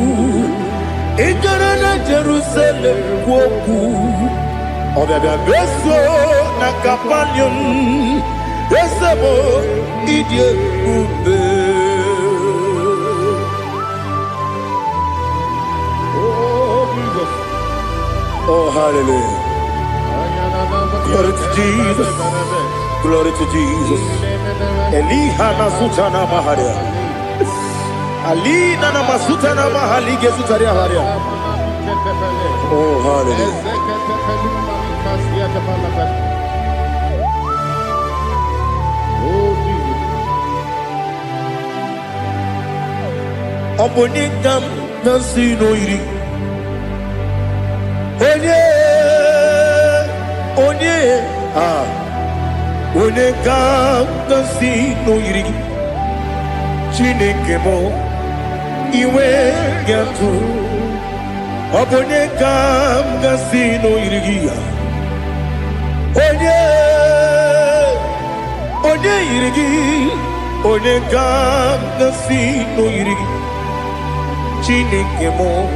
Igarana Jerusalem woku Obebe beso na kapanium Besebo idye ube Oh Jesus Oh hallelujah Glory to Jesus Glory to Jesus Elihana sutana maharia Ali nana masuta na mahali gesutaria haria. Oh hallelujah. Oh Jesus. Obonikam nasino iri. Onye Onekam nasino iri. Chineke mo. Iwe yatu Obone kam gasino irigia Onye irigi Onye kam gasino irigi Chineke mo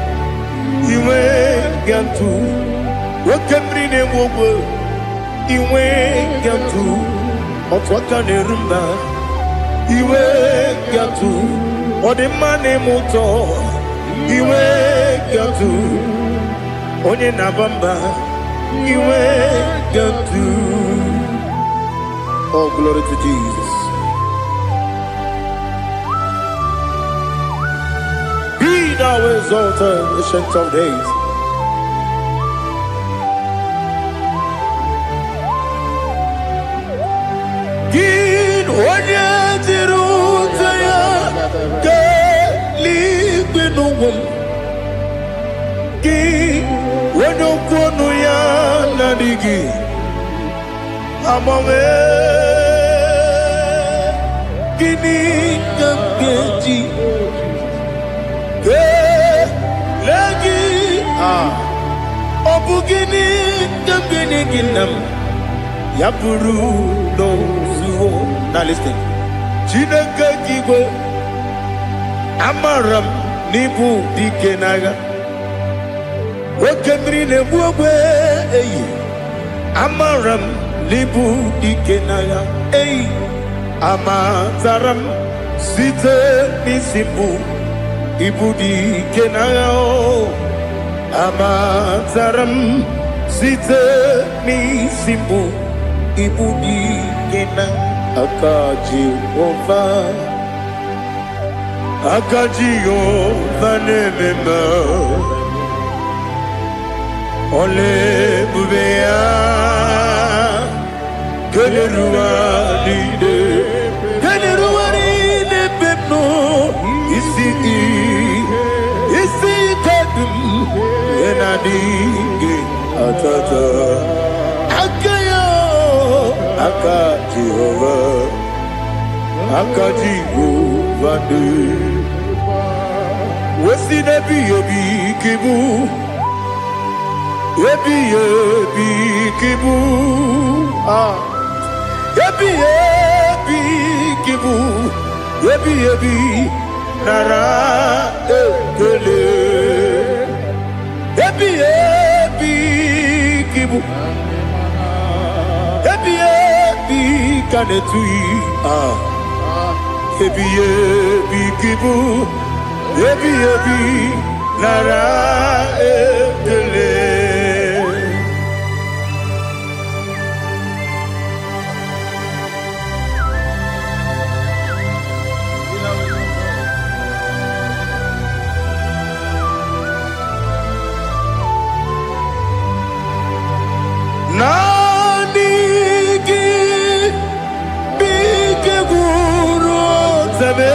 Iwe yatu Wakemrine mwogo Iwe yatu Otwaka nerumba Iwe yatu Ode mane muto Iwe gatu Onye nabamba Iwe gatu Oh glory to Jesus. Be thou exalted, ancient of days. Gid onye tirutaya Ki wano kono ya nadigi Amame Gini kamkeji Ke lagi Obu gini kamkeni ginam Yapuru no suho. Now listen Chinaka kigwe Amaram nibu dikenaga Wakemri ne buwe Amaram nibu dikenaga Amazaram site misimbu Ibu dikenaga Amazaram site misimbu Ibu dikenaga Akaji ova Akajiyo vanemema Ole bubea Keleruaride pepno Isi kadum Enadingi atata Akayo Akajihova Akajihova Wasi nebi yobi kibu Ebi ebi kibu ah ebi ebi kibu ebi ebi nara ekele ebi ebi kibu ebi ebi kanetui ah ebi ebi kibu ebi ebi nara ekele. Nanigi bige guru zabe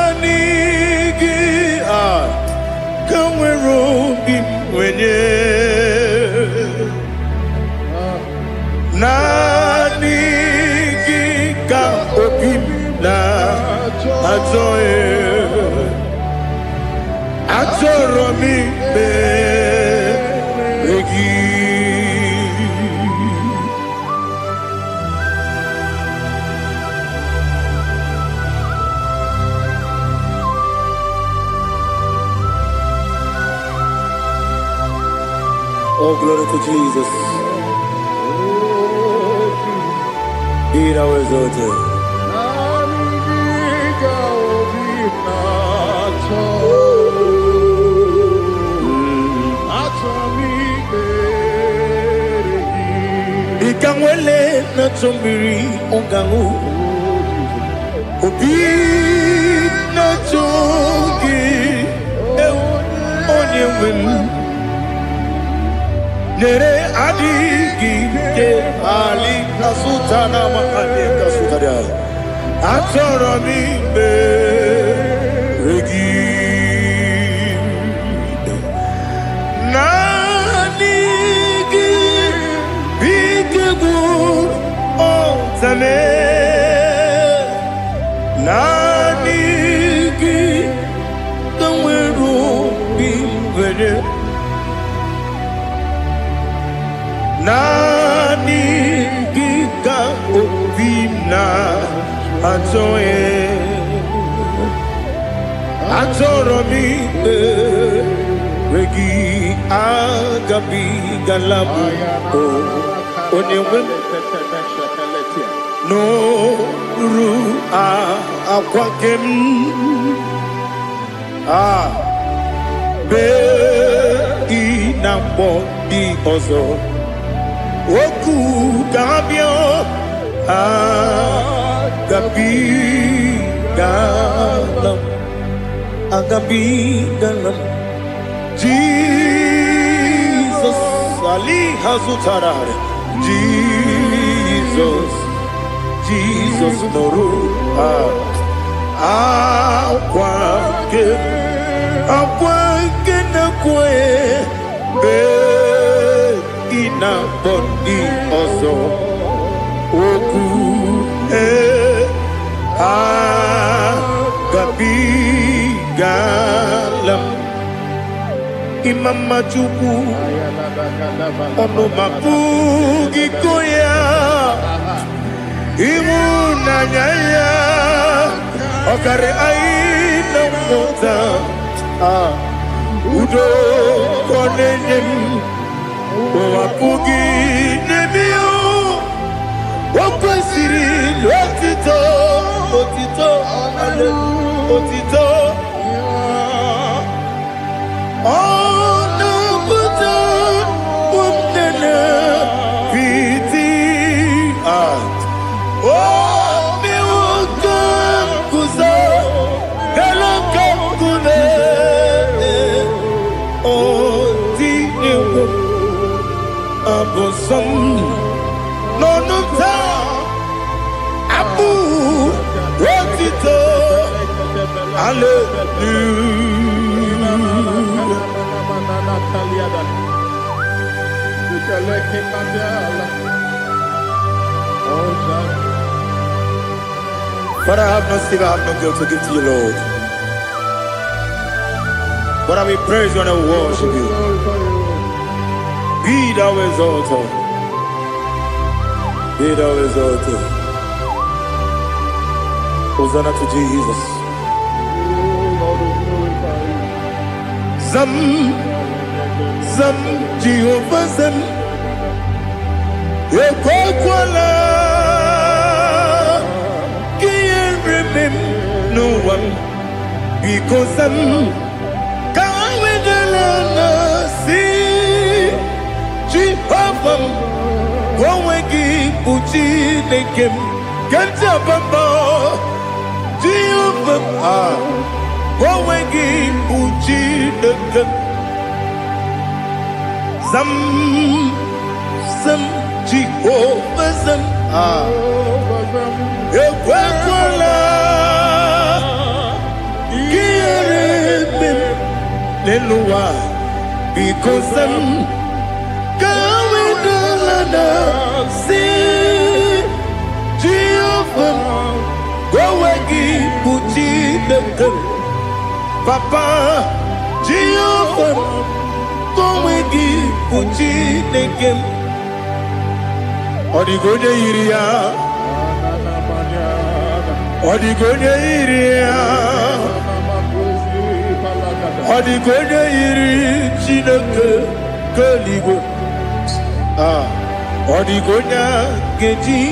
nanigi kamweru bimwenye nanigi ka opim na ajoe Atoro mi be regi. Oh, glory to Jesus. Be thou exalted. Ikangwele na chombiri ongangu Obi na chongi onye wim Nere adigi ke ali kasutana mahane kasutaria Atoro mi be regi Zame nanigi kamweru bimwene nanigi ka obina atoye atoro mi regi agabi galabu onyewe no ru akwakem be inambo di ozo oku gabio agabi galam Jesus ali hazutarare Jesus noru akwake na kwe be ina bondi ozo oku gabi galam imama chuku ono mapugi koya Imuna nyaya okare aina mota udo konenem wapugi nebio wakwasiri lotito otito ono buta umnene piti Oh, mi ukam kuzo, hello kule. Oh, dinu abosom, no nuta, abu, rotito, hallelujah. But I have no still, I have no guilt to give to you, Lord. But I will praise you and I will worship you. Be thou exalted. Be thou exalted. Hosanna to Jesus. Zam, Zam, Jehovah Zam. Ekwakwala, can't remember no one because I'm going with the Lord. See, Jehovah, go and give Puchi the game. Can't jump about Jehovah, go and give Puchi the game. Some Jehovah Zam, Ekwakwala, Leluwa, because I'm going to London. See, Jehovah, go and give Puchi the girl. Papa, Jehovah, go and give Puchi the girl. Odigonya iria, Odigonya iria, Odigonya iri chineke keligo. Odigonya geji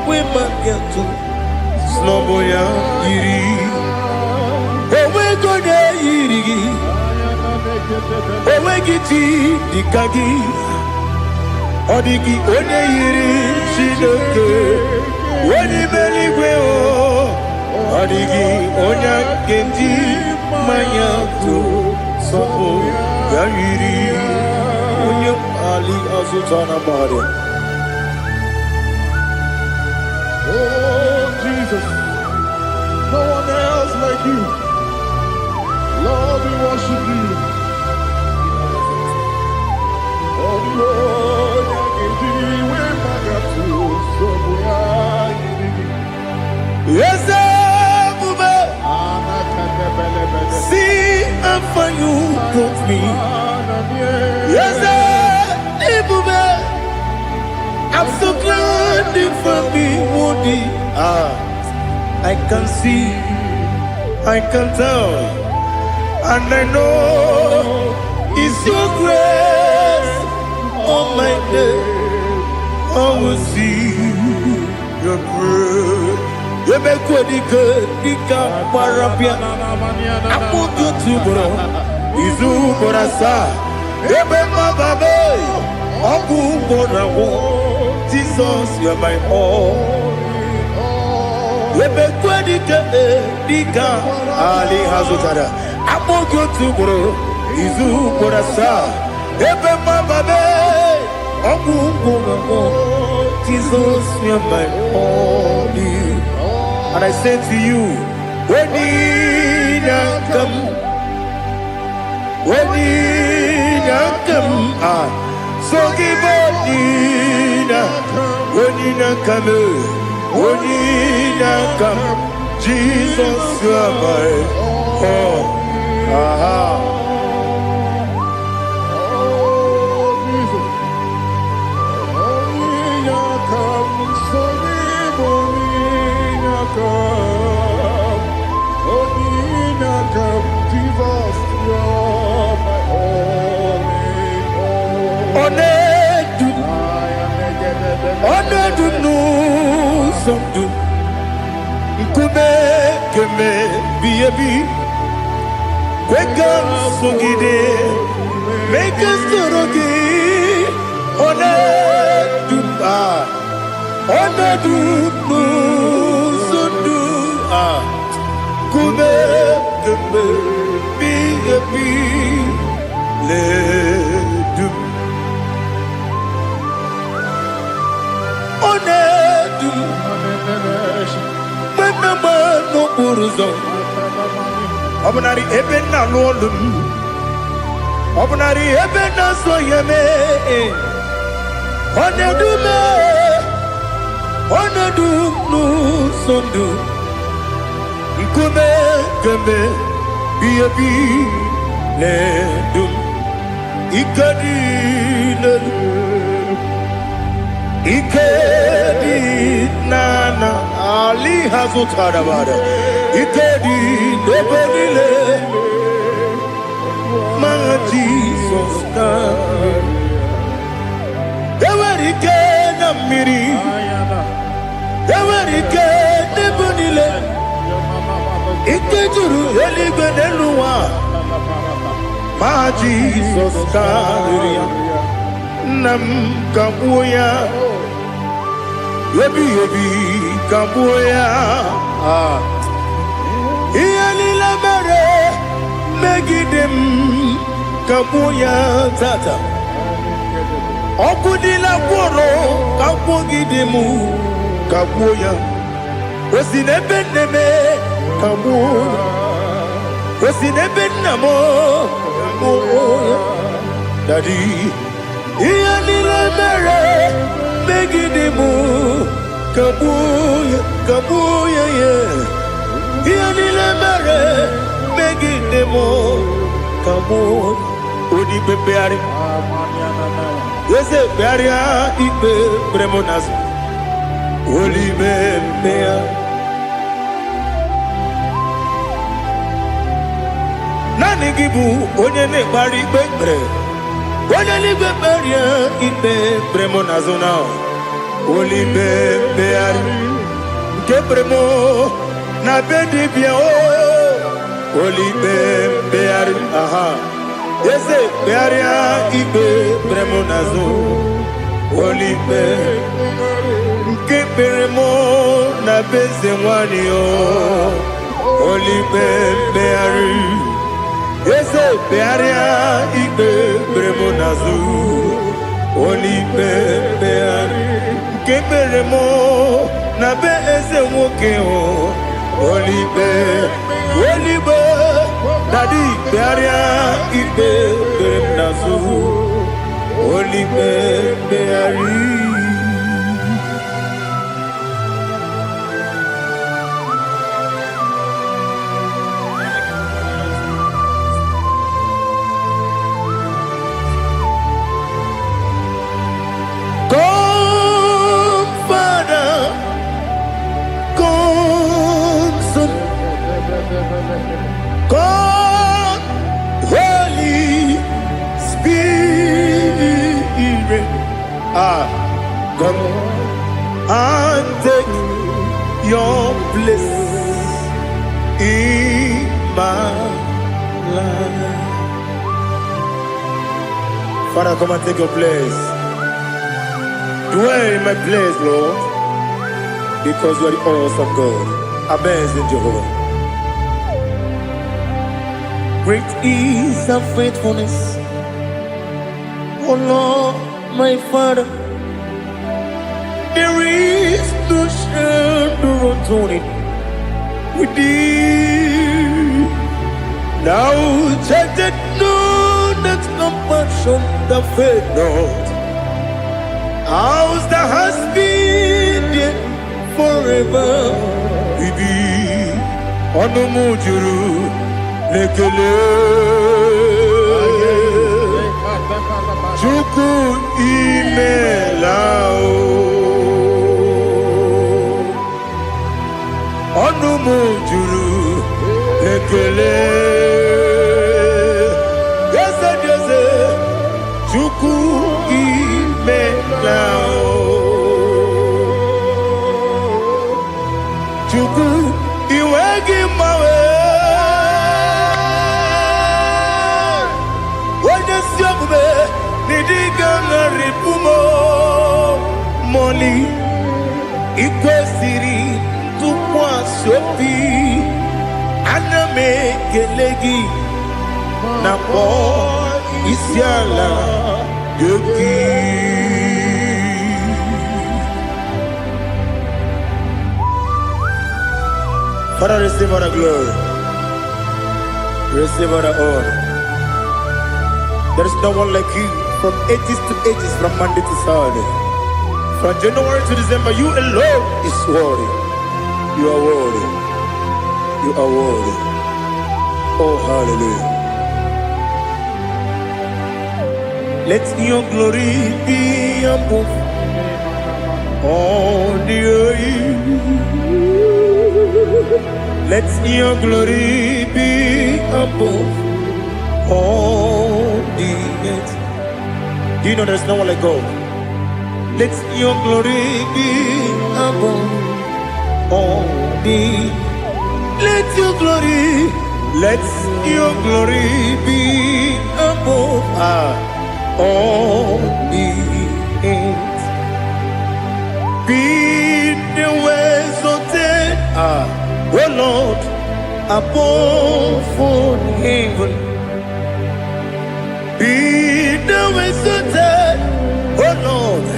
wema getu sloboya iri. Owe gonya iri, owe giti dikagi. Odigi onye yiri chineke onye meligwe o. Odigi onye genji manya to sopo ya yiri onye ali azutana bari. Oh Jesus, no one else like you. Lord, we worship you. Yes, see how far you brought me. Yes, I'm so glad you found me worthy. I can see, I can tell, and I know it's your grace. On my day, I will see your grace. You make what you could, you can't parapia. I'm going to bro. Izu Borasa. You make my baby. I'm going to Jesus, you're my all. You make what you could, you can't. Ali Hazutara. I'm going to bro. Izu Borasa. You make my baby. Jesus, you're my only. And I say to you, when you come, so give up, when you come, Jesus, you're my all. Make us Obnari ebena lolum, Obnari ebena soyeme, Onedu no sondu, Nkume keme, Biabi, ledum ikadi ikadi nana ali hazutara bada ikadi debenile ma Jesus na ewerike na mmiri ewerike debenile ikejuru eligwe n'eluwa ma Jesus karịrị ya nna m kagbuo ya ebi kagbuo ya ihe niile mere megide m kagbuo ya tata ọkụ niile gwụrụ kagbugide m kagbuo ya o si n'ebe nne m kagbuo o si n'ebe nna m kagbuo ya Daddy ihe niile mere megide m kagbuo ya ihe niile mere megide m kagbuo odibe mkpegharị eze kpegharịa ikpe kpere m n'azụ olibe mkpegharị naanị gị bụ onye na-ekpegharị ikpe kpere onye n'igwe kpegharịa ikpe kpere m n'azụ na olibe mkpegharị nke kpere m na be dibịa olibe mkpegharị eze kpegharịa ikpe kpere m n'azụ olibe nke kpere m na be eze nwanyị olibe mkpegharị eze kpegharịa ikpe kpere m n'azụ olibe mkpegharị nke kpere m na be eze nwoke olibe Daddy kpegharịa ikpe kpere m n'azụ olibe mkpegharị God, Holy Spirit, come and take your place in my life. Father, come and take your place. Dwell in my place, Lord, because you are the awesome God. Amazing Jehovah. Great is thy faithfulness, O Lord, my Father. There is no shadow of turning with thee. Now check that know that compassion that faith not. Ours that has been there forever with thee. Onomujuru lekele Chukwu imelao ọnụ m juru lekele eze Chukwu imelao Chukwu iwe gị mmawe Moli ikwesịrị tụkwasị obi ana m ekele gị na kpọ isi ala gị Father, receive all the glory, receive all the honor. There is no one like you. From ages to ages, from Monday to Saturday, from January to December, you alone is worthy. You are worthy. You are worthy. Oh, hallelujah. Let your glory be above all the earth. Let your glory be above all the earth. Do you know there's no one like God? Let your glory be above all the. Let your glory be above all the earth. Be the ways of death, oh Lord, above all heaven. Be the ways of death, oh Lord,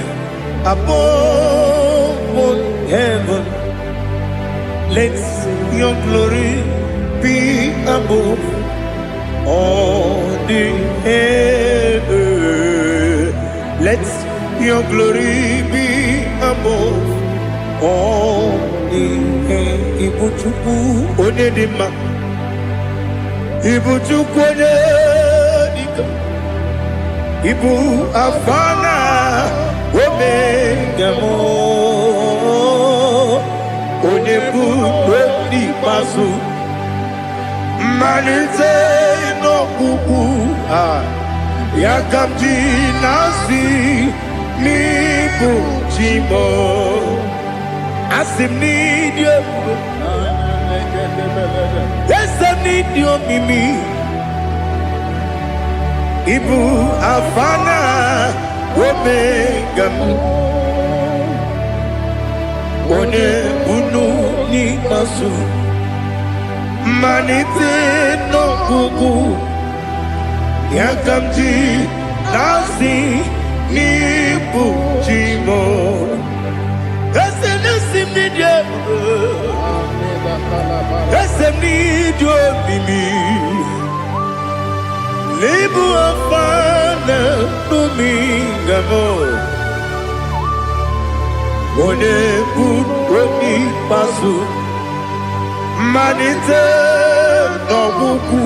above all heaven. Let your glory be above all the earth. Let your glory be above all the earth. Ibuchuku onedima, Ibuchuku onedika, Ibu afana omega mo, onebu oni pasu. Manite no kuku yakamji nasi ni bujimo asim ni dio esem ni dio mimi ibu afana omega one bunu ni masu. Manite no kuku yakamji nasi ni bujimo esem ni dio esem ni dio mimi lebu afana numingamo one buni pasu. Manite no kuku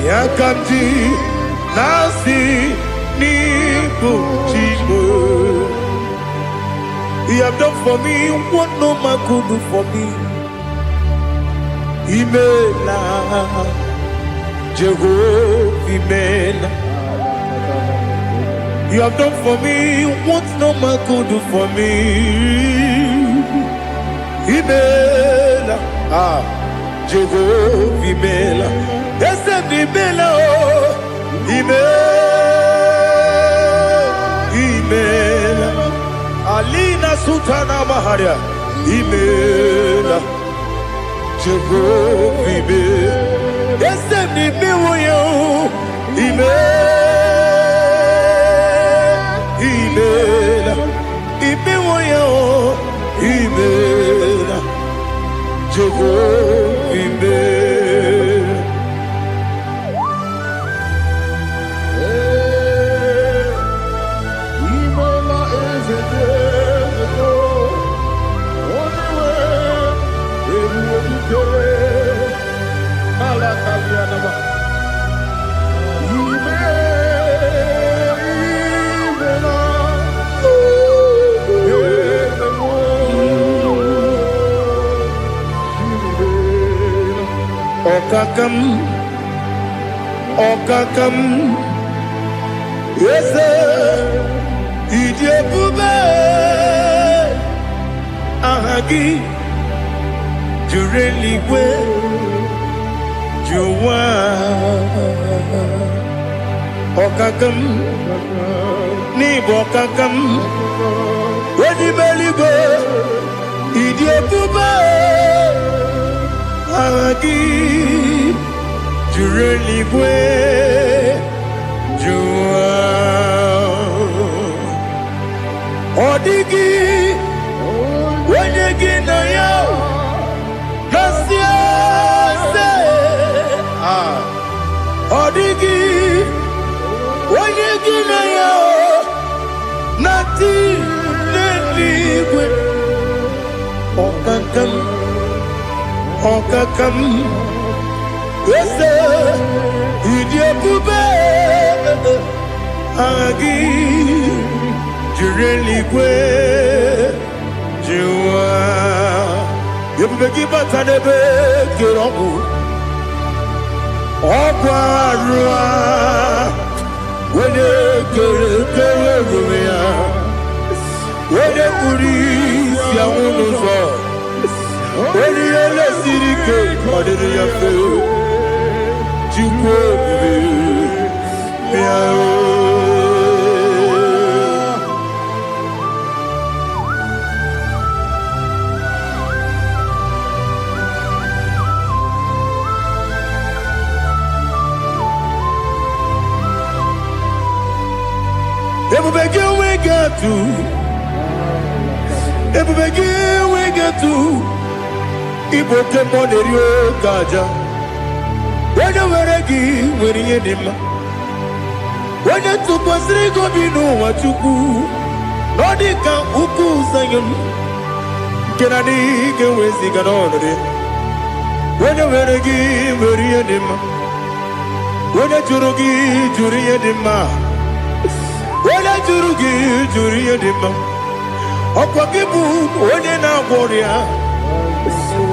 yakamji nasi ni bujimo. You have done for me what no man could do for me. Imela Jehovah Imela. You have done for me what no man could do for me. Imela, Jehovah Imela, Esem Imela, Imela, Alina Sutana Maharia, Imela, Jehovah Imela, Esem Imela, Imela, Imela, Imela, Jehovah Imela. Imela is a devil. Only way we will do it. Alakalianaba. Okakam, yes, Idiabube, Ahagi, Jureligwe, Juwa, Okakam, Nibokakam, Wedibeligo, Idiabube, Ahagi. Jureligwe, Jua, Odigi, Wenyegi na yo, Nasia se, Odigi, Wenyegi na yo, Nati Neligwe, Okakam, Okakam. Yes, Idiabube, agi jireligwe jiwa yebubegi batanebe kirogu ogwarua wene kere rumia wene kuri siamunuzo wene ele sirike kodiri yafe jikwe miao. Ebubegi we get to Ibote Monerio Gaja. When you were a gay, when you did when you took us, they go be no what you do. Nodika Uku Sayan Kennedy get with the Ganone. When you were a gay, when you did when you Jurugi, Juria Dima. When I Juria Dima. Okwagibu onye na-agwọrịa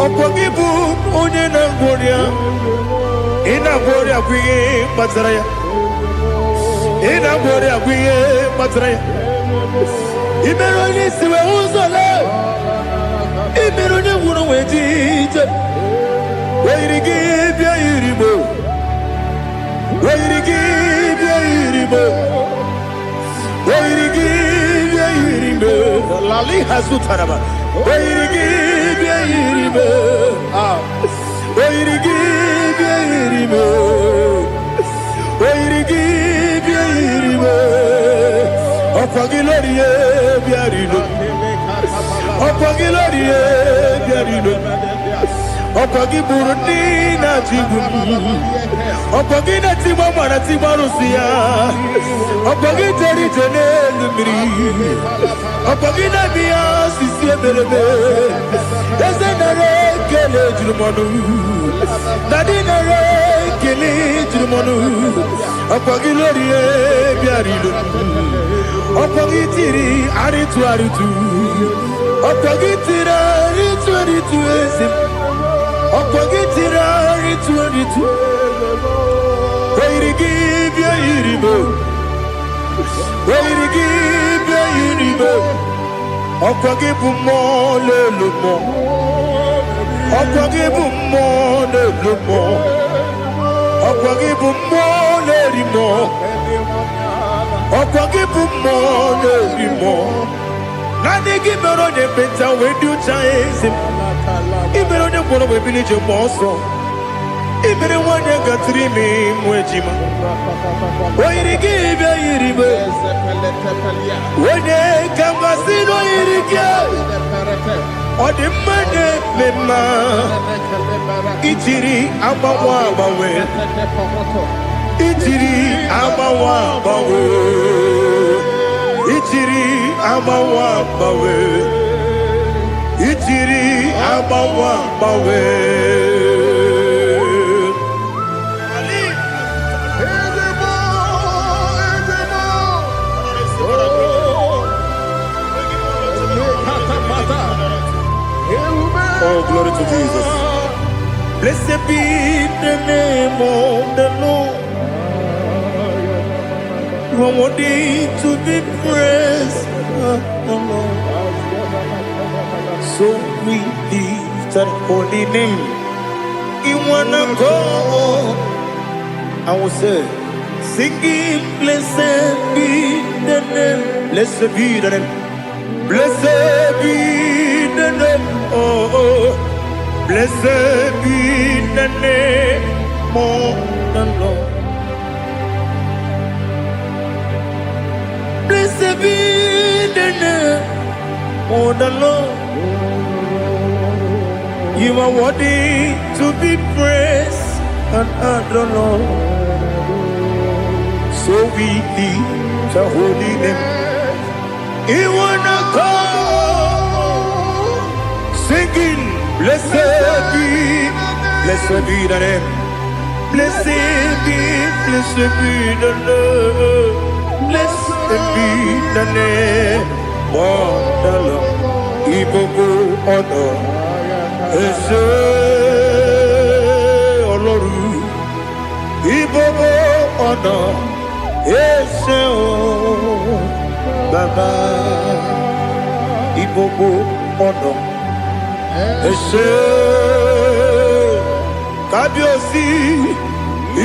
Okwagibu onye na-agwọrịa ị na-agwọrịa bụ ihe kpatara ya ị na-agwọrịa bụ ihe kpatara ya ị mere onye isi wee ụzọ lee ị mere onye nwụrụ wee ji ije wee yiri gị bịa irigbo wee yiri gị bịa irigbo wee yiri gị bịa irigbo Lali Hazutaraba. Where give you where give you where give you Opagilorie Biarino Opagilorie Biarino Opagiburina Tibum Opagina Timamana Timarusia Opagiteri Tenelumri Opagina Bia Sisia Belebe Ezenare Kele Jumanu Nadinare Kele Jumanu Opagilorie Biarino Opagitiri Aritu Aritu Opagitira Aritu Aritu Esim Opagitira Aritu Aritu Where give you iribo Where give you iribo Opagibu mo le lumo Opagibu mo le lumo Opagibu mo le rimo Opagibu mo le rimo Nani gimero de beta we do chase Ibero de kono we village moso Ibero wanya gatrimi mwejima Where give you iribo Wene kamasino irike Odimane mema Ichiri abawa bawe Ichiri abawa bawe Ichiri abawa bawe Ichiri abawa bawe Oh, glory to Jesus. Blessed be the name of the Lord. You are worthy to be praised, the Lord. So we lift that holy name. You wanna go? I will say, singing, blessed be the name. Blessed be the name. Blessed be the name. Oh, blessed be the name of the Lord. Blessed be the name of the Lord. You are worthy to be praised and adored, Lord. So we lift the holy name. You wanna call? Singing, blessed be the name. Blessed be the Lord. ebi nane Wadala Ibobo Ono Ese Oloru Ibobo Ono Ese O Baba Ibobo Ono Ese Kabiosi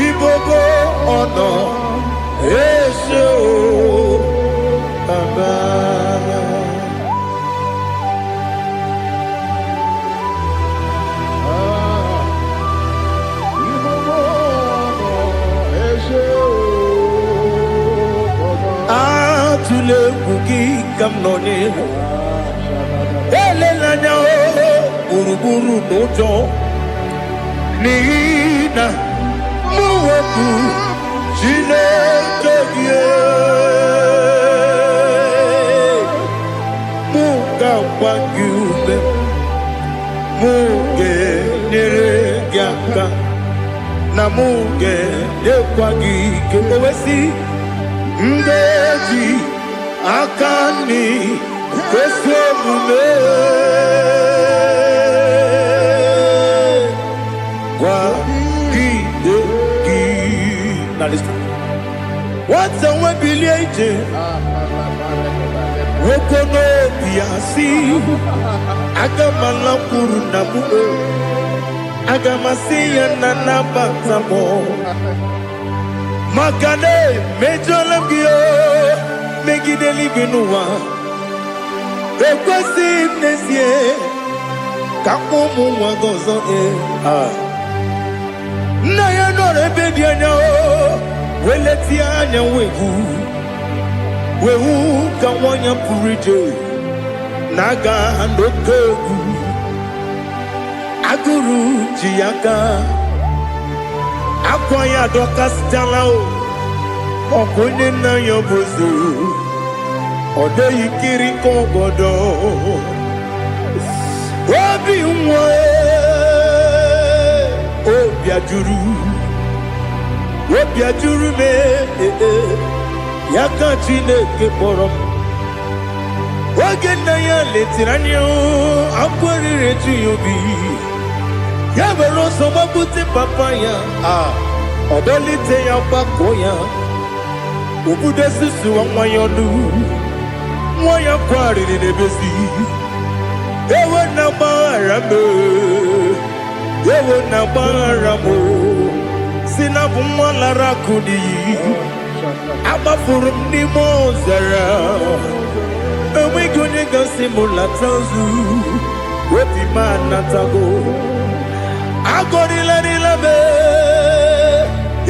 Ibobo Ono Ese O Baba Atule kuki kamnone Elelanya Uruburu nojo Nina Muweku Chineke Muga wangyume Muge nere gyaka Na muge nekwagi Kewesi Ndeji Akani Kwesemume Now listen. What's a webileje? Wokono biasi. Agamala kurunamu. Agamasiya nanabatamo. Makane mejolamgio. Megideli binua. Ekwesi mnesie. Kakumu wagozo na ya no rebedi anya o weleti anya wehu ka wanya purije naga ndoku aguru jiaka akwanya doka stala o okunye na yo bozu ode yikiri ko godo obi nwa Obiajuru me Yaka Chineke kpọrọ Oge nna ya letiri anya akwarịrị eju ya obi ya were ọsọ gbapute papa ya ọdọlite ya gbakọ ya obodo susu nwa ya ọnụ nwa ya kwarịrị n'ebezi ewe na gbaghara me ewe na gbaghara mo si na bụ nwa lara kudi agbafuru m n'ime ọzara enweghị onye gasị m lata ozu obi m anatago agọrịlarịla m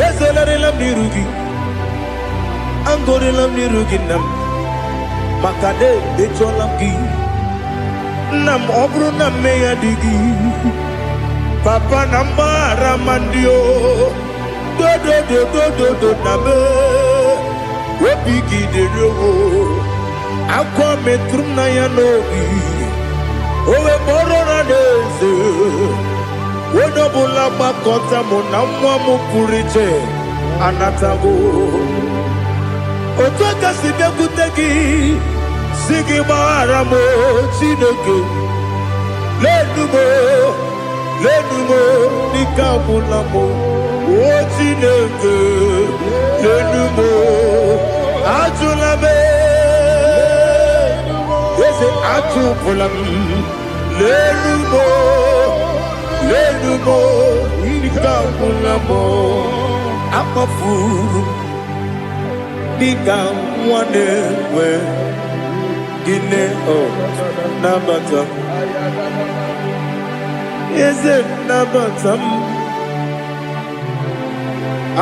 ezelarịla m n'iru gị agọrịla m n'iru gị nna m maka na emechọla m gị nna m ọ bụrụ na mmehie dị gị papa na mgbaghara ma ndị o dodododododo na me obi gị dịrị owo akwa metụrụ m na ya n'obi owe kpọrọ na n'eze onye ọbụla gbakọta mụ na nwa m pụrụ iche anatago otu aka si bịakwute gị si gị gbaghara m Chineke lenumo dịka ọbụla m o Chineke lenumo ajụla m eze ajụpụla m lenumo dịka ọbụla m akpafuru dịka nwa na-enwe gịnị nabata eze nabata m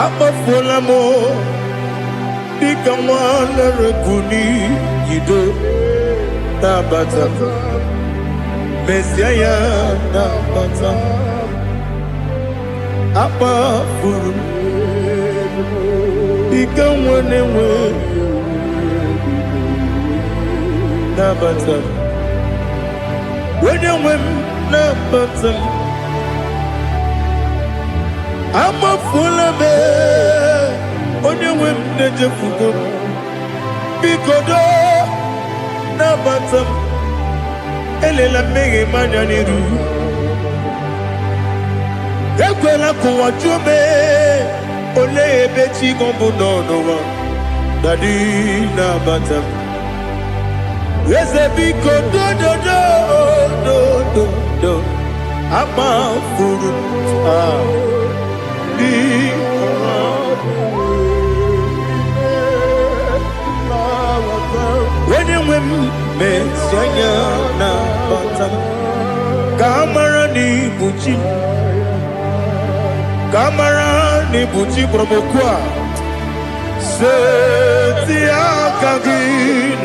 akpafuola m dịka nwa na-erekuni yido nabata mesia ya nabata akpafuru dịka nwa na-enwe nabata onye nwe m nabata m amafuola m onye nwe m na-ejefugo bikodo na batam elela mmehie manya n'iru ekwela kụwa jume ole ebe chi gọbụ n'ọnụwa dadi na batam eze bikodo do ama furu di when you mesianya na batam kamara ni buchi promokwa setia kagi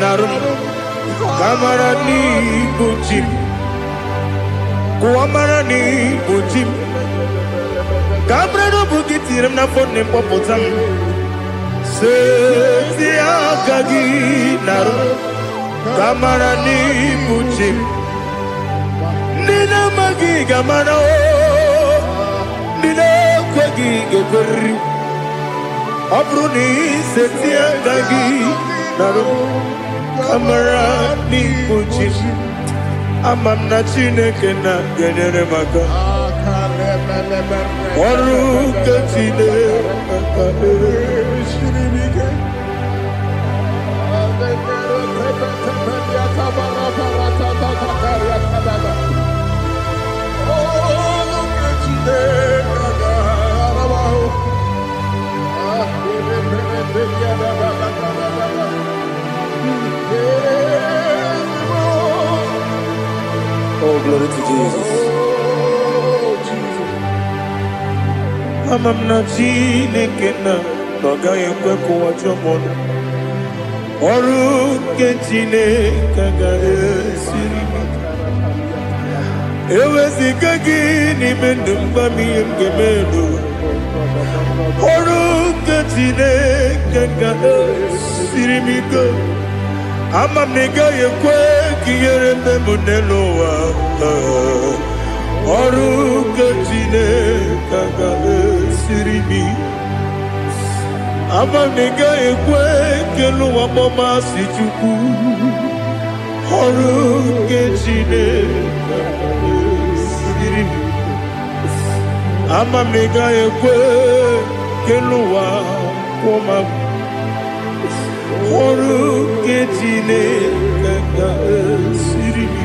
narum kamara ni buchi kuamara ni buchi kamara no bukitiram na phone ne popotam setia kagi narum kamara ni buchi nina magi gamana o nina kwagi gekori abruni setia kagi narum kamara ni buchi amamna chineke na genyere maka ọrụ nke Chineke oh, glory to Jesus. Amamna Chineke na n'ọgaghị ekwe kụwa chọmọnụ ọrụ nke Chineke ga-esiri eweziga gị n'ime ndụ mgbam ihe m ga-emerụ ọrụ nke Chineke ga-esiri m ike ama m na ị gaghị ekwe ka ihere mbe m n'elu ụwa ọrụ nke Chineke ga-esiri m ama m na ị gaghị ekwe ka elu ụwa kpọmasị Chukwu ọrụ nke Chineke ga-esiri m ama m na ị gaghị ekwe ka elu ụwa kpọmasị ọrụ nke Chineke ga-esiri m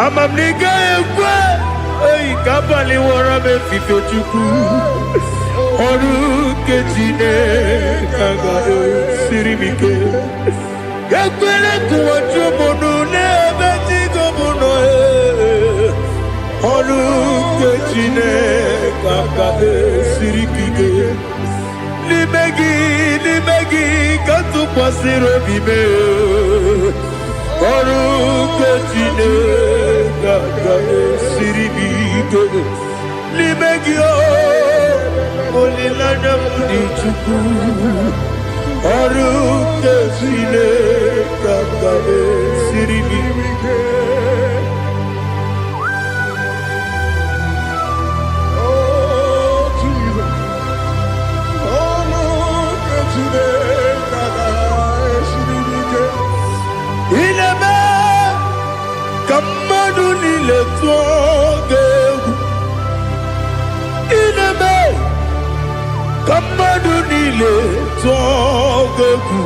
ama m na ị gaghị ekwe oyi ka abalị wara m efife Chukwu ọrụ nke Chineke ga-esiri m ike ekwere kụwa chụmụnụ n'ebe Chigo bụ nọ ọrụ nke Chineke ga-esiri m ike n'ime gị ka tụkwasịrị obi m ọrụ nke Chineke ga-esiri m ike n'ime gị olileanya m dị Chukwu ọrụ nke Chineke ga-esiri m ike ineme ka mmadụ niile tụọ gị egwu ineme ka mmadụ niile tụọ gị egwu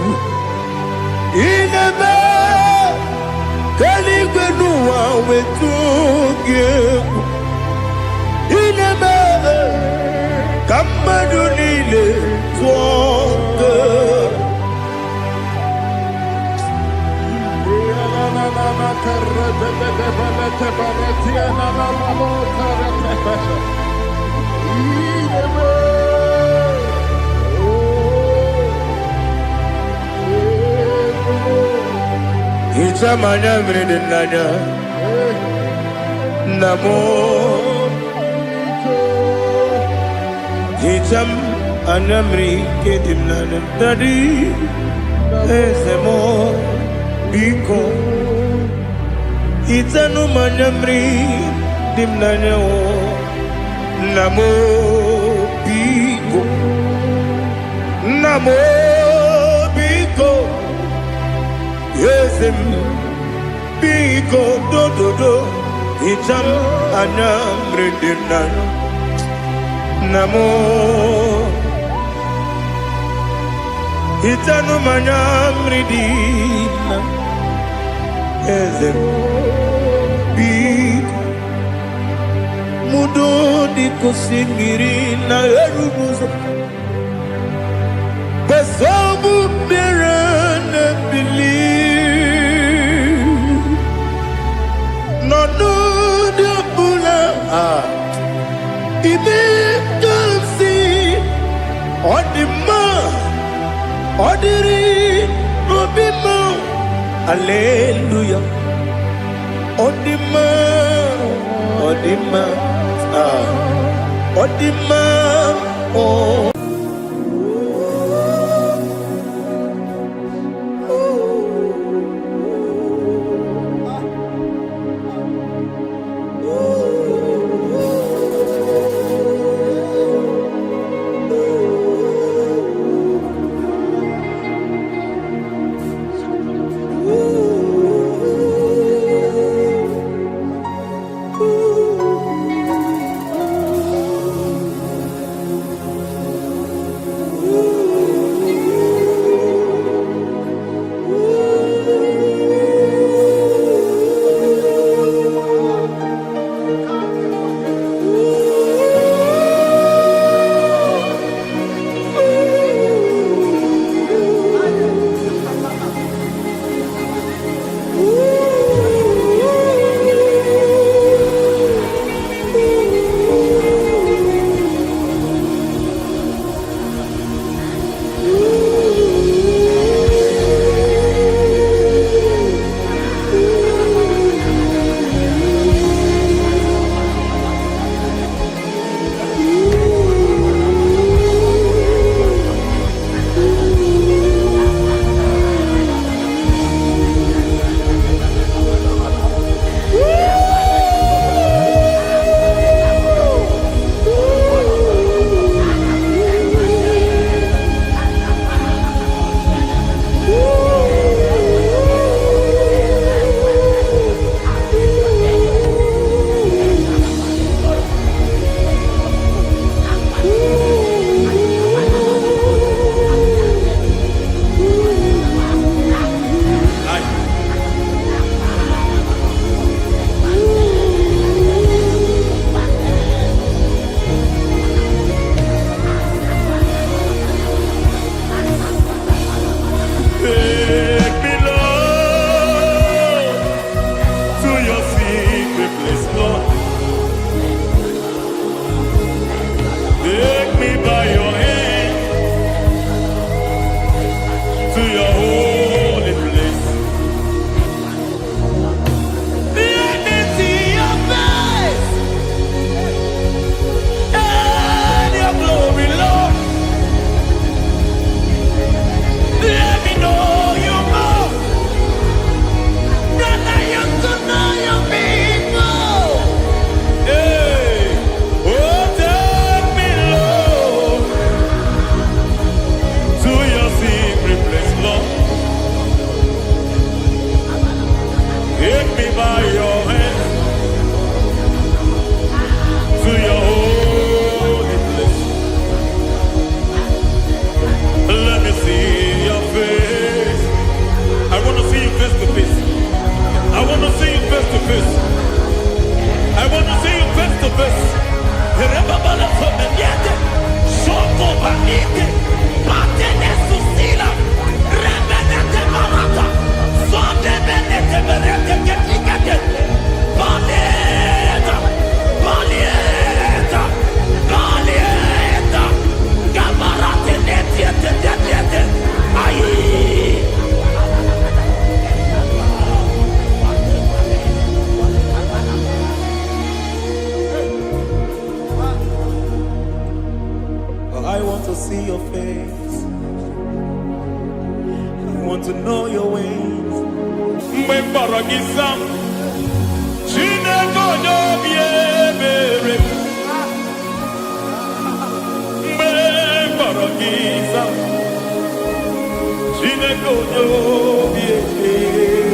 ineme ka eluigwe n'ụwa wee tụọ gị egwu ineme ka mmadụ niile tụọ gị egwu Ichamanya mrede nanya namo Icham anamri kedim nanya tadi esemo biko Itanu manyamri dimnanya o namo biko ezem biko dododo hicham anamredina namo hitanu manamredina ezem biko mudo di kusingirina erubuzo besobu birene believe no no the bula ibe don't see on the man odiri obimo hallelujah on the man oh want to know your ways. Mbebaragisa, Chineko Nobiebere. Mbebaragisa, Chineko Nobiebere.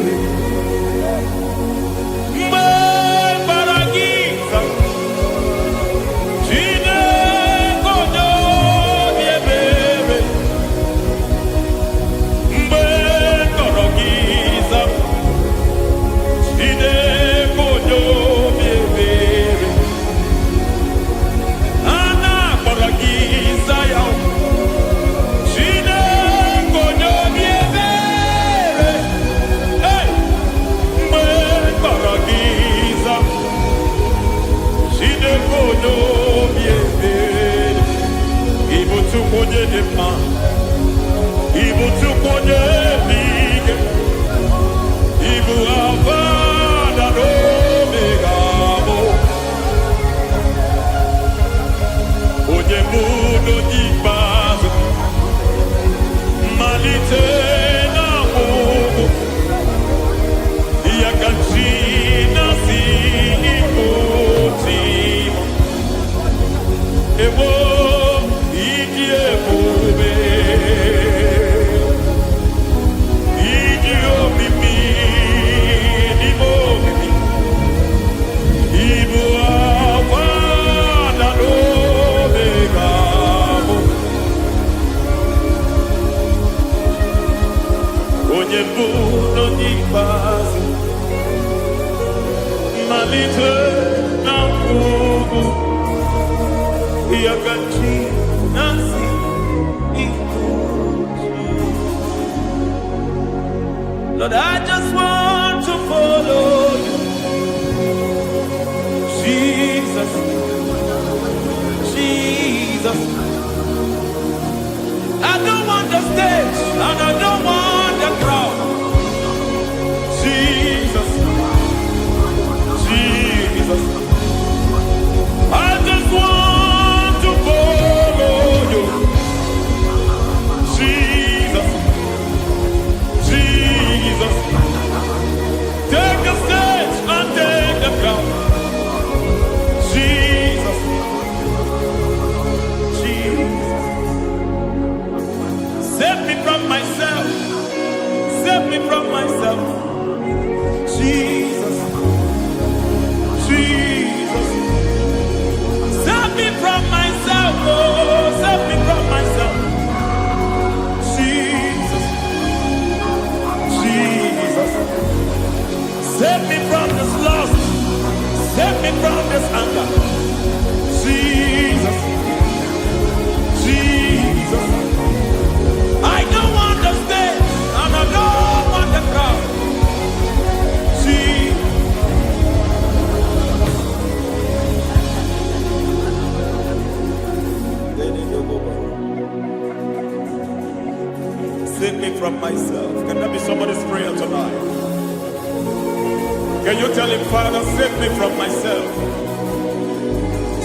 onye bụ n'onye ikpeazụ malite na ngwụgwụ ya ka chi na-asị ikwu Lord, I just want to follow you Jesus Jesus I don't want the stage and I don't want the crowd Jesus Jesus I just want to follow you Jesus Jesus take the stage and take the crown Jesus Jesus save me from myself save me from myself Jesus Jesus save me from myself oh save me from myself Jesus Jesus save me from this lust save me from this anger Jesus Jesus I don't want the stage and I don't want the crowd Jesus save me from myself. Can that be somebody's prayer tonight? Can you tell him, Father, save me from myself.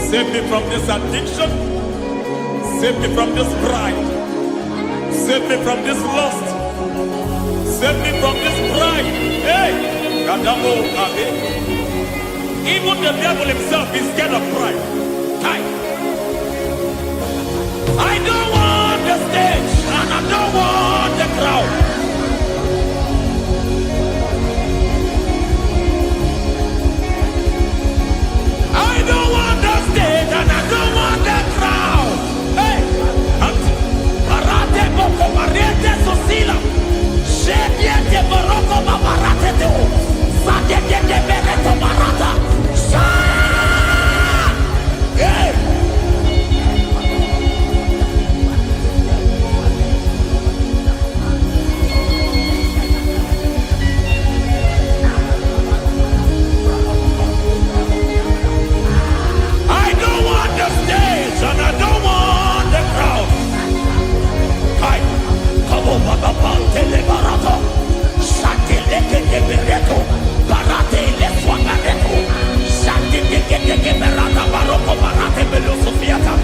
Save me from this addiction. Save me from this pride. Save me from this lust. Save me from this pride. Hey! Even the devil himself is scared of pride. Hi. I don't want the stage and I don't want the crowd. I don't want the stage and I don't want the crowd. Hey, Barate Boko Mariete Sosila, Shediete Baroko Babarate Teo, Sadete Bereto Barata, Hey! And I don't want the crowd. Hi, come over the Pantele Barato, Shatileke de Bereto, Barate le Swagareto, Shatileke de Berata Baroko Barate Belosofiata.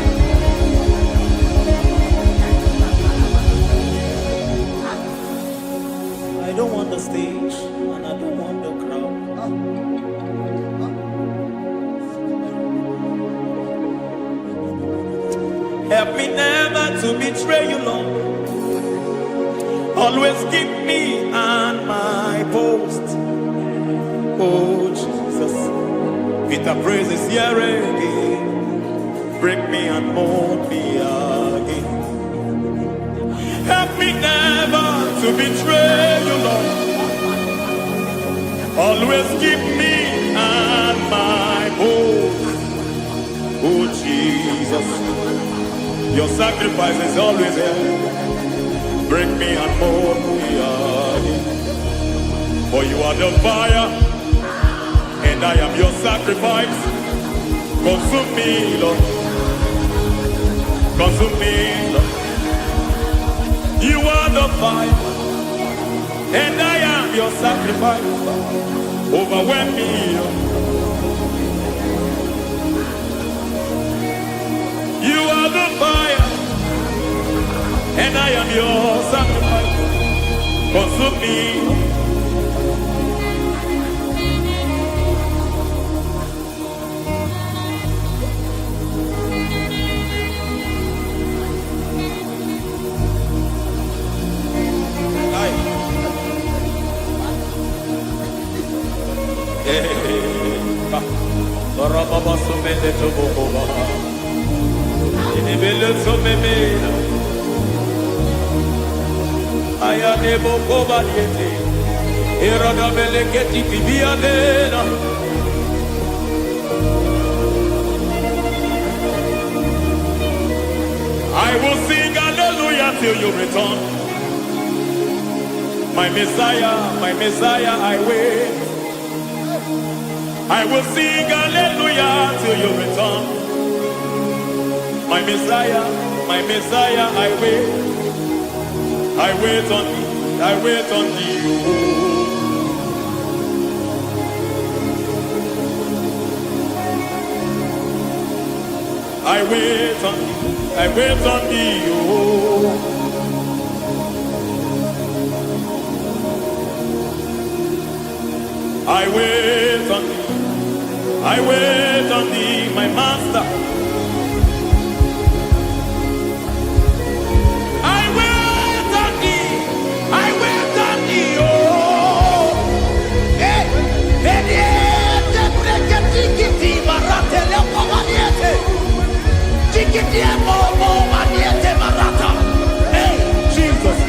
I don't want the stage and I don't want the crowd. Help me never to betray you, Lord. Always keep me on my post. Oh, Jesus. With the praises here again. Break me and mold me again. Help me never to betray you, Lord. Always keep me on my post. Oh, Jesus. Your sacrifice is always here. Break me and mold me again. For you are the fire, and I am your sacrifice. Consume me, Lord. Consume me, Lord. You are the fire, and I am your sacrifice. Overwhelm me, Lord. You are the fire, and I am your sacrifice. Consume me. I Aya nebo kobaliete. Eroda beleketi bibiadena. I will sing hallelujah till you return. My Messiah, I wait. I will sing hallelujah till you return. My Messiah, I wait. I wait on thee, I wait on thee. I wait on thee, I wait on thee. I wait on thee, I wait on thee, my master. I wait on thee, I wait on thee, oh. Hey, Jesus.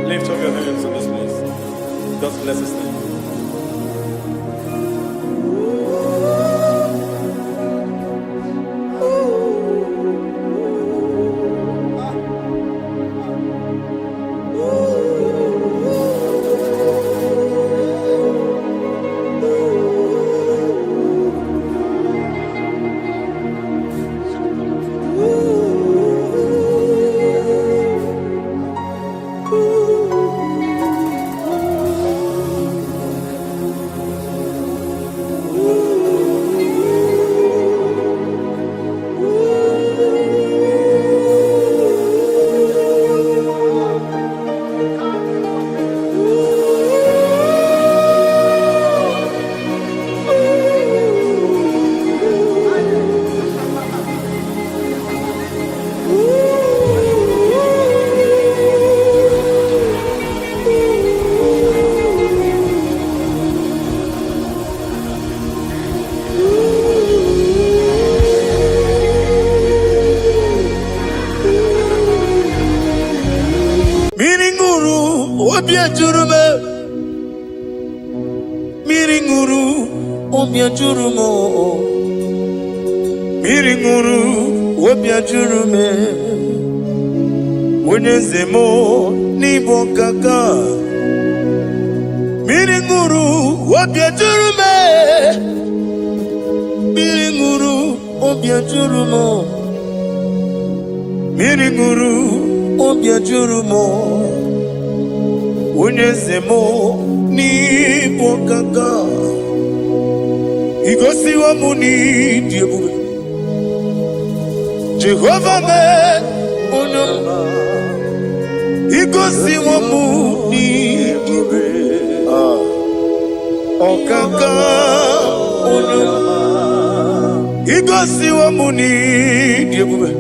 Lift up your hands in this place. Just bless his name. Miringuru wopia jurume Wenyezemo nibo kaka Miringuru wopia jurume Miringuru wopia jurumo Miringuru wopia jurumo Wenyezemo nibo kaka Igosi wa muni diebube Jehovah me unum Igosi wa muni diebube Okaka unum Igosi wa muni diebube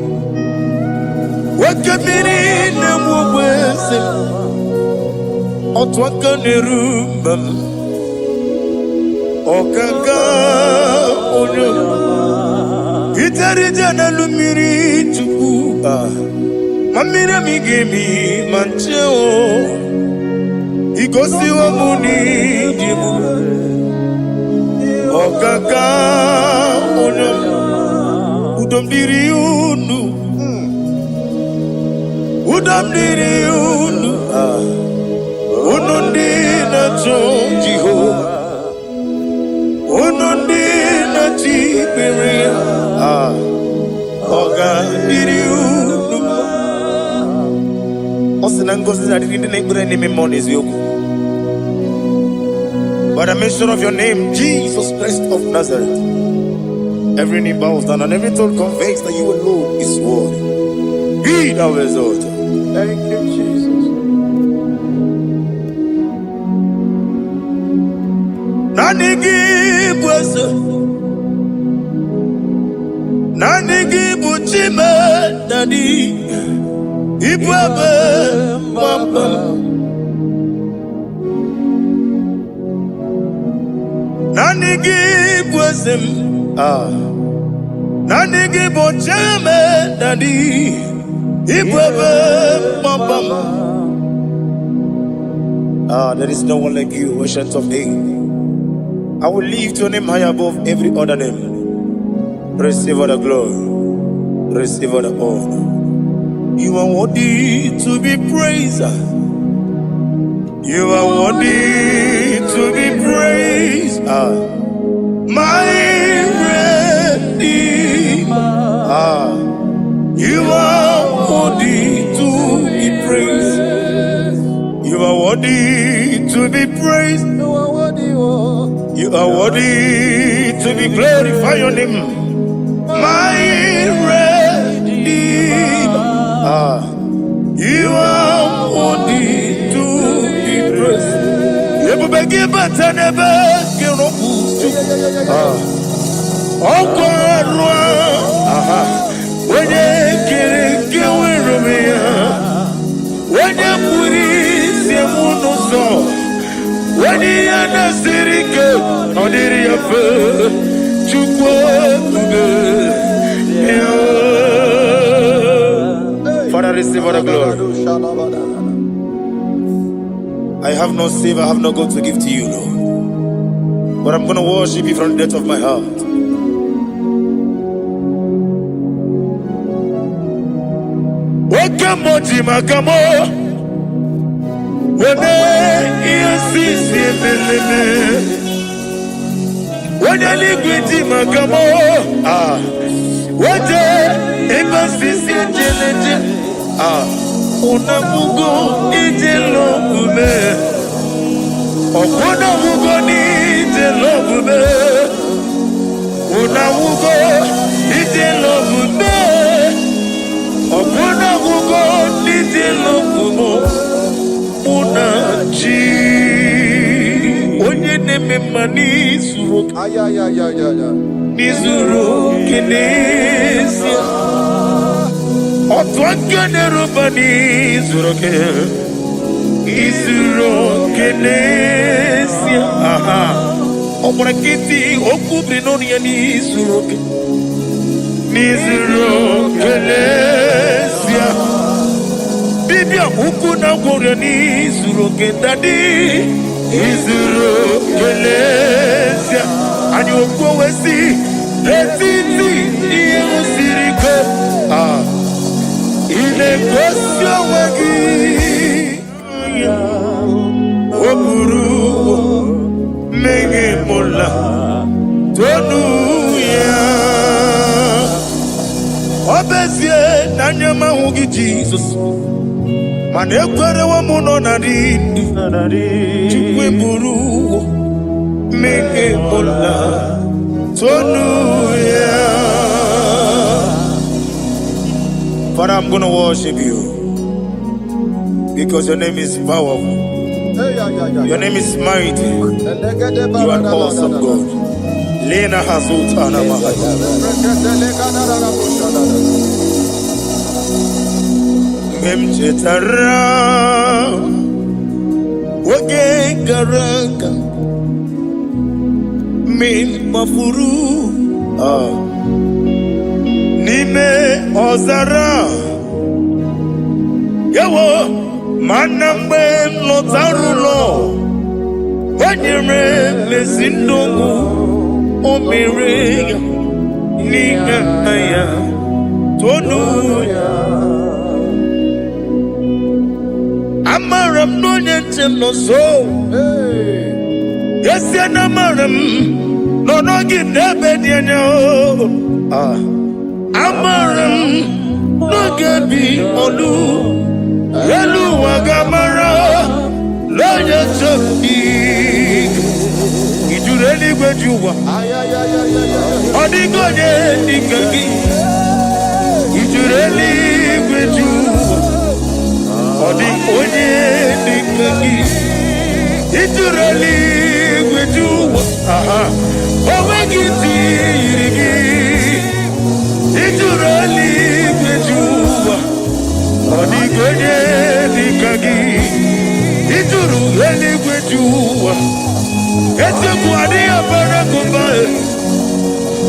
Wakabiri na mwwese Otwaka nerumbam Okaka onyo Itarija na lumiri tuku Mamira migemi mancheo Igosi wa muni dimu Okaka onyo Udomdiri unu Udomdiri unu Unundi na Jehovah Onondina chiperia Oga diriu Osinangosi na diri na ibure ni memories yoku By the mention of your name, Jesus Christ of Nazareth, every knee bows down and every tongue confesses that you alone is worthy. Be thou exalted. Thank you, Jesus. Nanigi buchime nani ibwebe mama Nani Nanigi bosom. Nanigi bochame nadi. Ibwebe mambam. There is no one like you, ancient of days. I will lift your name high above every other name. Receive all the glory. Receive all the honor. You are worthy to be praised. You are worthy to be praised. My Redeemer. You are worthy to be praised. You are worthy to be praised. You are worthy to be glorified your name. My Redeemer. You are worthy to be praised. You will give but never give no when you kill when you put it, when you are serious, on the Father, receive all the glory. I have no save, I have no God to give to you, Lord. But I'm going to worship you from the depth of my heart. Come on, Jima, come on. When you see when you live with Jima, come on. What you see Unamugo ijelo me. Unamugo ijelo me. Unamugo ijelo me. Unamugo ijelo me. Unachi. Onye neme mani suru. Nizuru kinesia. Otwangene rubani zuroke izuroke nesia omrakiti okubri noni yani zuroke nizuroke nesia bibia ukuna gore ni zuroke dadi izuroke nesia ani okwesi etiti yusiriko ile kwesio wagi oburu menge mola tonu ya obezie nanyama hugi Jesus mane kwere wa muno na rindu chukwe buru menge mola tonu ya. Father, I'm going to worship you because your name is powerful. Your name is mighty. You are awesome God. Lena Hazutana Mahaya. Memchetara Wage Garanga Min Mafuru Nime Ozara Yawo Manambe Lotarulo Wanyere Mesindongu Omire Nigaya Tonuya Amaram no Yentem no so Yes Yanamaram No no give Nebediano Amaram no gebi olu Yelu wagamara Loya choki Ijureli gwejuwa Odigonye nikagi Ijureli gwejuwa Odigonye nikagi Ijureli gwejuwa Owegiti irigi Ijureli gwejuwa Odigonye nikagi Ijureli gwejuwa echefu adịghị abara gụba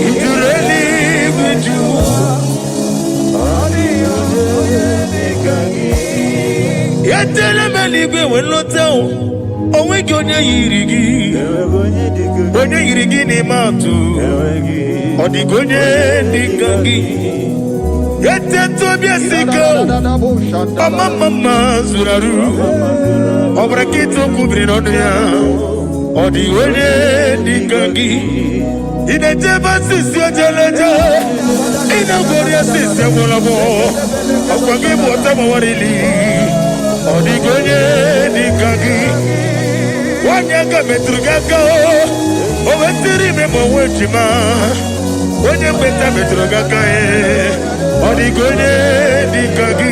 ijuru eluigwe ju etere m eluigwe wee lọta onweghị onye yiri gị n'ime atụ ọ dịghị onye dịka gị eteta obi esike ọmamama zuru arụ ọ bụrụ ka ịtụ okwu biri n'ọnụ ya ọ dịghị onye dịka gị ị na-ejebe asịsị ojeleje ị na-agwọrọ ya asịsị agwọrọgwọ ọkwa gị bụ ọta mawarili ọ dịghị onye dịka gị nwanyị aka metụrụ gị aka o wetiri ime ma onwe ejima onye mgbeta metụrụ gị aka ọ dịghị onye dịka gị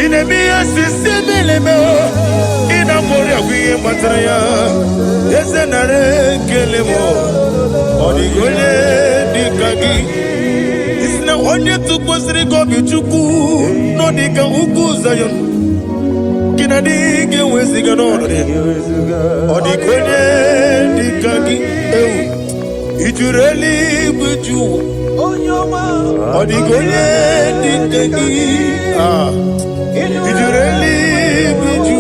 ị na-eme ihe asịsị emeleme ị na-agwọrọ agwụ ihe gbatara ya eze nara ekele m ọ dịghị onye dịka gị isi na onye tụkwasịrị gị obi Chukwu nọ dịka ugwu Zayọn gị na dị ga-eweziga n'ọnọdụ ya ọ dịghị onye dịka gị ewu ijuru eluigwe ju ụwa ọ dịghị onye dịka gị ijuru eluigwe ju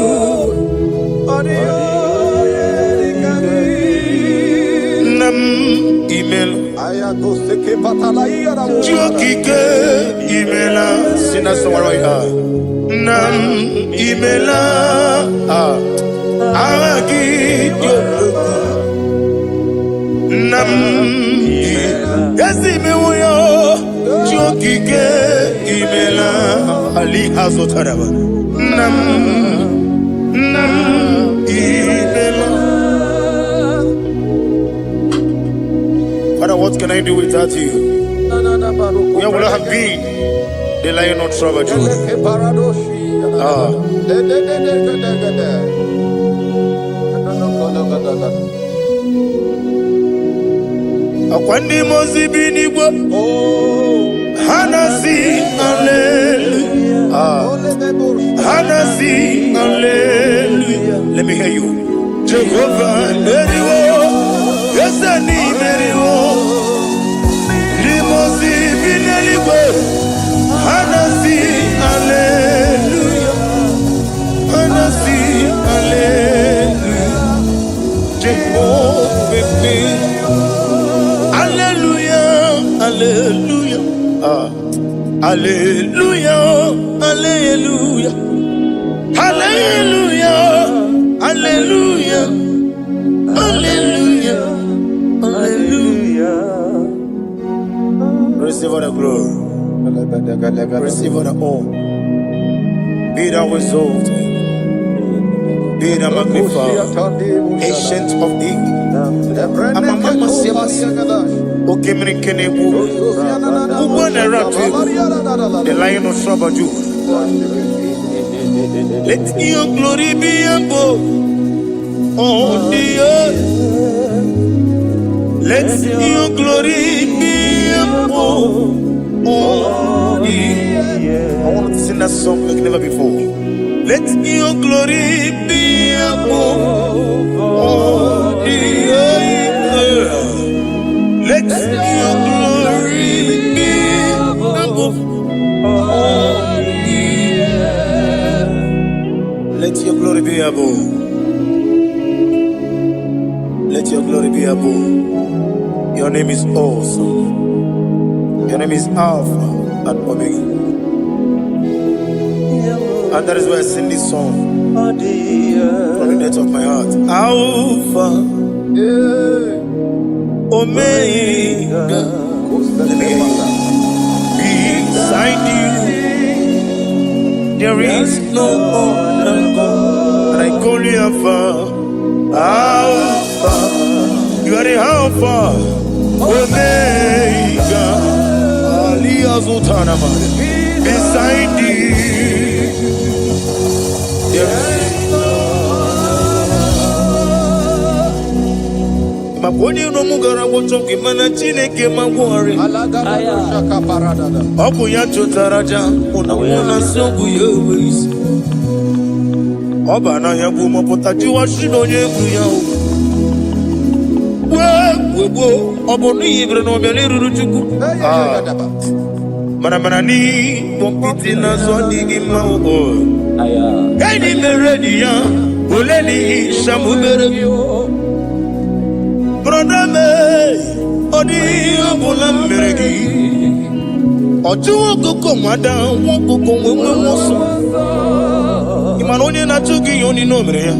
nna m imela ji okike imela si na sọwara ya nna m imela agha gị dị ogologo nna m ezi imewo ya ji okike imela ali azụtara nna m imela. Father, what can I do without you? Where would I have been? The Lion of Trouble, Akwandi mozi binigwa Hanasi hallelujah Hanasi hallelujah. Let me hear you. Jehovah Meriwo Yesani Meriwo Limozi binigwa Hanasi hallelujah Hanasi hallelujah Jehovah Hallelujah, hallelujah, hallelujah, hallelujah, hallelujah, hallelujah, hallelujah, hallelujah. Receive all the glory, receive all the honor. Be thou exalted, be thou magnified, ancient of days. The Lion of Trouble. Let your glory be above on the earth. Let your glory be above on the earth. I want to sing that song like never before. Let your glory be above on the earth. Let your glory be above all the earth. Let your glory be above. Let your glory be above. Your name is awesome. Your name is Alpha and Omega. And that is why I sing this song from the depth of my heart. Alpha, Omega. Let me hear you. Beside you, there is no other God. And I call you Alpha. Alpha. You are the Alpha, Omega. Beside you, there is Maponi no mugara wotoki mana chineke magwari Obu ya chotaraja Una sogu yewis Oba na yabu mapota jiwa shino yebu yao webo obonu yibre no be ruru chuku mana ni kompiti na so digi ma o eni meredia oleni shamu mere brother me odi obula meregi oju okoko mada okoko wewe moso imano ni na chugi yoni no mere ya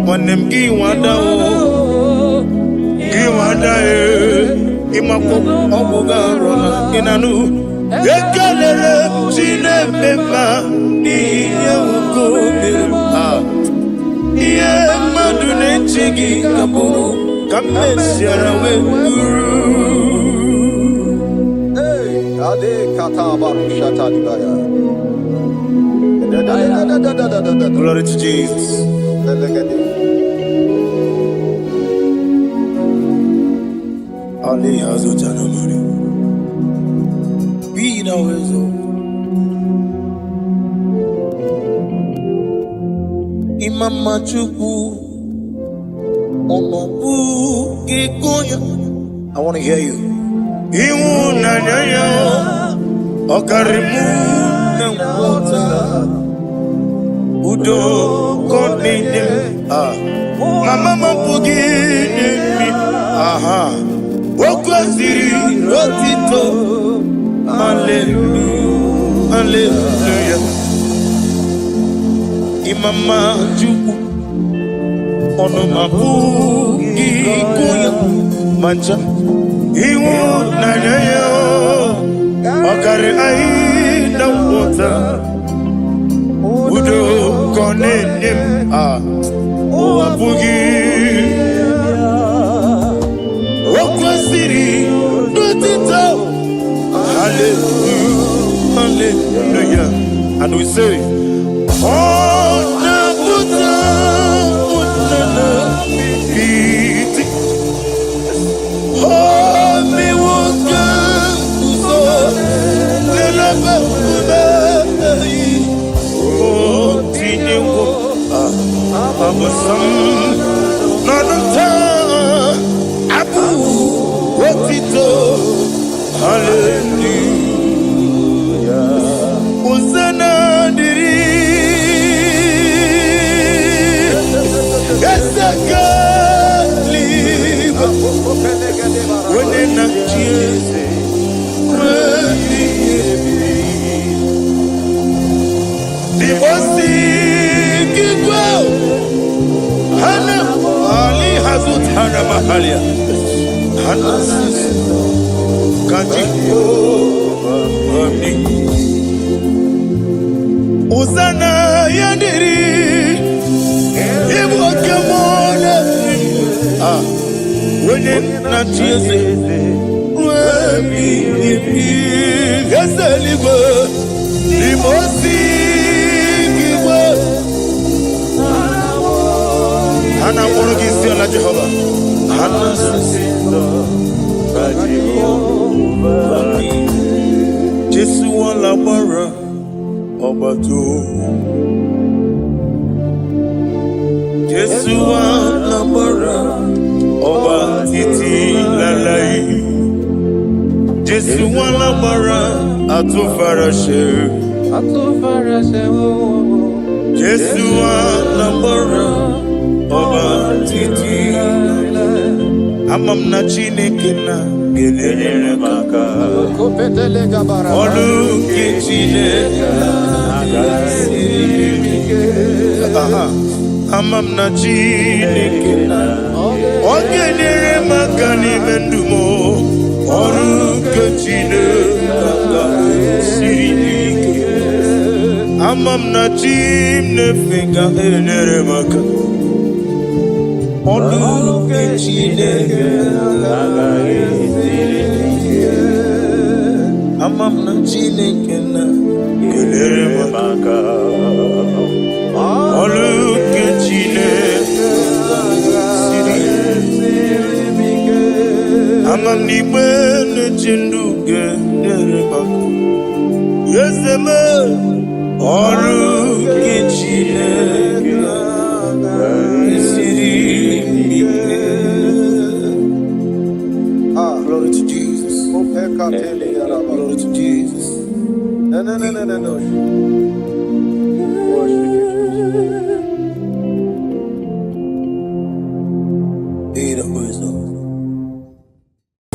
wanem gi wada o imako obugaro inanu ekelele chinemema niye ukome iye madune chigi kaburu kamesiara wekuru ade kata barusha talibaya. Glory to Jesus. Ali hazo janamari. Be now wezo. Imama chuku. Onobu kikoya. I want to hear you. Iwu nanyaya. Okarimu nangota. Udo konene. Mama mapugi mi. Aha. Okwaziri rotito. Hallelujah. Hallelujah. Imama juku. Ono mapugi kuya. Mancha. Iwu nanyayo. Okari aina wota. Udo konene. Wapugi. Okwaziri rotito. Hallelujah, hallelujah. And we say, oh, Nabuta, oh, me woka, so, oh, Tinewo, Abasam, Nanata, Abu, Wotito, hallelujah. Hosanna diri. Esaka liba. Wene na chiese. Dibosi kikwa. Hana ali hazut hana mahalia. Hana sisi. Kajiko. Hosanna yandiri. Ibu kemona. Wene na chiese. Wemi gasaligwe. Limosi kiwe. Hana worogi siya Jehovah. Hana sisindo. Jehovah. Jesu wala bara. Obato Jesu anabara Oba titi lalai Jesu anabara atufarashe Jesu anabara Oba titi lalai Amam na Chineke na gelele maka Olu ke Chineke amam na Chineke na ogenere maka n'ime ndụ m ọrụ nke Chineke siri ike amam na Chineke ga-enyere maka ọrụ nke Chineke siri ike amam na Chineke na gelere maka ọrụ nke Chineke siri ike amam n'igbe na-eche ndụ ga-enyere maka eze m ọrụ nke Chineke siri ike Glory to Jesus. No. Worship you, Jesus. Need a wisdom.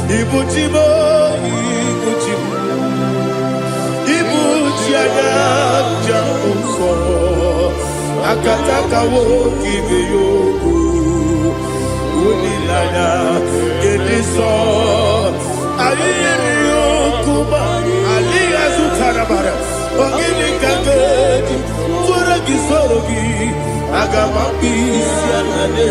Ibuchimo, Ibuchimo, Ibuchiana, Jamuso, Akataka woki yoku, Unilana, Gediso, Aliyeri yokuba, Aliya Zutarabara, Ogini Kagedi, Furagi Sorogi, Agamapi, Sianane,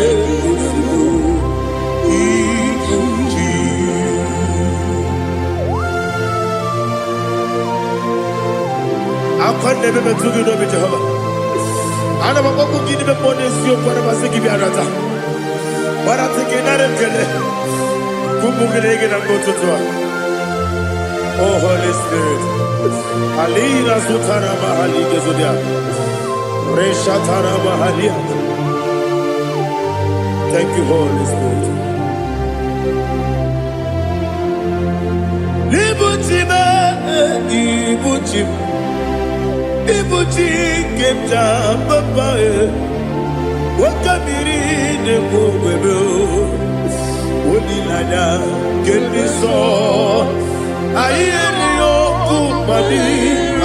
Akwande bebe tugi no be Jehovah. Ana baba kugini be ponesio kwa na basiki bi arata. Bara teke na rekele. Kumugirege na ngototwa. Oh Holy Spirit. Alira sutara mahali gezodia. Resha tara mahali. Thank you, Holy Spirit. Ibuchime, Ibuchime. Ibuchi kemta papa wakamiri ne kubebe onilada kemiso ayeri okupali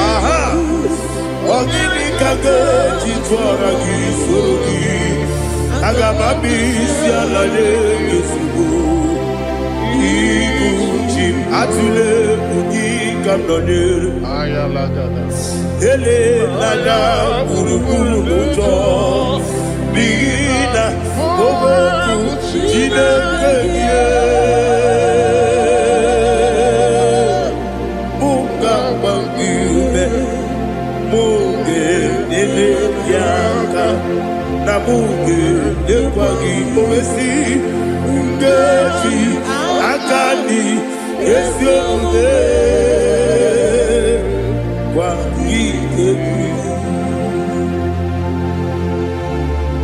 aha ogini kage titwara gisurugi agamabi sialale yesugo Ibuchi atule ugi kamdonere Ele nana kurukuru muto Bigina Oboku Jine kenye Munga mangiume Munge nene yaka Na munge nekwagi omesi Ungeji akani Esyo ude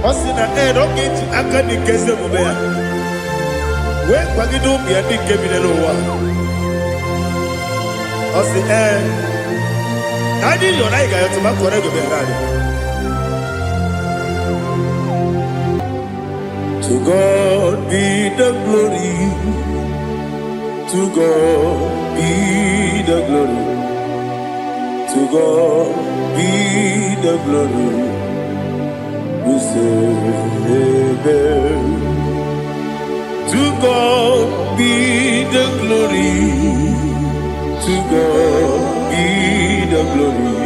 Osina roketi akani keze mubea we kwagido bia di kebile lowa osi nani yo na iga yo tuma kore go be rade To God be the glory To God be the glory To God be the glory we say amen. To God be the glory. To God be the glory.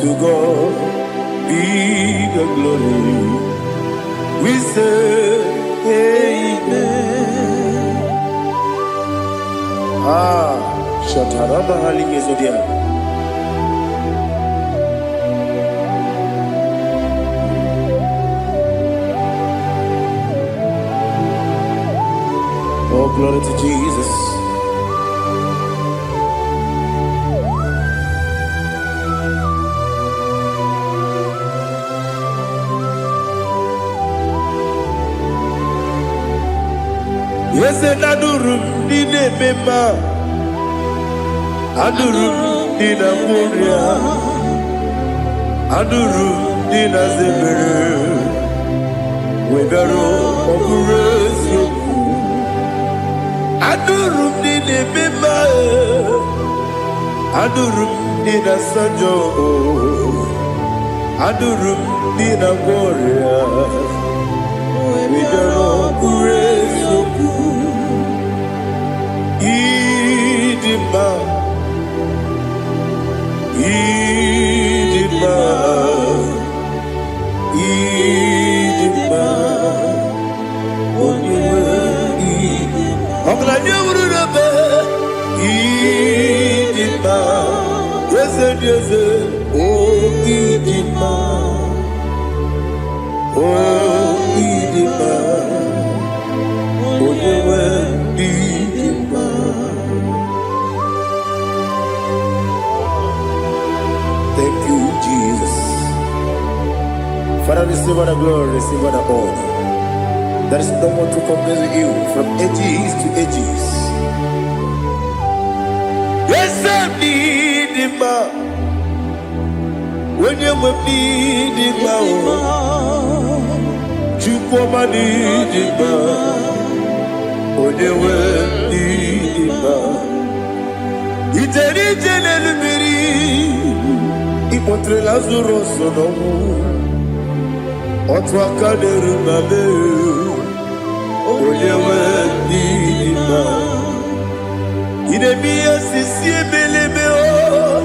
To God be the glory. We say amen. Shatarama halingezodia. Oh, glory to Jesus. Yes, and Adurum Nina Mema Adurum Nina Muria Adurum Nina Zebere Webero Operation Adurum Nina Mema Adurum Nina Sanjo Adurum Nina Muria Webero Operation Idima, Idima, Idima, Idima, Idima, yes, oh Idima, oh Idima, Thank you, Jesus. Father, receive all the glory, receive all the honor. There is no one to compare with you from ages to ages. Yes, I need him. When you need him, Chukoma need him. When you need him, Iterite nelubiri, Ipotre lazuro sonomu, Otwaka derumale, when you need him. Idemia sisi belebeo,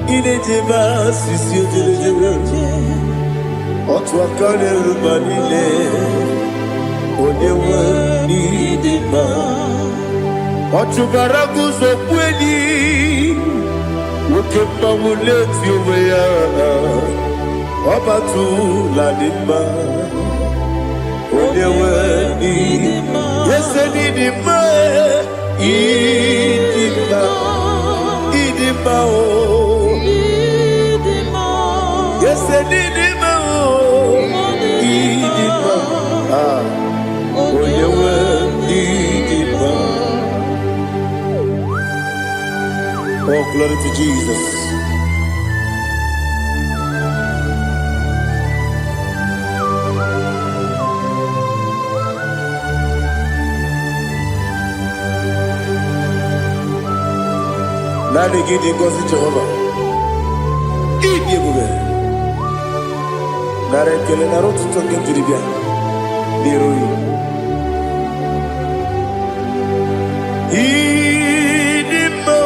idejeba sisi ojelejebe. Otwaka derumalile, onyewe nidima. Otubaraguzo kweni, ukemba muleti uweya. Obatu ladima, onyewe nidima. Yese nidima. Idima, Idima, oh, yes, Idima, oh, Idima, oh, you were Idima. Oh, glory to Jesus. Nani gidi ngozi Jehova. Idi ebube. Nare kele na rotu toke jiribia. Niroi. Idi mo.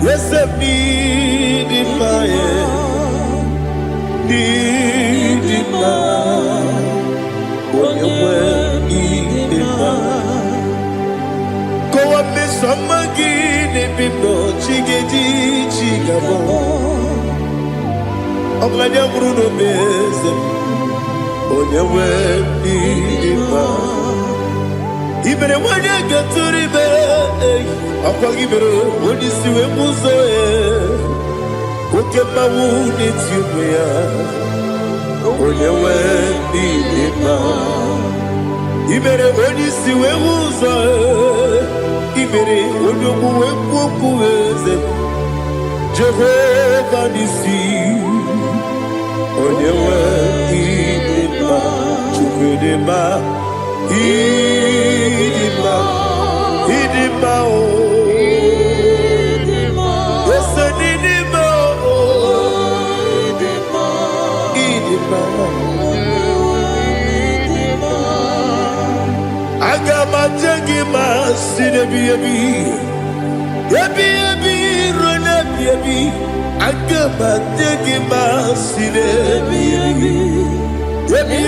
Yesem idi ma ye. Idi ma. Onyewe idi ma. Go up this summer Bindo chigedi chigabo Oglanya Bruno Beze Onyewe Nidima Ibere wanya gaturibe Akwa ibere Odisiwe muzoe Okema wuni tiumya Onyewe Nidima Ibere Odisiwe muzoe Ibere onyomu wekuweze Jehovah nisi Onyewe idima Chukwedema Idima Idima o Yese nidima o Idima Agama jengima sinebi Yebi rona yebi Agama jengima sinebi Yebi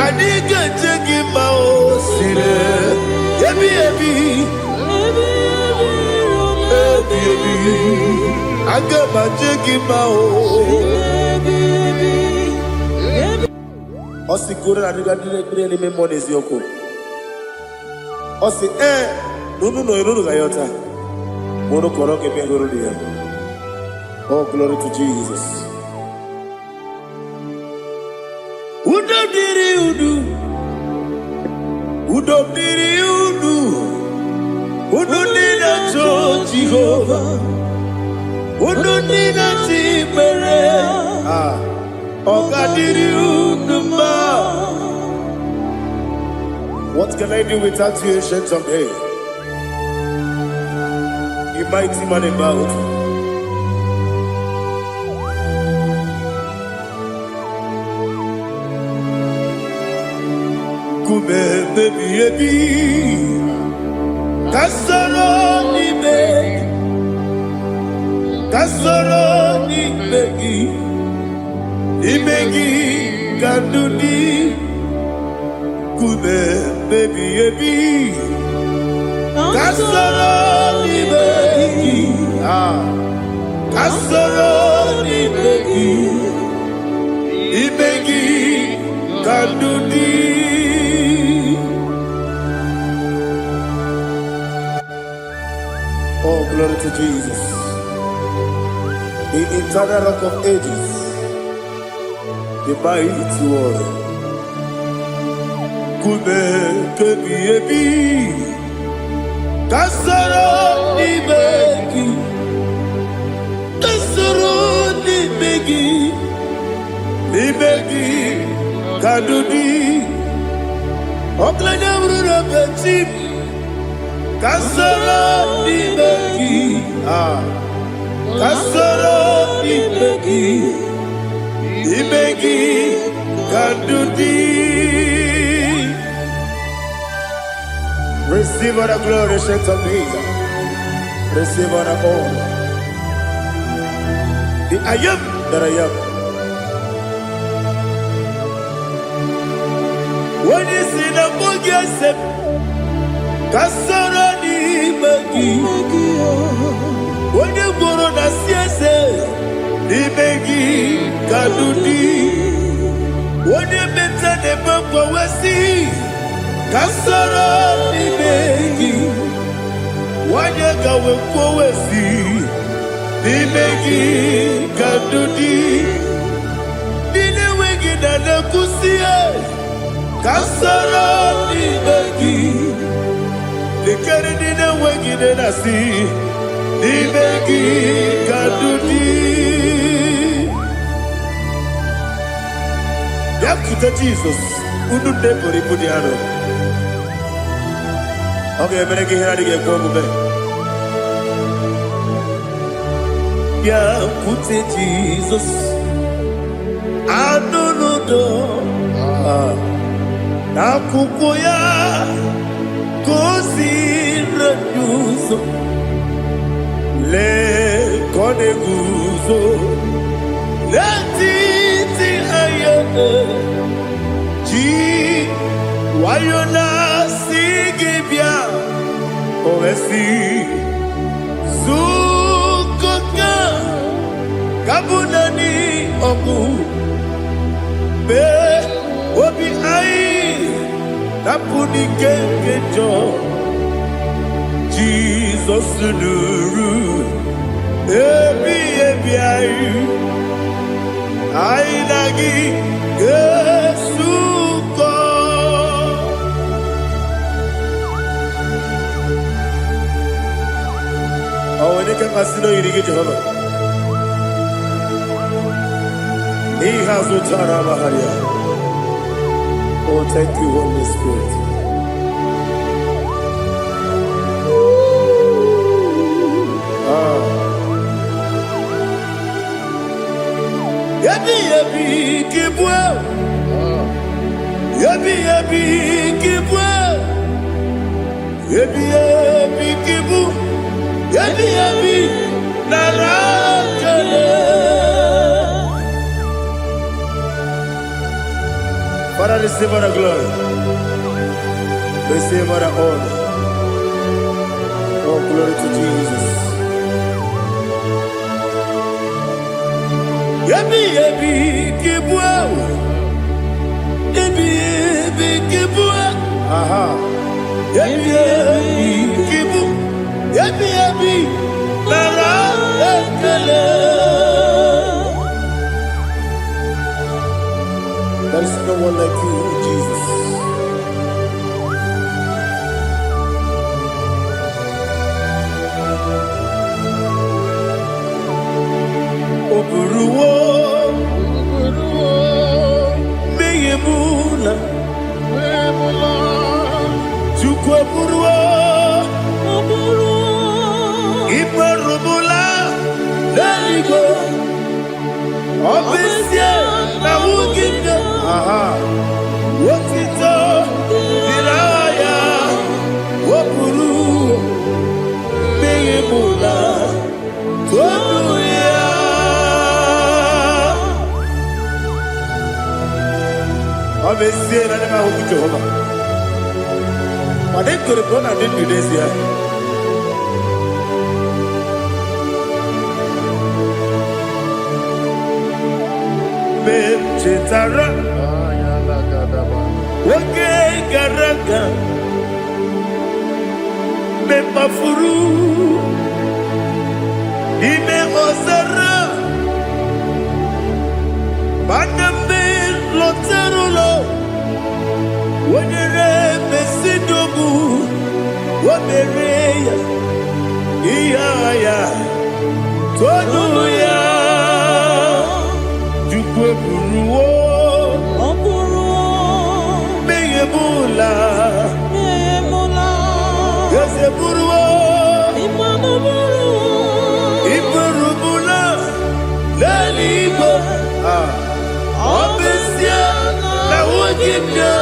Adiga jengima o sine Yebi Agama jengima o Osi kure na niga dire me monezi yoko. Osi nunu gayota. Mono koroke me goro dia. Oh, glory to Jesus. Udo diri udu. Udo nina cho Jehovah. Udo nina timere. What can I do without you, ancient of days? You mighty man about. Kume baby, kasoro ni begi. Imegi kanduni Kume baby Kasoro ni begi Kasoro ni begi Imegi kanduni Oh, glory to Jesus. The eternal rock of ages, the mighty one. Kume kebi Kasoro Nibegi, Kasoro Nibegi, Nibegi, Kadudi, Oklanya Bruna Petip, Kasoro Nibegi, Kasoro Nibegi, Nibegi, Kadudi. Receive all the glory, shake of Jesus. Receive all the honor. The I am that I am. When you see the book, you say, Kasara ni magi. When you go on the siese, ni magi kadudi. When you mention the book, we see. Kasara Nibegi, Wanyaga will go with thee. Nibegi, Kadudi, Ninewegi, Nanakusia. Kasara Nibegi, the Karadina Wegi, Nasi. Nibegi, Kadudi. Yakuta Jesus, Udu Nepori Pudiano. Okay, I'm going to get here to go. Yeah, put it Jesus. I don't know. Na kukoya kosi refuso le kone guzo le titi ayane ji wayona sigibia oesi zukoka kabunani oku be obi ai napuni kenkejo Jesus nuru ebi ai ai nagi Yesuko. Oh, when you can consider you get Jehovah. He has no Tara. Oh, thank you, Holy Spirit. Yabi, yabi, kibwa. Yabi, yabi, kibwa. Yabi, yabi, kibu. Yabi, yabi, narakale. Father, receive all the glory. Receive all the honor. Oh, glory to Jesus. Yabi, yabi, kibwa. Yabi, yabi, kibwa. Aha. Yabi, yabi, kibu. Yabi, yabi, narakale. There is no one like you, Jesus. Oburuwo, meyemula, chukwu oburuwo, iperubula, leligo, obesie na wugide. Aha. Wotito, diraya, wopuru, meyemula, tonuya. Obesie na nema huku Jehova. Wade korepona didn't this year. Chetara, wake garaga, me mafuru, ime ozara, baname loterulo, wenere mesidogu, Omereya, Iyaya, Tonuya, Jukweburuwo, Meyemula, Yeseburuwo, Iburubula, Lelibo, Obesia, Nawogimya,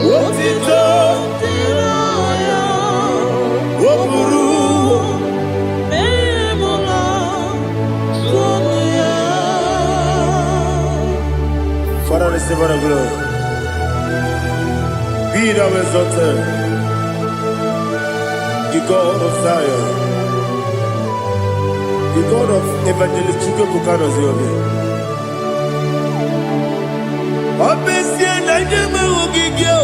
Wotito, Father, receive all the glory. Be thou exalted, the God of Zion, the God of Evangelist Chukwu Bukano Ziobe. Obesia na nyama ogigio,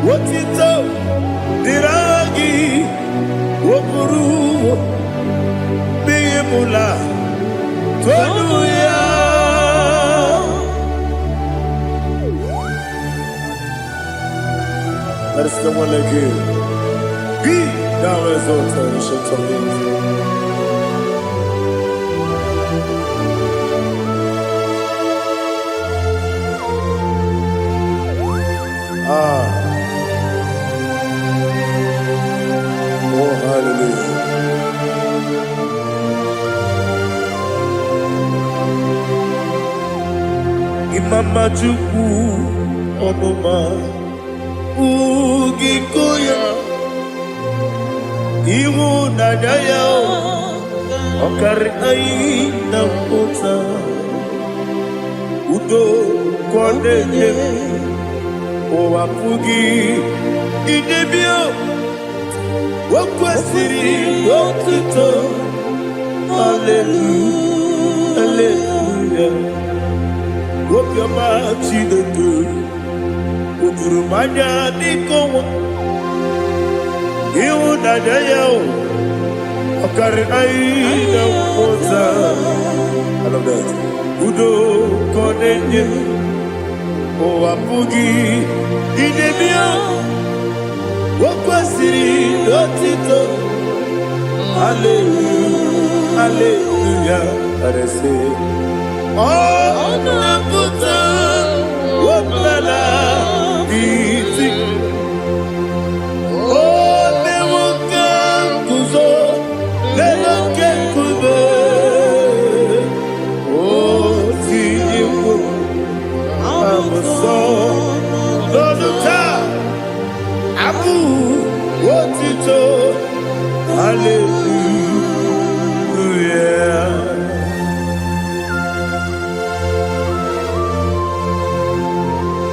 wotito diragi, wopuru, beyemula, tonuya. There is someone like you. Be thou exalted, ancient of days. Oh, hallelujah. Imama Chukwu Omoma Ugikoya Iwu Nadaya Okari Aina Kota Udo Kwaneye Owapugi Idebio Wakwasiri Wakito Hallelujah Hallelujah Wopiama Chinedu Udurumanya Nikowa Iwu Nadaya Okari Aina Kota I love that Udo Kwaneye Owapugi Idebio Wakwasiri Otito Hallelujah Hallelujah I say Oh Nabuta Waplala Biti Oh Newoka Kuzo Leloke Kube Oh Tiyiwu I'm a song, Lord of time. Abu, what it all? Hallelujah.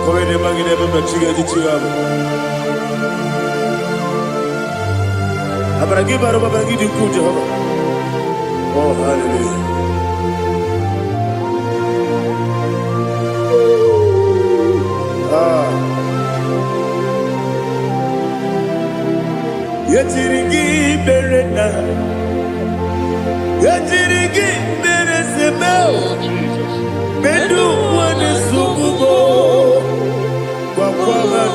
Come in, Maggie, never met you. I'm going to give her a bag of good. Oh, hallelujah. Yetirigi berena, yetirigi beresebel, bedu wane sububo, kwa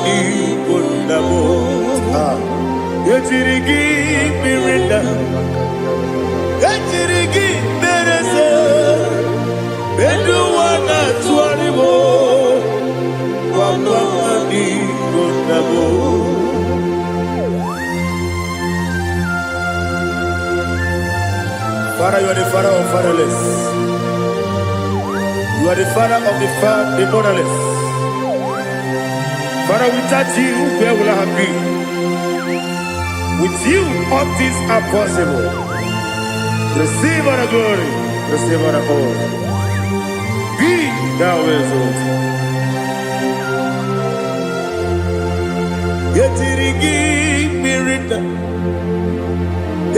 ni kundabo. Yetirigi berena, yetirigi berese, bedu wana tuaribo, kwa ni kundabo. Father, you are the father of fatherless. You are the father of the motherless. Father, without you, where will I have been? With you, all things are possible. Receive all the glory. Receive all the honor. Be thou exalted. Yetirigi mirita.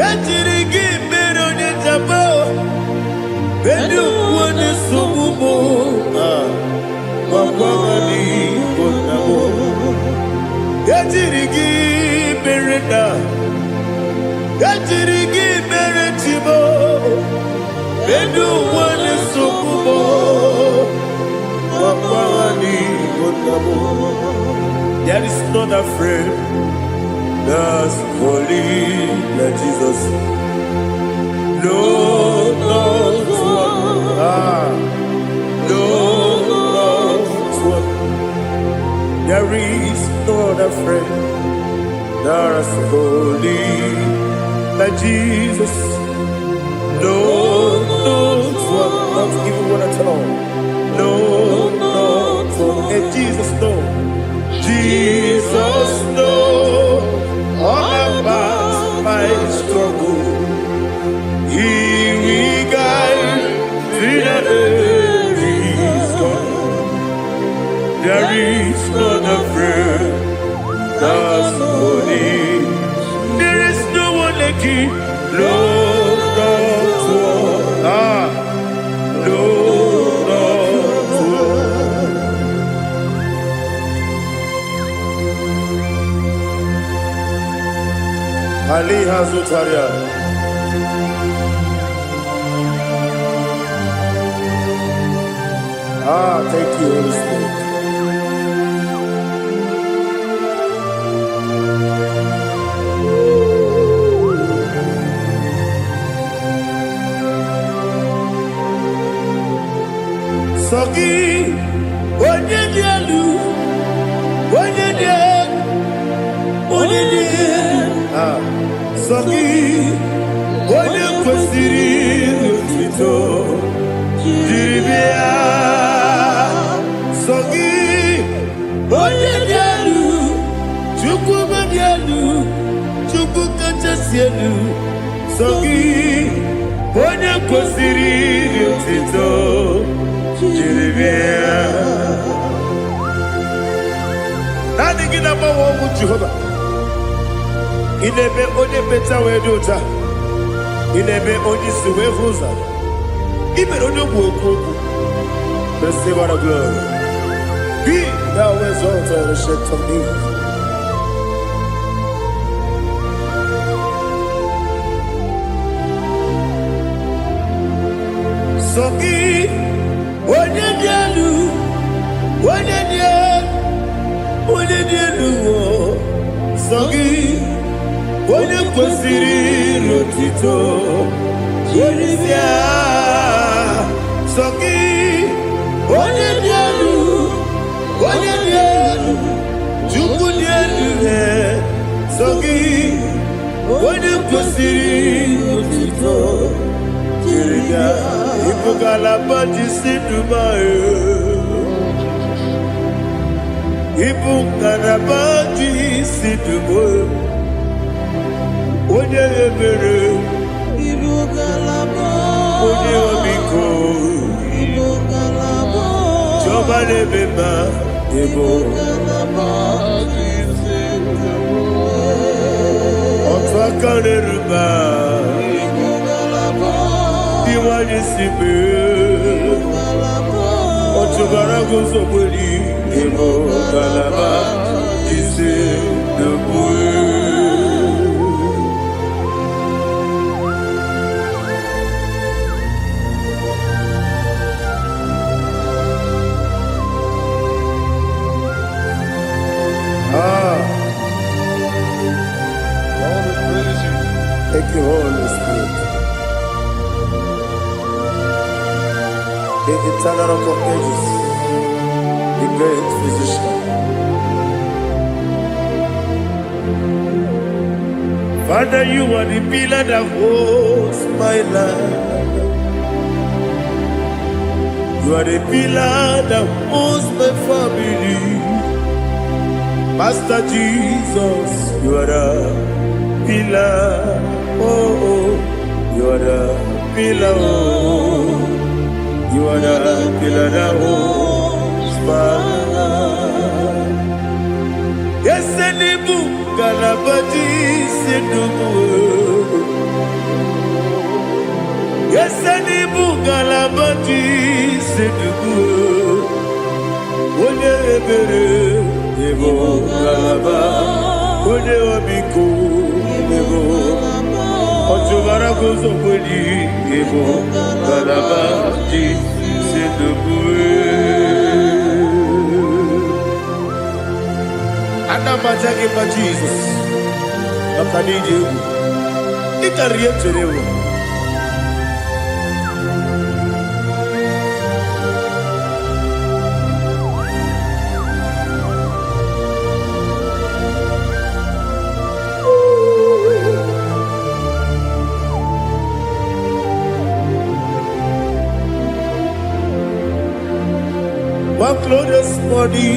Yetirigi Bedu wane sububo Wakwamani Kondabo Yatirigi Berenda Yatirigi Beretibo Bedu wane sububo Wakwamani Kondabo There is none afraid That's holy like Jesus. No, no, no, one. There is no other friend that's holy like Jesus. No, no, one. Not even one at all. No, no, one. And Jesus, no. Jesus, no. All about my struggle. He will guide me that there is God. There is not a friend that's holy. There is no one like Him. No, not one. No, not one. Ali Hazutaria. Thank you, Holy Spirit. Soki, onye dielu, onye dielu, onye dielu. Soki, onye kwesịrị otito, jiri bịa. Soki, onye dielu, Chukwu dielu, Chukwu kachasị elu. Soki, onye kwesịrị otito. Nani gina mawa omu Jehovah. Inebe onye beta we dota. Inebe onye siwe huza. Ibe onye woku. Receive our glory. Be thou exalted and shake of me. Soki. Onye dielu, onye dielu, Sogi, onye kwesịrị otito, jiri bịa. Sogi, onye dielu, Chukwu dielu, Sogi, onye kwesịrị otito, jiri bịa. Ibugalaba jisidumae. Ibugalaba jisidumae. Onye ebere. Ibugalaba. Onye omiko. Ibugalaba. Jọba lebeba. Ibugalaba jisidumae. Ọtụ aka n'eruba. Iwani sibe, Ochubara gozo boli, Emo galaba, Jise debue. Thank you, Holy Spirit. The eternal rock of ages, the great physician. Father, you are the pillar that holds my life. You are the pillar that holds my family. Master Jesus, you are the pillar. Oh, you are the pillar. Oh. You are the pillar that holds my life. Yes, Enibu Galabati Sidubu. Yes, Enibu Galabati Sidubu. One ebere, Ebo Galaba. One obiku, Ebo. Ochubara gozo boli, Ebo Galaba. Jesus. Makaniji, Ikaria Terewo. One glorious body,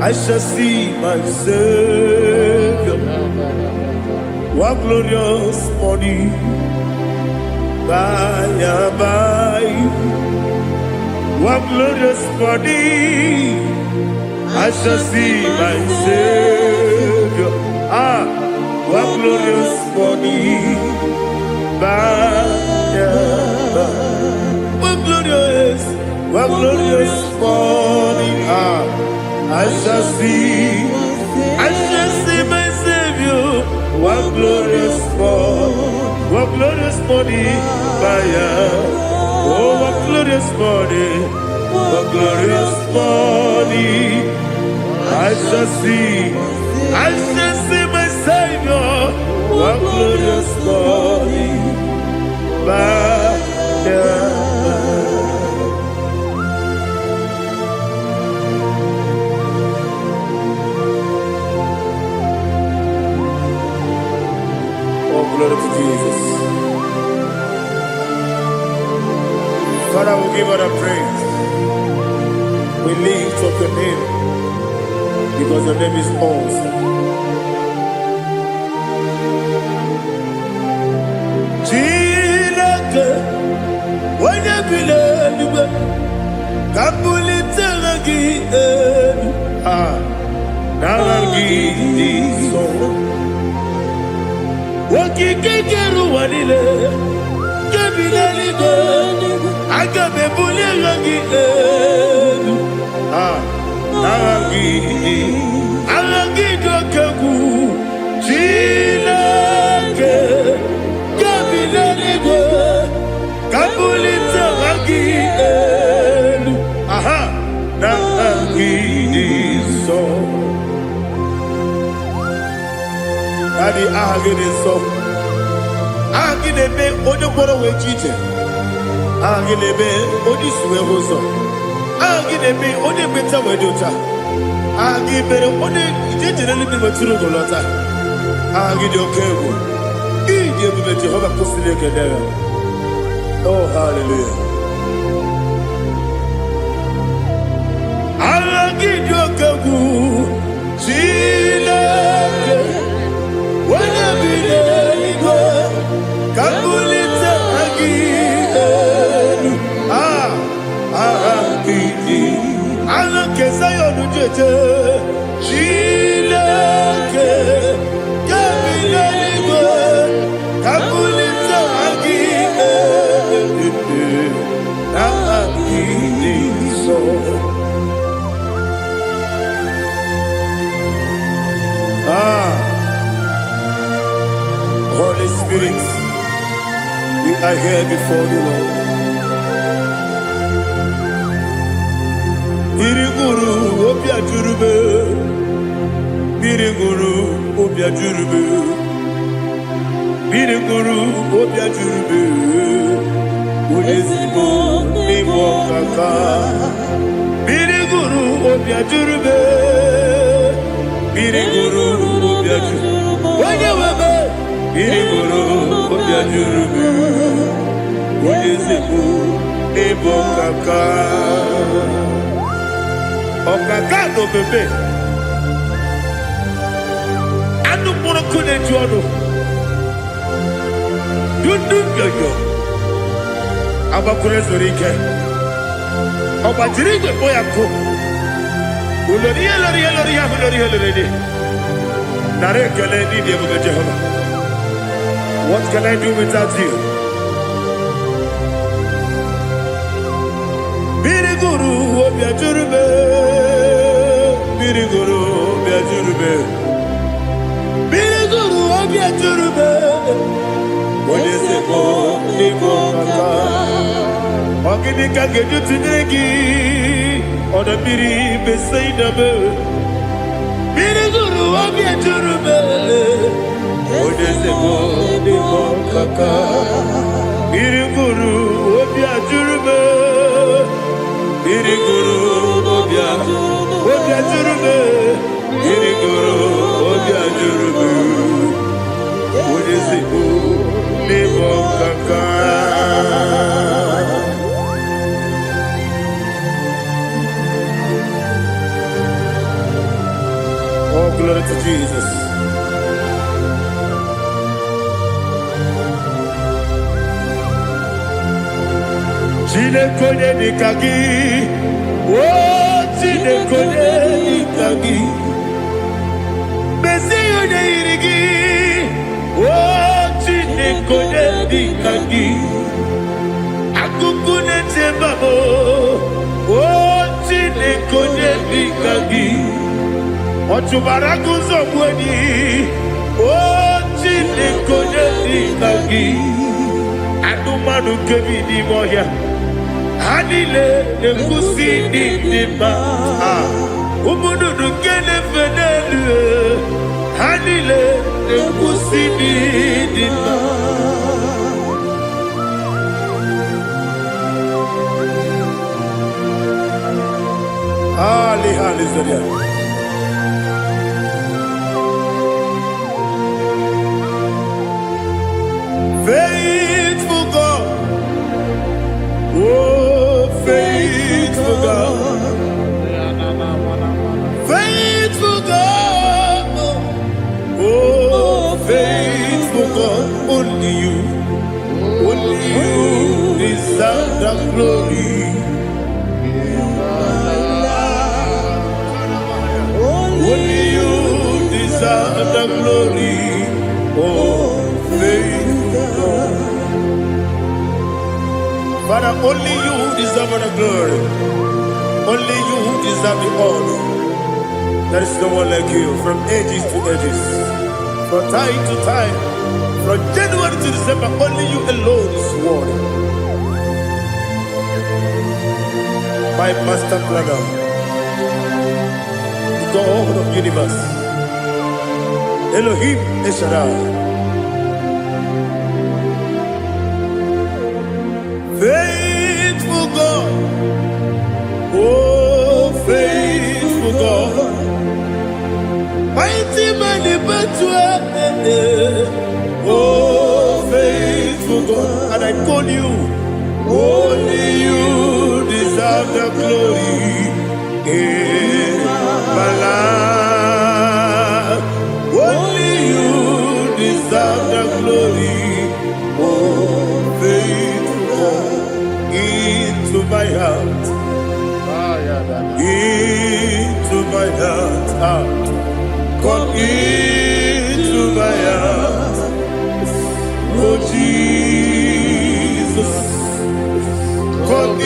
I shall see my Savior. One glorious body, by and by. One glorious body, I shall see my Savior. One glorious body, by and by. One glorious morning, I shall see my Savior. One glorious morning, oh, one glorious morning, I shall see my Savior. One glorious morning, glory to Jesus. Father, we give you the praise. We lift up your name because your name is awesome. Chilake, when you believe, Kabuli Telagi, Naragi, so. Wakikeru wanile kebilaligo agabe bulilangi alangi dokagu chilake kebilaligo kabulita wangi nangi so Adi ahagide so ahagide be onye gwọrọ wee chiche ahagide be onye suwe hoso ahagide be onye beta wee dota ahagide bere onye ijejere libi weturu golota ahagide oke egwu iji ebube Jehova kwụsịrị ekedere. Oh, hallelujah. Ahagide oke egwu Chineke when I be there, Kabulita again. I look as I on the judge. Chilake, Kabulita again. So. Holy Spirit, we are here before you, Lord. Biriguru obia jurube, Biriguru obia jurube, Biriguru obia jurube, Ulezimo nibo kaka, Biriguru obia jurube, Biriguru obia jurube, Wanyawebe. Biriguru obia jurube, Ulezimo nibo kaka. Okaka no bebe anu mono kune jono dundu yoyo abakure zorike obajiri gbe boya ko ulori nare kele ni de bebe Jehovah. What can I do without you? Biriguru obia jurube, Biriguru obia jurube, Biriguru obia jurube. Olezemo nibo kaka, ogini kageju tinegi, oda biri beseinabe. Biriguru wabia jurube. Odezebo debo kaka. Biriguru wabia jurube. Biriguru wabia jurube. Biriguru wabia jurube. Odezebo debo kaka. Oh, glory to Jesus. Chinekone nikagi, oh chinekone nikagi, Mesiyo ne irigi, oh chinekone nikagi, akukune chembabo, oh chinekone nikagi, ochubaraguzo mweni, oh chinekone nikagi, adumanu kebi ni moya. Hanile nekusi nima, umudu kene fenelu. Hanile nekusi nima. Ali Zaria. Faithful God, oh faithful God, faithful God, oh faithful God, only you deserve the glory. Only you deserve the glory, oh faithful God. Father, only you deserve the glory. Only you deserve the honor. There is no one like you from ages to ages, from time to time, from January to December. Only you alone is worthy. My master planner, the God of the universe, Elohim Eshadai. Faithful God, oh faithful God, mighty man in battle, oh faithful God, and I call you, only you deserve the glory in my life, only you deserve the glory, oh faithful God. Into my heart, into my heart, come into my heart, oh Jesus, come in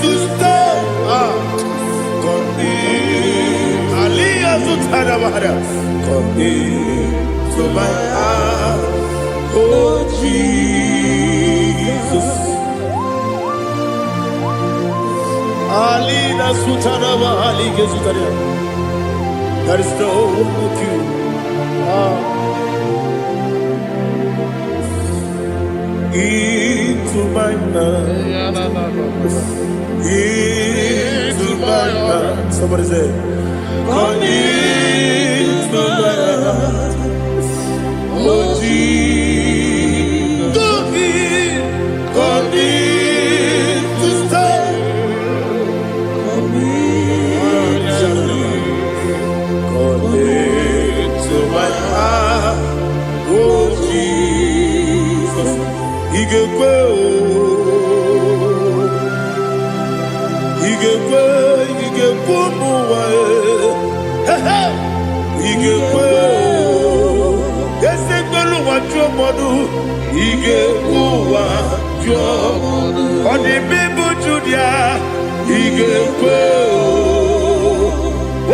to stay, come in, Aliyah Zutanabara, come into my heart, oh Jesus. Alina Sutanaba Ali Gezutaria. There is no one like you. Into my mind. Into my heart. Somebody say, come into my heart. Oh Jesus. Come in to stay. Come into my heart. Oh Jesus. Igekwe muwa. Igekwe. Esegbolu wa jomodu. Igekwe wa jomodu. Odi bibu judia. Igekwe.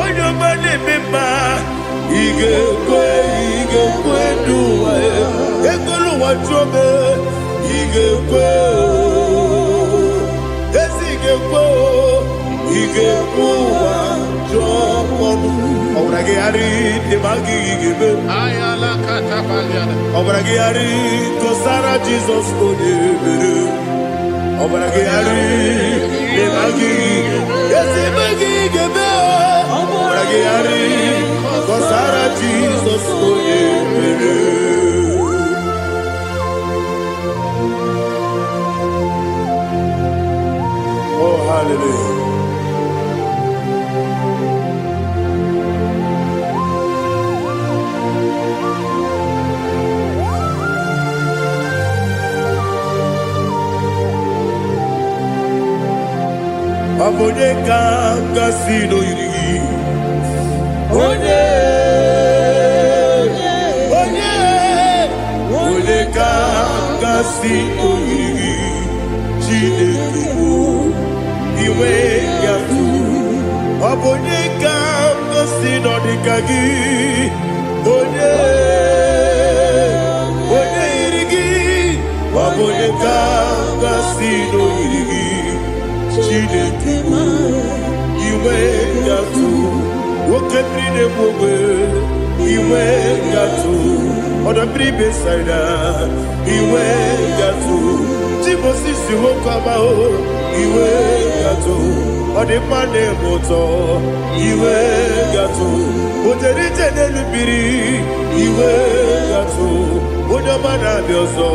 Oyo mane mema. Igekwe duwa. Egbolu wa jome. Igekwe. Igekwe wa jomodu. Obragiari de Magigebe. Ayala katapaliada. Obragiari Kosara Jesus Odebere. Obragiari de Magigebe. Yes, Magigebe. Obragiari Kosara Jesus Odebere. Oh, hallelujah. Abone kanga sino yiri. Onye kanga sino yiri. Chineke mo iwe yatu. Abone kanga sino dikagi. Onye yiri. Abone kanga sino yiri. Chineke mo iwe yatu. Woketri ne mwe iwe yatu. Oda bribe saida iwe yatu. Timosisi wokama o iwe yatu. Ode mane moto iwe yatu. Oderi jene lubiri iwe yatu. Oda mana bioso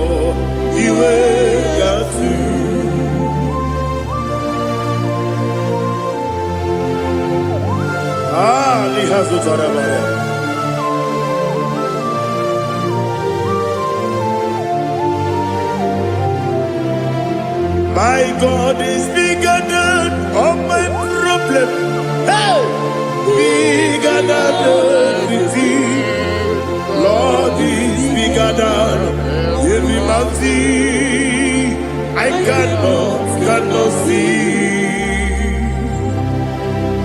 iwe yatu. Lihazu Tarabaya. My God is bigger than all my problem. Hey! Bigger than everything. Lord is bigger than every mountain I cannot see.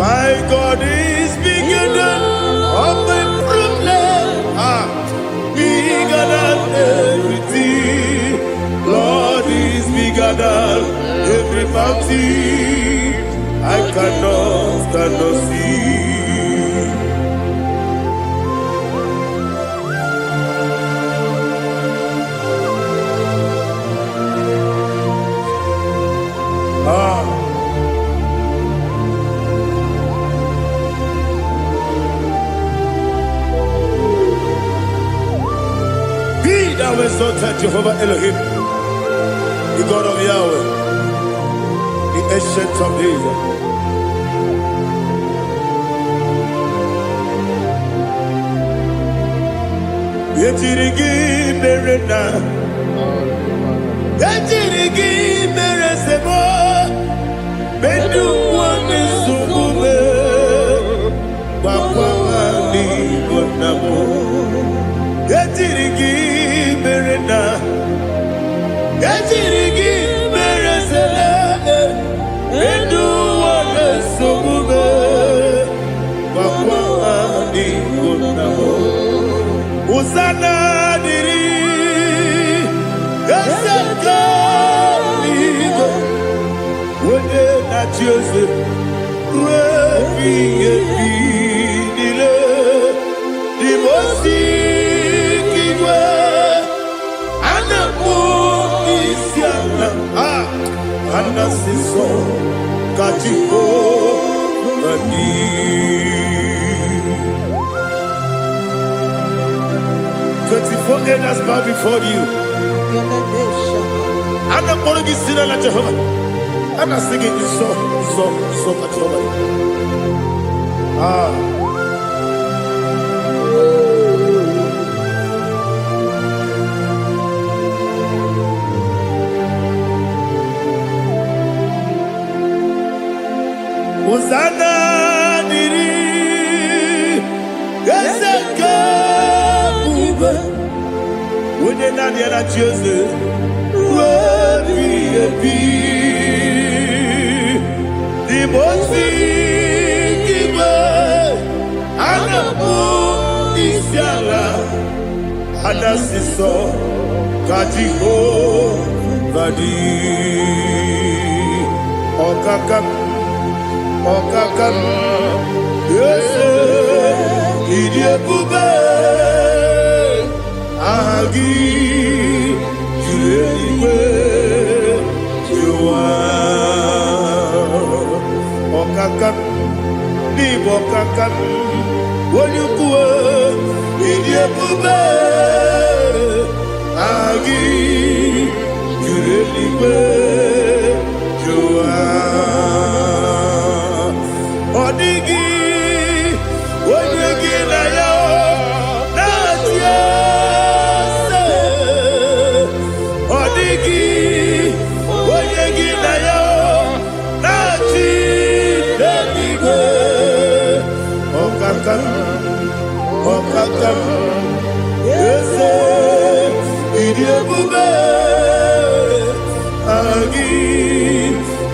My God is bigger than all my problems. Bigger than everything. Lord is bigger than every mountain I cannot see. Thou exalted Jehovah Elohim, the God of Yahweh, the ancient of days. Yetirigi merena, yetirigi meresemo, bendu wane sumume, papa ni bonamo. Yetirigi merena, yetirigi meresele, bendu wane sumume, papa ni bonamo. Usana diri, yasaka ligo, wende na Jose, wepi nile, dimosi kigwe, anamu isiana, anasiso kachiko bani. 24 elders bow before you. I'm not going to be singing like Jehovah. I'm not singing this song like Jehovah. Hosanna diri, yeseka. When you're not yet at Jose, the most big and the moon is yala, and the sister, Kajiho, Badi, Okakam, yes. ebube aha gị juru eluigwe jụwa ọkaka n'ịbụ ọkaka onye ukwu ịdị ebube aha gị juru eluigwe jụwa ọ dịghị onye gị na ya na-achị eze ọ dịghị onye gị na ya na-achị n'eluigwe ọkaka ọkaka eze ịdị ebube aha gị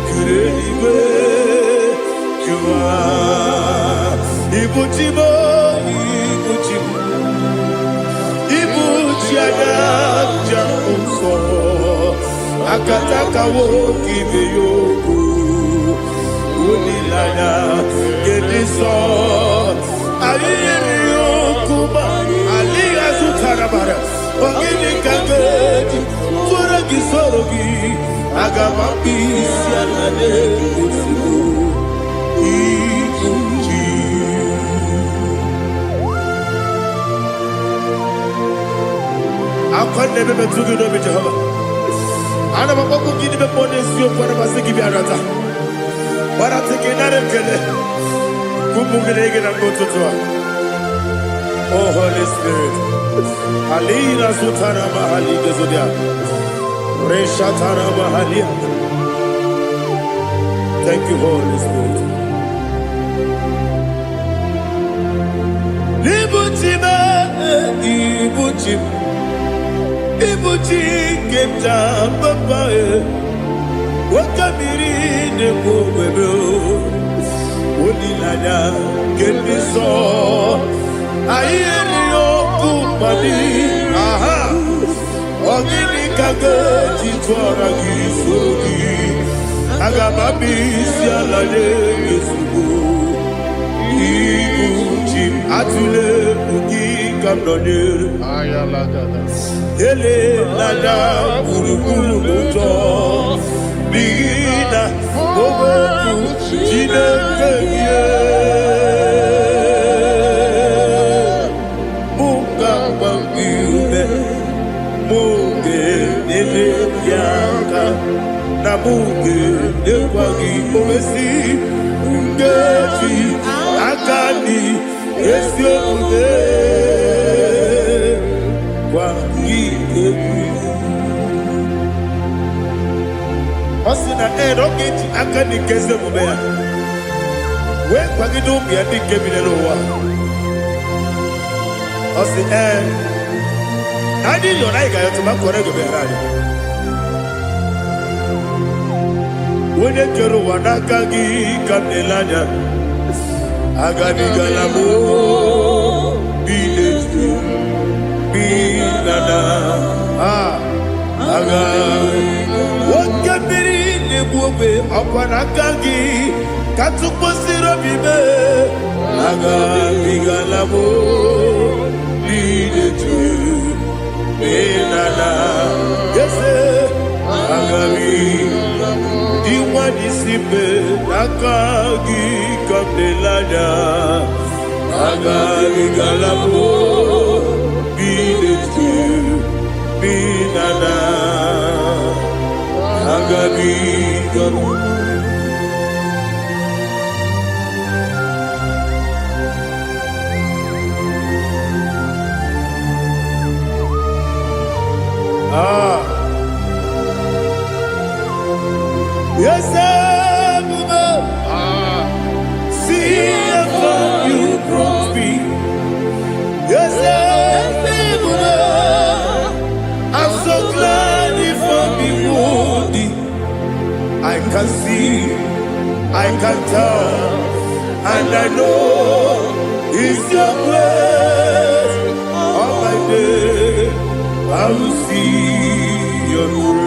juru eluigwe jụwa ibuchi m ibuchi m ibuchi anya ja ụzọ akatakawo ka ibe ya okwu olileanya gịnị sọ anyị nyere ya okwu ma adịghị azụtara bara ogini ka ga-eji tụrụ gị soro gị aga m akpụ isi ala na-egosigo ibuchi akwa na-eme metụ gị n'obi Jehova ana m akpọkụ gị n'ime mmụọ n'eziokwu ana masị gị bịa rata gbarata gị nara ekele ụmụ gị na-ege na n'ụtụtụ a Oh Holy Spirit Alina Sutana Mahali Gezodia Reshatana Mahalia. Thank you, Holy Spirit. Ibuchima, Ibuchim, Ibuchi Kemta Papa, Wakamiri de Bobebo, Unilada, Kemiso, Ayerio Kumani, aha. Ogini kaga chitwara gisogi agamabi sialale yesugo ibuchi atule ugi kamdonere ele lada buruburu moto bina obeku chinekeye munga bangiube Muge nele yaka na muge nekwagi omesi ngeji akani esi omuge kwagi ebi osina erogeji akani keze mumea we kwagi dumbi adike bilelowa osi Nadi yona igayo tumakore go berani. Wene kero wanaka gi kamdelanya. Agani galamo biletu bilana. Aga wakabiri nebuobe akwanaka gi katukosiro bibe. Aga bigalamo biletu Benana, yes, Agami, Diwani Sipe, Nakagi, Kamdelada, Agami Galabo, Biletu, Benana, Agami Galabo. Yes, see how you brought me. Yes, I'm so glad if I'm worthy. I can see, I can tell, and I know it's your grace. All my day, I will see your grace.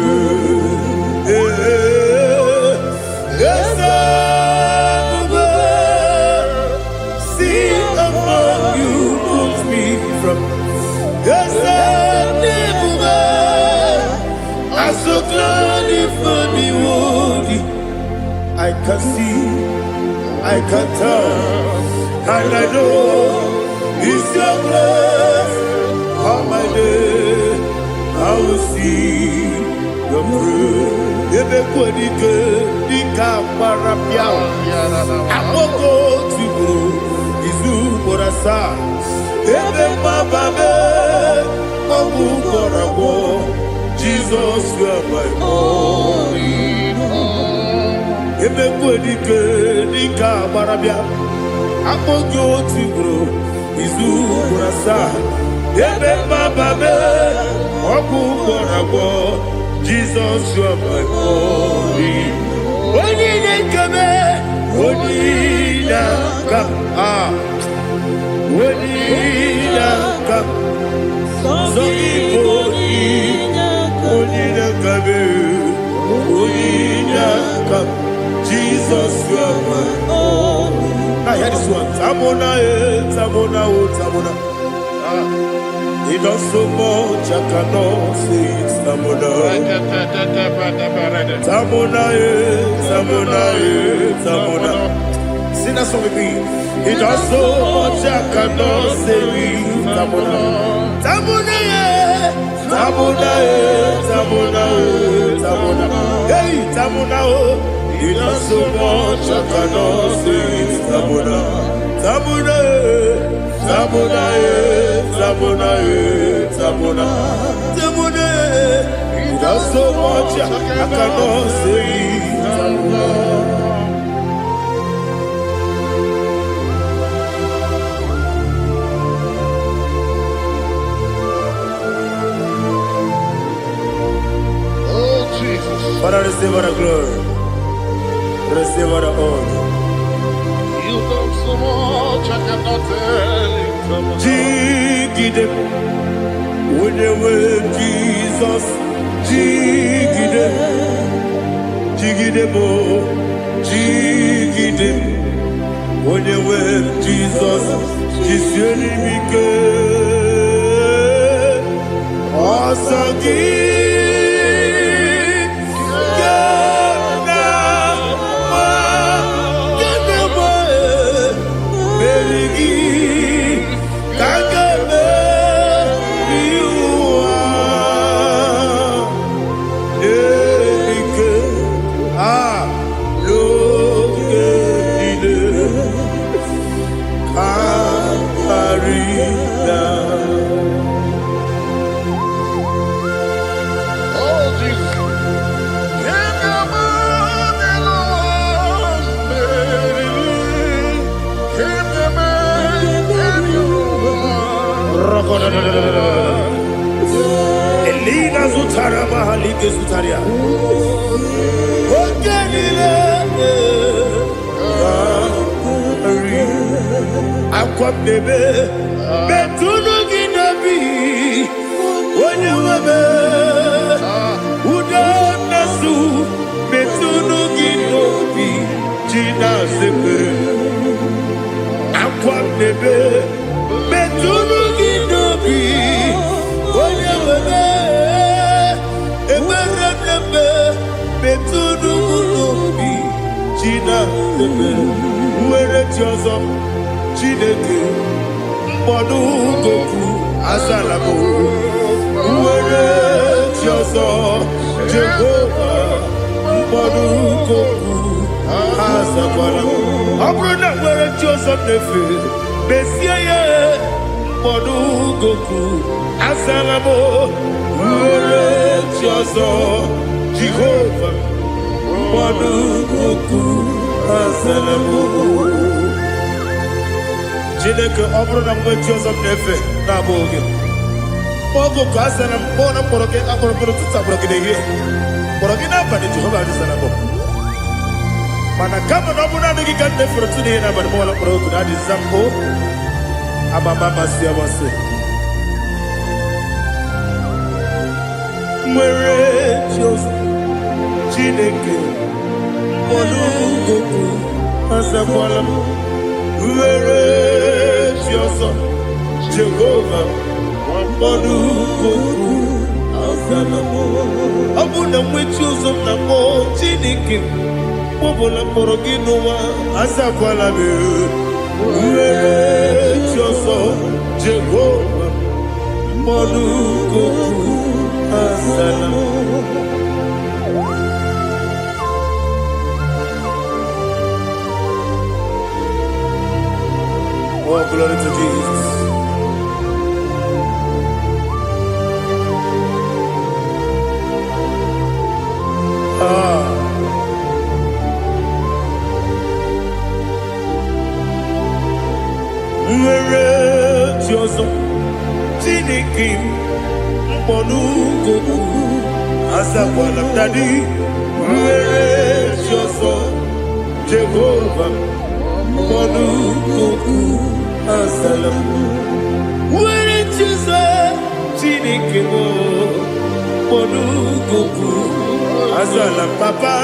Yes, see among you. can see, I can tell, and I know it's your grace. All my day, I will see your praise. Ebe kwenike, dika parapia. Amoko tibro, izu borasa. Ebe mababe, omu korabo. Jesus, you are my only hope. Ebe kwenike, dika parapia. Amoko tibro, izu borasa. Ebe mababe, omu korabo. Jesus, you are my only. Only come, only come, only come. So only come, come. Jesus, you are my only. I hear this one. Tamona, tamona, tamona. He does so much, I cannot say it's Tamona. Tamona, Tamona, Tamona. Sing that song with me. He does so much, I cannot say it's Tamona. Tamona, Tamona, Tamona, Tamona. Hey, Tamona, he does so much, I cannot say it's Tamona. Tamona, Tamona, Tamona, Tamona, Tamona. He does so much, I cannot say Tamona. Oh, Jesus. Father, receive all the glory. Receive all the honor. You done so much, I cannot tell it. Jigide, when you were Jesus, Jigide, Jigide mo, Jigide, when you were Jesus, Jisyenimike, Osagi. Elina Zutara Mahalike Zutaria. Oganile Akwam Nebe Betunu Ginabi Wanyawebe Uda Nasu Betunu Ginobi Jina Sepe Akwam Nebe Betunu Ginobi Wanyawebe Eberebebe Betunu Ginobi Jina Sepe Uwere Tiozo Chineke Mbodu Goku Azalamo Uwere Tiozo Jehovah Mbodu Goku Azalamo Abrona Uwere Tiozo Nefe Besiye Mbodu Goku Azalamo Uwere Tiozo Jehovah Mbodu Goku Azalamo Chineke ọbụrụ na mgbe Joseph na-efe na-abụ oge ogo ka asana mbọ na mkpọrọ gị akpọrọ tụta kpọrọ gị n'ehihie kpọrọ gị n'abalị Jehova adịzara mbọ mana kama na ọ bụ naanị gị ka ndị fere tụ n'ihe n'abalị mụ ọla kpọrọ ogu na adịza mbụ amama amasị amasị nwere Joseph Chineke mkpọrọ azakwala m Uwere Tiozo Jehovah Mbodu Goku Azalamo Abu na mwechi ụzọ na mo Chineke Mbobola poroginowa asakwala be uwere choso Jehova monugo asala. Oh, glory to Jesus. Where Joseph Tinikim Monugo Asakwala Daddy, where Joseph Jehovah Monugo Asalam, where Joseph Tinikim Monugo Asalam Papa,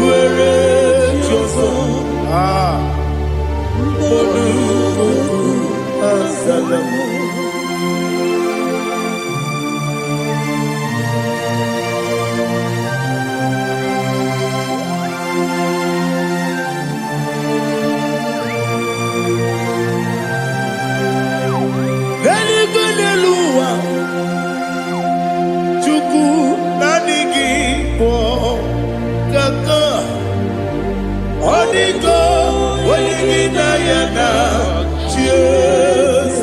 where Joseph Asalam. Neligunelua Chuku nanigi po kaka Onigo Wenigina yana Cheers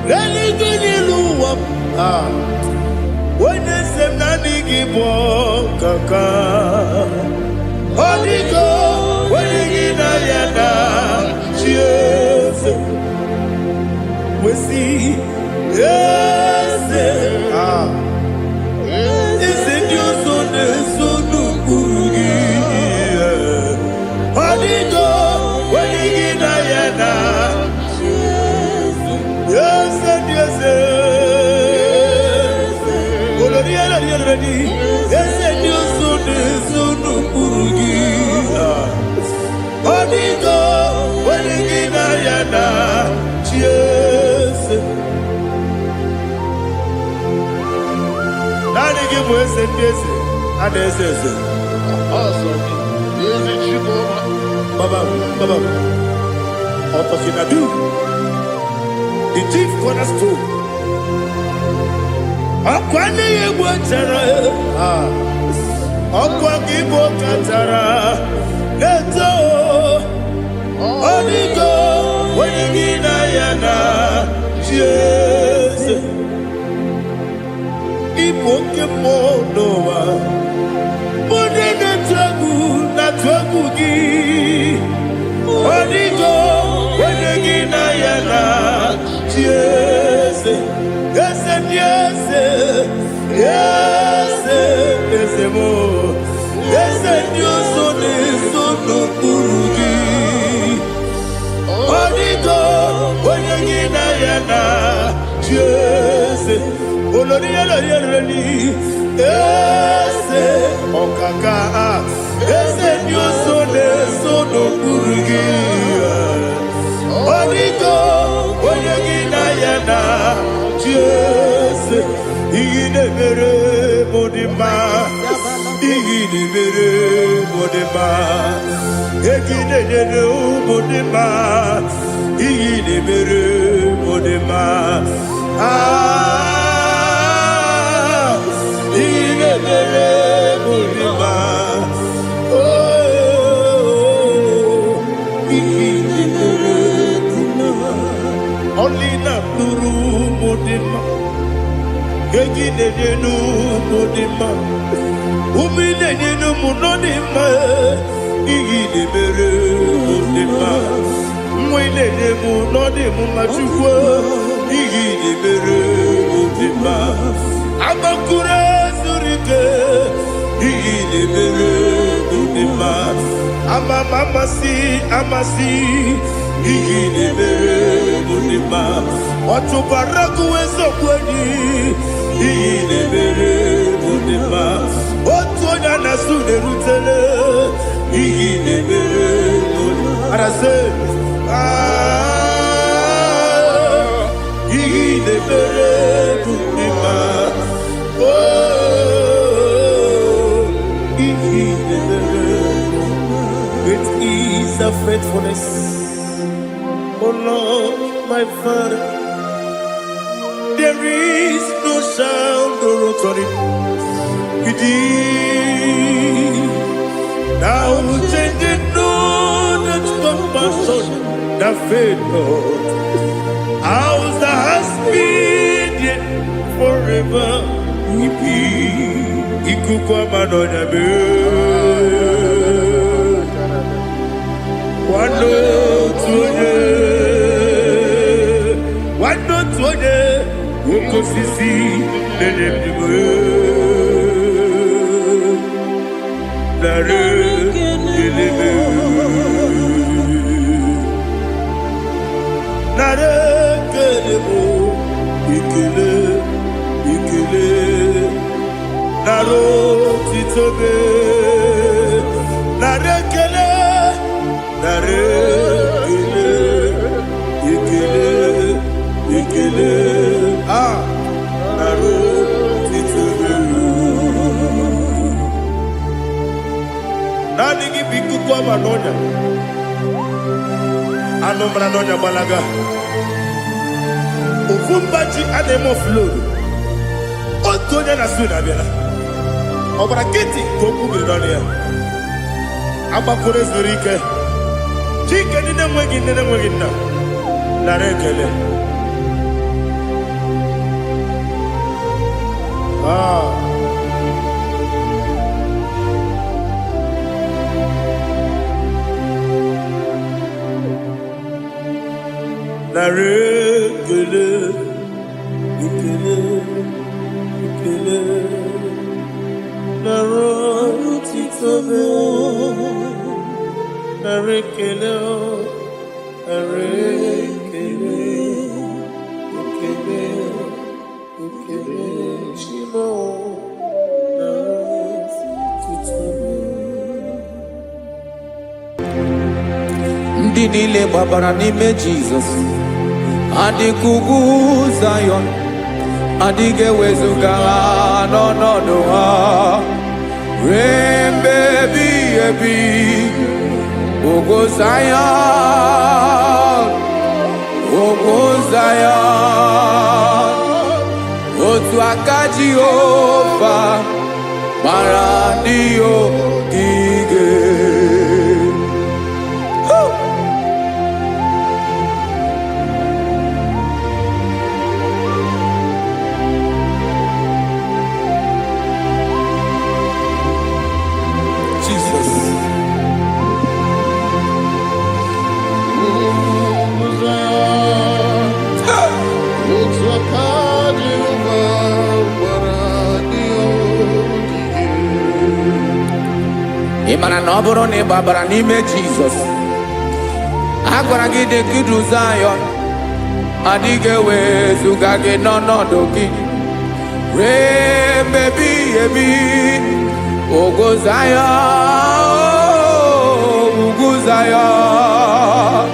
Neligunelua Wenesem nanigi po kaka Onigo Wenigina yana Cheers we see, yes, it's in your son, son, Gurugi. Hadigo, when you get Diana, yes, and yes, yes, and your son, son, Gurugi. Hadigo, when you get Diana, cheers. Nani give us a kiss and a says, Baba, Otokinadu, the chief cornerstone. Akwani Watara, Akwagibo Katara, Neto, Onigo, Wenigina, cheers. Ipokemonoa Monene tragu na tragugi Onigo Wenegina yana Yes Yes and yes Yes Yes mo Yes and yes Sono kurugi Onigo Wenegina yana Yes Olori ese okaka ese nyoso leso no kurugi Onigo oyegina yana Jese igine mere modima egine nene modima igine mere modima Only na nuru modima, egine nenu modima, umine nenu munodima, igine mere modima, mwine nemu nodimu machukwa, igine mere modima, amakure surike, igine mere modima, amasi. Igine mere modima, otubaraku weso kweni. Igine mere modima, otuonya nasude rutele. Igine mere modima, arase. Igine mere modima, oh, igine voice, oh Lord, my Father. There is no sound or authority. Now changing no that's compassion, the faith, Lord. Ours that has been yet forever. Ikukwa manonya be. Wano tuone, woko sisi nenebniwe. Nare kelebe, nare kelebo, ikele, naro titobe, nare kele, ikele, naro titobe. Nani gibiku kwa manonya, anomra nonya balaga. Ufumbaji anemo flow. Otonya na suna biela. Obara kiti koku bidonia. Aba kore zurike. Chike nene mwegi na. Narekele. Narekele. Ikele. Naro titobe. Narekele. Shimo. Naro titobe. Ndị niile gbabara n'ime Jizọs adịghị ugwu Zayọn, adịghị ewezuga ha n'ọnọdụ ha ruo mgbe ebighị ebi. Ugwu Zayọn, otu aka Jehova gbara ndị ogige. Ịmara na ọ bụrụ na ị gbabara n'ime Jizọs, a gwara gị dị kudu Zayọn, adịghị ewezuga gị n'ọnọdụ gị ruo mgbe ebighị ebi. Ugwu Zayọn,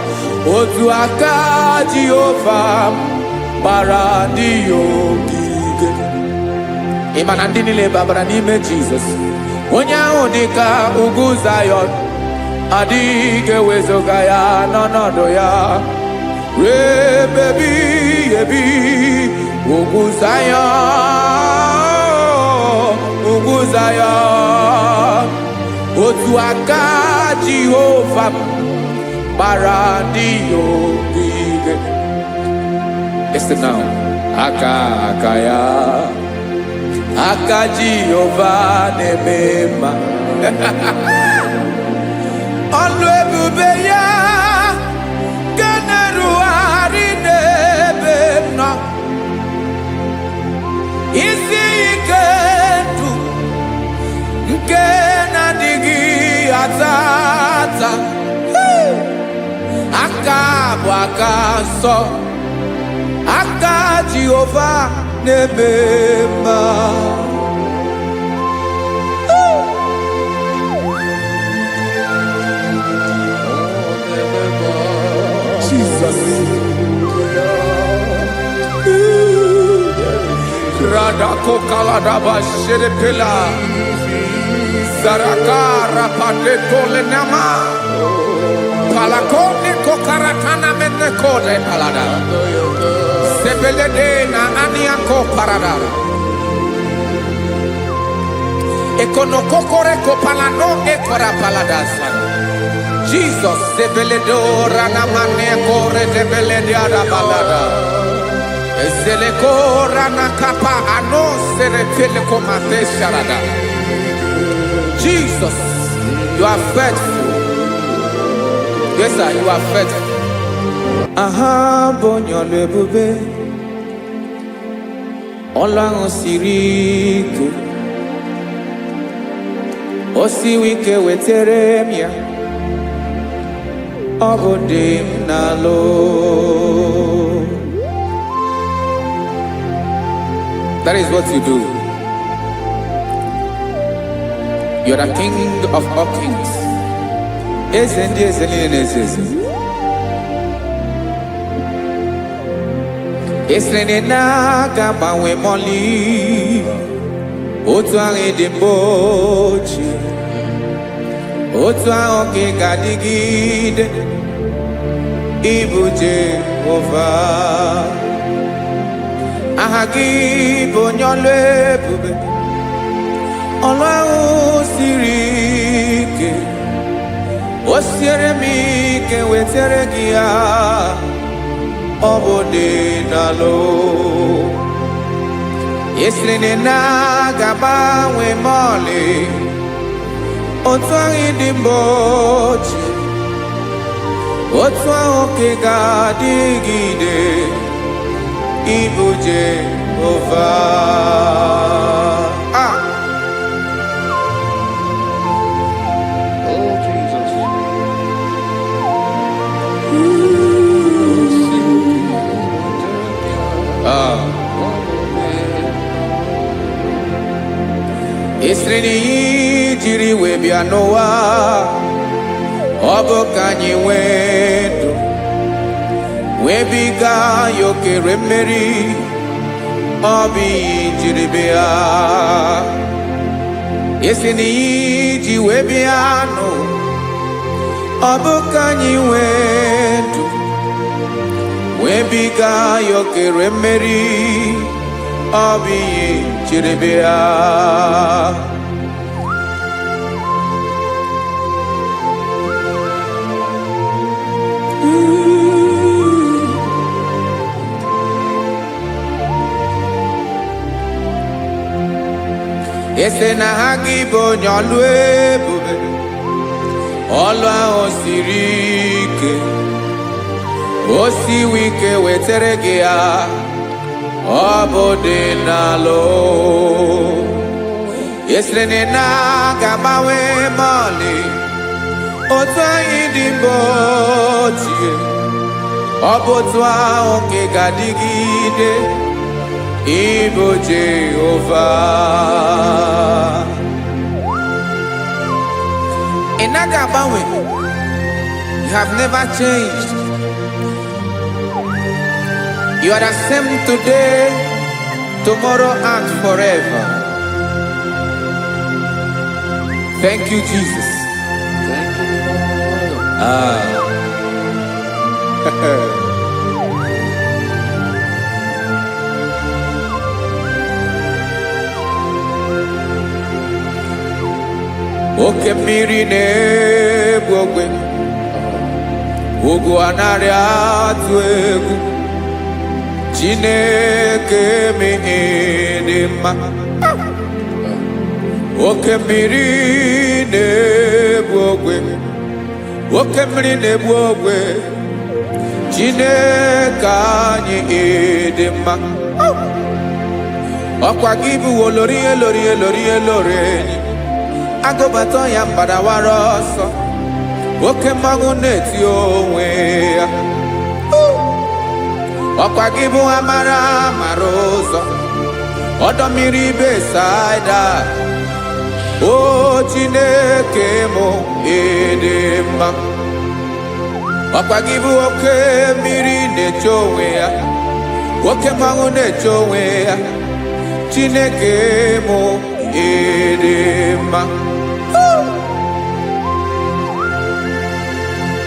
otu aka Jehova gbara ndị ogige. Ịmara ndị niile gbabara n'ime Jizọs, onye ahụ dị ka ugwu Zayọn, adịghị ewezuga ya n'ọnọdụ ya ruo mgbe ebighị ebi. Ugwu Zayọn, otu aka Jehova gbara ndị ogige. Listen now, aka ya, aka Jehova na-eme mma. Ọlụ ebube ya ga na-erugharị n'ebe m nọ. Isi ike ndụ nke na-adịghị ata ata. Aka bụ aka nsọ, aka Jehova na-eme mma. Jesus. Radako kaladaba sherepela Zarakara pateto lenama Palakone kokaratana mene kore palada. Sebelede na aniako paradara. Ekonokokore kopalano ekora paladasa. Jesus sebeledo rana mane kore debelede ada balada. Ezeleko rana kapa ano serepele komate sharada. Jesus, you are faithful. Yes, sir, you are faithful. Aha, bonyo lebube. Olang osiriku. Osiwike weteremia. Obodim nalo. That is what you do. You are the King of all kings. Esrene na gaba we moli. Otuare de bochi. Otua oke gadigide. Ibuje ova. Ahagi bonyole bube. Ọlọ́run siri ike, ó siere mi ike wetere gị ya, ọ bụ dị n'alụ. Esiri na ga-agbanwe ma ọlị, otu ahụ dị mgbe ochie, otu ahụ ka ị ga-adịgide, ịbụ Jehova. Esreni jiri webia noa obo kanyi wedu webiga yokere mmeri obi jiri bia. Esreni ji webia no obo kanyi wedu webiga yokere mmeri obi jiri bia. Ese na IGBO nyolu ebube olu ahụ siri ike o siwe ike wetere gị ya ọ bụ dị n'alụ. Esere na ga-agbanwe ma ọlị otu anyị dị mgbe ochie ọ bụ otu ahụ nke ga-adịgide ịbụ Jehova. Ị naghị agbanwe. You have never changed. You are the same today, tomorrow, and forever. Thank you, Jesus. Thank you, Lord. Oke mmiri na-egbu ogwe, ugwu anaghị atụ egwu. Chineke dị mma. Oke mmiri na-egbu ogwe, oke mmiri na-egbu ogwe. Chineke anyị dị mma. Ọkwa gị bụ olori elori elori elori enyi. Agụbata ya mbadawara ọsọ, oke mmanwụ na-eti onwe ya. Ọkwa gị bụ amara amara ụzọ, ọdọ mmiri Besaida. O Chineke mụ dị mma. Ọkwa gị bụ oke mmiri na-eche onwe ya, oke mmanwụ na-eche onwe ya. Chineke mụ dị mma.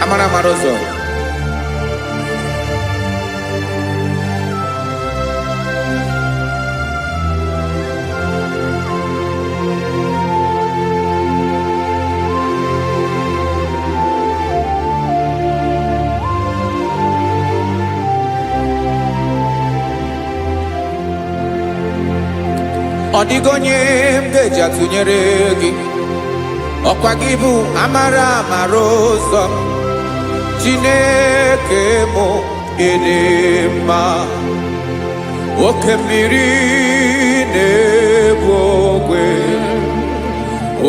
amara mara ụzọ. Ọ dịghị onye m ga-eji atụnyere gị, ọkwa gị bụ amara amara ụzọ, Chineke mụ ịdị mma. Oke mmiri na-ebu ogwe,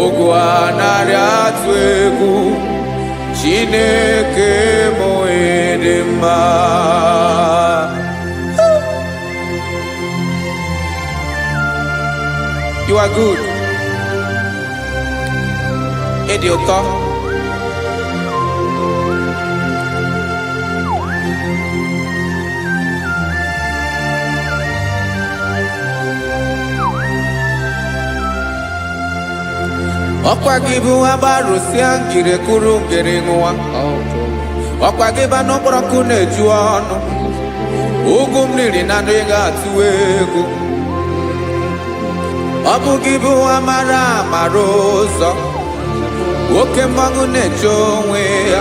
ogwu anaghị atụ egwu, Chineke mụ ịdị mma. You are good. Ịdị ụtọ. Ọkwa gị bụ agbarụsịa ngiri kụrụ ngiri nwa. Ọkwa gị bụ n'okporoko na-eju ọnụ. Ugwu mmiri na ndị ga-atụ egwu. Ọ bụ gị bụ amara amara ụzọ, oke mmanwụ na-eche onwe ya,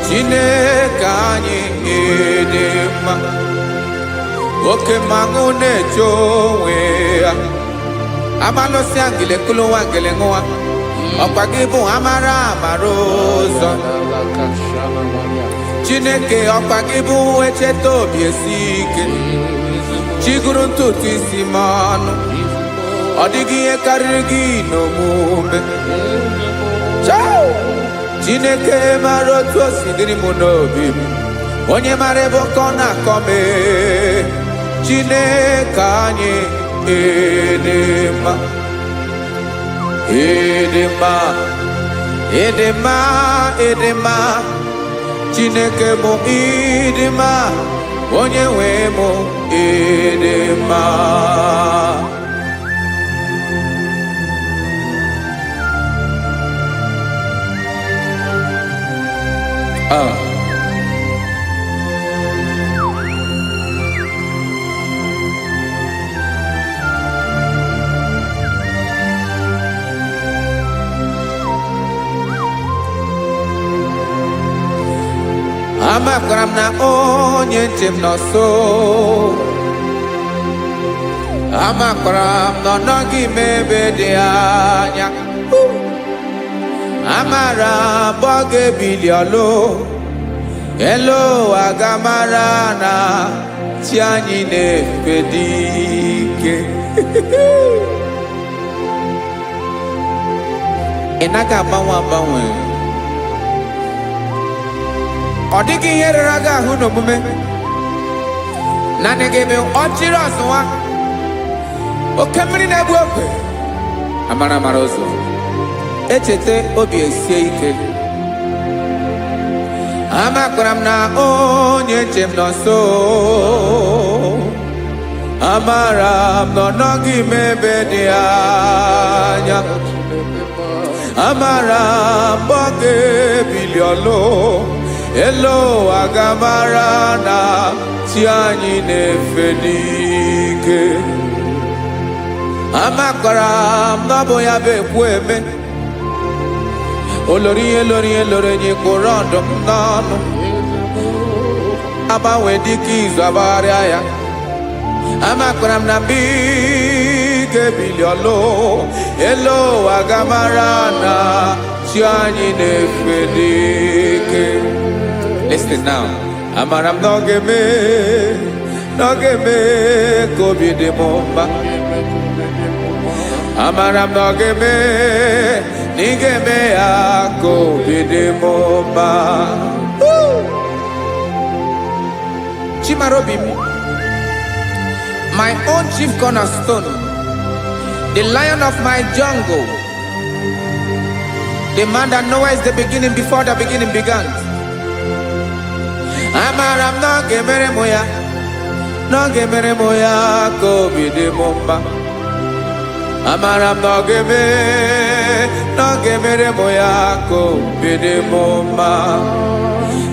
Chineke anyị ịdị mma. Oke mmanwụ na-eche onwe ya, amalụsị angele kụlụ nwa ngele nwa. Ọkwa gị bụ amara amara ụzọ, Chineke ọkwa gị bụ echeta obi esi ike, chigụrụ ntutu isi m ọnụ. Ọ dịghị ihe karịrị gị n'omume. Chineke mara otu o si dịrị m n'obi m, onye mara ebe ọkọ na-akọ m. Chineke anyị ịdị mma, ịdị mma, ịdị mma, ịdị mma. Chineke bụ ịdị mma, onye nwe m ịdị mma. Amakwara m na onye nche m nọ nso, amakwara m na ọ nọghị m ebe dị anya. Amara m ọ ga-ebili ọlụ, elu aga mara na chi anyị na-efe dị ike. Ị naghị agbanwe agbanwe. Ọ dịghị ihe rere gị ahụ n'omume, naanị gị bụ ọchịrị ọzụwa, oke mmiri na-egbu ogwe, amara amara ụzọ, echeta obi esie ike. Amakwara m na onye nche m nọ nso, amara m na ọ nọghị m ebe dị anya. Amara m ọ ga-ebili ọlụ, elu aga mara na chi anyị na-efe n'ike. Amakwara m na ọ bụ ya bụ ekwu eme, olori ihe lori ihe lori enyi kwụrụ ọdụm n'ọnụ. Agbanwe dịka izu agbagharịa ya. Amakwara m na mgbe ị ga-ebili ọlụ, elu aga mara na chi anyị na-efe n'ike. Listen now. Amara m na ọ ga-eme, na ọ ga-eme ka obi dị m mma. Amara m na ọ ga-eme, na ị ga-eme ya ka obi dị m mma. Chimara obi m, my own chief cornerstone, the lion of my jungle, the man that knows the beginning before the beginning began. Amara m na ọ ga-emere m ya, na ọ ga-emere m ya ka obi dị m mma. Amara m na ọ ga-eme, n'oge mere mụ ya ka obi dị m mma.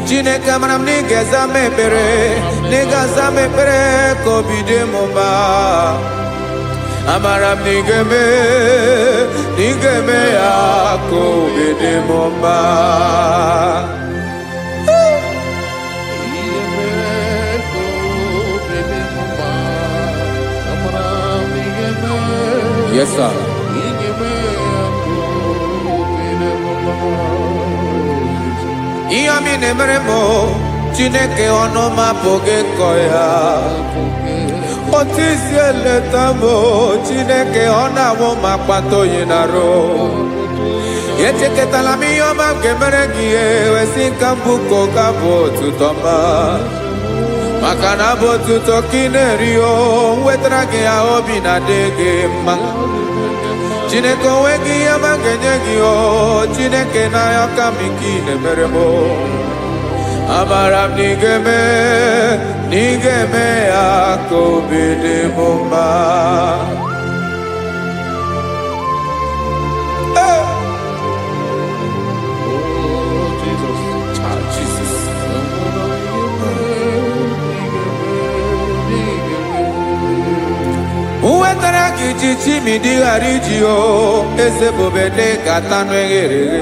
Chineke mara m na ị ga-aza m ekpere, na ị ga-aza m ekpere ka obi dị m mma. Amara m na ị ga-eme ya ka obi dị m mma. Yes, sir. Ihe mi na-emere m Chineke ọnụ m apụghị ịkọ ya. Otu isi eleta m Chineke ọ na-awụ m akpata oyi n'arụ. Echeketala m ihe ọma m ga-emere gị wesị ka m bụkọ ga-abụ otuto ọma. Maka na abụ otuto ka ị na-eri o wetara gị ya obi na-adị gị mma. Chineke onwe gị ihe ọma ga-enye gị o Chineke n'anya ka m ike ị na-emere m. Amara m na ị ga-eme ya ka obi dị m mma. Uwetara gị ji chimidi ghara iji o eze bobede gata anụ eghere eghe.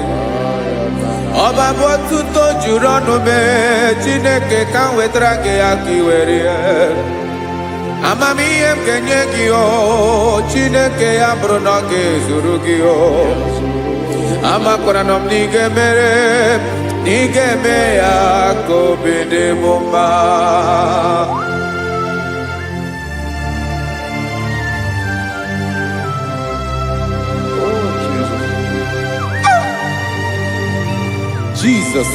Ọba bụ otuto juru ọnụ mee Chineke ka m wetara gị ya ka ị were ya. Amamihe m ga-enye gị o Chineke ya bụrụ na ọ ga-ezuru gị o. Amakwara na m na ị ga-eme ya ka obi dị m mma. Jesus.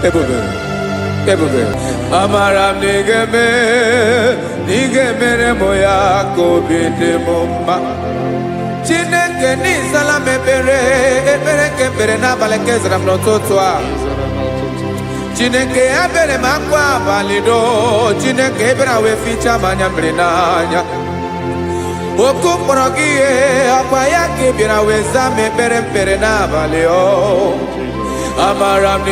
Ebube. Amara m na ị ga-emere m ya ka obi dị m mma. Chineke n'ịzala m ekpere ka ekpere n'abalị ka ezara m n'ụtụtụ a. Chineke ebere m akwa abalị do. Chineke ebere wee ficha m anya mmiri n'anya. Oku mkpọrọ gị ihe akwa ya ka ị bịara wee zaa m ekpere n'abalị o. Amara m na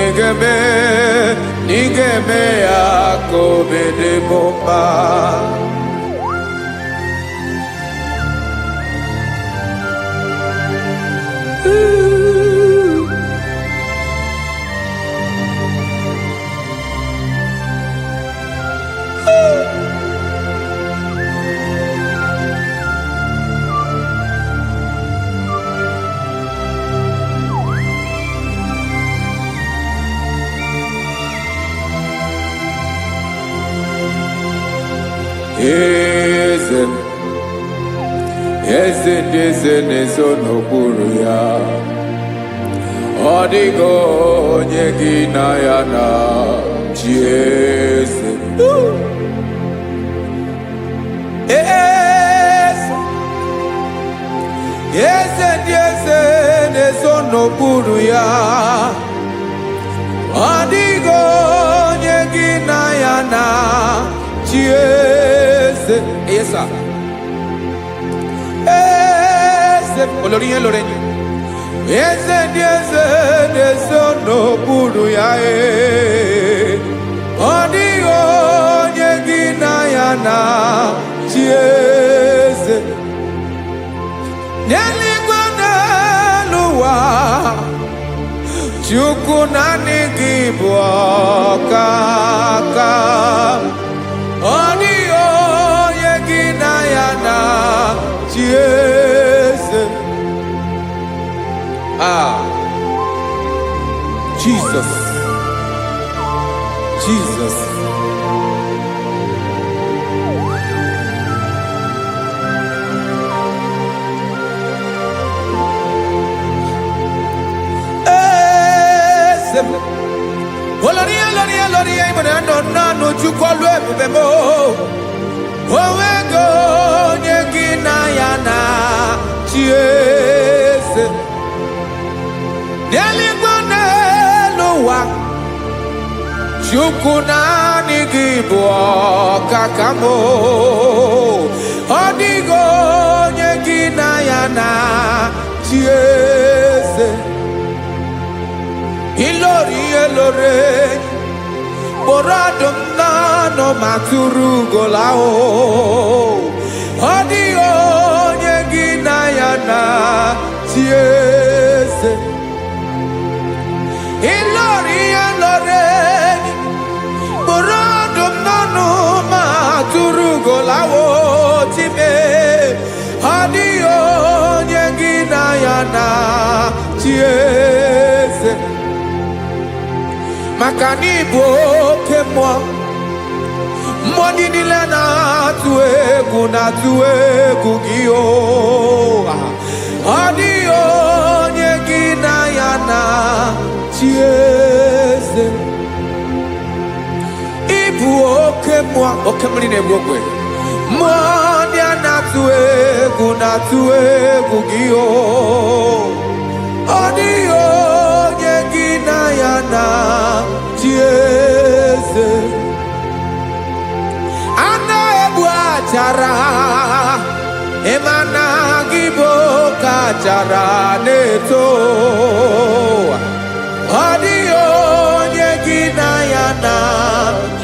ị ga-eme ya ka obi dị m mma. Eze ndị eze na-ezo n'okpuru ya. Ọ dịghị onye gị na ya na chi eze. Eze ndị eze na-ezo n'okpuru ya. Ọ dịghị onye gị na ya na chi eze. Yes, sir. Olórí yẹn lórí yẹn. Eze ndị eze na-ezo n'okpuru ya. Ọ dịghị onye gị na ya na chi eze. N'eluigwe n'elu ụwa Chukwu naanị gị bụ ọkaka. Ọ dịghị onye gị na ya na chi eze. Jesus. Oloria ibona no Chukwu lu ebube mo. Owego onye gị na ya na chi eze. N'eluigwe n'elu ụwa Chukunani gibo kakamo Odigo nyegina yana chiese Ilori elore Boradum nano maturu golao Odio nyegina yana chiese Ilori elore Boradum nano maturu golao Time Odio nyegina yana chiese Makani boke mwa Mwani nile na tuegu giyo Adio nyegina yana chiese Ibu oke mwa Oke mline bwokwe Mwani ana tuegu giyo Adio nyegina yana chiese Ana ebu achara Emana gibo kachara neto Adio nyegina yana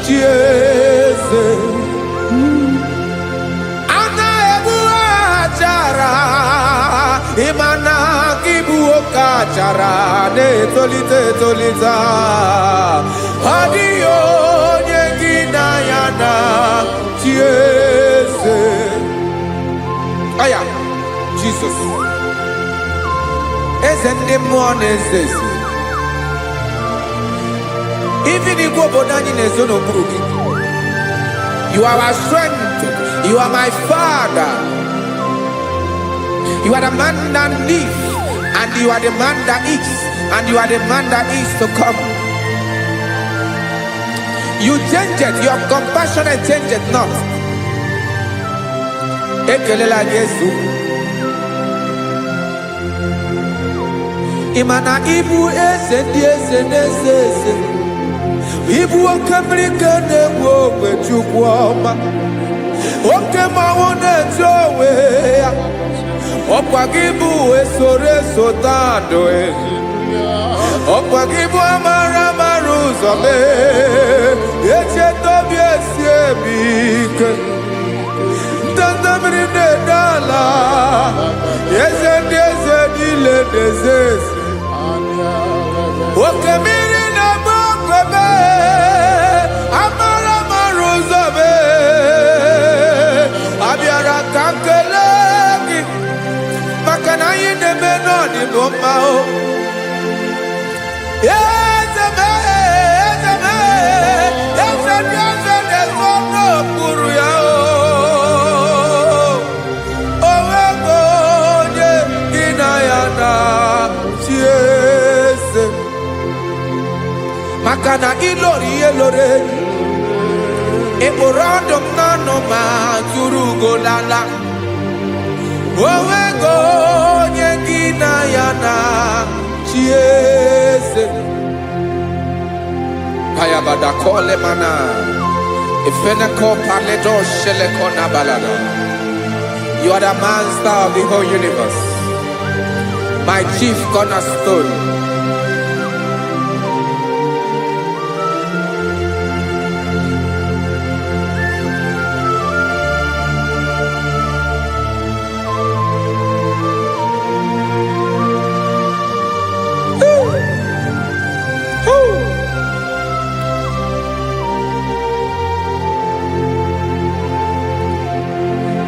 chiese Ana ebu achara Emana gibo kachara neto tolita Adio nyegina yana chiese Aya, Jesus Ezende mwanezes Even if you go down in a zone of Buruki You are our strength You are my father You are the man that lives And you are the man that eats And you are the man that is to come You change it, your compassionate change it not. Ekelela Yesu. Imana ibu ese. Ibu okamrika newo kwechukwama. Okema wone jowe. Okwagibu esore sotando Okwagibu amara maruzome Eche tobi esiebike Tandamiri nedala Yeze dile dezesi Okemiri na mokwebe Amara maruzome Abiara kankelegi Makana yine menoni bomao Ezeme Nezono kuru ya Owego nye gina yana chiese Makana ilori elore Eborado nano maturu golala Owego nye gina yana chiese Payabada kole mana Ifeneko paledo sheleko nabalada You are the master of the whole universe My chief cornerstone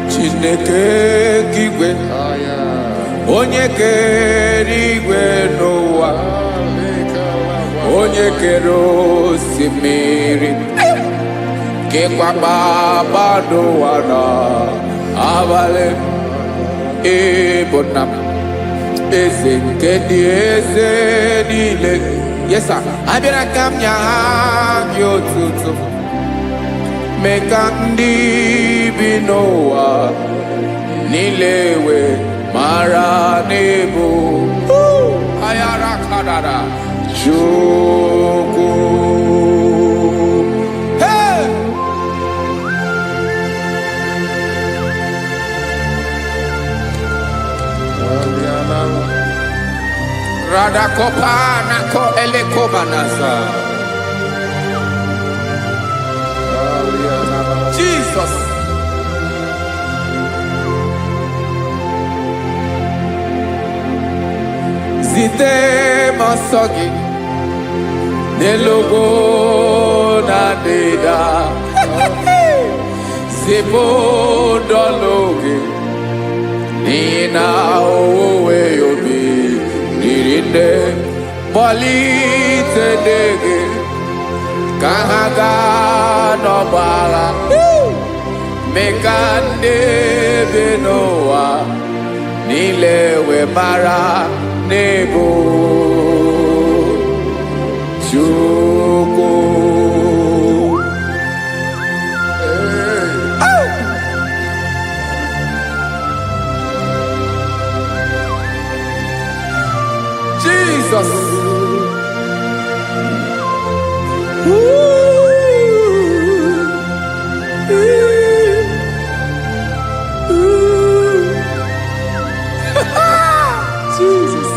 Chineke kigwe Onye kere igwe n'ụwa Onye kere osimiri Kekwa kpakpando ụwa na abalị Ebonam Eze nke dị eze niile Yes sir, abịara ka m nya gị otuto Mee ka ndị bi n'ụwa niile wee mara n'ebu ayara kadara Chukwu Radakopa nako elekobanasa. Jesus. Zite masogi nelogo na deda. Zibo dologe nina owe yobi nirinde molite dege kahaga no bala mekande benoa nilewe mara nebo chuko. Jesus. Jesus.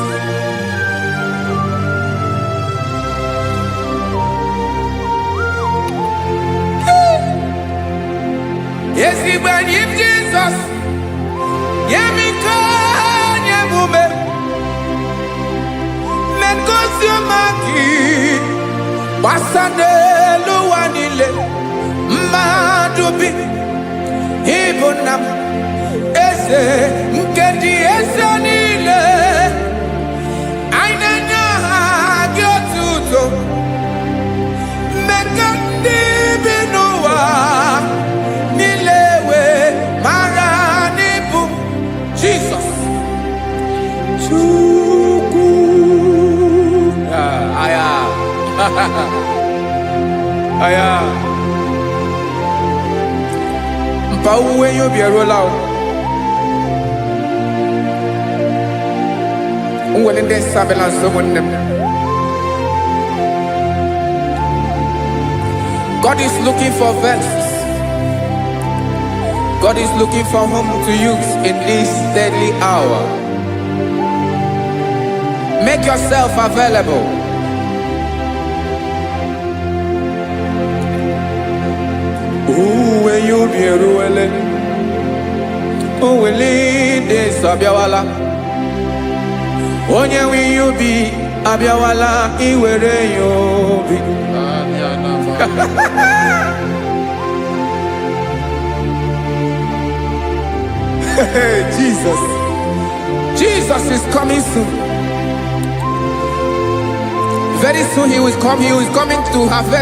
Yes, he when him Jesus. Yemika nyemume. Men kosiomaki. Basane luwanile. Madubi. Ibunam. Ese mkendi ese nile. Ainenya gyotuto. Mekandi binuwa. Nilewe maranibu. Jesus. Chuku. Aya. Aya. Mpa uwe yo biero lao. Uwe nende sabela someone. God is looking for vessels. God is looking for whom to use in this deadly hour. Make yourself available. Uwe you be ruele. Uwe de sabiawala. Onye wi you be abiawala iwere you be. Jesus. Jesus is coming soon. Very soon he will come. He is coming to harvest.